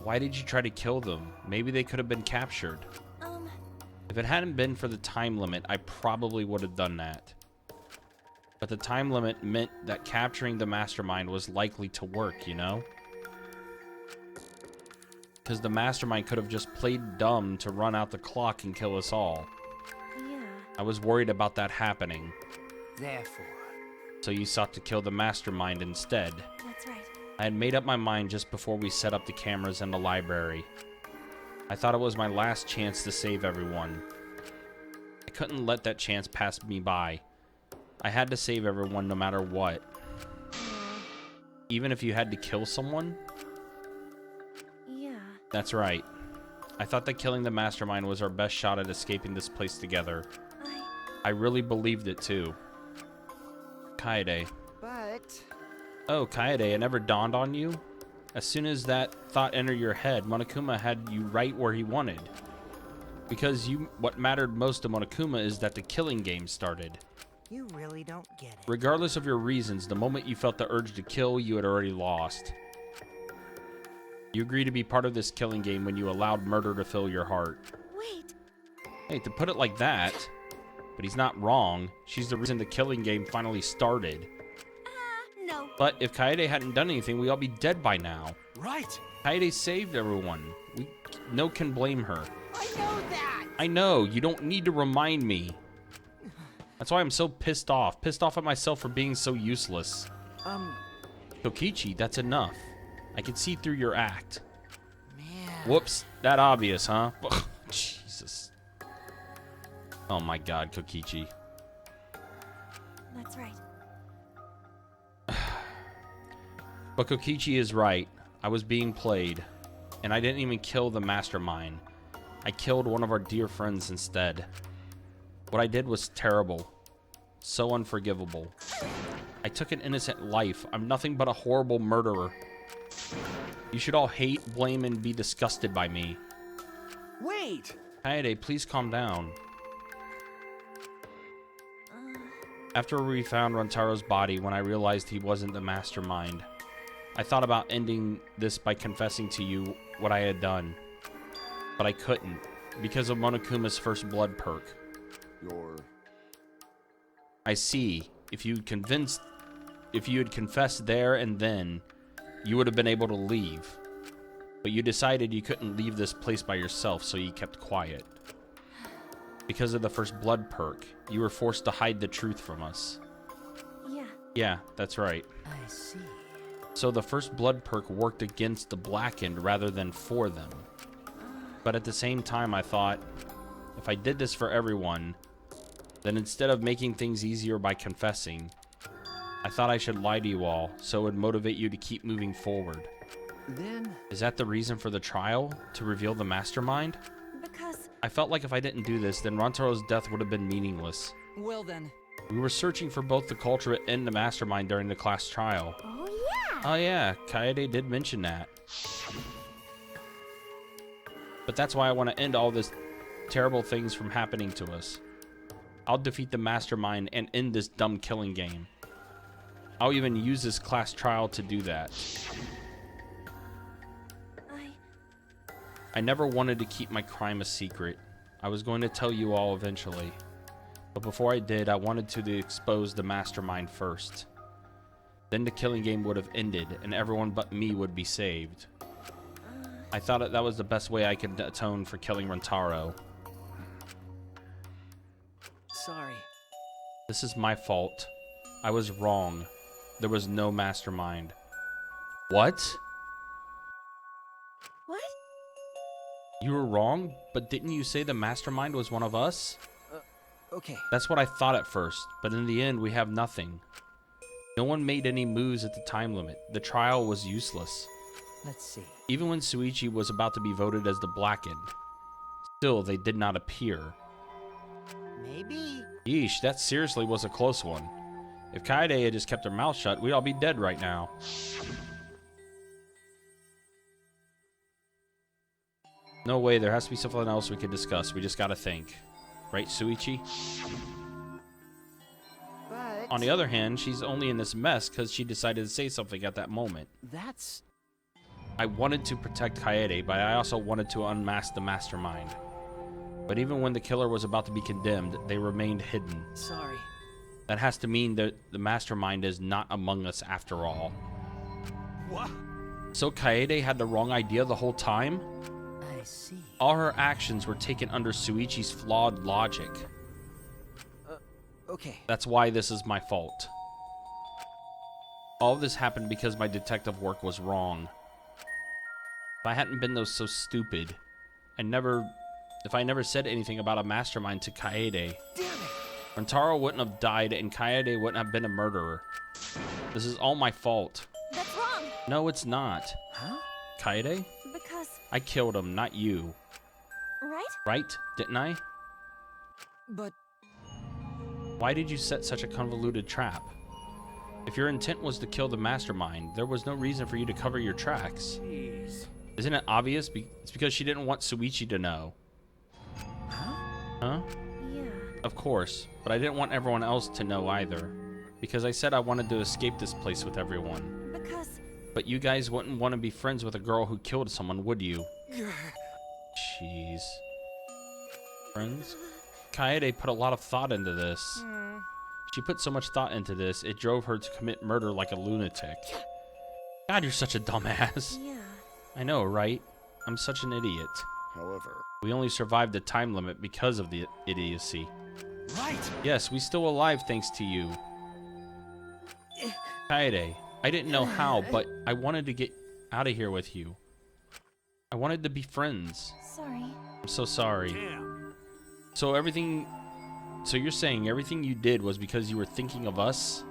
why did you try to kill them? Maybe they could have been captured. If it hadn't been for the time limit, I probably would have done that. But the time limit meant that capturing the mastermind was likely to work, you know? Because the mastermind could have just played dumb to run out the clock and kill us all. Yeah. I was worried about that happening. therefore, So you sought to kill the mastermind instead. That's right. I had made up my mind just before we set up the cameras in the library. I thought it was my last chance to save everyone. I couldn't let that chance pass me by. I had to save everyone no matter what. Even if you had to kill someone? Yeah. That's right. I thought that killing the mastermind was our best shot at escaping this place together. I really believed it too. Kaede. But Oh, Kaede, it never dawned on you? As soon as that thought entered your head, Monokuma had you right where he wanted. Because what mattered most to Monokuma is that the killing game started. you really don't get it. Regardless of your reasons, the moment you felt the urge to kill, you had already lost. You agreed to be part of this killing game when you allowed murder to fill your heart. Wait. Hey, to put it like that, but he's not wrong. She's the reason the killing game finally started. No. But if Kaede hadn't done anything, we'd all be dead by now. right. Kaede saved everyone. No can blame her. I know that. I know, you don't need to remind me. That's why I'm so pissed off. Pissed off at myself for being so useless. Tokichi, that's enough. I can see through your act. Man. Whoops, that obvious, huh? Jesus. Oh my god, Kokichi. That's right. But Kokichi is right. I was being played. And I didn't even kill the mastermind. I killed one of our dear friends instead. What I did was terrible. So unforgivable. I took an innocent life. I'm nothing but a horrible murderer. You should all hate, blame, and be disgusted by me. Wait! Kaede, please calm down. After we found Rantaro's body, when I realized he wasn't the mastermind, I thought about ending this by confessing to you what I had done. But I couldn't, because of Monokuma's first blood perk. I see. If you had confessed there and then, you would have been able to leave. But you decided you couldn't leave this place by yourself, so you kept quiet. Because of the first blood perk, you were forced to hide the truth from us. Yeah. Yeah, that's right. I see. So the first blood perk worked against the Blackened rather than for them. But at the same time, I thought, if I did this for everyone, then instead of making things easier by confessing, I thought I should lie to you all, so it would motivate you to keep moving forward. Then... Is that the reason for the trial? To reveal the mastermind? Because... I felt like if I didn't do this, then Rantaro's death would have been meaningless. Well then... We were searching for both the culprit and the mastermind during the class trial. Oh yeah! Oh yeah, Kaede did mention that. But that's why I want to end all this terrible things from happening to us. I'll defeat the mastermind and end this dumb killing game. I'll even use this class trial to do that. I never wanted to keep my crime a secret. I was going to tell you all eventually. But before I did, I wanted to expose the mastermind first. Then the killing game would have ended, and everyone but me would be saved. I thought that was the best way I could atone for killing Rantaro. Sorry. This is my fault. I was wrong. There was no mastermind. What? What? You were wrong? But didn't you say the mastermind was one of us? Okay. That's what I thought at first, but in the end we have nothing. No one made any moves at the time limit. The trial was useless. Let's see. Even when Shuichi was about to be voted as the Blackened, still they did not appear. Maybe. Yeesh, that seriously was a close one. If Kaede had just kept her mouth shut, we'd all be dead right now. No way, there has to be something else we could discuss. We just gotta think. Right, Shuichi? But... On the other hand, she's only in this mess because she decided to say something at that moment. That's... I wanted to protect Kaede, but I also wanted to unmask the mastermind. But even when the killer was about to be condemned, they remained hidden. Sorry. That has to mean that the mastermind is not among us after all. What? So Kaede had the wrong idea the whole time? I see. All her actions were taken under Shuichi's flawed logic. Okay. That's why this is my fault. All of this happened because my detective work was wrong. If I hadn't been so stupid, if I never said anything about a mastermind to Kaede, Rantaro wouldn't have died and Kaede wouldn't have been a murderer. This is all my fault. That's wrong! No, it's not. Huh? Kaede? Because... I killed him, not you. Right? Right? Didn't I? But... Why did you set such a convoluted trap? If your intent was to kill the mastermind, there was no reason for you to cover your tracks. Jeez. Isn't it obvious? It's because she didn't want Shuichi to know. Huh? Yeah. Of course, but I didn't want everyone else to know either. Because I said I wanted to escape this place with everyone. Because... But you guys wouldn't want to be friends with a girl who killed someone, would you? Jeez. Friends? Kaede put a lot of thought into this. She put so much thought into this, it drove her to commit murder like a lunatic. God, you're such a dumbass. Yeah. I know, right? I'm such an idiot. However, We only survived the time limit because of the idiocy. Right! Yes, we still alive thanks to you. Kaede, I didn't know how, but I wanted to get out of here with you. I wanted to be friends. Sorry. I'm so sorry. Damn. So you're saying everything you did was because you were thinking of us?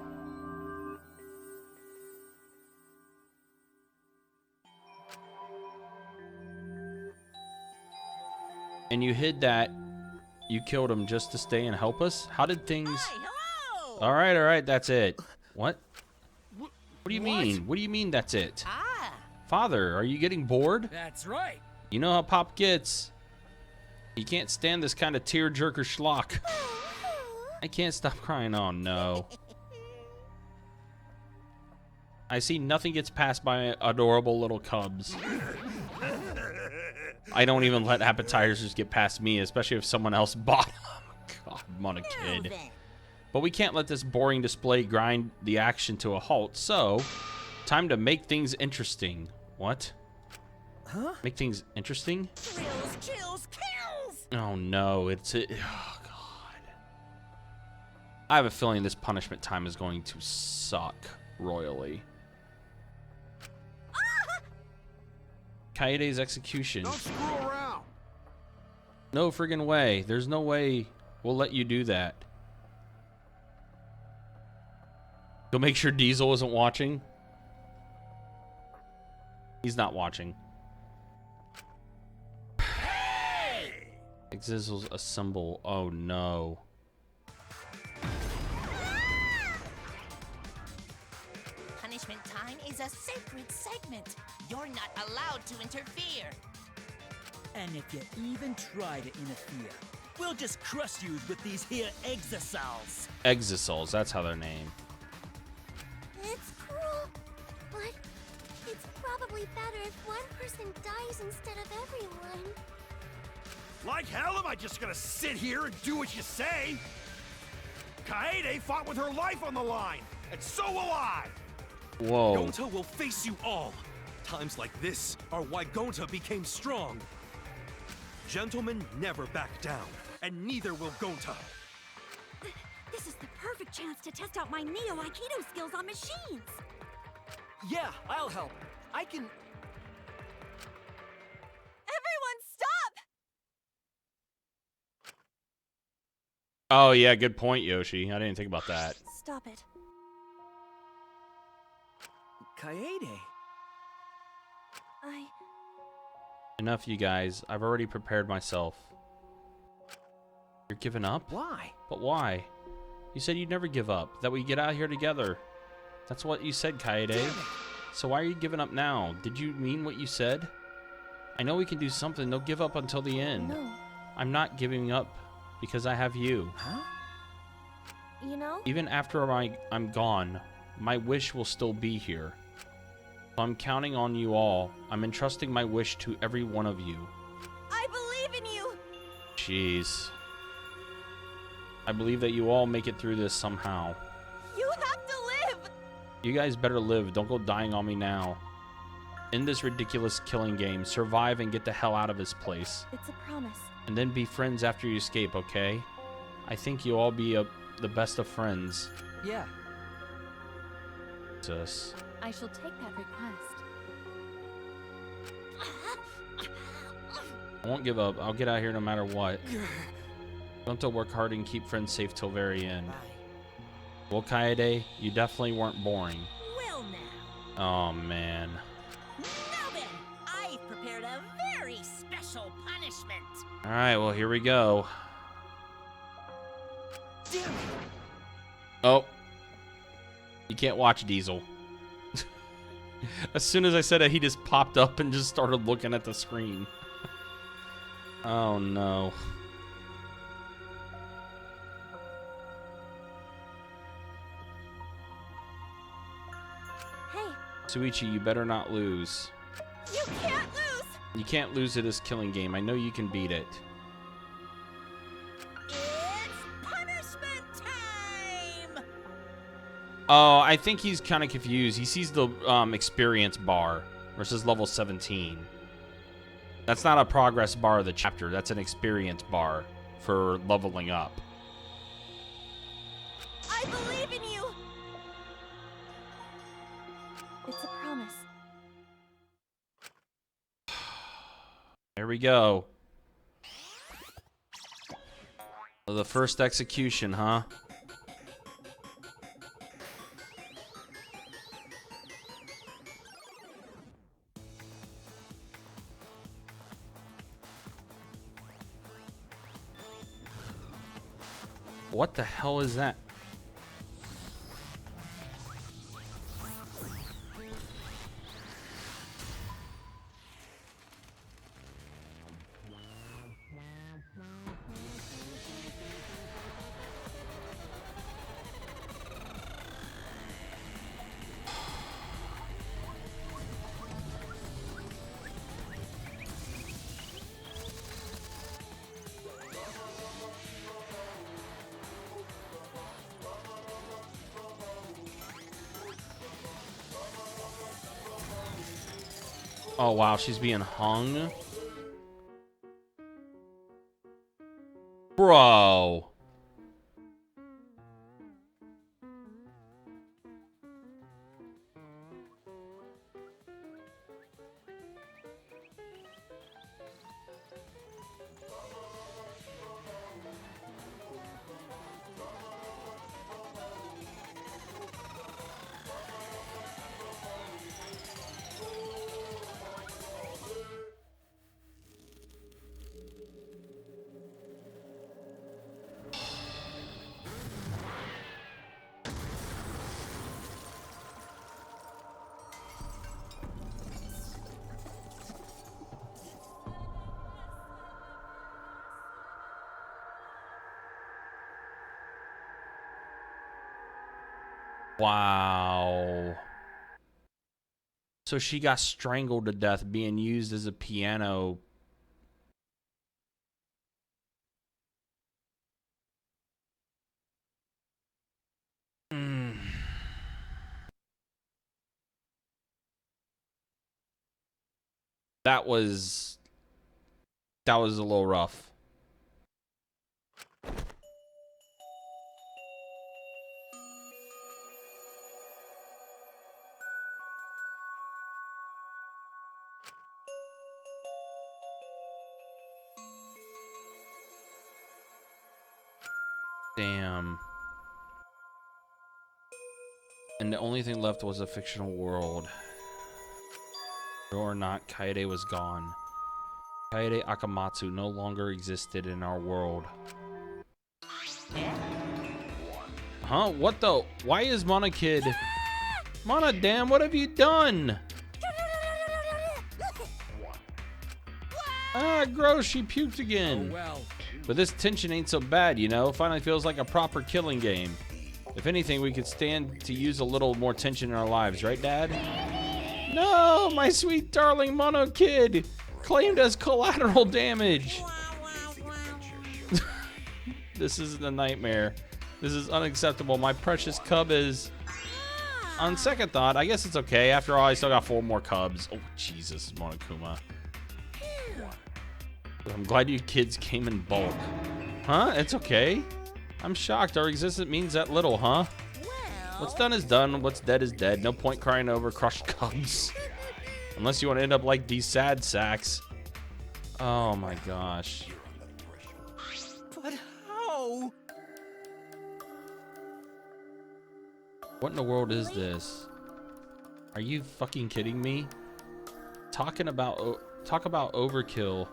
And you hid that you killed him just to stay and help us? How did things... Hey, hello! All right, that's it. What? What do you mean? What do you mean that's it? Ah. Father, are you getting bored? That's right. You know how Pop gets. He can't stand this kind of tearjerker schlock. I can't stop crying. Oh, no. I see nothing gets past my adorable little cubs. I don't even let appetizers get past me, especially if someone else bought them. God, I'm on a kid. But we can't let this boring display grind the action to a halt, so time to make things interesting. What? Huh? Make things interesting? Thrills, chills, kills! Oh no, it's it. Oh god. I have a feeling this punishment time is going to suck royally. Kaede's execution. Don't screw around. No friggin' way. There's no way we'll let you do that. Go make sure Diesel isn't watching. He's not watching. Exiles a symbol. Oh no. Punishment time is a sacred segment. You're not allowed to interfere. And if you even try to interfere, we'll just crush you with these here exosols. Exosols, that's how they're named. It's cruel, but it's probably better if one person dies instead of everyone. Like hell am I just gonna sit here and do what you say? Kaede fought with her life on the line, and so will I! Whoa. Gonta will face you all. Times like this are why Gonta became strong. Gentlemen never back down, and neither will Gonta. This is the perfect chance to test out my Neo Aikido skills on machines. Yeah, I'll help. I can... Everyone, stop! Oh yeah, good point, Yoshi. I didn't think about that. Stop it. Kaede. Enough, you guys. I've already prepared myself. You're giving up? Why? But why? You said you'd never give up. That we get out here together. That's what you said, Kaede. So why are you giving up now? Did you mean what you said? I know we can do something. Don't give up until the end. No. I'm not giving up because I have you. Huh? You know? Even after I'm gone, my wish will still be here. So I'm counting on you all. I'm entrusting my wish to every one of you. I believe in you! Jeez. I believe that you all make it through this somehow. You have to live! You guys better live. Don't go dying on me now. End this ridiculous killing game. Survive and get the hell out of this place. It's a promise. And then be friends after you escape, okay? I think you'll all be the best of friends. Yeah. Jesus. I shall take that request. I won't give up. I'll get out here no matter what. Don't have to work hard and keep friends safe till very end. Well, Kaede, you definitely weren't boring. Well now. Oh, man. Now then, I've prepared a very special punishment. Alright, well, here we go. Damn it. Oh. You can't watch Diesel. As soon as I said it, he just popped up and just started looking at the screen. Oh, no. Hey. Suichi, you better not lose. You can't lose! You can't lose to this killing game. I know you can beat it. It's punishment time! Oh, I think he's kind of confused. He sees the experience bar versus level 17. That's not a progress bar of the chapter. That's an experience bar for leveling up. I believe in you! It's a promise. There we go. The first execution, huh? What the hell is that? Oh, wow, she's being hung? Bro. Wow. So she got strangled to death being used as a piano. That was a little rough. Damn. And the only thing left was a fictional world. Or not, Kaede was gone. Kaede Akamatsu no longer existed in our world. Huh? What the? Why is Mana Kid? Mana, damn, what have you done? Ah, gross, she puked again. Oh, well. But this tension ain't so bad, you know? Finally feels like a proper killing game. If anything, we could stand to use a little more tension in our lives, right, Dad? No, my sweet darling Mono Kid! Claimed as collateral damage! This is a nightmare. This is unacceptable. My precious cub is... On second thought, I guess it's okay. After all, I still got 4 more cubs. Oh, Jesus, Monokuma. I'm glad you kids came in bulk. Huh? It's okay. I'm shocked. Our existence means that little, huh? What's done is done. What's dead is dead. No point crying over crushed cubs. Unless you want to end up like these sad sacks. Oh my gosh. But how? What in the world is this? Are you fucking kidding me? Talk about overkill.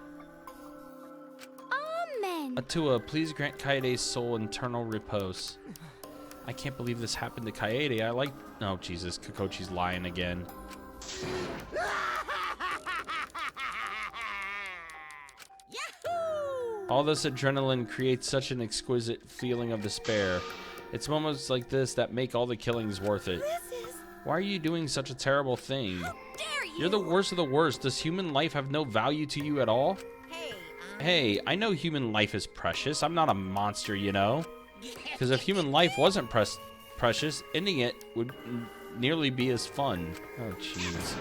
Amen. Atua, please grant Kaede's soul eternal repose. I can't believe this happened to Kaede. I like... Oh, Jesus. Kokochi's lying again. All this adrenaline creates such an exquisite feeling of despair. It's moments like this that make all the killings worth it. Why are you doing such a terrible thing? You're the worst of the worst. Does human life have no value to you at all? Hey, I know human life is precious. I'm not a monster, you know? Because if human life wasn't precious, ending it would nearly be as fun. Oh, jeez.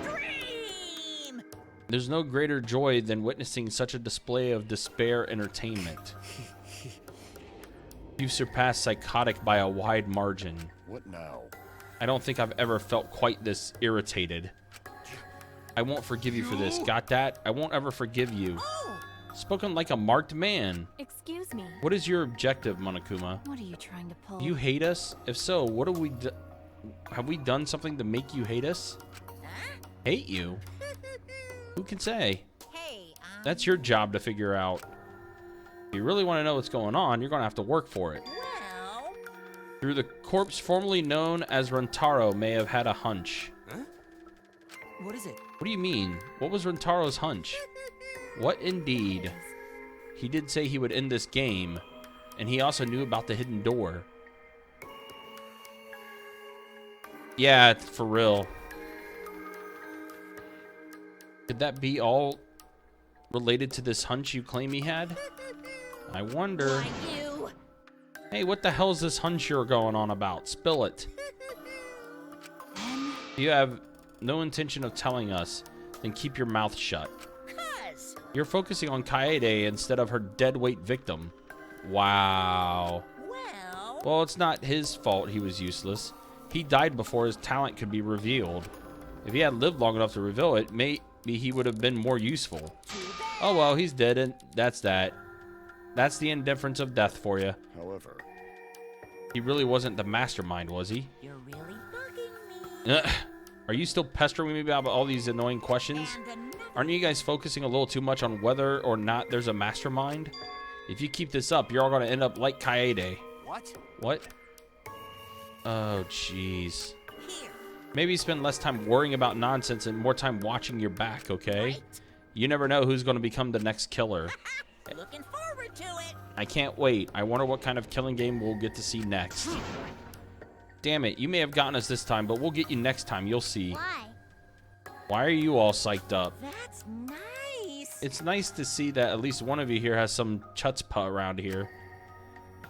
There's no greater joy than witnessing such a display of despair entertainment. You've surpassed psychotic by a wide margin. What now? I don't think I've ever felt quite this irritated. I won't forgive you for this. Got that? I won't ever forgive you. Spoken like a marked man. Excuse me. What is your objective, Monokuma? What are you trying to pull? Do you hate us? If so, what have we have we done something to make you hate us? Hate you? Who can say? That's your job to figure out. If you really want to know what's going on, you're going to have to work for it. Through the corpse formerly known as Rentaro may have had a hunch. Huh? What is it? What do you mean? What was Rentaro's hunch? What indeed? He did say he would end this game, and he also knew about the hidden door. Yeah, for real. Could that be all related to this hunch you claim he had? I wonder. Hey, what the hell is this hunch you're going on about? Spill it. You have no intention of telling us. and keep your mouth shut. 'Cause. You're focusing on Kaede instead of her deadweight victim. Wow. Well, it's not his fault he was useless. He died before his talent could be revealed. If he had lived long enough to reveal it, maybe he would have been more useful. Oh well, he's dead, and that's that. That's the indifference of death for you. However, he really wasn't the mastermind, was he? You're really bugging me. Are you still pestering me about all these annoying questions? Aren't you guys focusing a little too much on whether or not there's a mastermind? If you keep this up, you're all gonna end up like Kaede. What? Oh, jeez. Maybe spend less time worrying about nonsense and more time watching your back, okay? You never know who's gonna become the next killer. Looking forward to it. I can't wait. I wonder what kind of killing game we'll get to see next. Damn it, you may have gotten us this time, but we'll get you next time. You'll see. Why? Why are you all psyched up? That's nice. It's nice to see that at least one of you here has some chutzpah around here.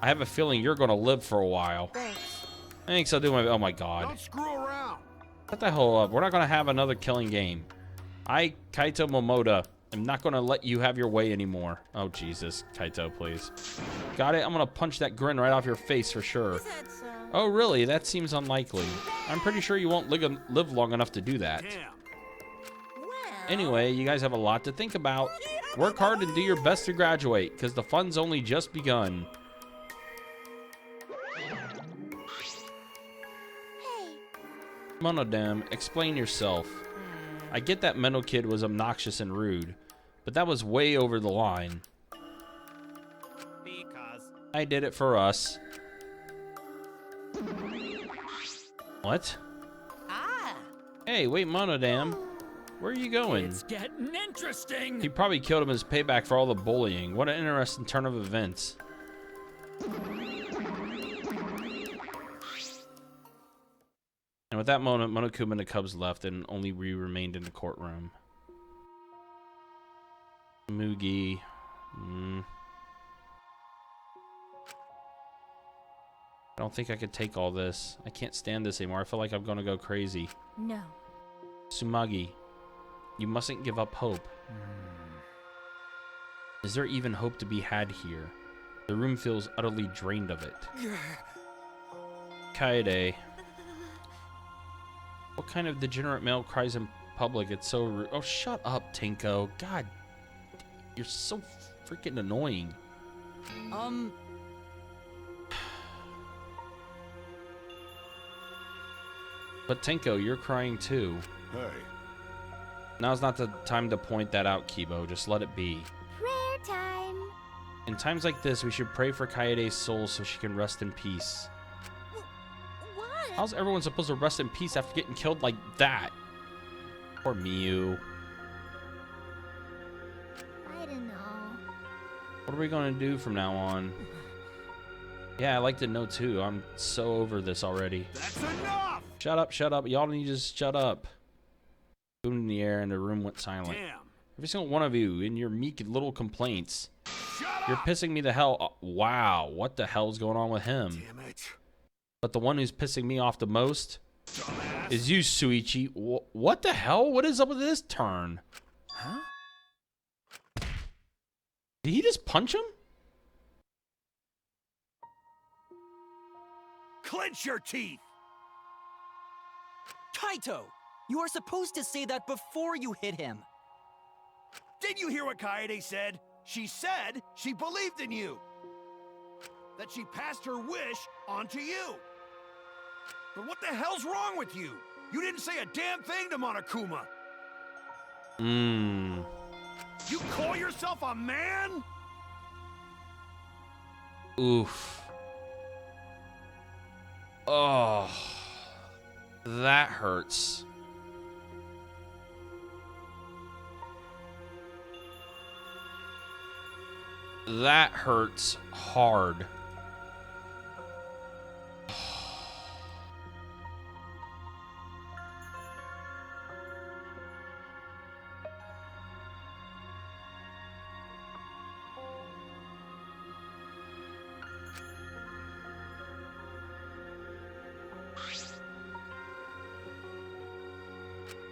I have a feeling you're gonna live for a while. Thanks, I'll do my... Oh my god. Don't screw around. Shut the hell up. We're not gonna have another killing game. I, Kaito Momoda, am not gonna let you have your way anymore. Oh, Jesus. Kaito, please. Got it? I'm gonna punch that grin right off your face for sure. Oh, really? That seems unlikely. I'm pretty sure you won't live long enough to do that. Anyway, you guys have a lot to think about. Work hard and do your best to graduate, because the fun's only just begun. Monodam, explain yourself. I get that Mental Kid was obnoxious and rude, but that was way over the line. Because I did it for us. What? Hey, wait, Monodam. Where are you going? It's getting interesting. He probably killed him as payback for all the bullying. What an interesting turn of events. And with that moment, Monokuma and the Cubs left, and only we remained in the courtroom. Mugi. I don't think I could take all this. I can't stand this anymore. I feel like I'm gonna go crazy. No. Tsumagi, you mustn't give up hope. Is there even hope to be had here? The room feels utterly drained of it. Kaede. What kind of degenerate male cries in public? It's so rude. Oh, shut up, Tinko. God, you're so freaking annoying. But Tinko, you're crying too. Hey. Now's not the time to point that out, Kibo. Just let it be. Prayer time. In times like this, we should pray for Kaede's soul so she can rest in peace. What? How's everyone supposed to rest in peace after getting killed like that? Poor Miyu. I don't know. What are we going to do from now on? Yeah, I'd like to know too. I'm so over this already. That's enough! Shut up, shut up. Y'all need to just shut up. Boom in the air and the room went silent. Damn. Every single one of you in your meek little complaints. Shut You're up! pissing me the hell off. Wow, what the hell's going on with him? Damn it. But the one who's pissing me off the most Dumbass. is you, Suichi. What the hell? What is up with this turn? Huh? Did he just punch him? Clench your teeth! Kaito! You are supposed to say that before you hit him. Did you hear what Kaede said? She said she believed in you. That she passed her wish on to you. But what the hell's wrong with you? You didn't say a damn thing to Monokuma. You call yourself a man? Oof. Oh. That hurts. That hurts hard.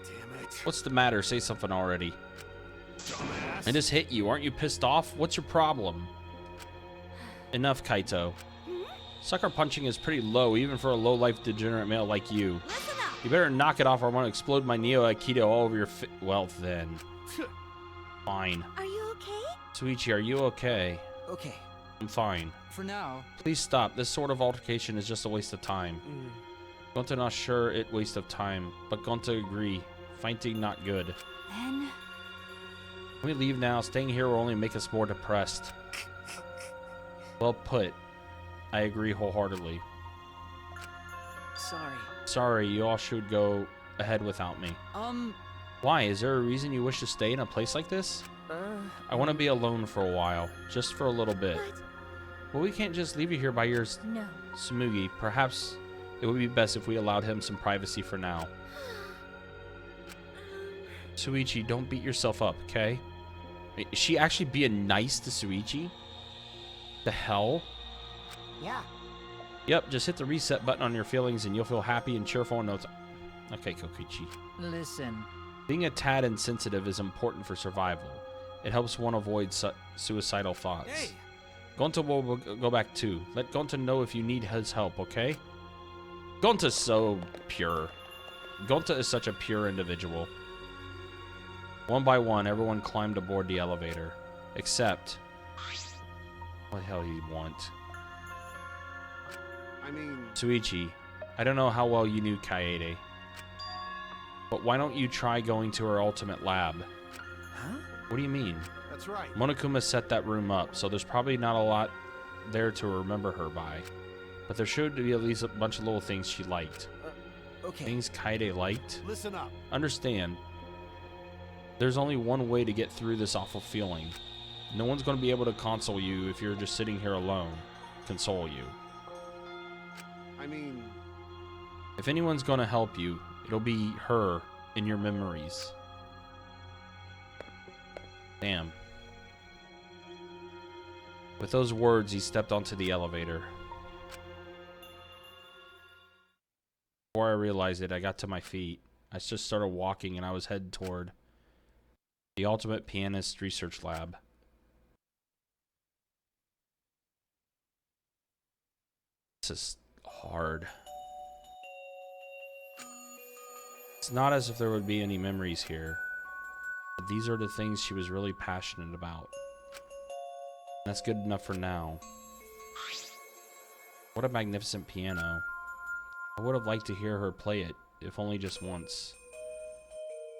Damn right. What's the matter? Say something already. Dumbass. I just hit you. Aren't you pissed off? What's your problem? Enough, Kaito. Sucker punching is pretty low, even for a low-life degenerate male like you. You better knock it off or I'm gonna explode my Neo Aikido all over your well, then. Fine. Are you okay? Suichi, are you okay? Okay, I'm fine. for now. Please stop. This sort of altercation is just a waste of time. Gonta not sure it waste of time, but Gonta agree. Fighting not good. Then... Can we leave now? Staying here will only make us more depressed. Well put. I agree wholeheartedly. Sorry. Sorry, you all should go ahead without me. Why? Is there a reason you wish to stay in a place like this? I want to be alone for a while. Just for a little bit. Well, we can't just leave you here by your... No. Tsumugi. Perhaps it would be best if we allowed him some privacy for now. Suichi, don't beat yourself up, okay? Is she actually being nice to Suichi? The hell? Yeah. Yep, just hit the reset button on your feelings and you'll feel happy and cheerful in no time. Okay, Kokichi. Listen. Being a tad insensitive is important for survival. It helps one avoid suicidal thoughts. Hey. Gonta will go back too. Let Gonta know if you need his help, okay? Gonta's so pure. Gonta is such a pure individual. One by one, everyone climbed aboard the elevator. Except... what the hell do you want? I mean... Suichi, I don't know how well you knew Kaede. But why don't you try going to her ultimate lab? Huh? What do you mean? That's right. Monokuma set that room up, so there's probably not a lot there to remember her by. But there should be at least a bunch of little things she liked. Okay. Things Kaede liked? Listen up. Understand. There's only one way to get through this awful feeling. No one's going to be able to console you if you're just sitting here alone. Console you. I mean... If anyone's going to help you, it'll be her in your memories. Damn. With those words, he stepped onto the elevator. Before I realized it, I got to my feet. I just started walking and I was headed toward the Ultimate Pianist Research Lab. This is hard. It's not as if there would be any memories here. But these are the things she was really passionate about. That's good enough for now. What a magnificent piano. I would have liked to hear her play it, if only just once.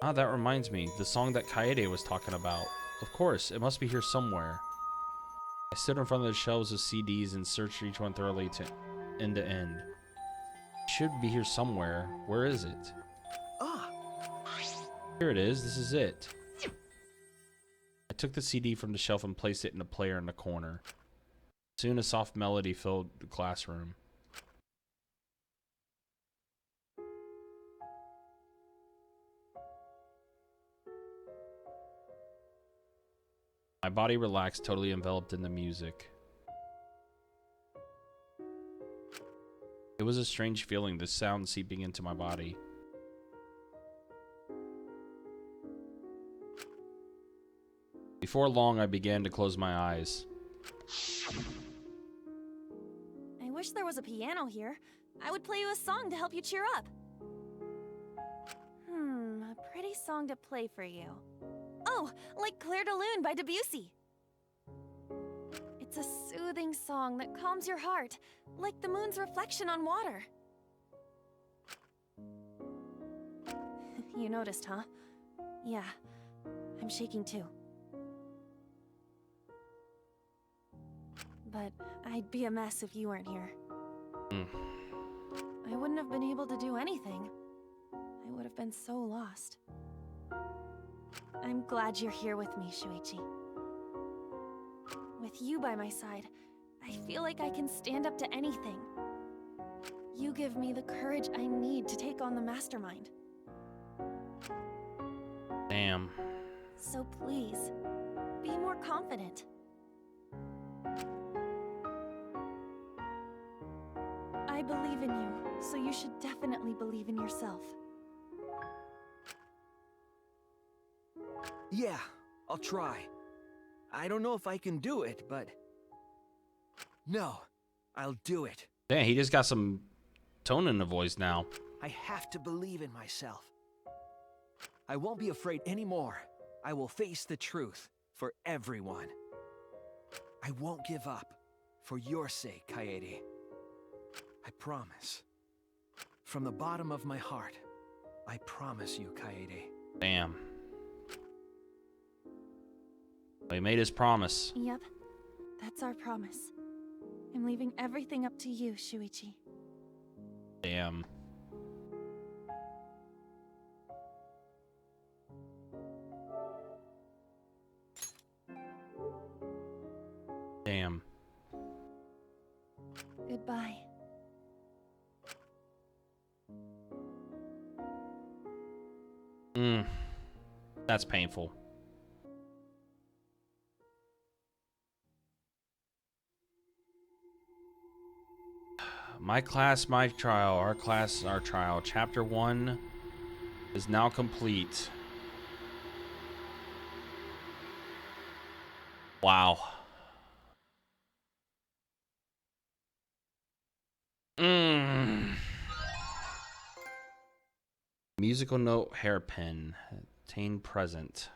Ah, that reminds me, the song that Kaede was talking about. Of course, it must be here somewhere. I stood in front of the shelves of CDs and searched each one thoroughly to end to end. It should be here somewhere. Where is it? Ah. Here it is. This is it. I took the CD from the shelf and placed it in a player in the corner. Soon a soft melody filled the classroom. My body relaxed, totally enveloped in the music. It was a strange feeling, the sound seeping into my body. Before long, I began to close my eyes. I wish there was a piano here. I would play you a song to help you cheer up. A pretty song to play for you. Oh, like Clair de Lune by Debussy. It's a soothing song that calms your heart, like the moon's reflection on water. You noticed, huh? Yeah, I'm shaking too. But I'd be a mess if you weren't here. I wouldn't have been able to do anything. I would have been so lost. I'm glad you're here with me, Shuichi. With you by my side, I feel like I can stand up to anything. You give me the courage I need to take on the Mastermind. Damn. So please, be more confident. I believe in you, so you should definitely believe in yourself. Yeah, I'll try. I don't know if I can do it, but... No, I'll do it. Damn, he just got some tone in the voice now. I have to believe in myself. I won't be afraid anymore. I will face the truth for everyone. I won't give up. For your sake, Kaede. I promise. From the bottom of my heart, I promise you, Kaede. Damn. He made his promise. Yep, that's our promise. I'm leaving everything up to you, Shuichi. Damn. Damn. Goodbye. That's painful. My class, my trial. Our class, our trial. Chapter 1 is now complete. Wow. Musical note hairpin. Obtain present.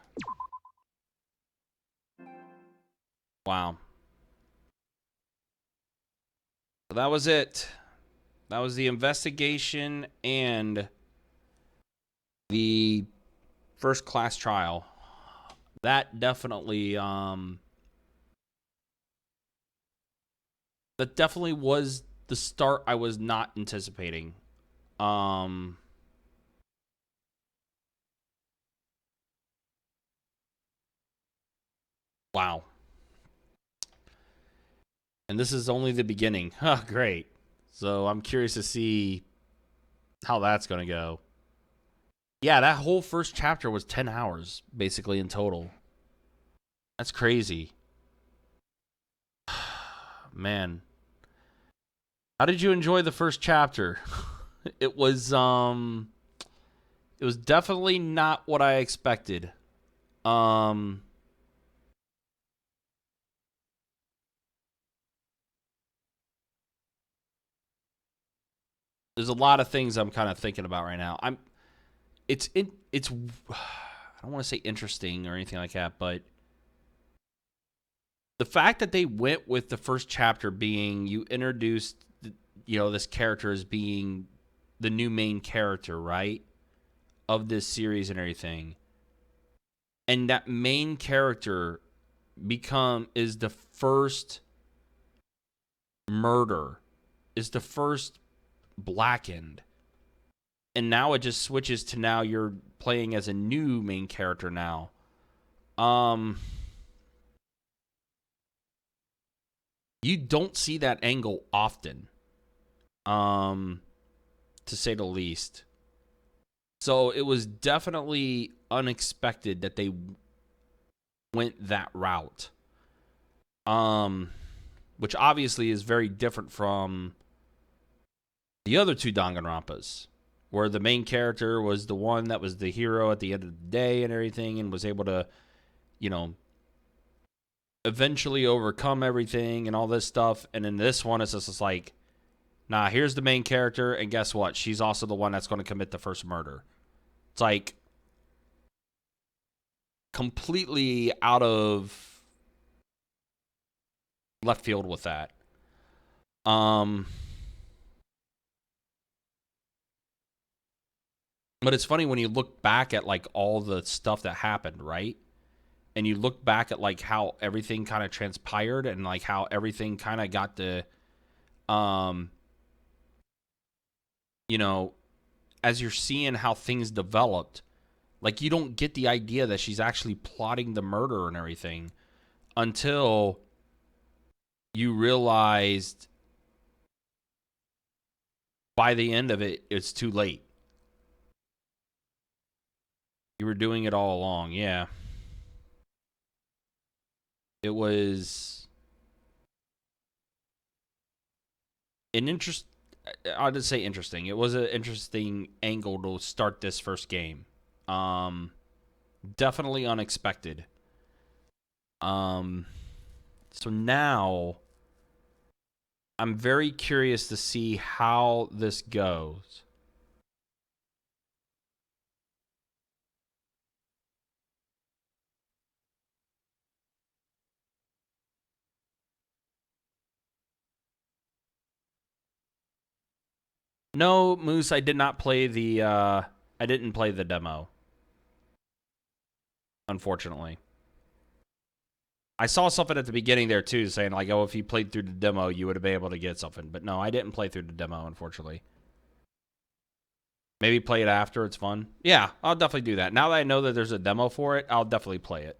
Wow. So that was it. That was the investigation and the first class trial. That definitely was the start I was not anticipating. Wow. And this is only the beginning. Oh, great. So I'm curious to see how that's going to go. Yeah, that whole first chapter was 10 hours, basically, in total. That's crazy. Man. How did you enjoy the first chapter? It was definitely not what I expected. There's a lot of things I'm kind of thinking about right now. It's I don't want to say interesting or anything like that, but the fact that they went with the first chapter being you introduced, this character as being the new main character, right, of this series and everything, and that main character is the first murder, is the first blackened, and now it just switches to now you're playing as a new main character now. You don't see that angle often, to say the least. So it was definitely unexpected that they went that route. Which obviously is very different from the other two Danganronpas, where the main character was the one that was the hero at the end of the day and everything, and was able to, eventually overcome everything and all this stuff. And in this one, it's just like, nah, here's the main character, and guess what? She's also the one that's going to commit the first murder. It's like completely out of left field with that. But it's funny when you look back at like all the stuff that happened, right? And you look back at like how everything kind of transpired and like how everything kind of got to, as you're seeing how things developed, like you don't get the idea that she's actually plotting the murder and everything until you realized by the end of it, it's too late. You were doing it all along, yeah. It was I'll just say interesting. It was an interesting angle to start this first game. Definitely unexpected. So now I'm very curious to see how this goes. No, Moose, I did not play the I didn't play the demo. Unfortunately. I saw something at the beginning there too saying like, oh, if you played through the demo, you would have been able to get something. But no, I didn't play through the demo, unfortunately. Maybe play it after, it's fun. Yeah, I'll definitely do that. Now that I know that there's a demo for it, I'll definitely play it.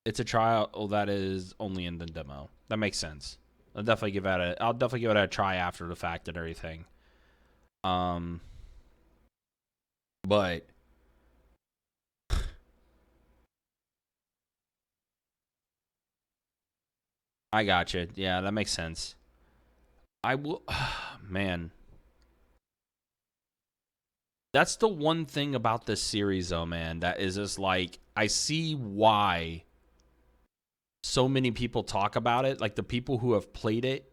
It's a trial that is only in the demo. That makes sense. I'll definitely give it a try after the fact and everything. But I got you. Yeah, that makes sense. I will, man. That's the one thing about this series, though, man. That is just like, I see why so many people talk about it. Like the people who have played it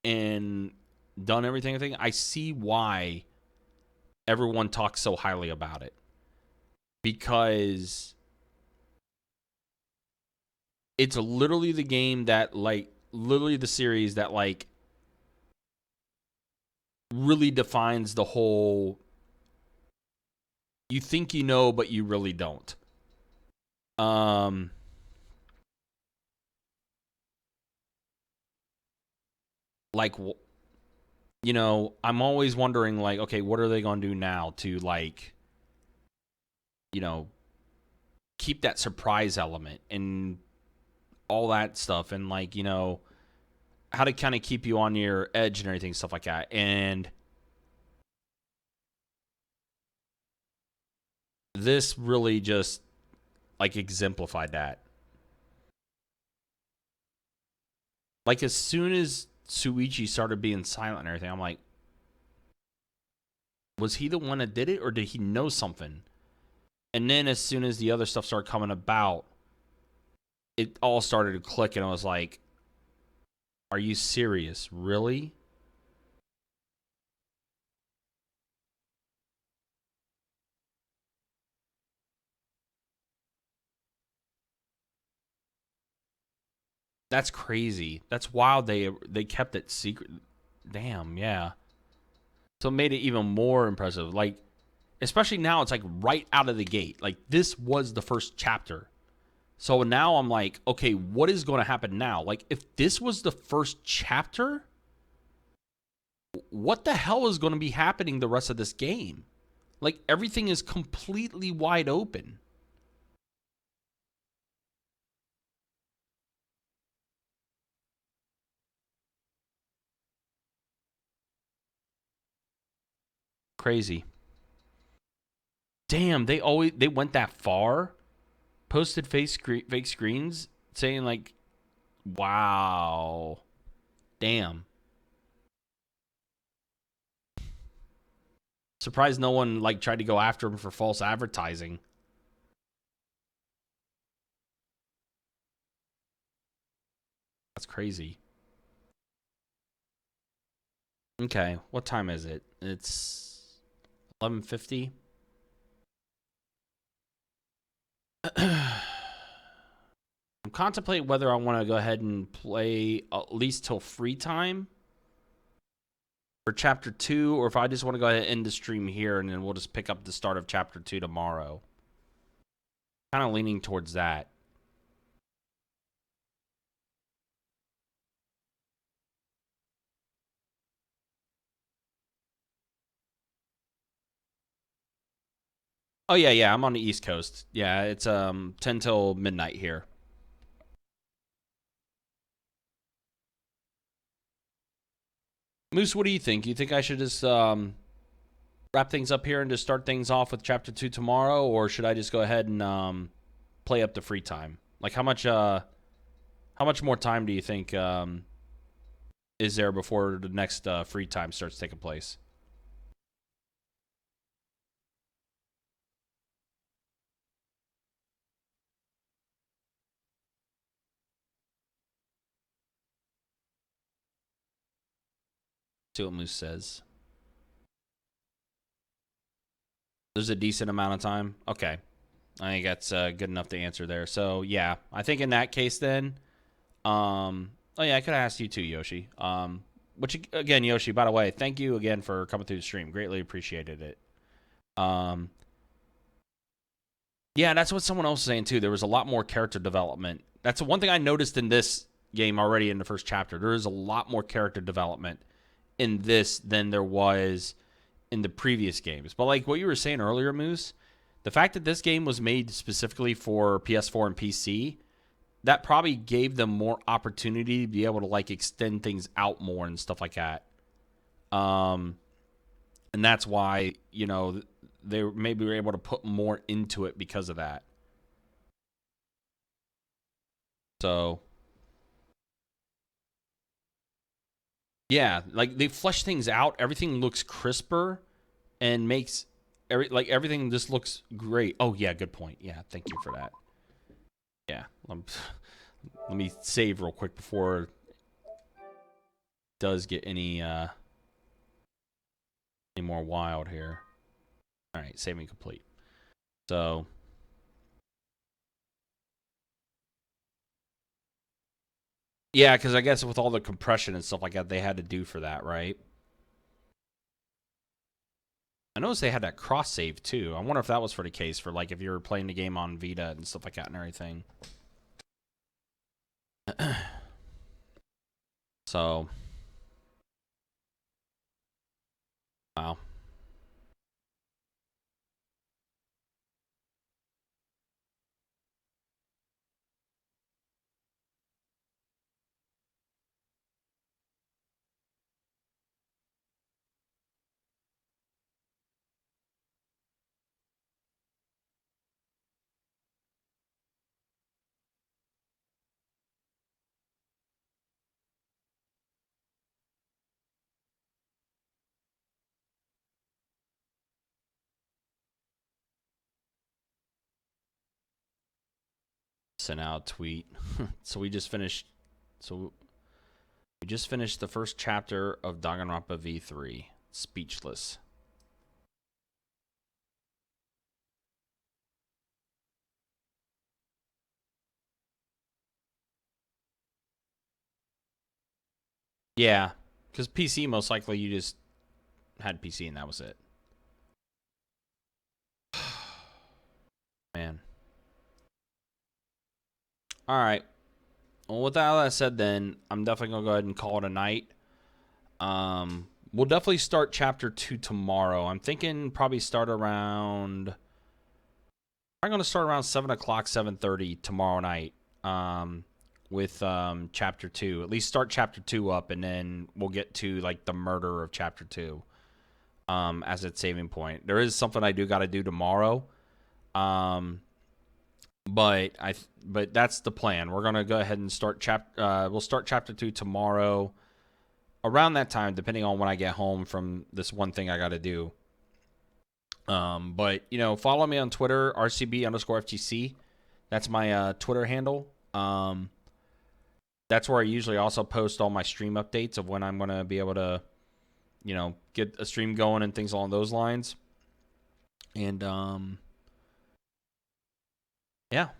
and done everything. I see why everyone talks so highly about it. Because it's literally the game that, like, literally the series that, like, really defines the whole, you think you know, but you really don't. Like, you know, I'm always wondering, like, okay, what are they going to do now to, like, you know, keep that surprise element and all that stuff, and, like, you know, how to kind of keep you on your edge and everything, stuff like that. And this really just, like, exemplified that. Like, as soon as Shuichi started being silent and everything, I'm like, was he the one that did it, or did he know something? And then as soon as the other stuff started coming about, it all started to click, and I was like, are you serious? Really? That's crazy. That's wild. They kept it secret. Damn, yeah. So it made it even more impressive. Like, especially now, it's like right out of the gate. Like, this was the first chapter. So now I'm like, okay, what is going to happen now? Like, if this was the first chapter, what the hell is going to be happening the rest of this game? Like, everything is completely wide open. Crazy. Damn, they went that far. Posted fake screens saying like, wow. Damn. Surprised no one like tried to go after him for false advertising. That's crazy. Okay, what time is it? It's 11:50. I'm contemplating whether I want to go ahead and play at least till free time for chapter 2, or if I just want to go ahead and end the stream here and then we'll just pick up the start of chapter 2 tomorrow. Kind of leaning towards that. Oh yeah, I'm on the East Coast. Yeah, it's 10 till midnight here. Moose, what do you think? You think I should just wrap things up here and just start things off with chapter 2 tomorrow, or should I just go ahead and play up the free time? Like, how much more time do you think is there before the next free time starts taking place? See what Moose says. There's a decent amount of time. Okay. I think that's good enough to answer there. So, yeah. I think in that case then, oh, yeah, I could have asked you too, Yoshi. Which, again, Yoshi, by the way, thank you again for coming through the stream. Greatly appreciated it. Yeah, that's what someone else was saying, too. There was a lot more character development. That's one thing I noticed in this game already in the first chapter. There is a lot more character development in this than there was in the previous games. But like what you were saying earlier, Moose, the fact that this game was made specifically for PS4 and PC, that probably gave them more opportunity to be able to like extend things out more and stuff like that. And that's why, you know, they maybe were able to put more into it because of that. So, yeah, like they flesh things out. Everything looks crisper and makes everything just looks great. Oh yeah, good point. Yeah, thank you for that. Yeah, let me save real quick before it does get any more wild here. All right, saving complete. So, yeah, because I guess with all the compression and stuff like that, they had to do for that, right? I noticed they had that cross save too. I wonder if that was for the case for like if you were playing the game on Vita and stuff like that and everything. So, wow. Sent out a tweet. So we just finished. So we just finished the first chapter of Danganronpa V3. Speechless. Yeah, because PC most likely you just had PC and that was it. Man. All right. Well, with that said, then I'm definitely gonna go ahead and call it a night. We'll definitely start chapter 2 tomorrow. I'm thinking probably start around. I'm gonna start around 7 o'clock, 7:30 tomorrow night. With chapter 2. At least start chapter 2 up, and then we'll get to like the murder of chapter 2. As its saving point. There is something I do got to do tomorrow. But that's the plan. We're gonna go ahead and start we'll start chapter 2 tomorrow around that time, depending on when I get home from this one thing I got to do. But you know, follow me on Twitter, RCB_FTC. That's my Twitter handle. That's where I usually also post all my stream updates of when I'm gonna be able to, you know, get a stream going and things along those lines. And yeah,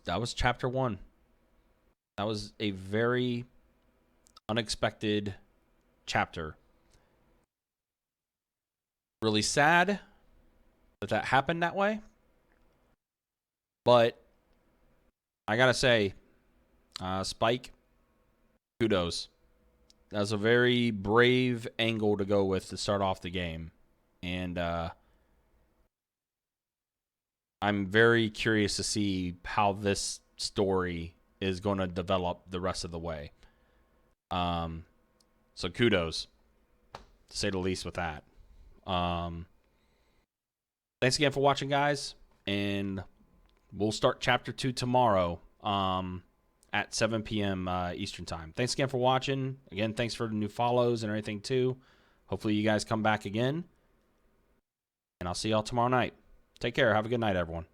that was chapter 1. That was a very unexpected chapter. Really sad that happened that way. But I gotta say, Spike, kudos. That's a very brave angle to go with to start off the game. And I'm very curious to see how this story is going to develop the rest of the way. So kudos, to say the least, with that. Thanks again for watching, guys, and we'll start chapter 2 tomorrow at 7 p.m. Eastern time. Thanks again for watching. Again, thanks for the new follows and everything too. Hopefully you guys come back again, and I'll see y'all tomorrow night. Take care. Have a good night, everyone.